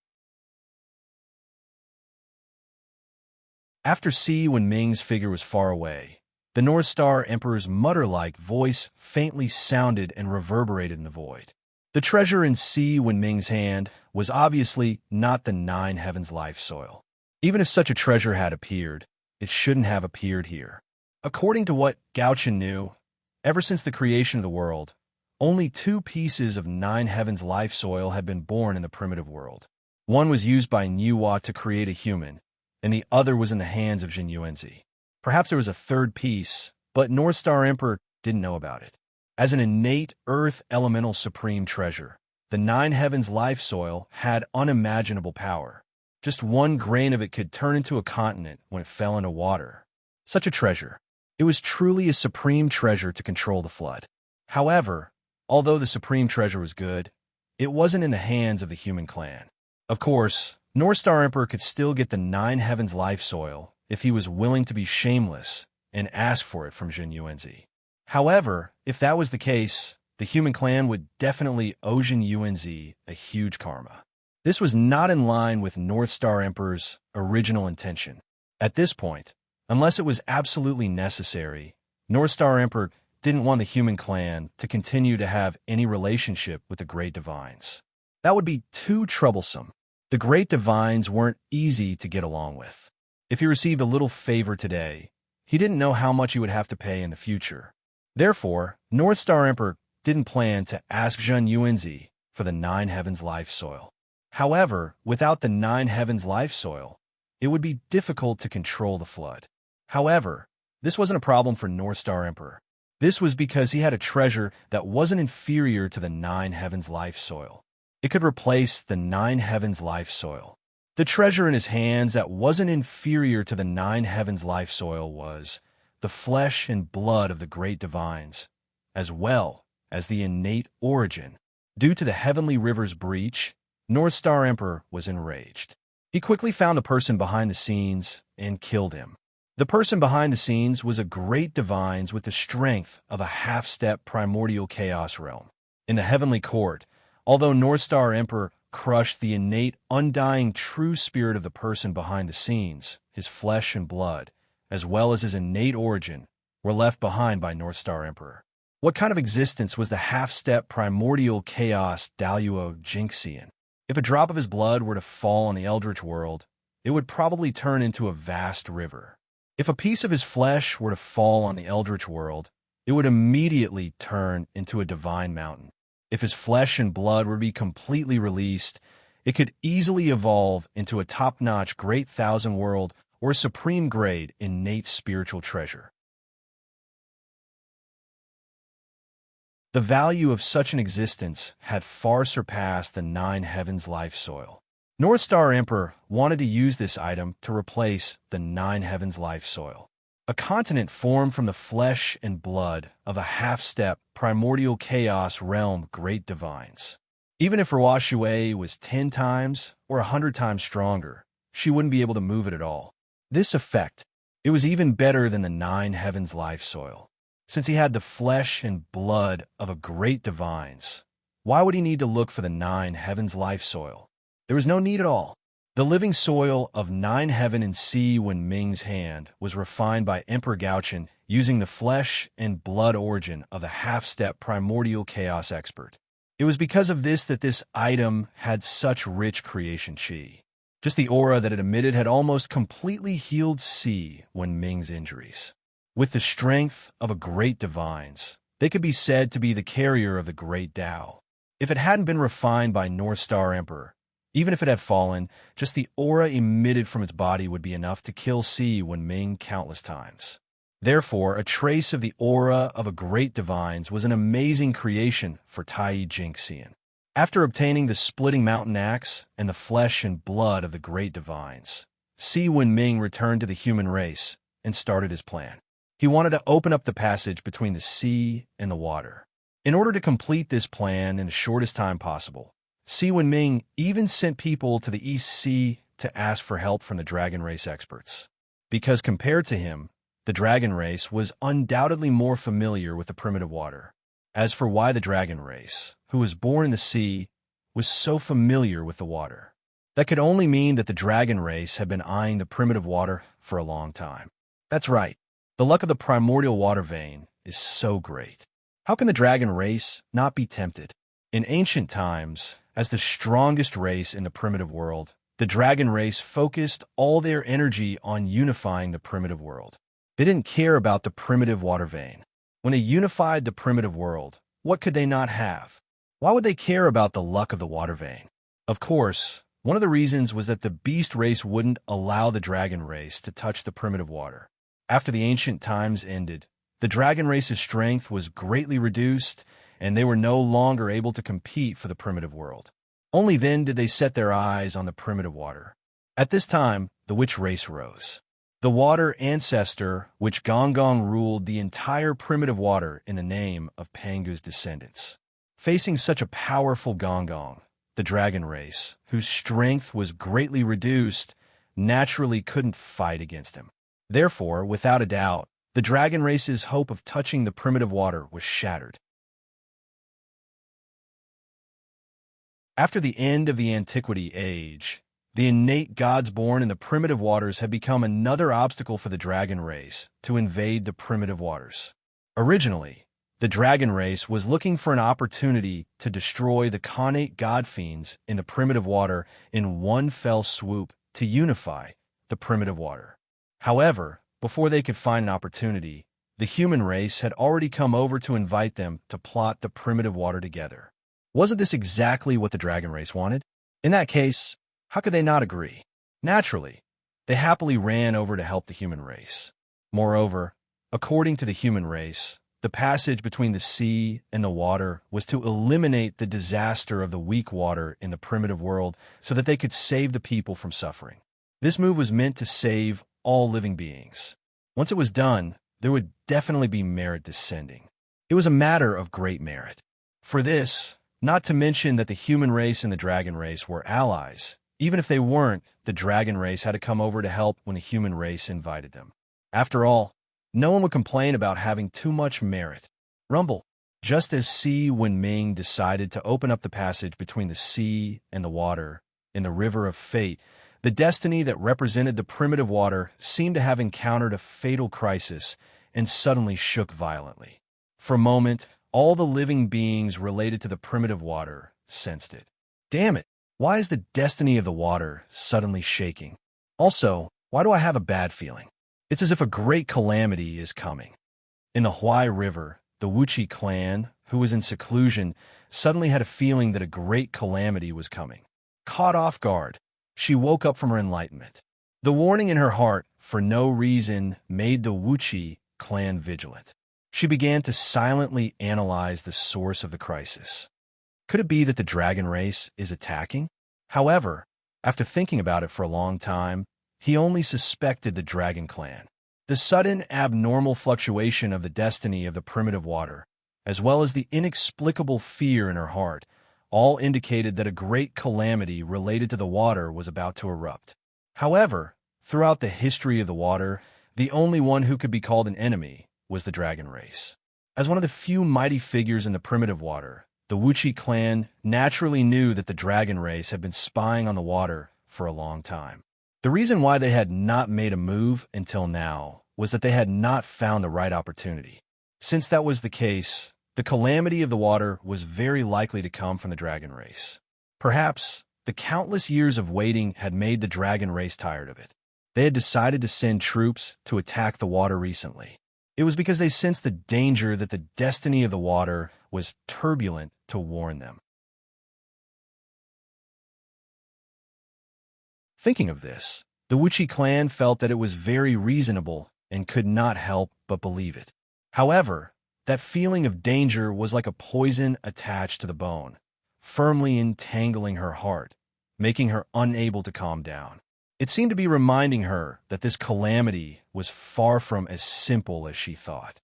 After Si Wenming's figure was far away, the North Star Emperor's mutter-like voice faintly sounded and reverberated in the void. The treasure in Si Wenming's hand was obviously not the 9 heavens life soil. Even if such a treasure had appeared, it shouldn't have appeared here. According to what Gaochen knew, ever since the creation of the world, only 2 pieces of 9 heavens life soil had been born in the primitive world. One was used by Niuhua to create a human, and the other was in the hands of Jin Yuanzi. Perhaps there was a 3rd piece, but North Star Emperor didn't know about it. As an innate earth elemental supreme treasure, the 9 heavens life soil had unimaginable power. Just 1 grain of it could turn into a continent when it fell into water. Such a treasure. It was truly a supreme treasure to control the flood. However, although the supreme treasure was good, it wasn't in the hands of the human clan. Of course, North Star Emperor could still get the 9 heavens life soil if he was willing to be shameless and ask for it from Jin Yuanzi. However, if that was the case, the human clan would definitely owe Jin Yuanzi a huge karma. This was not in line with North Star Emperor's original intention. At this point, unless it was absolutely necessary, North Star Emperor didn't want the human clan to continue to have any relationship with the Great Divines. That would be too troublesome. The Great Divines weren't easy to get along with. If he received a little favor today, he didn't know how much he would have to pay in the future. Therefore, North Star Emperor didn't plan to ask Jin Yuanzi for the 9 heavens life soil. However, without the 9 heavens life soil, it would be difficult to control the flood. However, this wasn't a problem for North Star Emperor. This was because he had a treasure that wasn't inferior to the 9 heavens life soil. It could replace the 9 heavens life soil. The treasure in his hands that wasn't inferior to the 9 heavens life soil was the flesh and blood of the great divines, as well as the innate origin. Due to the heavenly river's breach, North Star Emperor was enraged. He quickly found the person behind the scenes and killed him. The person behind the scenes was a great divines with the strength of a half-step primordial chaos realm. In the heavenly court, although North Star Emperor crushed the innate, undying true spirit of the person behind the scenes, his flesh and blood, as well as his innate origin, were left behind by North Star Emperor. What kind of existence was the half-step primordial chaos Daluo Jingxian? If a drop of his blood were to fall on the Eldritch world, it would probably turn into a vast river. If a piece of his flesh were to fall on the Eldritch world, it would immediately turn into a divine mountain. If his flesh and blood were to be completely released, it could easily evolve into a top-notch Great Thousand World or supreme grade innate spiritual treasure. The value of such an existence had far surpassed the 9 heavens life soil. North Star Emperor wanted to use this item to replace the 9 heavens life soil. A continent formed from the flesh and blood of a half-step primordial chaos realm great divines. Even if Roi Shui was 10 times or 100 times stronger, she wouldn't be able to move it at all. This effect, it was even better than the 9 heavens life soil. Since he had the flesh and blood of a great divines, why would he need to look for the 9 heavens life soil? There was no need at all. The living soil of 9 heaven in Si Wenming's hand was refined by Emperor Gaochen using the flesh and blood origin of the half-step primordial chaos expert. It was because of this that this item had such rich creation chi. Just the aura that it emitted had almost completely healed Si Wenming's injuries. With the strength of a great divines, they could be said to be the carrier of the great Tao. If it hadn't been refined by North Star Emperor, even if it had fallen, just the aura emitted from its body would be enough to kill Si Wenming countless times. Therefore, a trace of the aura of a great divines was an amazing creation for Tai Jingxian. After obtaining the splitting mountain axe and the flesh and blood of the great divines, Si Wenming returned to the human race and started his plan. He wanted to open up the passage between the sea and the water. In order to complete this plan in the shortest time possible, Si Wenming even sent people to the East Sea to ask for help from the dragon race experts. Because compared to him, the dragon race was undoubtedly more familiar with the primitive water. As for why the dragon race, who was born in the sea, was so familiar with the water, that could only mean that the dragon race had been eyeing the primitive water for a long time. That's right. The luck of the primordial water vein is so great. How can the dragon race not be tempted? In ancient times, as the strongest race in the primitive world, the dragon race focused all their energy on unifying the primitive world. They didn't care about the primitive water vein. When they unified the primitive world, what could they not have? Why would they care about the luck of the water vein? Of course, one of the reasons was that the beast race wouldn't allow the dragon race to touch the primitive water. After the ancient times ended, the dragon race's strength was greatly reduced, and they were no longer able to compete for the primitive world. Only then did they set their eyes on the primitive water. At this time, the witch race rose. The water ancestor, which Gong ruled the entire primitive water in the name of Pangu's descendants. Facing such a powerful Gong, the dragon race, whose strength was greatly reduced, naturally couldn't fight against him. Therefore, without a doubt, the dragon race's hope of touching the primitive water was shattered. After the end of the Antiquity Age, the innate gods born in the primitive waters had become another obstacle for the dragon race to invade the primitive waters. Originally, the dragon race was looking for an opportunity to destroy the connate god fiends in the primitive water in one fell swoop to unify the primitive water. However, before they could find an opportunity, the human race had already come over to invite them to plot the primitive water together. Wasn't this exactly what the dragon race wanted? In that case, how could they not agree? Naturally, they happily ran over to help the human race. Moreover, according to the human race, the passage between the sea and the water was to eliminate the disaster of the weak water in the primitive world so that they could save the people from suffering. This move was meant to save all living beings. Once it was done, there would definitely be merit descending. It was a matter of great merit. For this, not to mention that the human race and the dragon race were allies. Even if they weren't, the dragon race had to come over to help when the human race invited them. After all, no one would complain about having too much merit. Rumble. Just as Si Wenming decided to open up the passage between the sea and the water in the river of fate, the destiny that represented the primitive water seemed to have encountered a fatal crisis and suddenly shook violently. For a moment, all the living beings related to the primitive water sensed it. Damn it! Why is the destiny of the water suddenly shaking? Also, why do I have a bad feeling? It's as if a great calamity is coming. In the Huai River, the Wuchi clan, who was in seclusion, suddenly had a feeling that a great calamity was coming. Caught off guard, she woke up from her enlightenment. The warning in her heart, for no reason, made the Wuchi clan vigilant. She began to silently analyze the source of the crisis. Could it be that the dragon race is attacking? However, after thinking about it for a long time, he only suspected the dragon clan. The sudden abnormal fluctuation of the destiny of the primitive water, as well as the inexplicable fear in her heart, all indicated that a great calamity related to the water was about to erupt. However, throughout the history of the water, the only one who could be called an enemy was the dragon race. As one of the few mighty figures in the primitive water, the Wuchi clan naturally knew that the dragon race had been spying on the water for a long time. The reason why they had not made a move until now was that they had not found the right opportunity. Since that was the case, the calamity of the water was very likely to come from the dragon race. Perhaps the countless years of waiting had made the dragon race tired of it. They had decided to send troops to attack the water recently. It was because they sensed the danger that the destiny of the water was turbulent to warn them. Thinking of this, the Wuchi clan felt that it was very reasonable and could not help but believe it. However, that feeling of danger was like a poison attached to the bone, firmly entangling her heart, making her unable to calm down. It seemed to be reminding her that this calamity was far from as simple as she thought.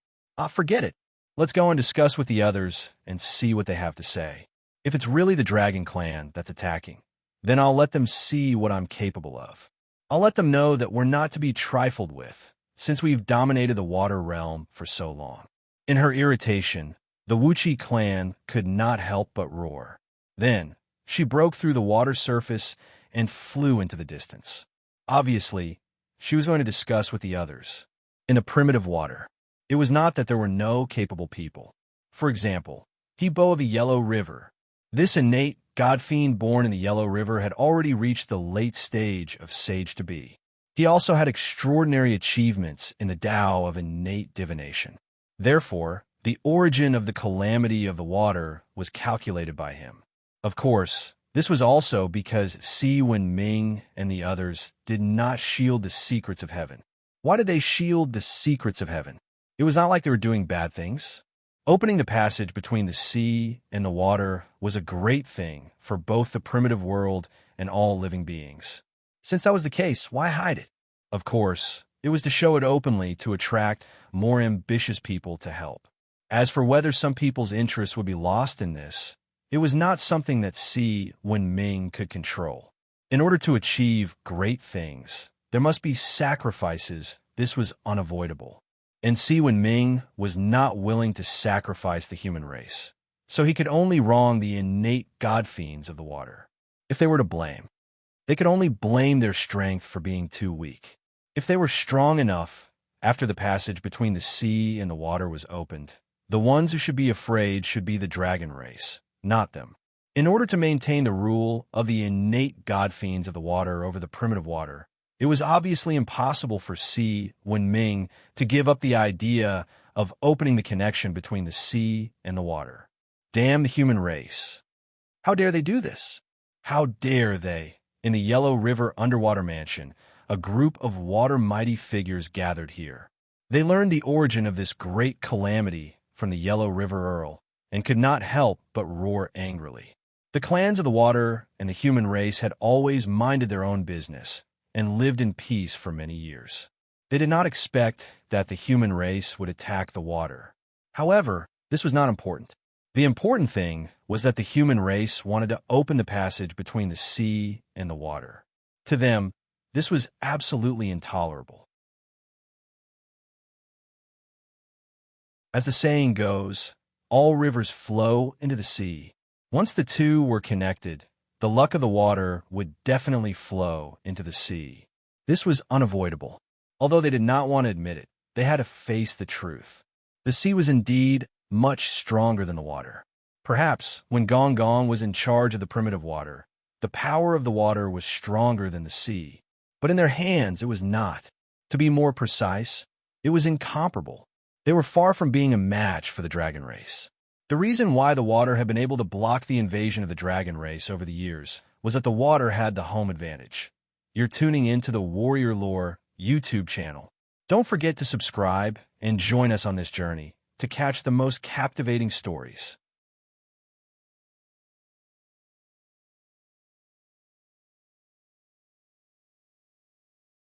Forget it. Let's go and discuss with the others and see what they have to say. If it's really the dragon clan that's attacking, then I'll let them see what I'm capable of. I'll let them know that we're not to be trifled with, since we've dominated the water realm for so long. In her irritation, the Wuchi clan could not help but roar. Then, she broke through the water surface and flew into the distance. Obviously, she was going to discuss with the others. In the primitive water, it was not that there were no capable people. For example, Hebo of the Yellow River. This innate god-fiend born in the Yellow River had already reached the late stage of sage-to-be. He also had extraordinary achievements in the Tao of innate divination. Therefore, the origin of the calamity of the water was calculated by him. Of course, this was also because Si Wenming and the others did not shield the secrets of heaven. Why did they shield the secrets of heaven? It was not like they were doing bad things. Opening the passage between the sea and the water was a great thing for both the primitive world and all living beings. Since that was the case, why hide it? Of course, it was to show it openly to attract more ambitious people to help. As for whether some people's interests would be lost in this, it was not something that Si Wenming could control. In order to achieve great things, there must be sacrifices. This was unavoidable. And Si Wenming was not willing to sacrifice the human race, so he could only wrong the innate god-fiends of the water. If they were to blame, they could only blame their strength for being too weak. If they were strong enough, after the passage between the sea and the water was opened, the ones who should be afraid should be the dragon race, not them. In order to maintain the rule of the innate god-fiends of the water over the primitive water, it was obviously impossible for Si Wenming to give up the idea of opening the connection between the sea and the water. Damn the human race. How dare they do this? How dare they? In the Yellow River underwater mansion, a group of water-mighty figures gathered here. They learned the origin of this great calamity from the Yellow River Earl and could not help but roar angrily. The clans of the water and the human race had always minded their own business and lived in peace for many years. They did not expect that the human race would attack the water. However, this was not important. The important thing was that the human race wanted to open the passage between the sea and the water. To them, this was absolutely intolerable. As the saying goes, all rivers flow into the sea. Once the two were connected, the luck of the water would definitely flow into the sea. This was unavoidable. Although they did not want to admit it, they had to face the truth. The sea was indeed much stronger than the water. Perhaps when Gong Gong was in charge of the primitive water, the power of the water was stronger than the sea. But in their hands, it was not. To be more precise, it was incomparable. They were far from being a match for the dragon race. The reason why the water had been able to block the invasion of the dragon race over the years was that the water had the home advantage. You're tuning into the Warrior Lore YouTube channel. Don't forget to subscribe and join us on this journey to catch the most captivating stories.